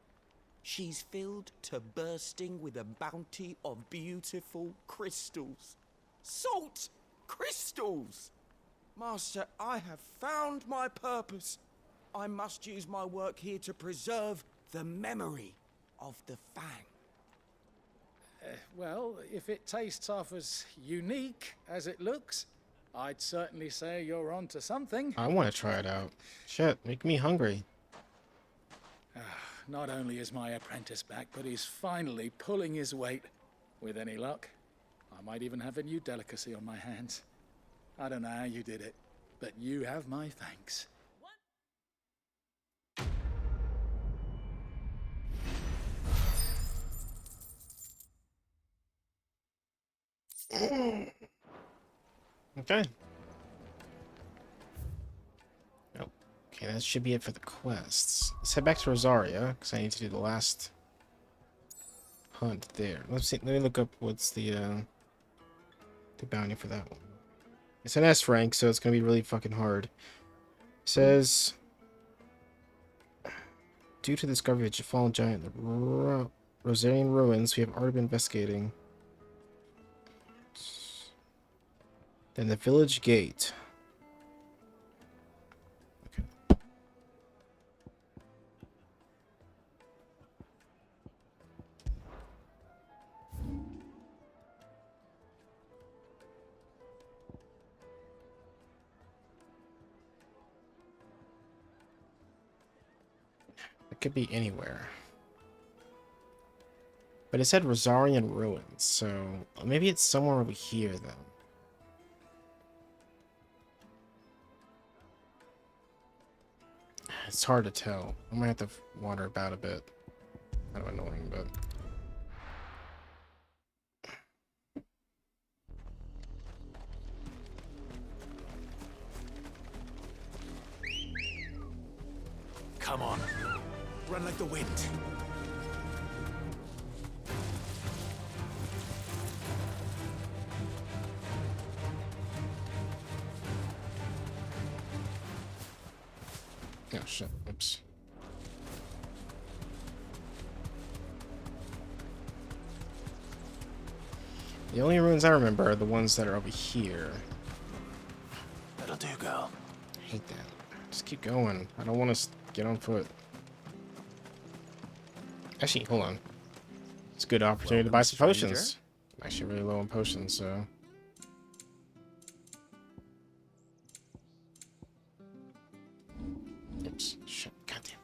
[SPEAKER 6] She's filled to bursting with a bounty of beautiful crystals. Salt crystals! Master, I have found my purpose. I must use my work here to preserve the memory of the Fang.
[SPEAKER 13] Well, if it tastes half as unique as it looks, I'd certainly say you're onto something.
[SPEAKER 1] I want to try it out. Shit, make me hungry.
[SPEAKER 13] Not only is my apprentice back, but he's finally pulling his weight. With any luck, I might even have a new delicacy on my hands. I don't know how you did it, but you have my thanks.
[SPEAKER 1] Okay. Nope. Okay, that should be it for the quests. Let's head back to Rosaria, because I need to do the last hunt there. Let's see. Let me look up what's the bounty for that one. It's an S rank, so it's gonna be really fucking hard. It says, due to the discovery of a fallen giant in the Rosarian ruins, we have already been investigating. Then the village gate. Okay. It could be anywhere. But it said Rosarian ruins, so maybe it's somewhere over here then. It's hard to tell. I might have to wander about a bit. Kind of annoying, but...
[SPEAKER 6] Come on. Run like the wind.
[SPEAKER 1] Oh shit, oops. The only ruins I remember are the ones that are over here.
[SPEAKER 3] That'll do, girl.
[SPEAKER 1] I hate that. Just keep going. I don't want to get on foot. Actually, hold on. It's a good opportunity to buy some potions. I'm actually really low on potions, so... Oops. Shit. Goddamn.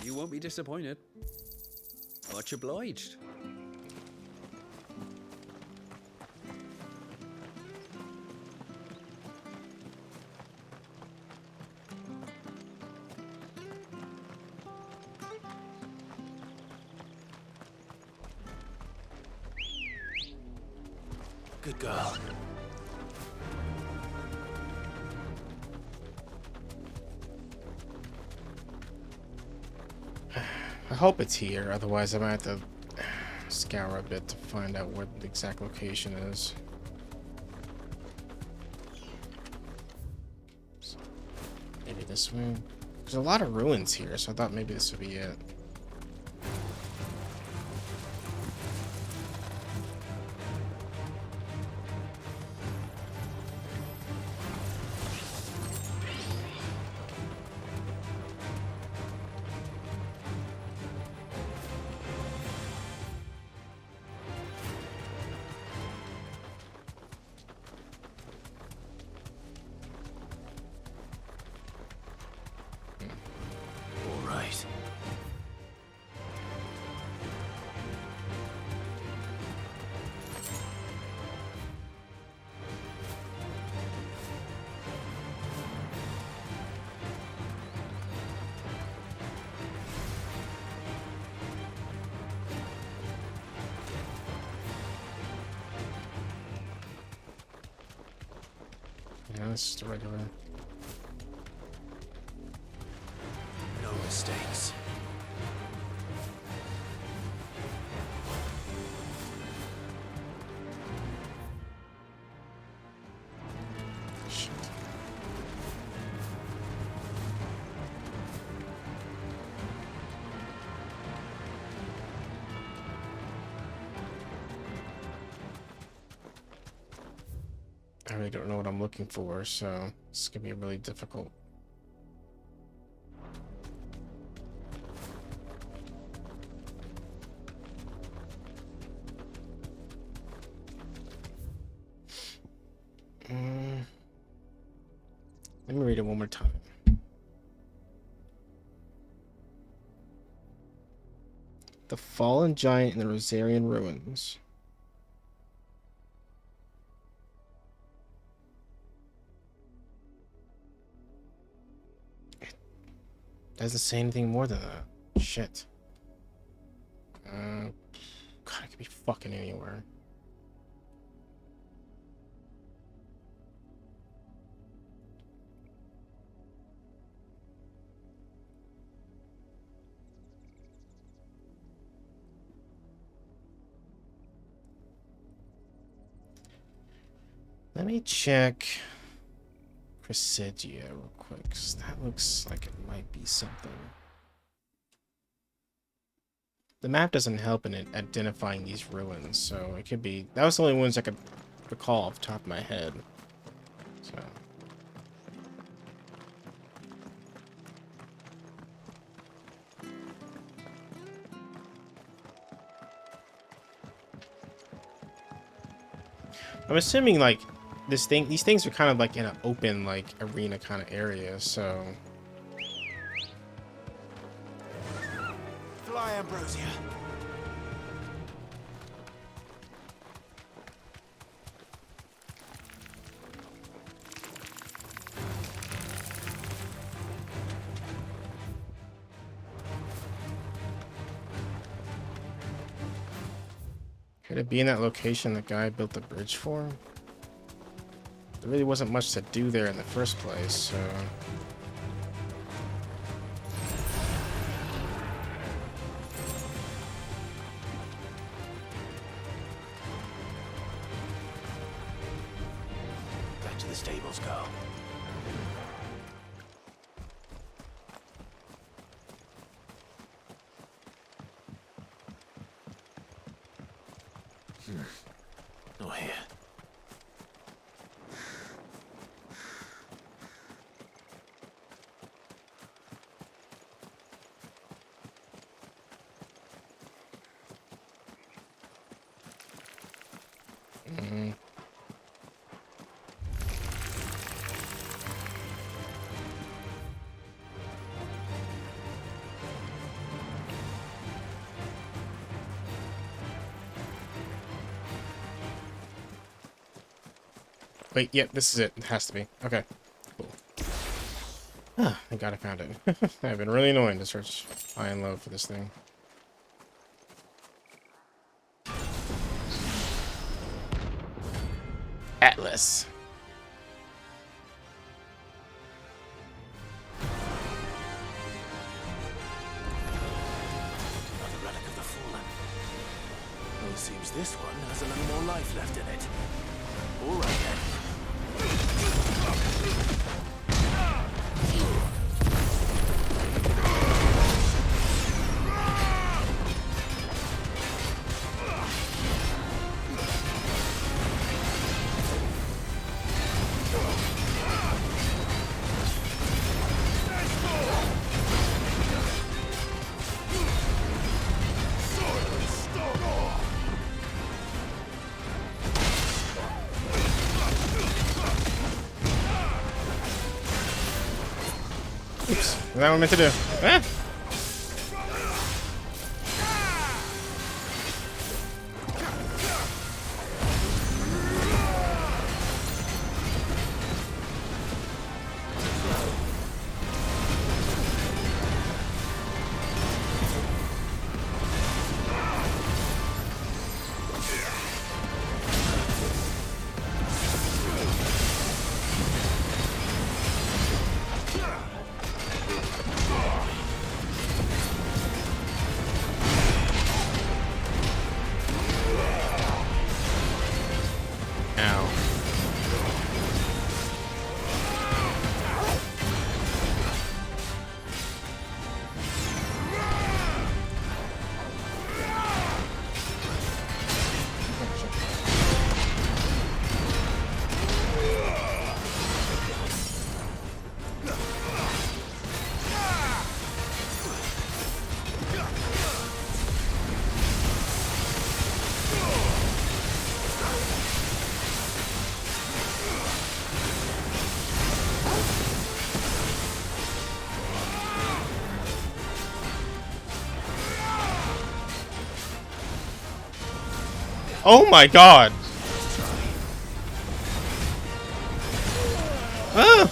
[SPEAKER 12] You won't be disappointed. Much obliged.
[SPEAKER 3] Good girl.
[SPEAKER 1] I hope it's here, otherwise I might have to scour a bit to find out what the exact location is. So, maybe this way. There's a lot of ruins here, so I thought maybe this would be it. Yeah, it's just a regular.
[SPEAKER 3] No mistakes.
[SPEAKER 1] Shit. I really don't know what I'm looking for, so it's gonna be really difficult. Let me read it one more time. The fallen giant in the Rosarian ruins. It doesn't say anything more than that. Shit. God, it could be fucking anywhere. Let me check Presidia real quick, 'cause that looks like it might be something. The map doesn't help in it identifying these ruins, so it could be... That was the only ones I could recall off the top of my head. So... I'm assuming, like, these things are kind of like in an open, like, arena kind of area, so...
[SPEAKER 18] Fly, Ambrosia.
[SPEAKER 1] Could it be in that location the guy built the bridge for? There really wasn't much to do there in the first place, so...
[SPEAKER 18] Back to the stables go.
[SPEAKER 3] Not here.
[SPEAKER 1] Wait, yeah, this is it. It has to be. Okay. Cool. Ah, thank God I found it. I've been really annoying to search high and low for this thing. Atlas.
[SPEAKER 3] Another relic of the fallen. Well, it seems this one has a little more life left in it. All right then.
[SPEAKER 1] Oops. Is that what I meant to do? Ah! Oh my god! Ah!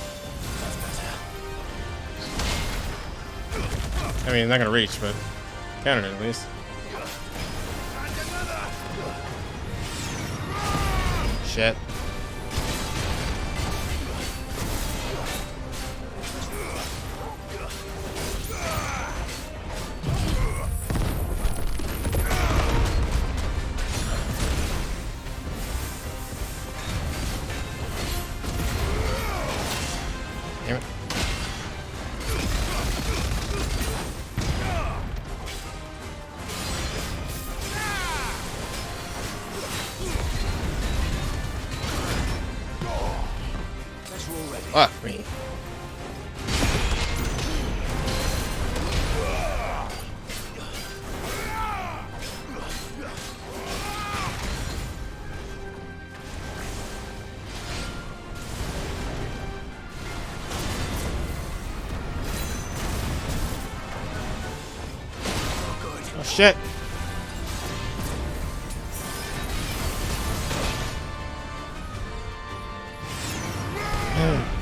[SPEAKER 1] I mean, not gonna reach, but counted it at least. Shit. Damn it. Fuck me. Oh shit. Okay.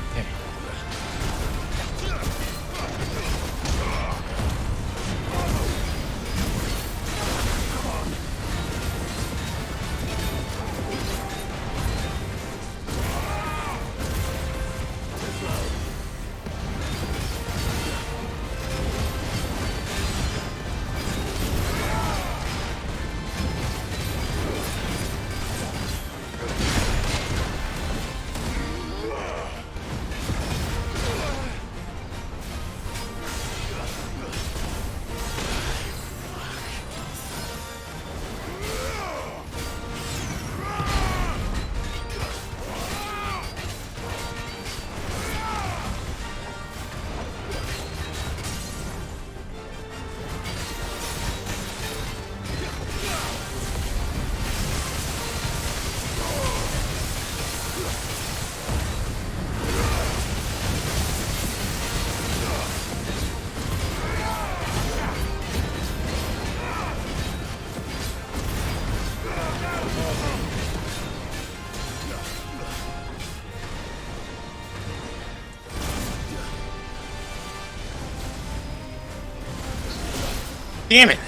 [SPEAKER 1] Damn it!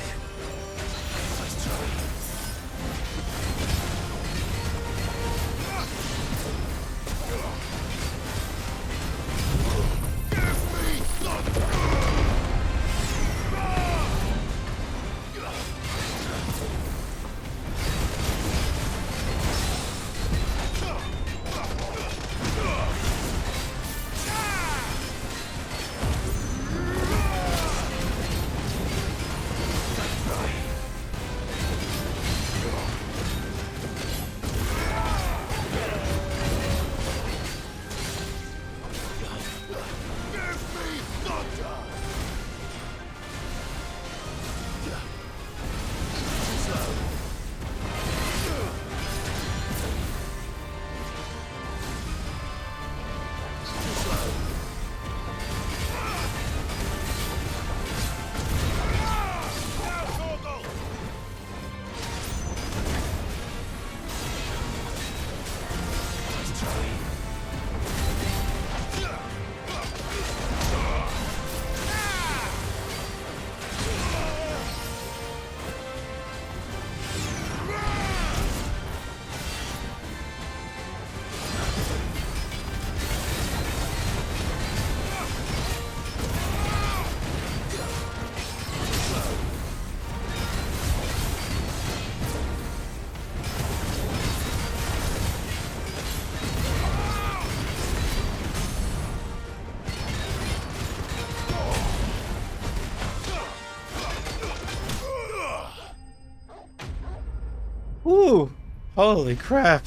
[SPEAKER 1] Woo! Holy crap.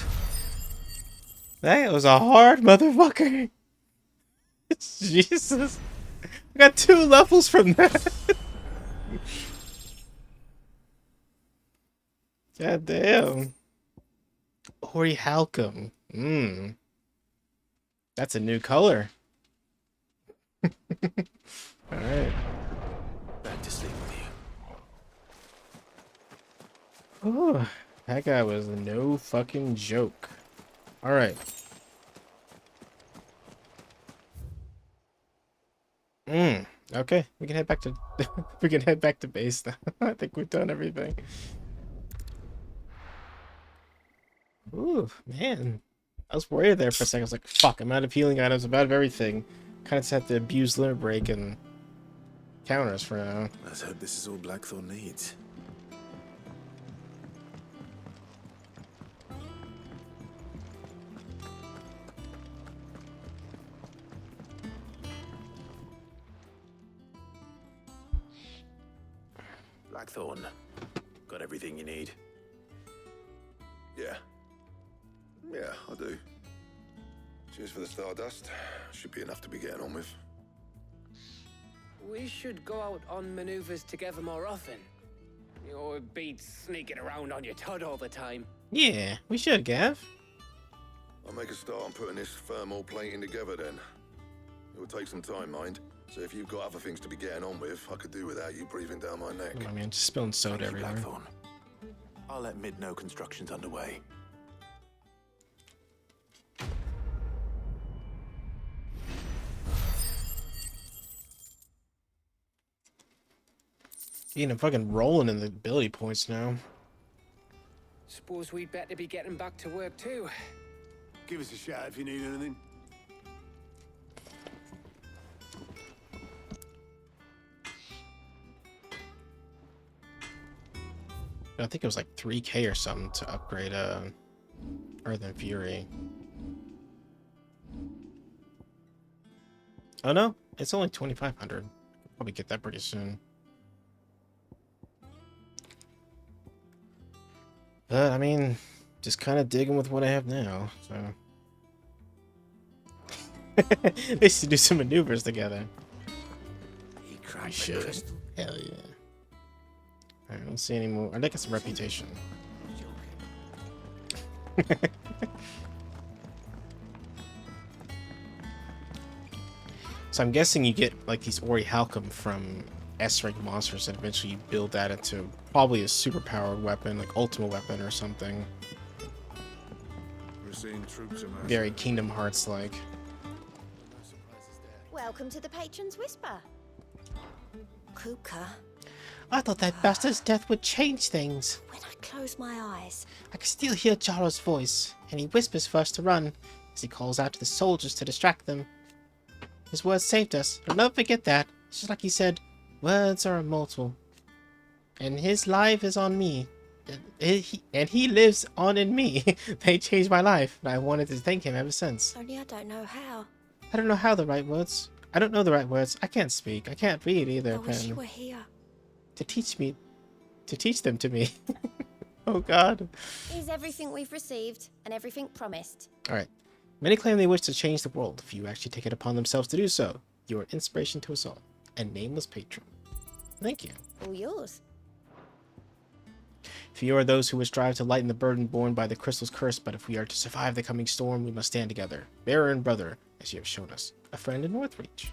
[SPEAKER 1] That was a hard motherfucker. Jesus. I got 2 levels from that. God damn. Ori Halcom. Mmm. That's a new color. Alright.
[SPEAKER 3] Back to sleep with you.
[SPEAKER 1] Oh, That guy was no fucking joke. Alright. Okay, we can head back to we can head back to base now. I think we've done everything. Ooh, man. I was worried there for a second. I was like, fuck, I'm out of healing items, I'm out of everything. Kind of just have to abuse limit break and counters for now.
[SPEAKER 3] Let's hope this is all Blackthorn needs. Blackthorn, got everything you need?
[SPEAKER 20] Yeah. Yeah, I do. Cheers for the stardust. Should be enough to be getting on with.
[SPEAKER 10] We should go out on maneuvers together more often. Or be sneaking around on your Todd all the time.
[SPEAKER 1] Yeah, we should, Gav.
[SPEAKER 20] I'll make a start on putting this thermal plating together then. It will take some time, mind. So if you've got other things to be getting on with, I could do without you breathing down my neck.
[SPEAKER 1] I mean, just spilling soda everywhere.
[SPEAKER 3] Blackthorn. I'll let Mid know construction's underway.
[SPEAKER 1] I'm fucking rolling in the ability points now.
[SPEAKER 10] Suppose we'd better be getting back to work too.
[SPEAKER 9] Give us a shout if you need anything.
[SPEAKER 1] I think it was like 3K or something to upgrade Earth and Fury. Oh no, it's only 2,500. Probably get that pretty soon. But I mean, just kind of digging with what I have now. So they should do some maneuvers together.
[SPEAKER 21] He cracked
[SPEAKER 1] We
[SPEAKER 21] the
[SPEAKER 1] should.
[SPEAKER 21] crystal.
[SPEAKER 1] Hell yeah. Alright, I don't see any more. I'd like some reputation. So I'm guessing you get like these Ori Halcom from S-rank monsters and eventually you build that into probably a superpowered weapon, like ultimate weapon or something.
[SPEAKER 2] We're seeing troops amassing.
[SPEAKER 1] Very Kingdom Hearts like.
[SPEAKER 7] Welcome to the Patron's Whisper. Kuka,
[SPEAKER 1] I thought that bastard's death would change things.
[SPEAKER 7] when I close my eyes,
[SPEAKER 1] I can still hear Jaro's voice, and he whispers for us to run, as he calls out to the soldiers to distract them. His words saved us. I'll never forget that. It's just like he said, words are immortal. And his life is on me. And he lives on in me. They changed my life, and I wanted to thank him ever since.
[SPEAKER 7] only I don't know how.
[SPEAKER 1] I don't know how the right words. I don't know the right words. I can't speak. I can't read either,
[SPEAKER 7] I wish
[SPEAKER 1] apparently.
[SPEAKER 7] you were here.
[SPEAKER 1] To teach them to me. Oh god.
[SPEAKER 7] Is everything we've received and everything promised.
[SPEAKER 1] Alright. Many claim they wish to change the world. Few actually take it upon themselves to do so. You are inspiration to us all. A nameless patron. Thank you.
[SPEAKER 7] All yours.
[SPEAKER 1] Few are those who would strive to lighten the burden borne by the crystal's curse, but if we are to survive the coming storm, we must stand together. Bearer and brother, as you have shown us. A friend in Northreach.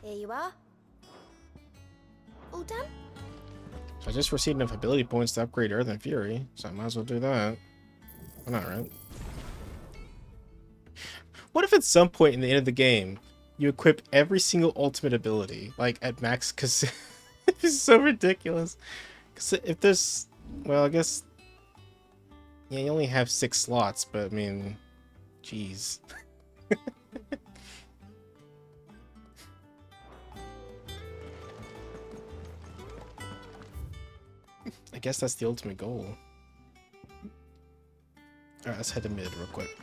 [SPEAKER 7] Here you are. All done?
[SPEAKER 1] So I just received enough ability points to upgrade Earth and Fury, so I might as well do that. Why not, right? What if at some point in the end of the game, you equip every single ultimate ability, like at max, because it's so ridiculous. Because if there's, well, I guess, yeah, you only have 6 slots, but I mean, jeez. I guess that's the ultimate goal. Alright, let's head to mid real quick.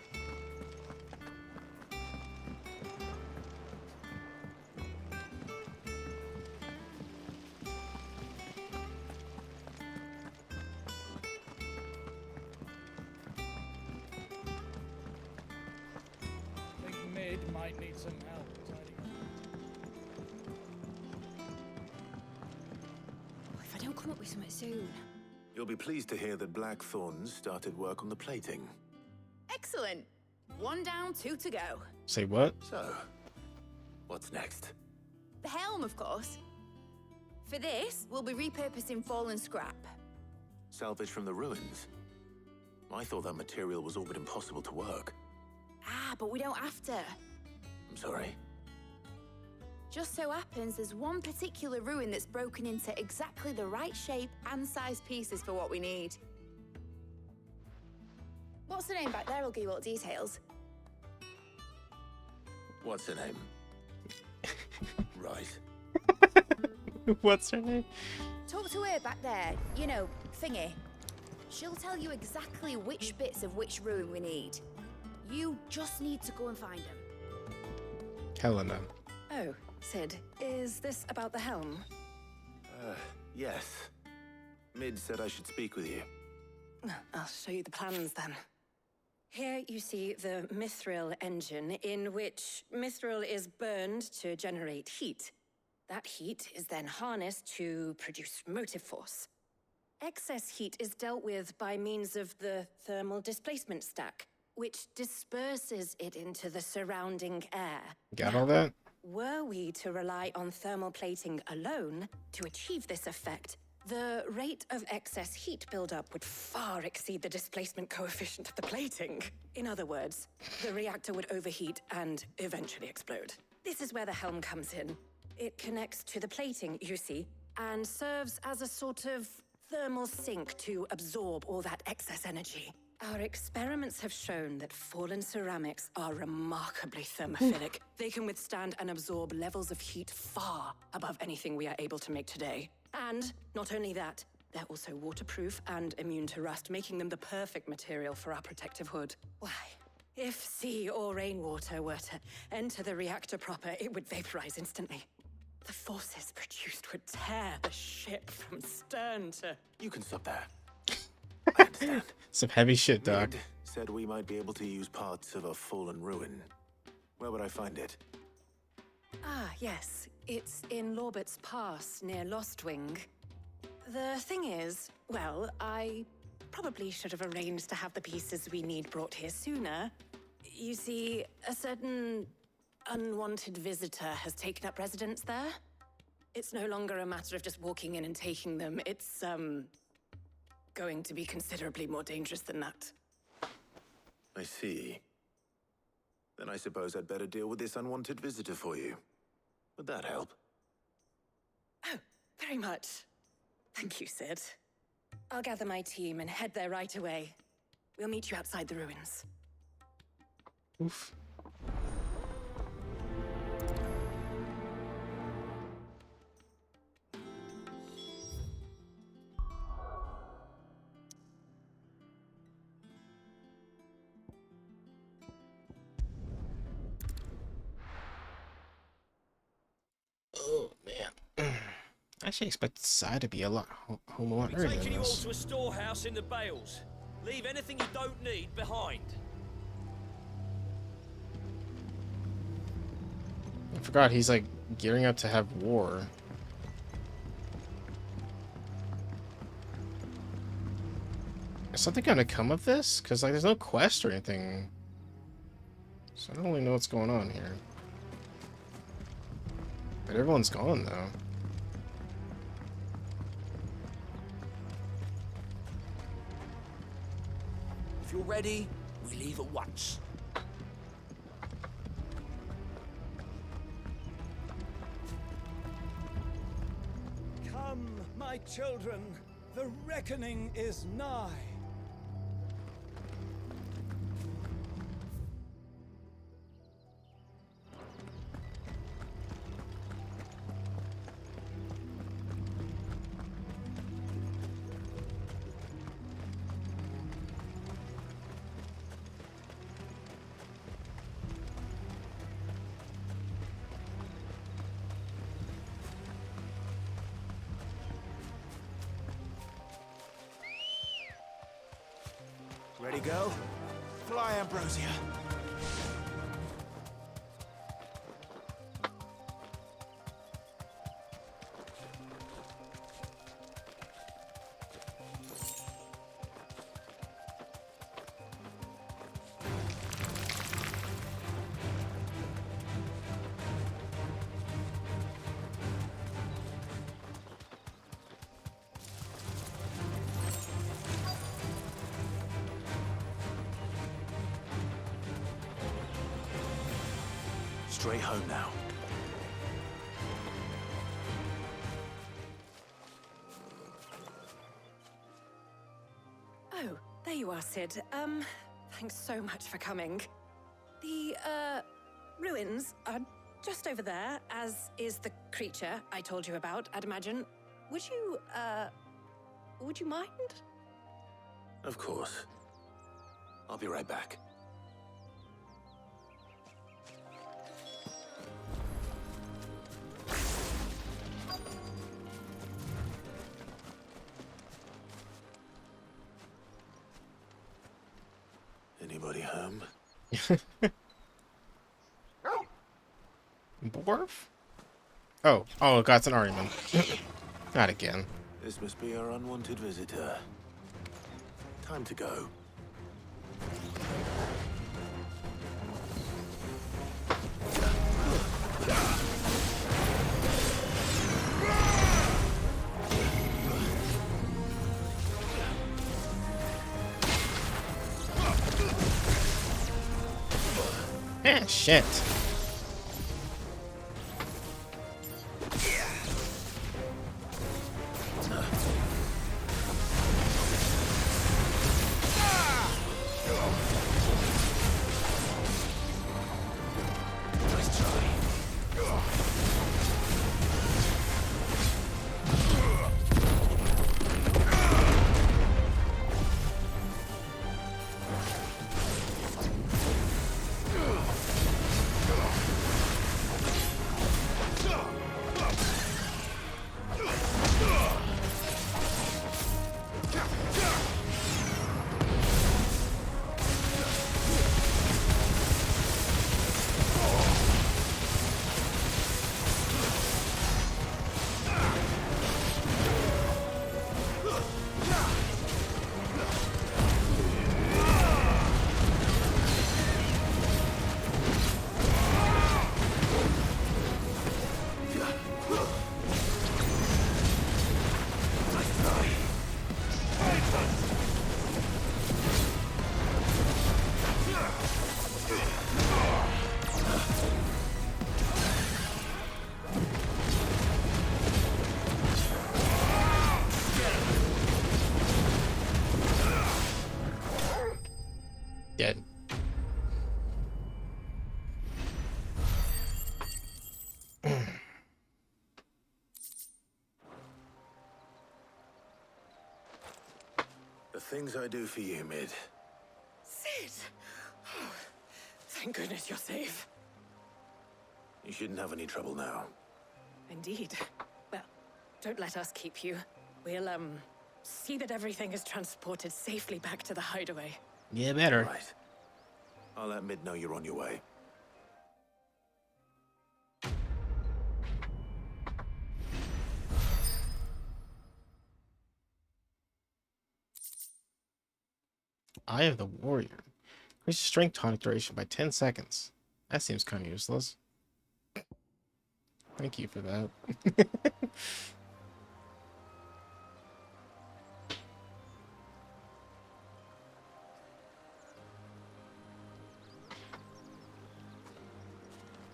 [SPEAKER 13] I think Mid might need some help tidying
[SPEAKER 7] If I don't come up with something soon.
[SPEAKER 3] You'll be pleased to hear that Blackthorn started work on the plating.
[SPEAKER 23] Excellent. 1 down, 2 to go.
[SPEAKER 1] Say what?
[SPEAKER 3] So, what's next?
[SPEAKER 23] The helm, of course. For this, we'll be repurposing fallen scrap.
[SPEAKER 3] Salvage from the ruins. I thought that material was all but impossible to work.
[SPEAKER 23] Ah, but we don't have to.
[SPEAKER 3] I'm sorry.
[SPEAKER 23] Just so happens there's one particular ruin that's broken into exactly the right shape and size pieces for what we need.
[SPEAKER 7] What's the name back there? I'll give you all the details.
[SPEAKER 3] What's her name? Right.
[SPEAKER 1] What's her name?
[SPEAKER 23] Talk to her back there. You know, thingy. She'll tell you exactly which bits of which ruin we need. You just need to go and find them.
[SPEAKER 1] Helena.
[SPEAKER 11] Oh, Sid, is this about the helm?
[SPEAKER 3] Yes. Mid said I should speak with you.
[SPEAKER 11] I'll show you the plans then. Here you see the mithril engine, in which mithril is burned to generate heat. That heat is then harnessed to produce motive force. Excess heat is dealt with by means of the thermal displacement stack, which disperses it into the surrounding air.
[SPEAKER 1] Got all that?
[SPEAKER 11] Were we to rely on thermal plating alone to achieve this effect, the rate of excess heat buildup would far exceed the displacement coefficient of the plating. In other words, the reactor would overheat and eventually explode. This is where the helm comes in. It connects to the plating, you see, and serves as a sort of thermal sink to absorb all that excess energy. Our experiments have shown that fallen ceramics are remarkably thermophilic. They can withstand and absorb levels of heat far above anything we are able to make today. And not only that, they're also waterproof and immune to rust, making them the perfect material for our protective hood. Why, if sea or rainwater were to enter the reactor proper, it would vaporize instantly. The forces produced would tear the ship from stern to...
[SPEAKER 3] You can stop there. I understand.
[SPEAKER 1] Some heavy shit, Doc.
[SPEAKER 3] Mid said we might be able to use parts of a fallen ruin. Where would I find it?
[SPEAKER 11] Ah, yes. It's in Lorbert's Pass, near Lostwing. The thing is, well, I probably should have arranged to have the pieces we need brought here sooner. You see, a certain unwanted visitor has taken up residence there. It's no longer a matter of just walking in and taking them. It's, going to be considerably more dangerous than that.
[SPEAKER 3] I see. Then I suppose I'd better deal with this unwanted visitor for you. Would that help?
[SPEAKER 11] Oh, very much. Thank you, Sid. I'll gather my team and head there right away. We'll meet you outside the ruins.
[SPEAKER 1] Oof. Oh man. I actually expected Sai to be a lot earlier than
[SPEAKER 14] Taking you all
[SPEAKER 1] this.
[SPEAKER 14] to a storehouse in the Bales. Leave anything you don't need behind.
[SPEAKER 1] I forgot he's like gearing up to have war. Is something gonna come of this? Cause like there's no quest or anything. So I don't really know what's going on here. But everyone's gone though.
[SPEAKER 6] If you're ready, we leave at once.
[SPEAKER 17] Come, my children, the reckoning is nigh.
[SPEAKER 6] Ready, go? Fly, Ambrosia.
[SPEAKER 3] Straight home now.
[SPEAKER 5] Oh, there you are, Sid. Thanks so much for coming. The, ruins are just over there, as is the creature I told you about, I'd imagine. Would you mind?
[SPEAKER 3] Of course. I'll be right back. Anybody home?
[SPEAKER 1] Dwarf? Oh, God, it's an Ariman. Not again.
[SPEAKER 3] This must be our unwanted visitor. Time to go.
[SPEAKER 1] Ah, shit. Dead.
[SPEAKER 3] The things I do for you, Mid.
[SPEAKER 5] Sid! Oh, thank goodness you're safe.
[SPEAKER 3] You shouldn't have any trouble now.
[SPEAKER 5] Indeed. Well, don't let us keep you. We'll, see that everything is transported safely back to the hideaway.
[SPEAKER 1] Yeah, better.
[SPEAKER 3] Right. I'll let Mid know you're on your way.
[SPEAKER 1] Eye of the Warrior. Increase strength tonic duration by 10 seconds. That seems kind of useless. Thank you for that.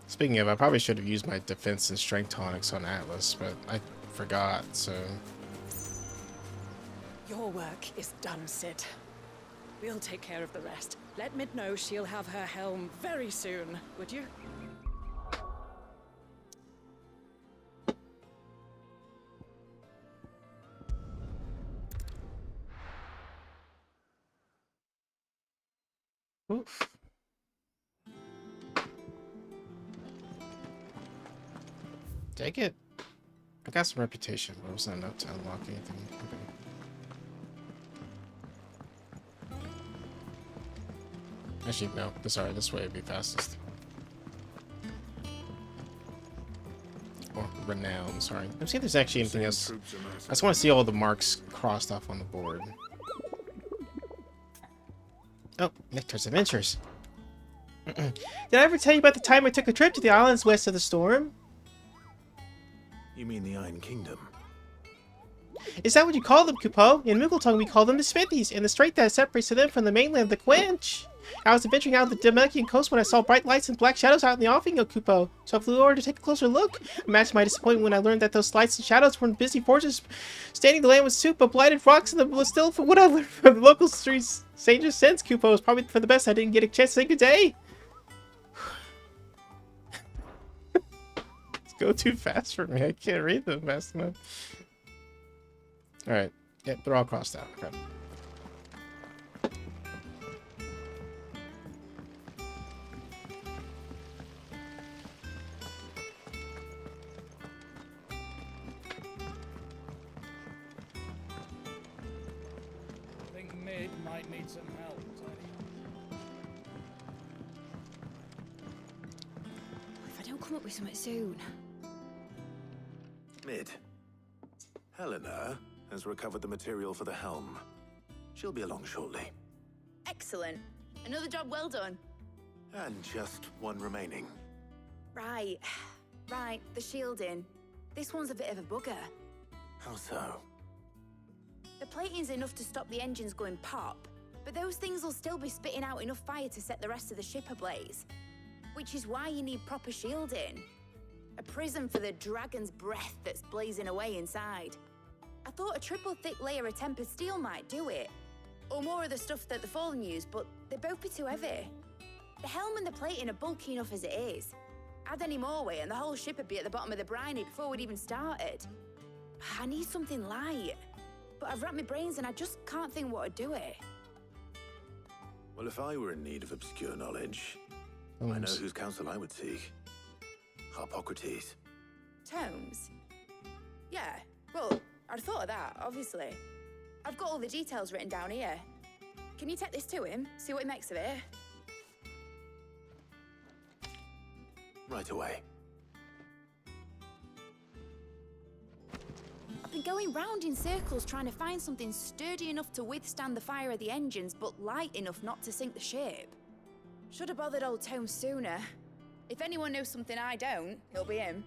[SPEAKER 1] Speaking of, I probably should have used my defense and strength tonics on Atlas, but I forgot, so...
[SPEAKER 5] Your work is done, Sid. We'll take care of the rest. Let Mid know she'll have her helm very soon, would you?
[SPEAKER 1] Oof. Take it. I got some reputation, but it wasn't enough to unlock anything. Okay. Actually, no. Sorry, this way would be fastest. Or renown, sorry. Let's see if there's actually anything else. I just want to see all the marks crossed off on the board. Oh, Nectar's Adventures. Did I ever tell you about the time I took a trip to the islands west of the storm?
[SPEAKER 3] You mean the Iron Kingdom?
[SPEAKER 1] Is that what you call them, Kupo? In Moogle tongue, we call them the Smithies, and the strait that separates them from the mainland, the Quench. I was adventuring out of the Dominican coast when I saw bright lights and black shadows out in the offing of Kupo, so I flew over to take a closer look. Imagine my disappointment when I learned that those lights and shadows were busy forces staining the land with soup of blighted rocks, and was still from what I learned from the local streets. Strangers since Kupo was probably for the best I didn't get a chance to say good day. Let's go too fast for me. I can't read them fast enough. Alright. Yeah, they're all crossed out. Okay.
[SPEAKER 13] I think Mid might need some help, Tony.
[SPEAKER 23] If I don't come up with something soon.
[SPEAKER 3] Mid. Helena has recovered the material for the helm. She'll be along shortly.
[SPEAKER 23] Excellent. Another job well done.
[SPEAKER 3] And just one remaining.
[SPEAKER 23] Right. Right, the shielding. This one's a bit of a bugger.
[SPEAKER 3] How so?
[SPEAKER 23] The plating's enough to stop the engines going pop, but those things will still be spitting out enough fire to set the rest of the ship ablaze. Which is why you need proper shielding. A prison for the dragon's breath that's blazing away inside. I thought a triple thick layer of tempered steel might do it. Or more of the stuff that the Fallen use, but they'd both be too heavy. The helm and the plating are bulky enough as it is. Add any more weight and the whole ship would be at the bottom of the briny before we'd even started. I need something light. But I've racked my brains and I just can't think what would do it.
[SPEAKER 3] Well, if I were in need of obscure knowledge, I know whose counsel I would seek. Hippocrates.
[SPEAKER 23] Tomes? Yeah, well, I'd thought of that, obviously. I've got all the details written down here. Can you take this to him, see what he makes of it?
[SPEAKER 3] Right away.
[SPEAKER 23] I've been going round in circles trying to find something sturdy enough to withstand the fire of the engines, but light enough not to sink the ship. Should have bothered old Tome sooner. If anyone knows something I don't, it'll be him.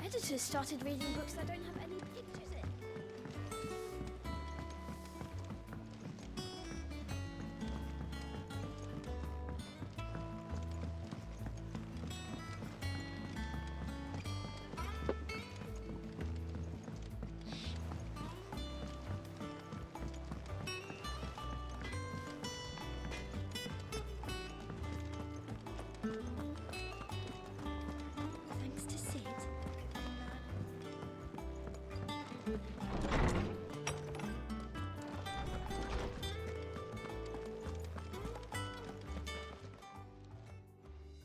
[SPEAKER 19] Editors started reading books that don't have any pictures in. Thanks to Sid.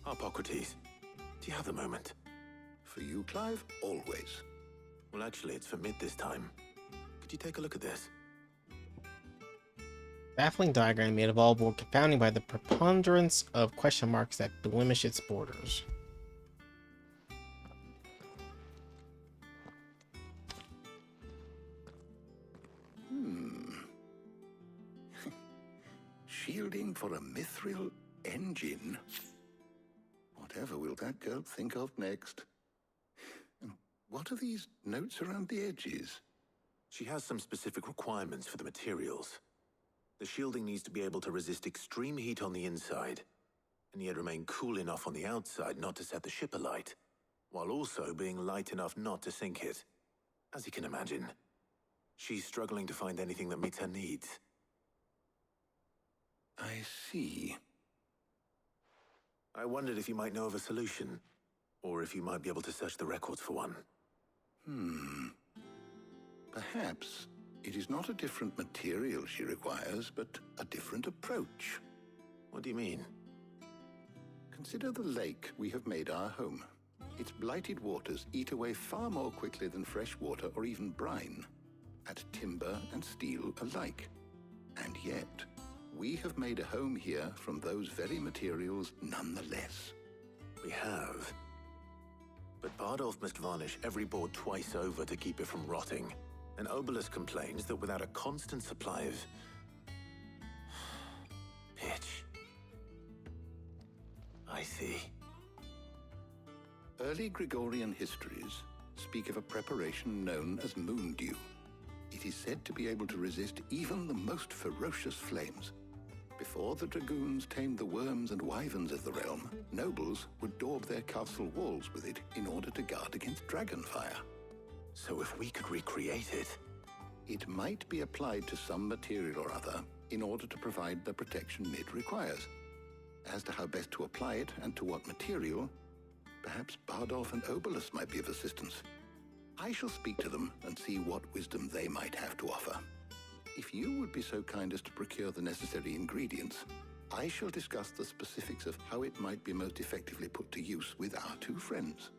[SPEAKER 3] Hippocrates, do you have a moment?
[SPEAKER 20] For you, Clive, always.
[SPEAKER 3] Well, actually, it's for Mid this time. Could you take a look at this?
[SPEAKER 1] Baffling diagram made of all board, confounding by the preponderance of question marks that blemish its borders.
[SPEAKER 20] Shielding for a mithril engine? Whatever will that girl think of next? And what are these notes around the edges?
[SPEAKER 3] She has some specific requirements for the materials. The shielding needs to be able to resist extreme heat on the inside, and yet remain cool enough on the outside not to set the ship alight, while also being light enough not to sink it. As you can imagine, she's struggling to find anything that meets her needs.
[SPEAKER 20] I see.
[SPEAKER 3] I wondered if you might know of a solution, or if you might be able to search the records for one.
[SPEAKER 20] Perhaps it is not a different material she requires, but a different approach.
[SPEAKER 3] What do you mean?
[SPEAKER 20] Consider the lake we have made our home. Its blighted waters eat away far more quickly than fresh water or even brine, at timber and steel alike. And yet, we have made a home here from those very materials nonetheless.
[SPEAKER 3] We have. But Bardolph must varnish every board twice over to keep it from rotting. And Obelisk complains that without a constant supply of pitch. I see.
[SPEAKER 20] Early Gregorian histories
[SPEAKER 8] speak of a preparation known as moon dew. It is said to be able to resist even the most ferocious flames. Before the dragoons tamed the worms and wyverns of the realm, nobles would daub their castle walls with it in order to guard against dragon fire.
[SPEAKER 3] So if we could recreate it...
[SPEAKER 8] It might be applied to some material or other in order to provide the protection it requires. As to how best to apply it and to what material, perhaps Bardolph and Obolus might be of assistance. I shall speak to them and see what wisdom they might have to offer. If you would be so kind as to procure the necessary ingredients, I shall discuss the specifics of how it might be most effectively put to use with our two friends.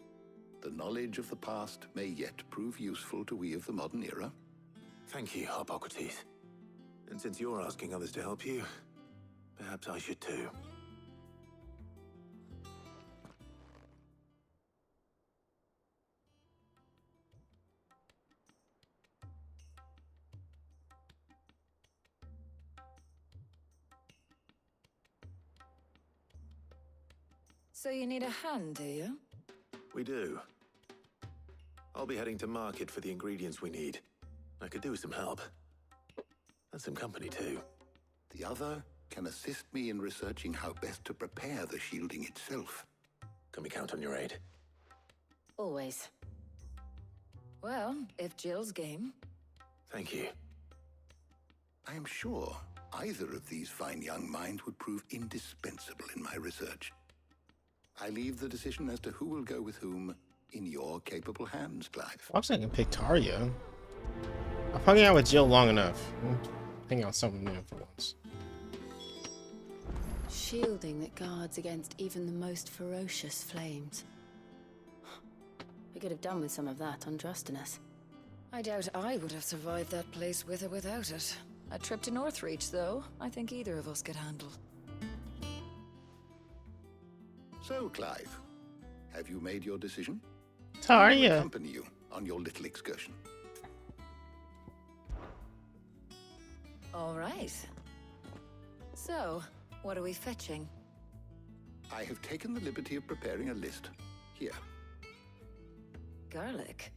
[SPEAKER 8] The knowledge of the past may yet prove useful to we of the modern era.
[SPEAKER 3] Thank you, Hippocrates. And since you're asking others to help you, perhaps I should too.
[SPEAKER 16] So you need a hand, do you?
[SPEAKER 3] We do. I'll be heading to market for the ingredients we need. I could do with some help. And some company too.
[SPEAKER 8] The other can assist me in researching how best to prepare the shielding itself.
[SPEAKER 3] Can we count on your aid?
[SPEAKER 16] Always. Well, if Jill's game.
[SPEAKER 3] Thank you.
[SPEAKER 8] I am sure either of these fine young minds would prove indispensable in my research. I leave the decision as to who will go with whom in your capable hands, Clive.
[SPEAKER 1] I can pick Tarja. I've hung out with Jill long enough. Hang out with someone new for once.
[SPEAKER 23] Shielding that guards against even the most ferocious flames.
[SPEAKER 7] We could have done with some of that on Drustinus.
[SPEAKER 16] I doubt I would have survived that place with or without it. A trip to Northreach, though, I think either of us could handle.
[SPEAKER 8] So, Clive, have you made your decision?
[SPEAKER 1] Tarja.
[SPEAKER 8] I will accompany you on your little excursion.
[SPEAKER 16] All right. So, what are we fetching?
[SPEAKER 8] I have taken the liberty of preparing a list. Here.
[SPEAKER 16] Garlic?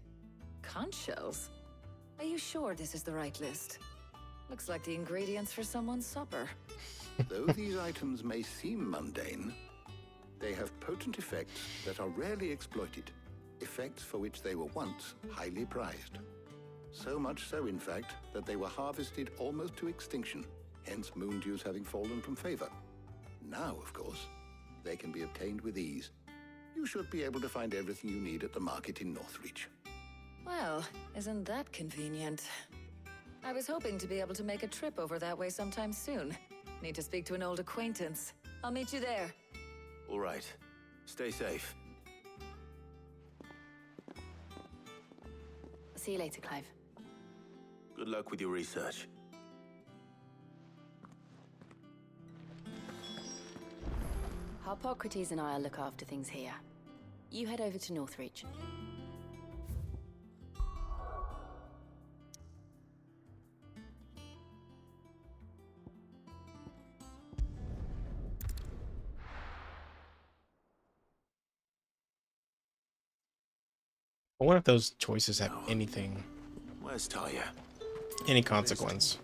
[SPEAKER 16] Conch shells? Are you sure this is the right list? Looks like the ingredients for someone's supper.
[SPEAKER 8] Though these items may seem mundane, they have potent effects that are rarely exploited, effects for which they were once highly prized. So much so, in fact, that they were harvested almost to extinction, hence moon dews having fallen from favor. Now, of course, they can be obtained with ease. You should be able to find everything you need at the market in Northreach.
[SPEAKER 16] Well, isn't that convenient? I was hoping to be able to make a trip over that way sometime soon. Need to speak to an old acquaintance. I'll meet you there.
[SPEAKER 3] All right. Stay safe.
[SPEAKER 7] I'll see you later, Clive.
[SPEAKER 3] Good luck with your research.
[SPEAKER 7] Hippocrates and I'll look after things here. You head over to Northreach.
[SPEAKER 1] I wonder if those choices have anything,
[SPEAKER 3] Where's Tarja?
[SPEAKER 1] any consequence.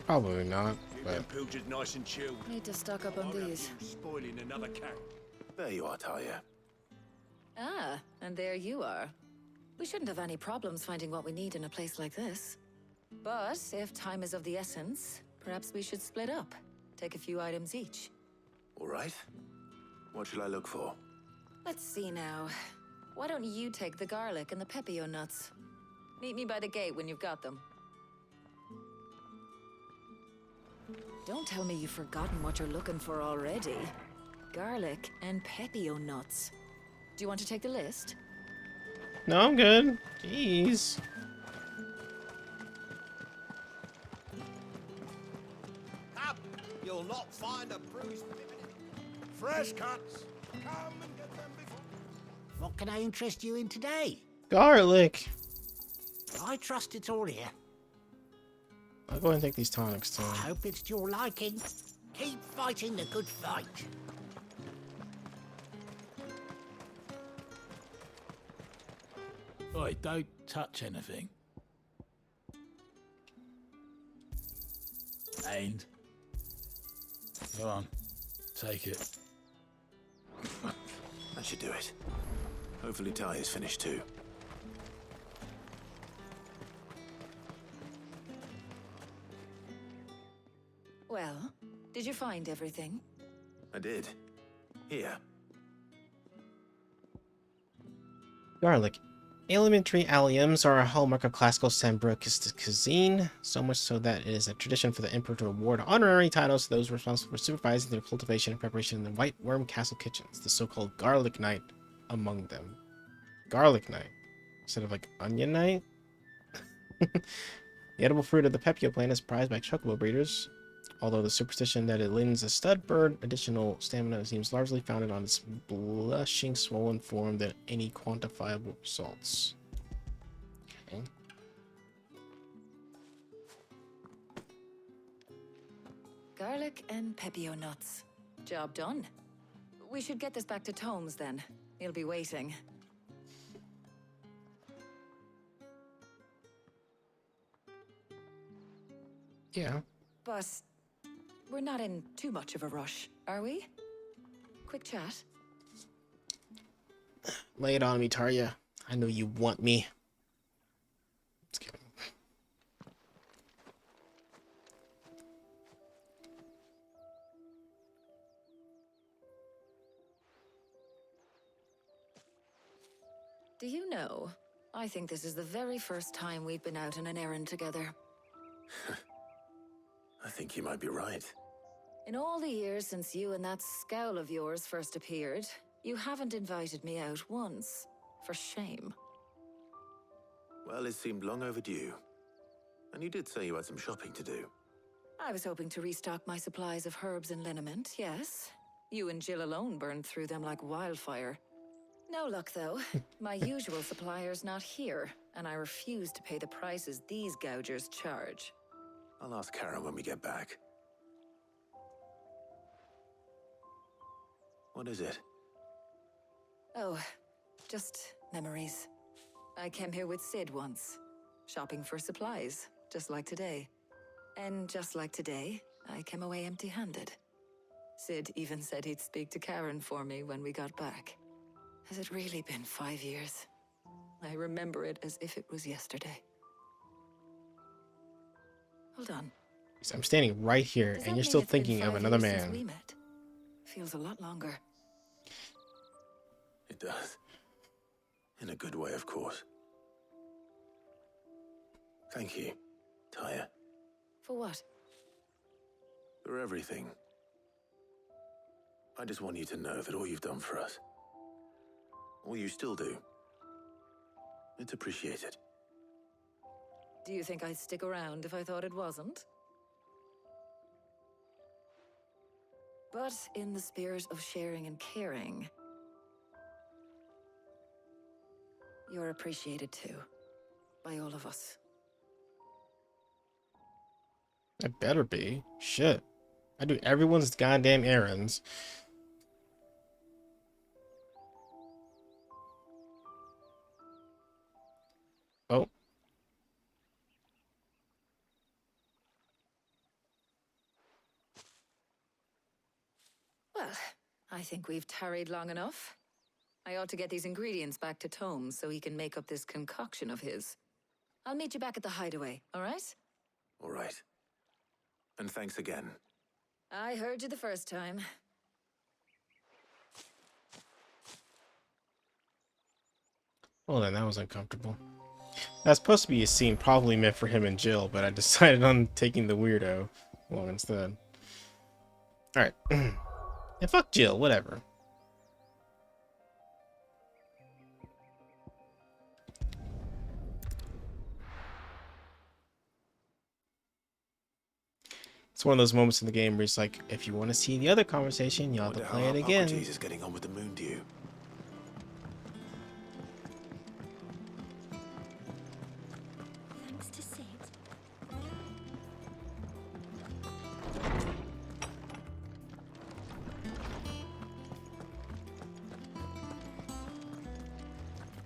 [SPEAKER 1] Probably not, but
[SPEAKER 21] Pilger's nice and chilled.
[SPEAKER 16] Need to stock up on these.
[SPEAKER 21] Spoiling another cat.
[SPEAKER 3] There you are, Tarja.
[SPEAKER 16] Ah, and there you are. We shouldn't have any problems finding what we need in a place like this. But if time is of the essence, perhaps we should split up. Take a few items each.
[SPEAKER 3] All right. What shall I look for?
[SPEAKER 16] Let's see now. Why don't you take the garlic and the pepio nuts? Meet me by the gate when you've got them. Don't tell me you've forgotten what you're looking for already. Garlic and pepio nuts. Do you want to take the list?
[SPEAKER 1] no, I'm good. Jeez.
[SPEAKER 21] Up! You'll not find a bruised fresh cuts. Come and get them before.
[SPEAKER 15] What can I interest you in today?
[SPEAKER 1] Garlic.
[SPEAKER 15] I trust it's all here.
[SPEAKER 1] I'll go ahead and take these tonics too.
[SPEAKER 15] I hope it's to your liking. Keep fighting the good fight.
[SPEAKER 13] Oi, don't touch anything. And go on, take it.
[SPEAKER 3] That should do it. Hopefully Ty is finished too.
[SPEAKER 16] Well, did you find everything?
[SPEAKER 3] I did. Here.
[SPEAKER 1] Garlic. Elementary alliums are a hallmark of classical Sambrukist cuisine, so much so that it is a tradition for the emperor to award honorary titles to those responsible for supervising their cultivation and preparation in the White Worm Castle kitchens, the so-called Garlic Knight among them. Garlic Knight, instead of like Onion Knight? The edible fruit of the Pepio plant is prized by chocobo breeders, although the superstition that it lends a stud bird additional stamina seems largely founded on its blushing swollen form than any quantifiable results. Okay.
[SPEAKER 16] Garlic and Pepio nuts. Job done. We should get this back to Tomes then. He'll be waiting.
[SPEAKER 1] Yeah.
[SPEAKER 16] But we're not in too much of a rush, are we? Quick chat.
[SPEAKER 1] Lay it on me, Tarya. I know you want me. Let's go.
[SPEAKER 16] Do you know, I think this is the very first time we've been out on an errand together.
[SPEAKER 3] I think you might be right.
[SPEAKER 16] In all the years since you and that scowl of yours first appeared, you haven't invited me out once. For shame.
[SPEAKER 3] Well, it seemed long overdue. And you did say you had some shopping to do.
[SPEAKER 16] I was hoping to restock my supplies of herbs and liniment, yes. You and Jill alone burned through them like wildfire. No luck, though. My usual supplier's not here, and I refuse to pay the prices these gougers charge.
[SPEAKER 3] I'll ask Karen when we get back. What is it?
[SPEAKER 16] Oh, just memories. I came here with Sid once, shopping for supplies, just like today. And just like today, I came away empty-handed. Sid even said he'd speak to Karen for me when we got back. Has it really been 5 years? I remember it as if it was yesterday. Hold on.
[SPEAKER 1] I'm standing right here,
[SPEAKER 16] Does
[SPEAKER 1] and
[SPEAKER 16] that
[SPEAKER 1] you're
[SPEAKER 16] mean
[SPEAKER 1] still
[SPEAKER 16] it's been
[SPEAKER 1] thinking of
[SPEAKER 16] 5
[SPEAKER 1] another
[SPEAKER 16] years since
[SPEAKER 1] man.
[SPEAKER 16] we met? Feels a lot longer.
[SPEAKER 3] It does. In a good way, of course. Thank you, Tyre.
[SPEAKER 16] For what?
[SPEAKER 3] For everything. I just want you to know that all you've done for us, all you still do, it's appreciated.
[SPEAKER 16] Do you think I'd stick around if I thought it wasn't? But in the spirit of sharing and caring, you're appreciated too, by all of us.
[SPEAKER 1] I better be. Shit. I do everyone's goddamn errands. Oh.
[SPEAKER 16] Well, I think we've tarried long enough. I ought to get these ingredients back to Tomes so he can make up this concoction of his. I'll meet you back at the hideaway, all right?
[SPEAKER 3] All right. And thanks again.
[SPEAKER 16] I heard you the first time.
[SPEAKER 1] Well, then that was uncomfortable. That's supposed to be a scene probably meant for him and Jill, but I decided on taking the weirdo along instead. Alright. And fuck Jill, whatever. It's one of those moments in the game where it's like, if you want to see the other conversation, you'll have to play it again.
[SPEAKER 3] Jesus is getting on with the moon dew.
[SPEAKER 19] Thanks to Sid.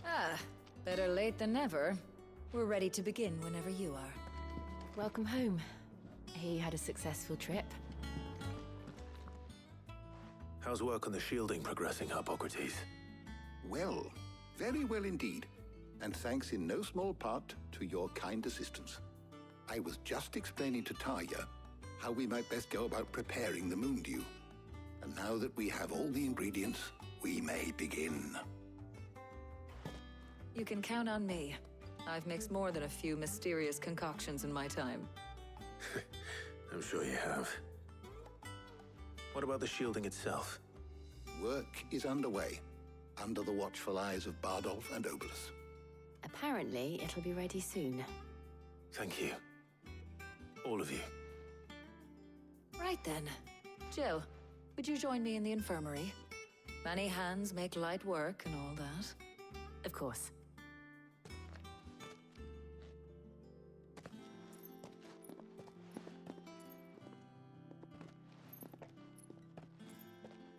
[SPEAKER 16] Ah, Better late than never. We're ready to begin whenever you are.
[SPEAKER 11] Welcome home. He had a successful trip.
[SPEAKER 3] How's work on the shielding progressing, Hippocrates?
[SPEAKER 8] Well, very well indeed. And thanks in no small part to your kind assistance. I was just explaining to Tarja how we might best go about preparing the moon dew. And now that we have all the ingredients, we may begin.
[SPEAKER 16] You can count on me. I've mixed more than a few mysterious concoctions in my time.
[SPEAKER 3] I'm sure you have. What about the shielding itself?
[SPEAKER 8] Work is underway, under the watchful eyes of Bardolph and Obolus.
[SPEAKER 11] Apparently, it'll be ready soon.
[SPEAKER 3] Thank you. All of you.
[SPEAKER 16] Right then. Jill, would you join me in the infirmary? Many hands make light work and all that.
[SPEAKER 11] Of course.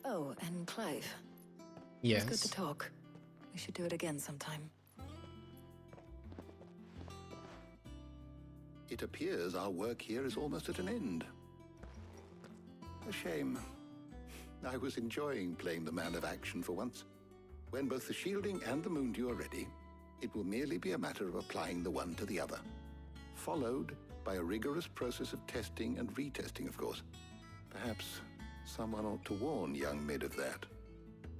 [SPEAKER 16] Oh, and Clive.
[SPEAKER 1] Yes.
[SPEAKER 16] It's good to talk. We should do it again sometime.
[SPEAKER 8] It appears our work here is almost at an end. A shame. I was enjoying playing the man of action for once. When both the shielding and the moon dew are ready, it will merely be a matter of applying the one to the other. Followed by a rigorous process of testing and retesting, of course. Perhaps someone ought to warn young Mid of that.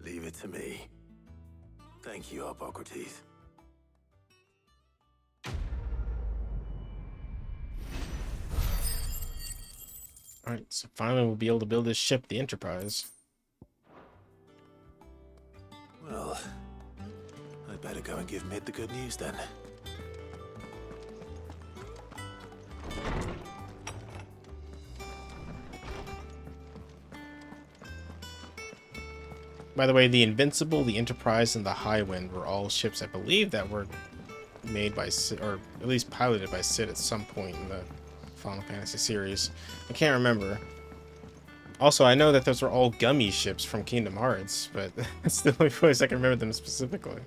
[SPEAKER 3] Leave it to me. Thank you, Hippocrates.
[SPEAKER 1] Alright, so finally we'll be able to build this ship, the Enterprise.
[SPEAKER 3] Well, I'd better go and give Mid the good news then.
[SPEAKER 1] By the way, the Invincible, the Enterprise, and the Highwind were all ships, I believe, that were made by Sid, or at least piloted by Sid at some point in the Final Fantasy series. I can't remember. Also, I know that those were all Gummy ships from Kingdom Hearts, but that's the only place I can remember them specifically.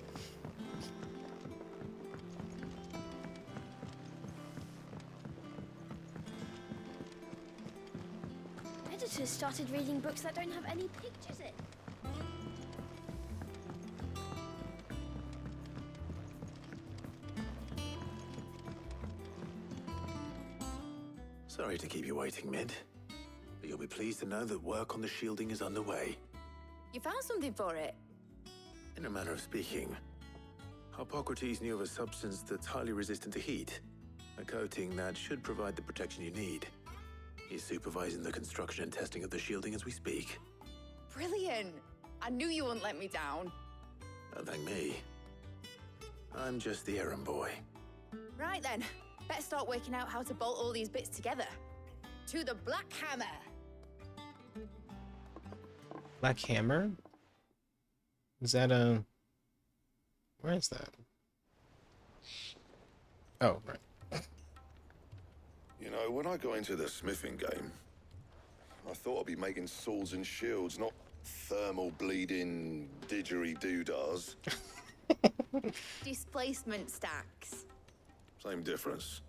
[SPEAKER 19] Editors started reading books that don't have any pictures in.
[SPEAKER 3] Sorry to keep you waiting, Mid. But you'll be pleased to know that work on the shielding is underway.
[SPEAKER 4] You found something for it?
[SPEAKER 3] In a manner of speaking, Hippocrates knew of a substance that's highly resistant to heat. A coating that should provide the protection you need. He's supervising the construction and testing of the shielding as we speak.
[SPEAKER 4] Brilliant! I knew you wouldn't let me down.
[SPEAKER 3] Don't thank me. I'm just the errand boy.
[SPEAKER 4] Right then, better start working out how to bolt all these bits together. To the Black Hammer!
[SPEAKER 1] Black Hammer? Is that a... Where is that? Oh, right.
[SPEAKER 20] You know, when I got into the smithing game, I thought I'd be making swords and shields, not thermal bleeding didgeridoo-dahs.
[SPEAKER 4] Displacement stacks.
[SPEAKER 20] Same difference.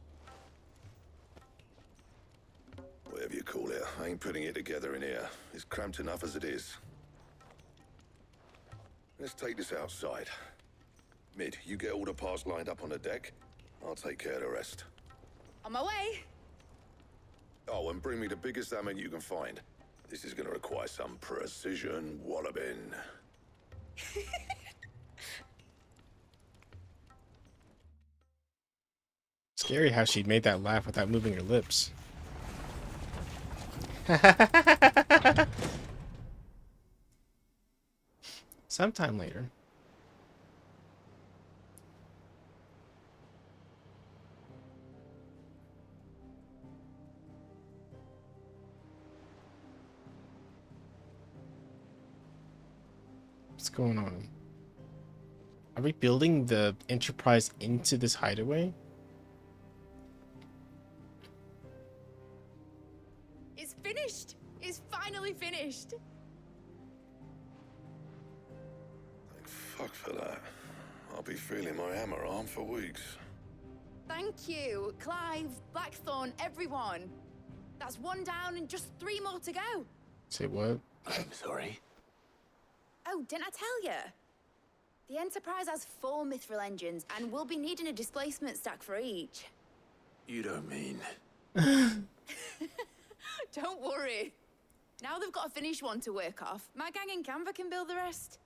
[SPEAKER 20] Whatever you call it, I ain't putting it together in here. It's cramped enough as it is. Let's take this outside. Mid, you get all the parts lined up on the deck. I'll take care of the rest.
[SPEAKER 4] On my way!
[SPEAKER 20] Oh, and bring me the biggest hammer you can find. This is gonna require some precision walloping.
[SPEAKER 1] Scary how she made that laugh without moving her lips. Sometime later. What's going on? Are we building the Enterprise into this hideaway?
[SPEAKER 4] It's finished! It's finally finished!
[SPEAKER 20] Thank fuck for that. I'll be feeling my hammer arm for weeks.
[SPEAKER 4] Thank you, Clive, Blackthorn, everyone. That's one down and just 3 more to go.
[SPEAKER 1] Say what?
[SPEAKER 3] I'm sorry.
[SPEAKER 4] Oh, didn't I tell you? The Enterprise has 4 mithril engines, and we'll be needing a displacement stack for each.
[SPEAKER 3] You don't mean...
[SPEAKER 4] Don't worry. Now they've got a finished one to work off. My gang in Canva can build the rest.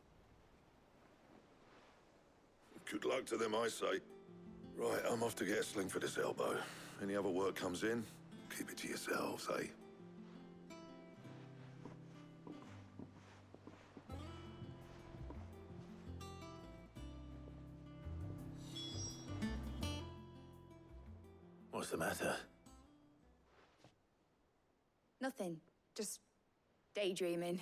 [SPEAKER 20] Good luck to them, I say. Right, I'm off to get a sling for this elbow. Any other work comes in, keep it to yourselves, eh?
[SPEAKER 3] What's the matter?
[SPEAKER 4] Nothing. Just daydreaming.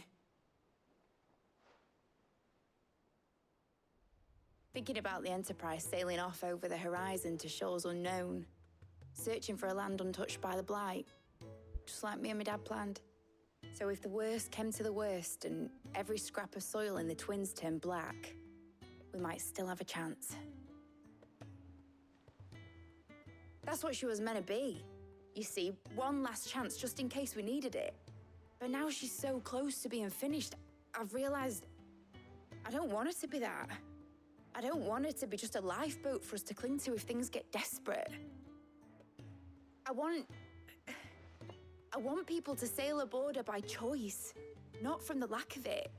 [SPEAKER 4] Thinking about the Enterprise sailing off over the horizon to shores unknown. Searching for a land untouched by the Blight. Just like me and my dad planned. So if the worst came to the worst and every scrap of soil in the Twins turned black, we might still have a chance. That's what she was meant to be. You see, one last chance just in case we needed it. But now she's so close to being finished, I've realized I don't want it to be that. I don't want it to be just a lifeboat for us to cling to if things get desperate. I want people to sail aboard her by choice, not from the lack of it.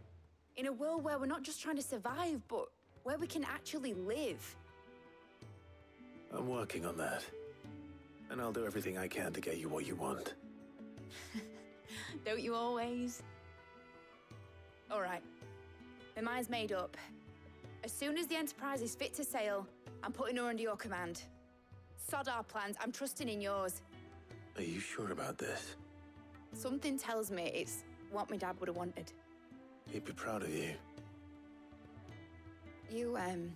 [SPEAKER 4] In a world where we're not just trying to survive, but where we can actually live.
[SPEAKER 3] I'm working on that. And I'll do everything I can to get you what you want.
[SPEAKER 4] Don't you always? All right. My mind's made up. As soon as the Enterprise is fit to sail, I'm putting her under your command. Sod our plans, I'm trusting in yours.
[SPEAKER 3] Are you sure about this?
[SPEAKER 4] Something tells me it's what my dad would have wanted.
[SPEAKER 3] He'd be proud of you.
[SPEAKER 4] You were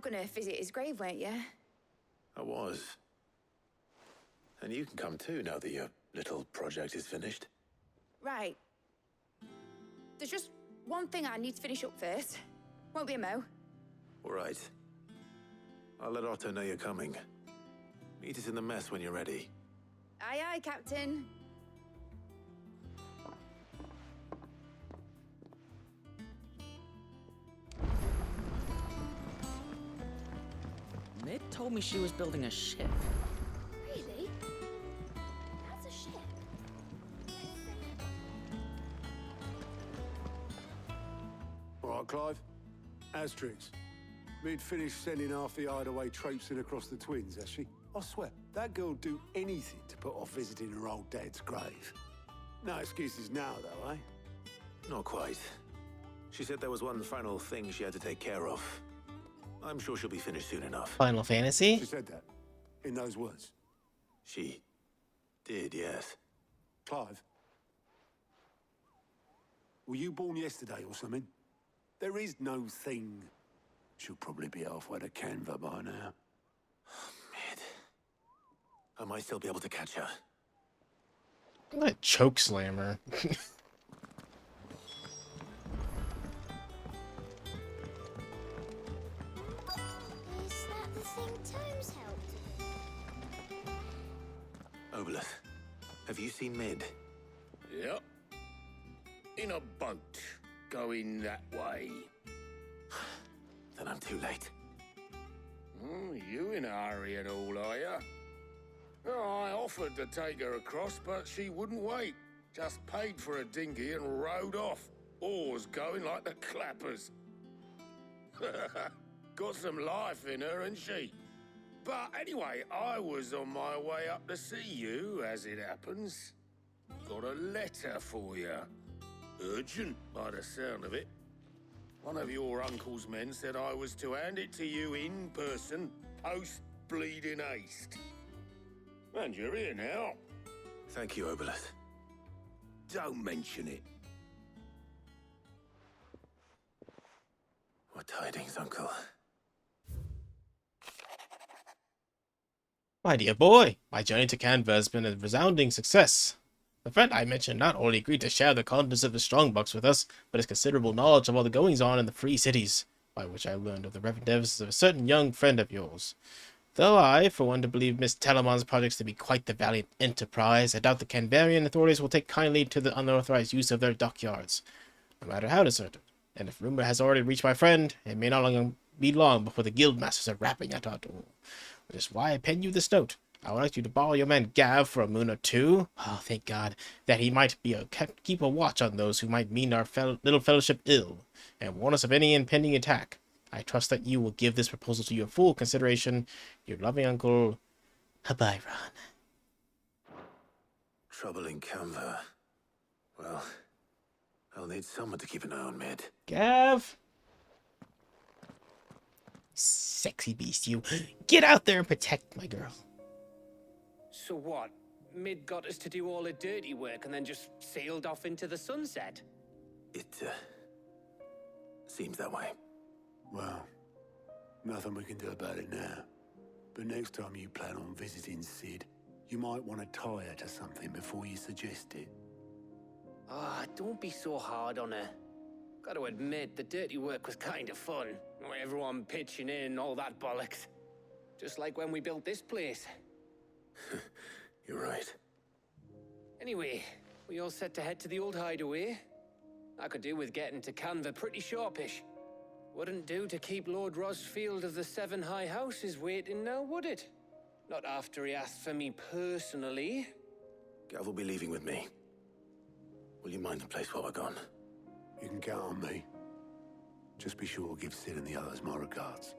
[SPEAKER 4] gonna visit his grave, weren't you?
[SPEAKER 3] I was. And you can come too now that your little project is finished.
[SPEAKER 4] Right. There's just one thing I need to finish up first. Won't be a mo.
[SPEAKER 3] All right. I'll let Otto know you're coming. Meet us in the mess when you're ready.
[SPEAKER 4] Aye, aye, Captain.
[SPEAKER 12] Mid told me she was building a ship.
[SPEAKER 19] Really? That's a ship.
[SPEAKER 9] All right, Clive. Asterix. Mid finished sending half the hideaway traipsing across the Twins, has she? I swear, that girl'd do anything to put off visiting her old dad's grave. No excuses now, though, eh?
[SPEAKER 3] Not quite. She said there was one final thing she had to take care of. I'm sure she'll be finished soon enough.
[SPEAKER 1] Final Fantasy?
[SPEAKER 9] She said that. In those words.
[SPEAKER 3] She did, yes.
[SPEAKER 9] Clive. Were you born yesterday or something? There is no thing. She'll probably be halfway to Canva by now.
[SPEAKER 3] Mid. I might still be able to catch her.
[SPEAKER 1] That choke slammer.
[SPEAKER 19] Is that the thing Tomes helped?
[SPEAKER 3] Obelith, have you seen Mid?
[SPEAKER 18] Yep. In a boat, going that way.
[SPEAKER 3] Then I'm too late.
[SPEAKER 18] You in a hurry and all, are ya? Oh, I offered to take her across, but she wouldn't wait. Just paid for a dinghy and rowed off. Oars going like the clappers. Got some life in her, ain't she? But anyway, I was on my way up to see you, as it happens. Got a letter for you. Urgent, by the sound of it. One of your uncle's men said I was to hand it to you in person, post-bleeding haste. And you're here now.
[SPEAKER 3] Thank you, Obelith.
[SPEAKER 18] Don't mention it.
[SPEAKER 3] What tidings, Uncle?
[SPEAKER 1] My dear boy, my journey to Canva has been a resounding success. The friend I mentioned not only agreed to share the contents of his strongbox with us, but his considerable knowledge of all the goings-on in the free cities. by which I learned of the reminiscences of a certain young friend of yours. Though I, for one, to believe Miss Telemon's projects to be quite the valiant enterprise, I doubt the Canvarian authorities will take kindly to the unauthorized use of their dockyards, no matter how deserted. And if rumor has already reached my friend, it may not be long before the guildmasters are rapping at our door. Which is why I pen you this note. I would like you to borrow your man Gav for a moon or two. Oh, thank God, that he might keep a watch on those who might mean our little fellowship ill, and warn us of any impending attack. I trust that you will give this proposal to your full consideration. Your loving uncle, Habayron.
[SPEAKER 3] Trouble in Canva. Well, I'll need someone to keep an eye on Mid.
[SPEAKER 1] Gav! Sexy beast, you. Get out there and protect my girl.
[SPEAKER 2] So what? Mid got us to do all the dirty work and then just sailed off into the sunset?
[SPEAKER 3] It, seems that way.
[SPEAKER 9] Well, nothing we can do about it now. But next time you plan on visiting Sid, you might want to tie her to something before you suggest it.
[SPEAKER 2] Ah, don't be so hard on her. Gotta admit, the dirty work was kind of fun. Everyone pitching in, all that bollocks. Just like when we built this place.
[SPEAKER 3] You're right.
[SPEAKER 2] Anyway, we all set to head to the old hideaway. I could do with getting to Canva pretty sharpish. Wouldn't do to keep Lord Rosfield of the Seven High Houses waiting now, would it? Not after he asked for me personally.
[SPEAKER 3] Gav will be leaving with me. Will you mind the place while we're gone?
[SPEAKER 9] You can count on me. Just be sure to give Sid and the others my regards.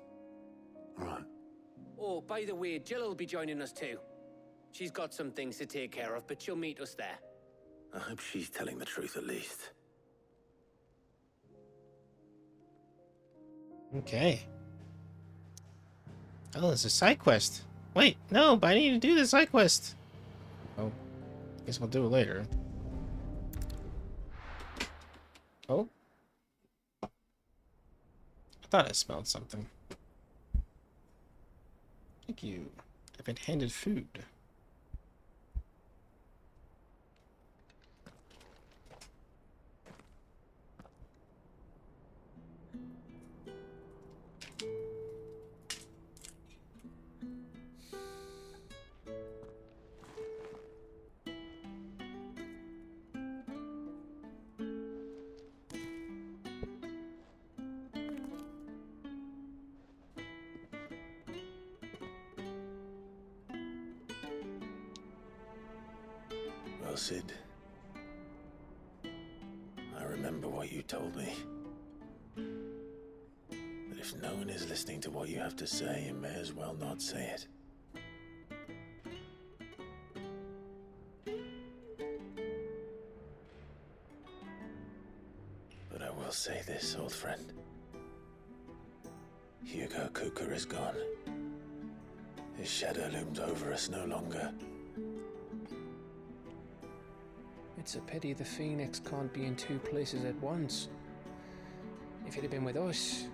[SPEAKER 9] All right.
[SPEAKER 2] Oh, by the way, Jill will be joining us too. She's got some things to take care of, but she'll meet us there.
[SPEAKER 3] I hope she's telling the truth at least.
[SPEAKER 1] Okay. Oh, it's a side quest. Wait, no, but I need to do the side quest. Oh, guess I'll do it later. Oh. I thought I smelled something. Thank you. I've been handed food.
[SPEAKER 3] Well, Sid, I remember what you told me. That if no one is listening to what you have to say, you may as well not say it. But I will say this, old friend. Hugo Kuka is gone. His shadow looms over us no longer.
[SPEAKER 2] It's a pity the Phoenix can't be in two places at once. If he'd have been with us,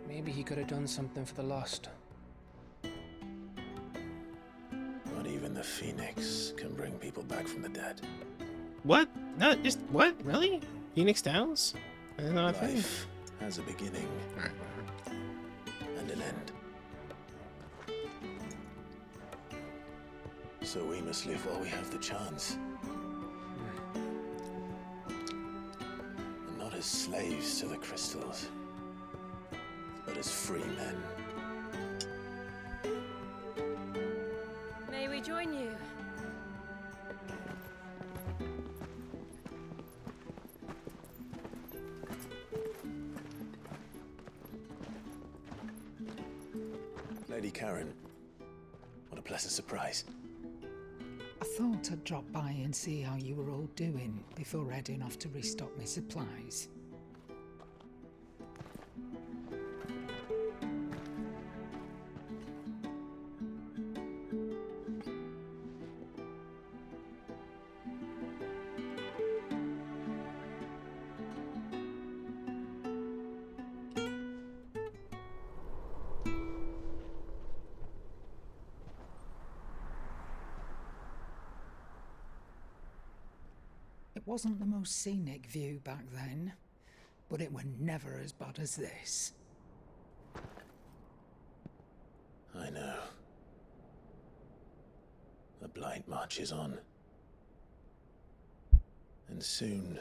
[SPEAKER 2] maybe he could have done something for the lost.
[SPEAKER 3] Not even the Phoenix can bring people back from the dead.
[SPEAKER 1] What? No, just what? Really? Phoenix Downs? I don't know.
[SPEAKER 3] Life has a beginning and an end. So we must live while we have the chance. And not as slaves to the crystals, but as free men.
[SPEAKER 11] May we join you?
[SPEAKER 3] Lady Karen, what a pleasant surprise.
[SPEAKER 10] I thought I'd drop by and see how you were all doing before heading off to restock my supplies. It wasn't the most scenic view back then, but it were never as bad as this.
[SPEAKER 3] I know. The blight marches on. And soon,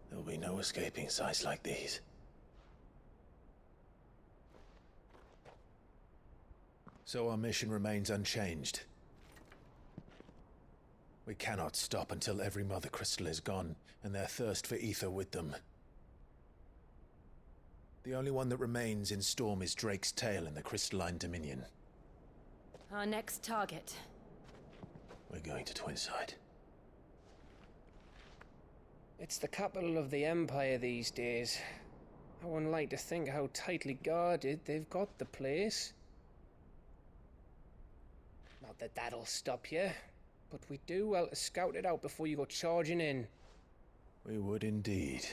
[SPEAKER 3] there will be no escaping sights like these. So our mission remains unchanged. We cannot stop until every Mother Crystal is gone, and their thirst for ether with them. The only one that remains in Storm is Drake's tail in the Crystalline Dominion.
[SPEAKER 5] Our next target.
[SPEAKER 3] We're going to Twinside.
[SPEAKER 2] It's the capital of the Empire these days. I wouldn't like to think how tightly guarded they've got the place. Not that that'll stop you, but we do well to scout it out before you go charging in.
[SPEAKER 3] We would indeed.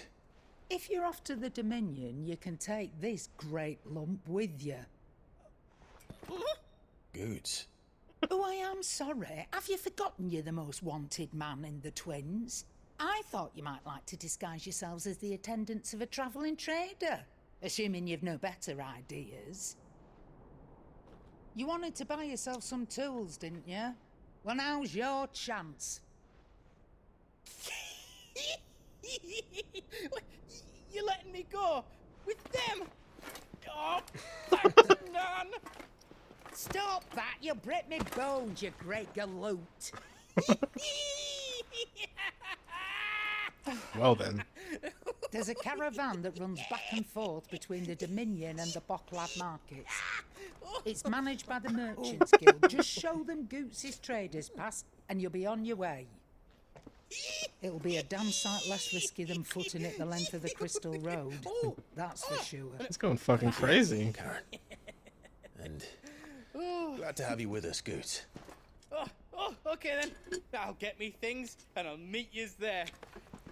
[SPEAKER 10] If you're off to the Dominion, you can take this great lump with you.
[SPEAKER 3] Goods.
[SPEAKER 10] Oh, I am sorry. Have you forgotten you're the most wanted man in the Twins? I thought you might like to disguise yourselves as the attendants of a travelling trader, assuming you've no better ideas. You wanted to buy yourself some tools, didn't you? Well, now's your chance.
[SPEAKER 14] You're letting me go with them? Oh, thanks, Nan.
[SPEAKER 10] Stop that! You'll break me bones, you great galoot.
[SPEAKER 1] Well then.
[SPEAKER 10] There's a caravan that runs back and forth between the Dominion and the Bocklad markets. It's managed by the Merchants Guild. Just show them Goots' traders pass and you'll be on your way. It'll be a damn sight less risky than footing it the length of the Crystal Road. That's for sure.
[SPEAKER 1] It's going fucking crazy.
[SPEAKER 3] Karen. And glad to have you with us, Goots.
[SPEAKER 14] Oh, okay then. I'll get me things and I'll meet yous there.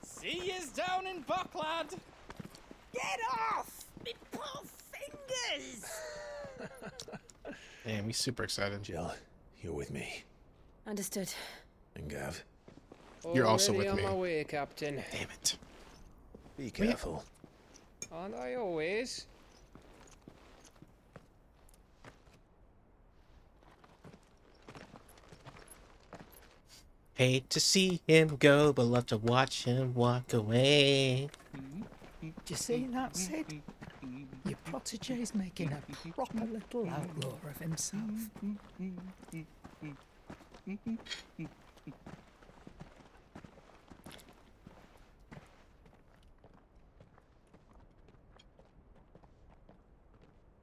[SPEAKER 14] See yous down in Bocklad.
[SPEAKER 15] Get off! Me poor fingers!
[SPEAKER 1] Damn, he's super excited.
[SPEAKER 3] Jill, you're with me.
[SPEAKER 5] Understood.
[SPEAKER 3] And Gav.
[SPEAKER 1] You're also
[SPEAKER 2] Already
[SPEAKER 1] with me.
[SPEAKER 2] on my way, Captain.
[SPEAKER 1] Damn it.
[SPEAKER 3] Be careful.
[SPEAKER 2] Aren't I always?
[SPEAKER 1] Hate to see him go, but love to watch him walk away.
[SPEAKER 10] Do you see that, Sid? Your protege's making a proper little outlaw of himself.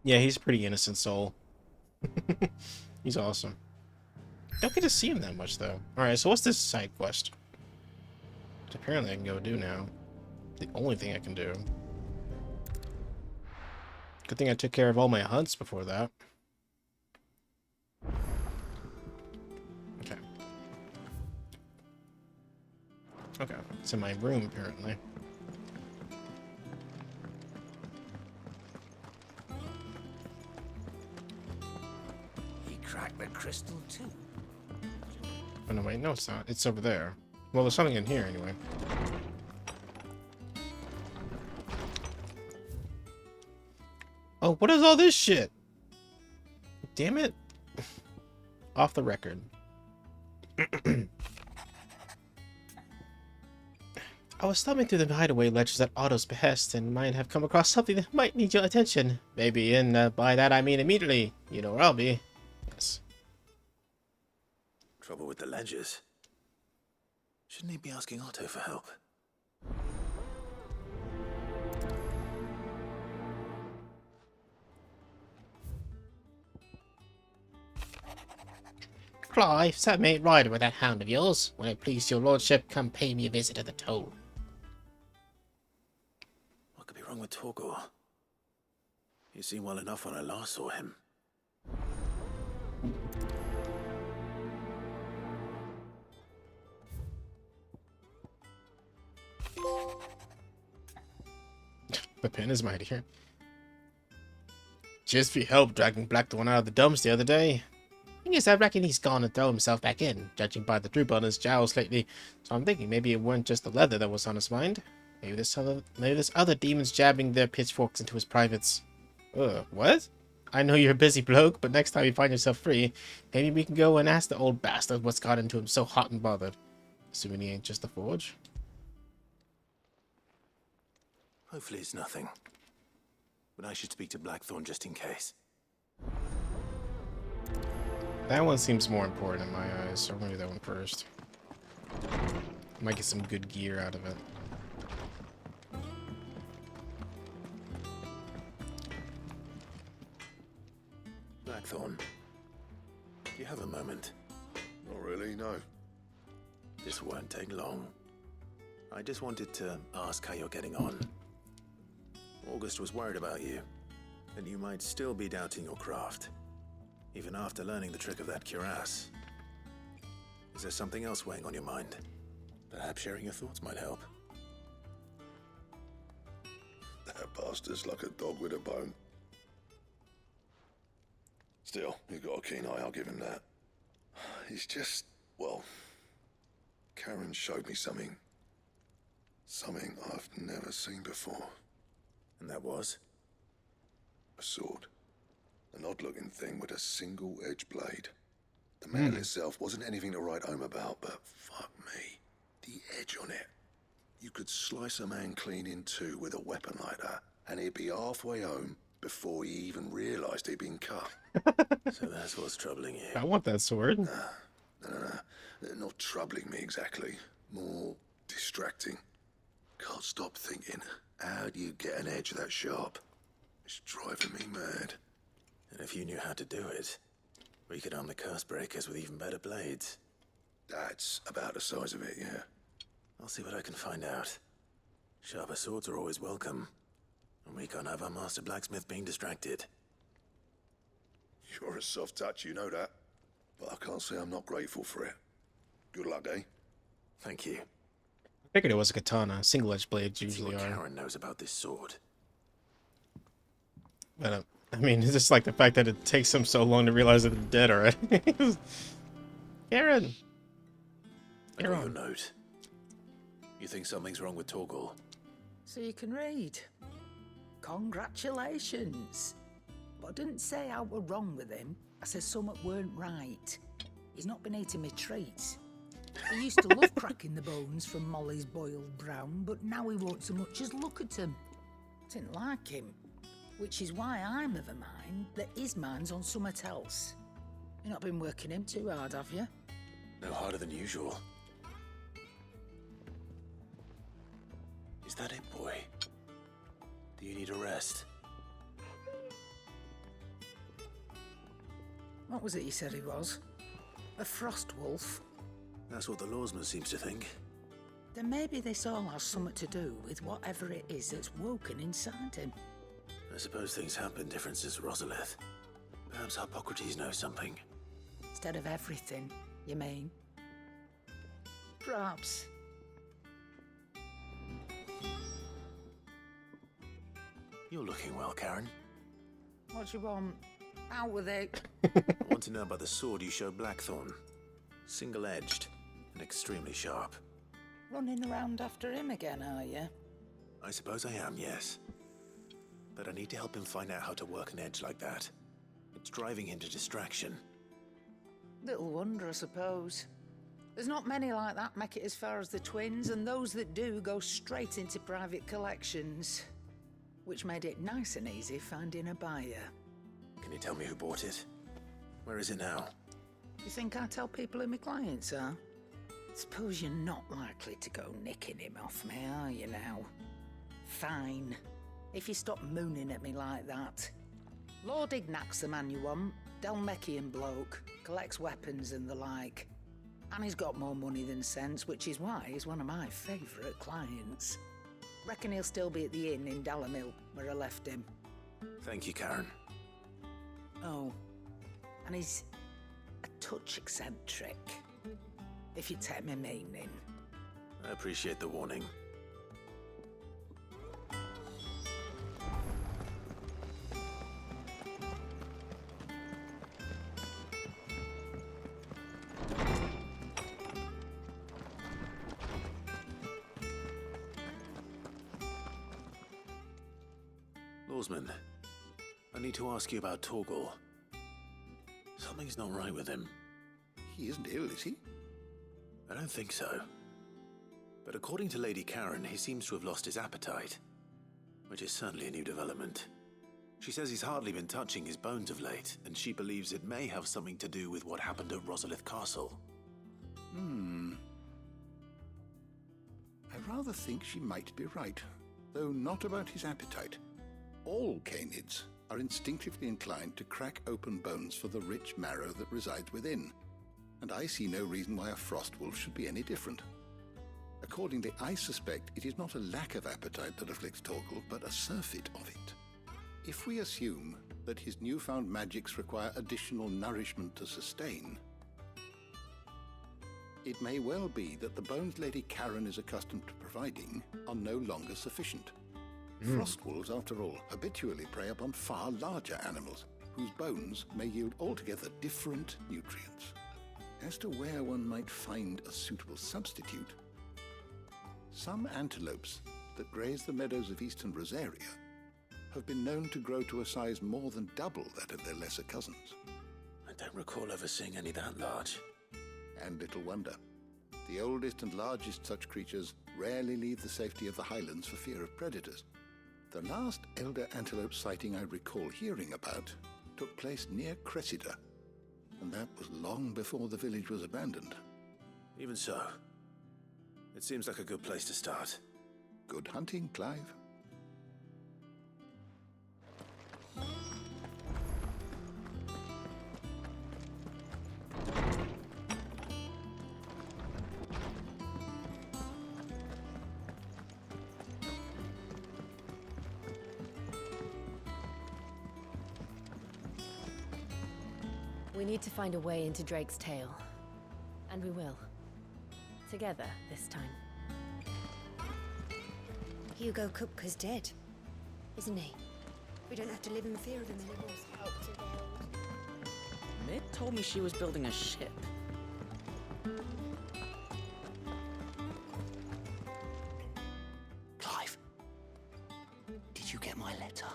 [SPEAKER 1] Yeah, he's a pretty innocent soul. He's awesome. Don't get to see him that much, though. Alright, so what's this side quest? Which apparently I can go do now. The only thing I can do. Good thing I took care of all my hunts before that. Okay. Okay, it's in my room, apparently.
[SPEAKER 15] He cracked the crystal too.
[SPEAKER 1] Oh, no, wait, no, it's not. It's over there. Well, there's something in here, anyway. Oh, what is all this shit? Damn it. Off the record. I was thumbing through the hideaway ledgers at Otto's behest and might have come across something that might need your attention. Maybe, and by that I mean immediately. You know where I'll be. Yes.
[SPEAKER 3] Trouble with the ledgers. Shouldn't he be asking Otto for help?
[SPEAKER 1] Clive, that mate rider with that hound of yours. When it please your lordship, come pay me a visit at the toll.
[SPEAKER 3] What could be wrong with Torgor? He seemed well enough when I last saw him.
[SPEAKER 1] The pen is mightier. Just for your help dragging Black the one out of the dumps the other day. Thing is, I reckon he's gone and thrown himself back in, judging by the droop on his jowls lately. So I'm thinking maybe it weren't just the leather that was on his mind. Maybe this other demons jabbing their pitchforks into his privates. What? I know you're a busy bloke, but next time you find yourself free, maybe we can go and ask the old bastard what's got into him so hot and bothered. Assuming he ain't just a forge.
[SPEAKER 3] Hopefully it's nothing. But I should speak to Blackthorn just in case.
[SPEAKER 1] That one seems more important in my eyes, so I'm gonna do that one first. Might get some good gear out of it.
[SPEAKER 3] Blackthorn, do you have a moment?
[SPEAKER 20] Not really, no.
[SPEAKER 3] This won't take long. I just wanted to ask how you're getting on. August was worried about you, that you might still be doubting your craft, even after learning the trick of that cuirass. Is there something else weighing on your mind? Perhaps sharing your thoughts might help.
[SPEAKER 20] That bastard's like a dog with a bone. Still, he's got a keen eye, I'll give him that. He's just, well, Karen showed me something. Something I've never seen before.
[SPEAKER 3] And that was?
[SPEAKER 20] A sword. An odd-looking thing with a single-edged blade. The metal itself wasn't anything to write home about, but fuck me, the edge on it. You could slice a man clean in two with a weapon like that, and he'd be halfway home before he even realised he'd been cut.
[SPEAKER 3] So that's what's troubling you.
[SPEAKER 1] I want that sword.
[SPEAKER 20] No. Not troubling me exactly. More distracting. Can't stop thinking, how do you get an edge that sharp? It's driving me mad.
[SPEAKER 3] And if you knew how to do it, we could arm the curse breakers with even better blades.
[SPEAKER 20] That's about the size of it, yeah.
[SPEAKER 3] I'll see what I can find out. Sharper swords are always welcome. And we can't have our master blacksmith being distracted.
[SPEAKER 20] You're a soft touch, you know that. But I can't say I'm not grateful for it. Good luck, eh?
[SPEAKER 3] Thank you.
[SPEAKER 1] I figured it was a katana. Single-edged blades usually
[SPEAKER 3] see what
[SPEAKER 1] are.
[SPEAKER 3] Karen knows about this sword.
[SPEAKER 1] But I mean, it's just like the fact that it takes him so long to realize that they're dead already. Karen!
[SPEAKER 3] I got your note. You think something's wrong with Torgal?
[SPEAKER 10] So you can read. Congratulations. But I didn't say I were wrong with him. I said something weren't right. He's not been eating me treats. He used to love cracking the bones from Molly's boiled brown, but now he won't so much as look at them. Didn't like him. Which is why I'm of a mind that his mind's on something else. You've not been working him too hard, have you?
[SPEAKER 3] No harder than usual. Is that it, boy? Do you need a rest?
[SPEAKER 10] What was it you said he was? A frost wolf?
[SPEAKER 3] That's what the lawsman seems to think.
[SPEAKER 10] Then maybe this all has something to do with whatever it is that's woken inside him.
[SPEAKER 3] I suppose things have been different since Rosalith. Perhaps Hippocrates knows something.
[SPEAKER 10] Instead of everything, you mean? Perhaps.
[SPEAKER 3] You're looking well, Karen.
[SPEAKER 10] What do you want? Out with it.
[SPEAKER 3] I want to know about the sword you showed Blackthorn. Single-edged and extremely sharp.
[SPEAKER 10] Running around after him again, are you?
[SPEAKER 3] I suppose I am, yes. But I need to help him find out how to work an edge like that. It's driving him to distraction.
[SPEAKER 10] Little wonder, I suppose. There's not many like that make it as far as the twins, and those that do go straight into private collections. Which made it nice and easy finding a buyer.
[SPEAKER 3] Can you tell me who bought it? Where is it now?
[SPEAKER 10] You think I tell people who my clients are? Suppose you're not likely to go nicking him off me, are you now? Fine. If you stop mooning at me like that. Lord Ignac's the man you want. Dalmekian bloke. Collects weapons and the like. And he's got more money than sense, which is why he's one of my favourite clients. Reckon he'll still be at the inn in Dalamil, where I left him.
[SPEAKER 3] Thank you, Karen.
[SPEAKER 10] Oh, and he's a touch eccentric, if you take my meaning.
[SPEAKER 3] I appreciate the warning. Lawsman, I need to ask you about Torgal. Something's not right with him.
[SPEAKER 8] He isn't ill, is he?
[SPEAKER 3] I don't think so. But according to Lady Karen, he seems to have lost his appetite, which is certainly a new development. She says he's hardly been touching his bones of late, and she believes it may have something to do with what happened at Rosalith Castle.
[SPEAKER 8] I rather think she might be right, though not about his appetite. All canids are instinctively inclined to crack open bones for the rich marrow that resides within, and I see no reason why a frost wolf should be any different. Accordingly, I suspect it is not a lack of appetite that afflicts Torgal, but a surfeit of it. If we assume that his newfound magics require additional nourishment to sustain, it may well be that the bones Lady Karen is accustomed to providing are no longer sufficient. Frost wolves, after all, habitually prey upon far larger animals, whose bones may yield altogether different nutrients. As to where one might find a suitable substitute, some antelopes that graze the meadows of eastern Rosaria have been known to grow to a size more than double that of their lesser cousins.
[SPEAKER 3] I don't recall ever seeing any that large.
[SPEAKER 8] And little wonder. The oldest and largest such creatures rarely leave the safety of the highlands for fear of predators. The last elder antelope sighting I recall hearing about took place near Cressida, and that was long before the village was abandoned.
[SPEAKER 3] Even so, it seems like a good place to start.
[SPEAKER 8] Good hunting, Clive.
[SPEAKER 6] We need to find a way into Drake's tail. And we will. Together, this time.
[SPEAKER 17] Hugo Kupka's dead, isn't he? We don't have to live in fear of him anymore.
[SPEAKER 12] Mid told me she was building a ship.
[SPEAKER 22] Clive, did you get my letter?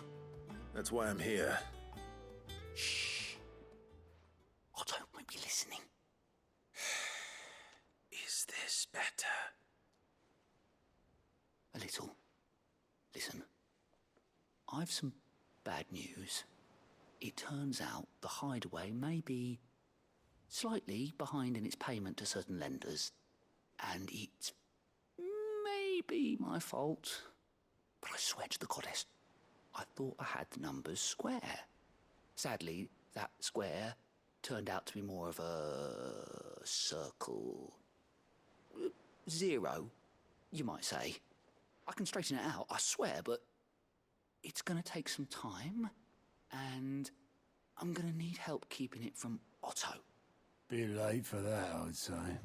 [SPEAKER 3] That's why I'm here.
[SPEAKER 22] Shh. Otto might be listening.
[SPEAKER 3] Is this better?
[SPEAKER 22] A little. Listen, I've some bad news. It turns out the hideaway may be slightly behind in its payment to certain lenders, and it's maybe my fault. But I swear to the goddess, I thought I had the numbers square. Sadly, that square turned out to be more of a circle. Zero, you might say. I can straighten it out, I swear, but it's gonna take some time, and I'm gonna need help keeping it from Otto.
[SPEAKER 9] Bit late for that, I'd say.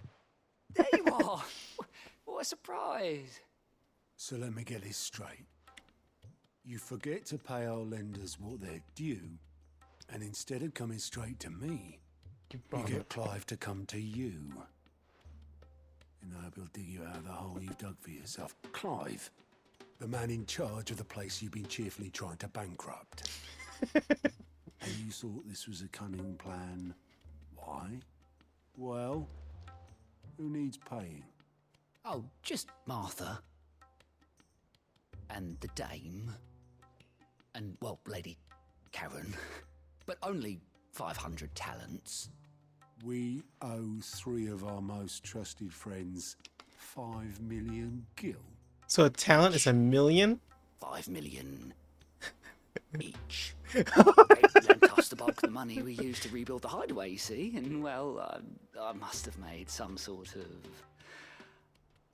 [SPEAKER 22] There you are! What a surprise!
[SPEAKER 9] So let me get this straight. You forget to pay our lenders what they're due, and instead of coming straight to me, you get Clive to come to you. And I hope he'll dig you out of the hole you've dug for yourself. Clive, the man in charge of the place you've been cheerfully trying to bankrupt. And you thought this was a cunning plan. Why? Well, who needs paying?
[SPEAKER 22] Oh, just Martha. And the dame. And, well, Lady Karen. But only 500 talents.
[SPEAKER 9] We owe 3 of our most trusted friends 5 million gil.
[SPEAKER 1] So a talent is 1 million?
[SPEAKER 22] 5 million each. They lent us the bulk of the money we used to rebuild the hideaway, you see, and, well, I must have made some sort of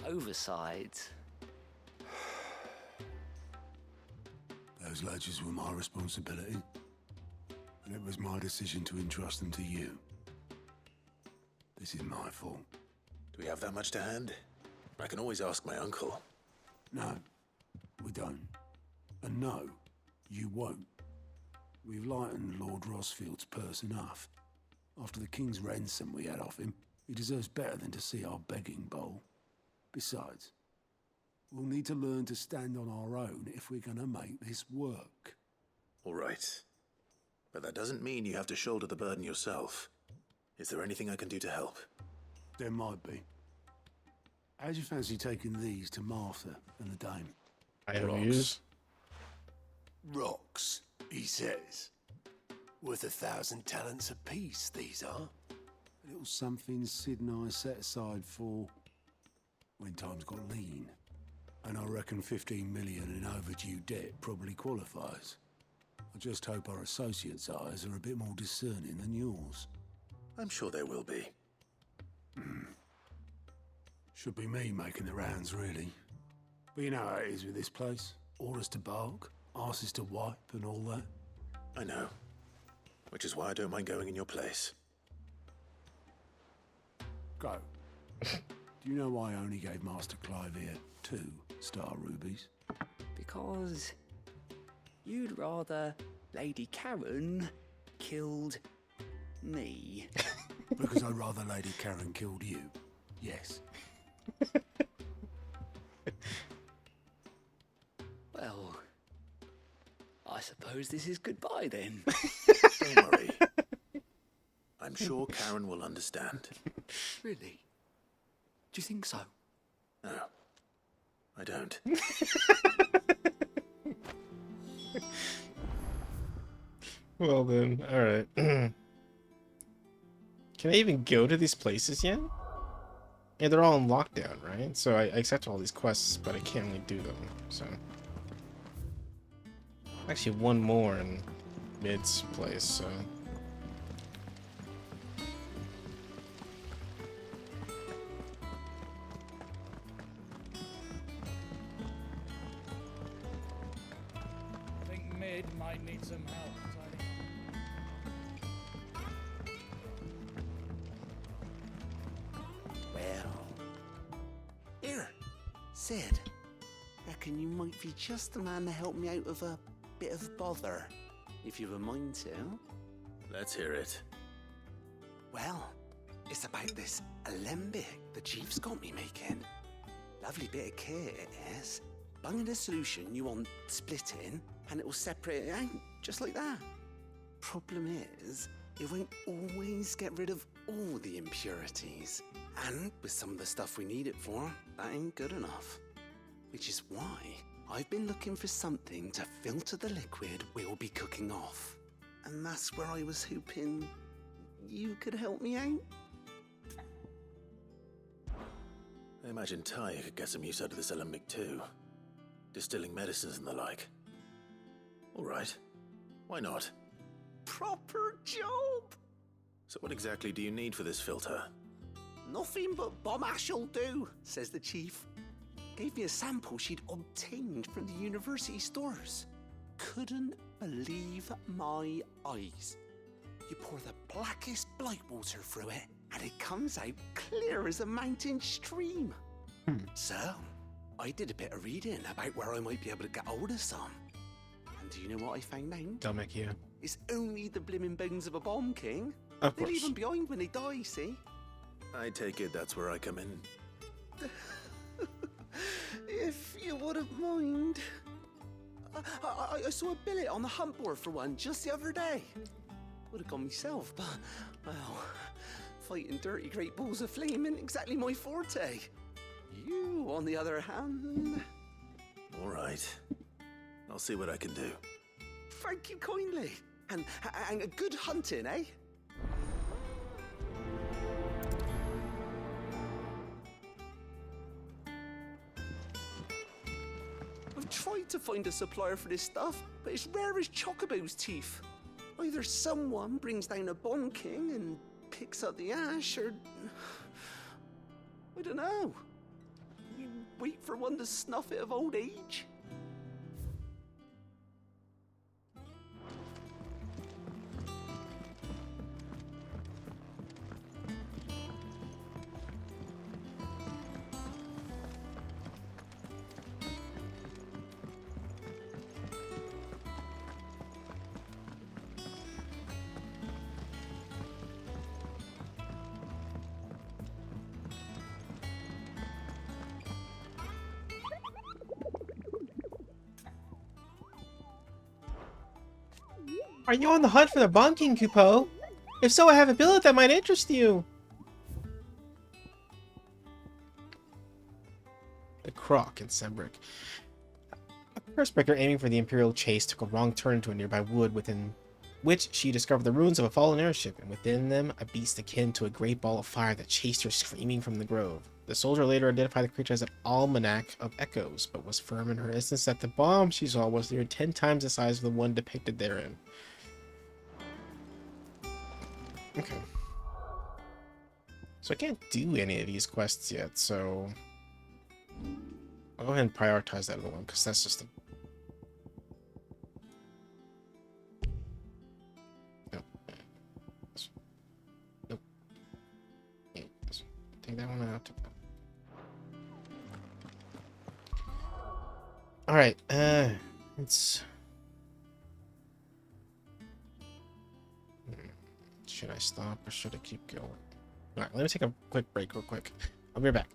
[SPEAKER 22] oversight.
[SPEAKER 9] Those ledgers were my responsibility, and it was my decision to entrust them to you. This is my fault.
[SPEAKER 3] Do we have that much to hand? I can always ask my uncle.
[SPEAKER 9] No, we don't. And no, you won't. We've lightened Lord Rosfield's purse enough. After the king's ransom we had off him, he deserves better than to see our begging bowl. Besides, we'll need to learn to stand on our own if we're gonna make this work.
[SPEAKER 3] All right. But that doesn't mean you have to shoulder the burden yourself. Is there anything I can do to help?
[SPEAKER 9] There might be. How'd you fancy taking these to Martha and the dame?
[SPEAKER 7] IOUs?
[SPEAKER 21] Rocks, he says. Worth 1,000 talents apiece, these are.
[SPEAKER 9] A little something Sid and I set aside for when times got lean. And I reckon 15 million in overdue debt probably qualifies. I just hope our associates' eyes are a bit more discerning than yours.
[SPEAKER 3] I'm sure there will be.
[SPEAKER 9] Should be me making the rounds, really. But you know how it is with this place. Orders to bark, arses to wipe, and all that.
[SPEAKER 3] I know. Which is why I don't mind going in your place.
[SPEAKER 9] Go. Do you know why I only gave Master Clive here 2 star rubies?
[SPEAKER 22] Because you'd rather Lady Karen killed me.
[SPEAKER 9] Because I'd rather Lady Karen killed you. Yes.
[SPEAKER 22] Well, I suppose this is goodbye then.
[SPEAKER 3] Don't worry. I'm sure Karen will understand.
[SPEAKER 22] Really? Do you think so?
[SPEAKER 3] No, I don't.
[SPEAKER 1] Well then, alright. Can I even go to these places yet? Yeah, they're all in lockdown, right? So I accept all these quests, but I can't really do them, so... Actually, one more in Mid's place, so...
[SPEAKER 13] I think Mid might need some help, Tony.
[SPEAKER 22] Well, here, Sid. Reckon you might be just the man to help me out of a bit of bother, if you've a mind to.
[SPEAKER 3] Let's hear it.
[SPEAKER 22] Well, it's about this alembic the chief's got me making. Lovely bit of kit it is. Bunging a solution you want splitting, and it will separate it out, just like that. Problem is, it won't always get rid of all the impurities. And with some of the stuff we need it for, that ain't good enough. Which is why I've been looking for something to filter the liquid we'll be cooking off. And that's where I was hoping you could help me out.
[SPEAKER 3] I imagine Ty could get some use out of this alembic too. Distilling medicines and the like. Alright. Why not?
[SPEAKER 22] Proper job!
[SPEAKER 3] So what exactly do you need for this filter?
[SPEAKER 22] Nothing but bomb ash'll do, says the chief. Gave me a sample she'd obtained from the university stores. Couldn't believe my eyes. You pour the blackest blight water through it, and it comes out clear as a mountain stream. So, I did a bit of reading about where I might be able to get hold of some. And do you know what I found out?
[SPEAKER 1] Don't make you.
[SPEAKER 22] It's only the blimmin' bones of a bomb king.
[SPEAKER 1] Of
[SPEAKER 22] They
[SPEAKER 1] course.
[SPEAKER 22] leave them behind when they die, see?
[SPEAKER 3] I take it that's where I come in.
[SPEAKER 22] If you wouldn't mind. I saw a billet on the hunt board for one just the other day. Would have gone myself, but, well, fighting dirty great balls of flame ain't exactly my forte. You, on the other hand...
[SPEAKER 3] Alright. I'll see what I can do.
[SPEAKER 22] Thank you kindly. And good hunting, eh? I've tried to find a supplier for this stuff, but it's rare as Chocobo's teeth. Either someone brings down a Bomb King and picks up the ash, or... I don't know. You wait for one to snuff it of old age?
[SPEAKER 1] Are you on the hunt for the Bomb King, Kupo? If so, I have a billet that might interest you. The Croc in Sembrick. A pursebreaker aiming for the Imperial chase took a wrong turn into a nearby wood, within which she discovered the ruins of a fallen airship, and within them a beast akin to a great ball of fire that chased her screaming from the grove. The soldier later identified the creature as an almanac of echoes, but was firm in her instance that the bomb she saw was near 10 times the size of the one depicted therein. Okay. So I can't do any of these quests yet, so I'll go ahead and prioritize that other one, because that's just a... Nope. Nope. Yeah, take that one out. Alright, it's... Should I stop or should I keep going? Alright, let me take a quick break real quick. I'll be right back.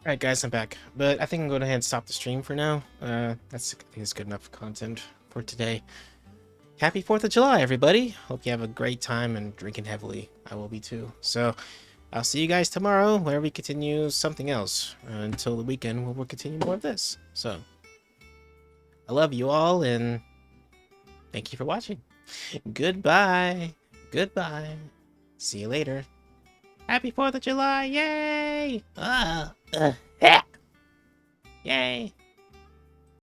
[SPEAKER 1] Alright guys, I'm back. But I think I'm going to go ahead and stop the stream for now. I think it's good enough content for today. Happy 4th of July, everybody! Hope you have a great time and drinking heavily. I will be too. So, I'll see you guys tomorrow where we continue something else. Until the weekend where we'll continue more of this. So, I love you all and thank you for watching. Goodbye! Goodbye! See you later. Happy 4th of July! Yay! Yay!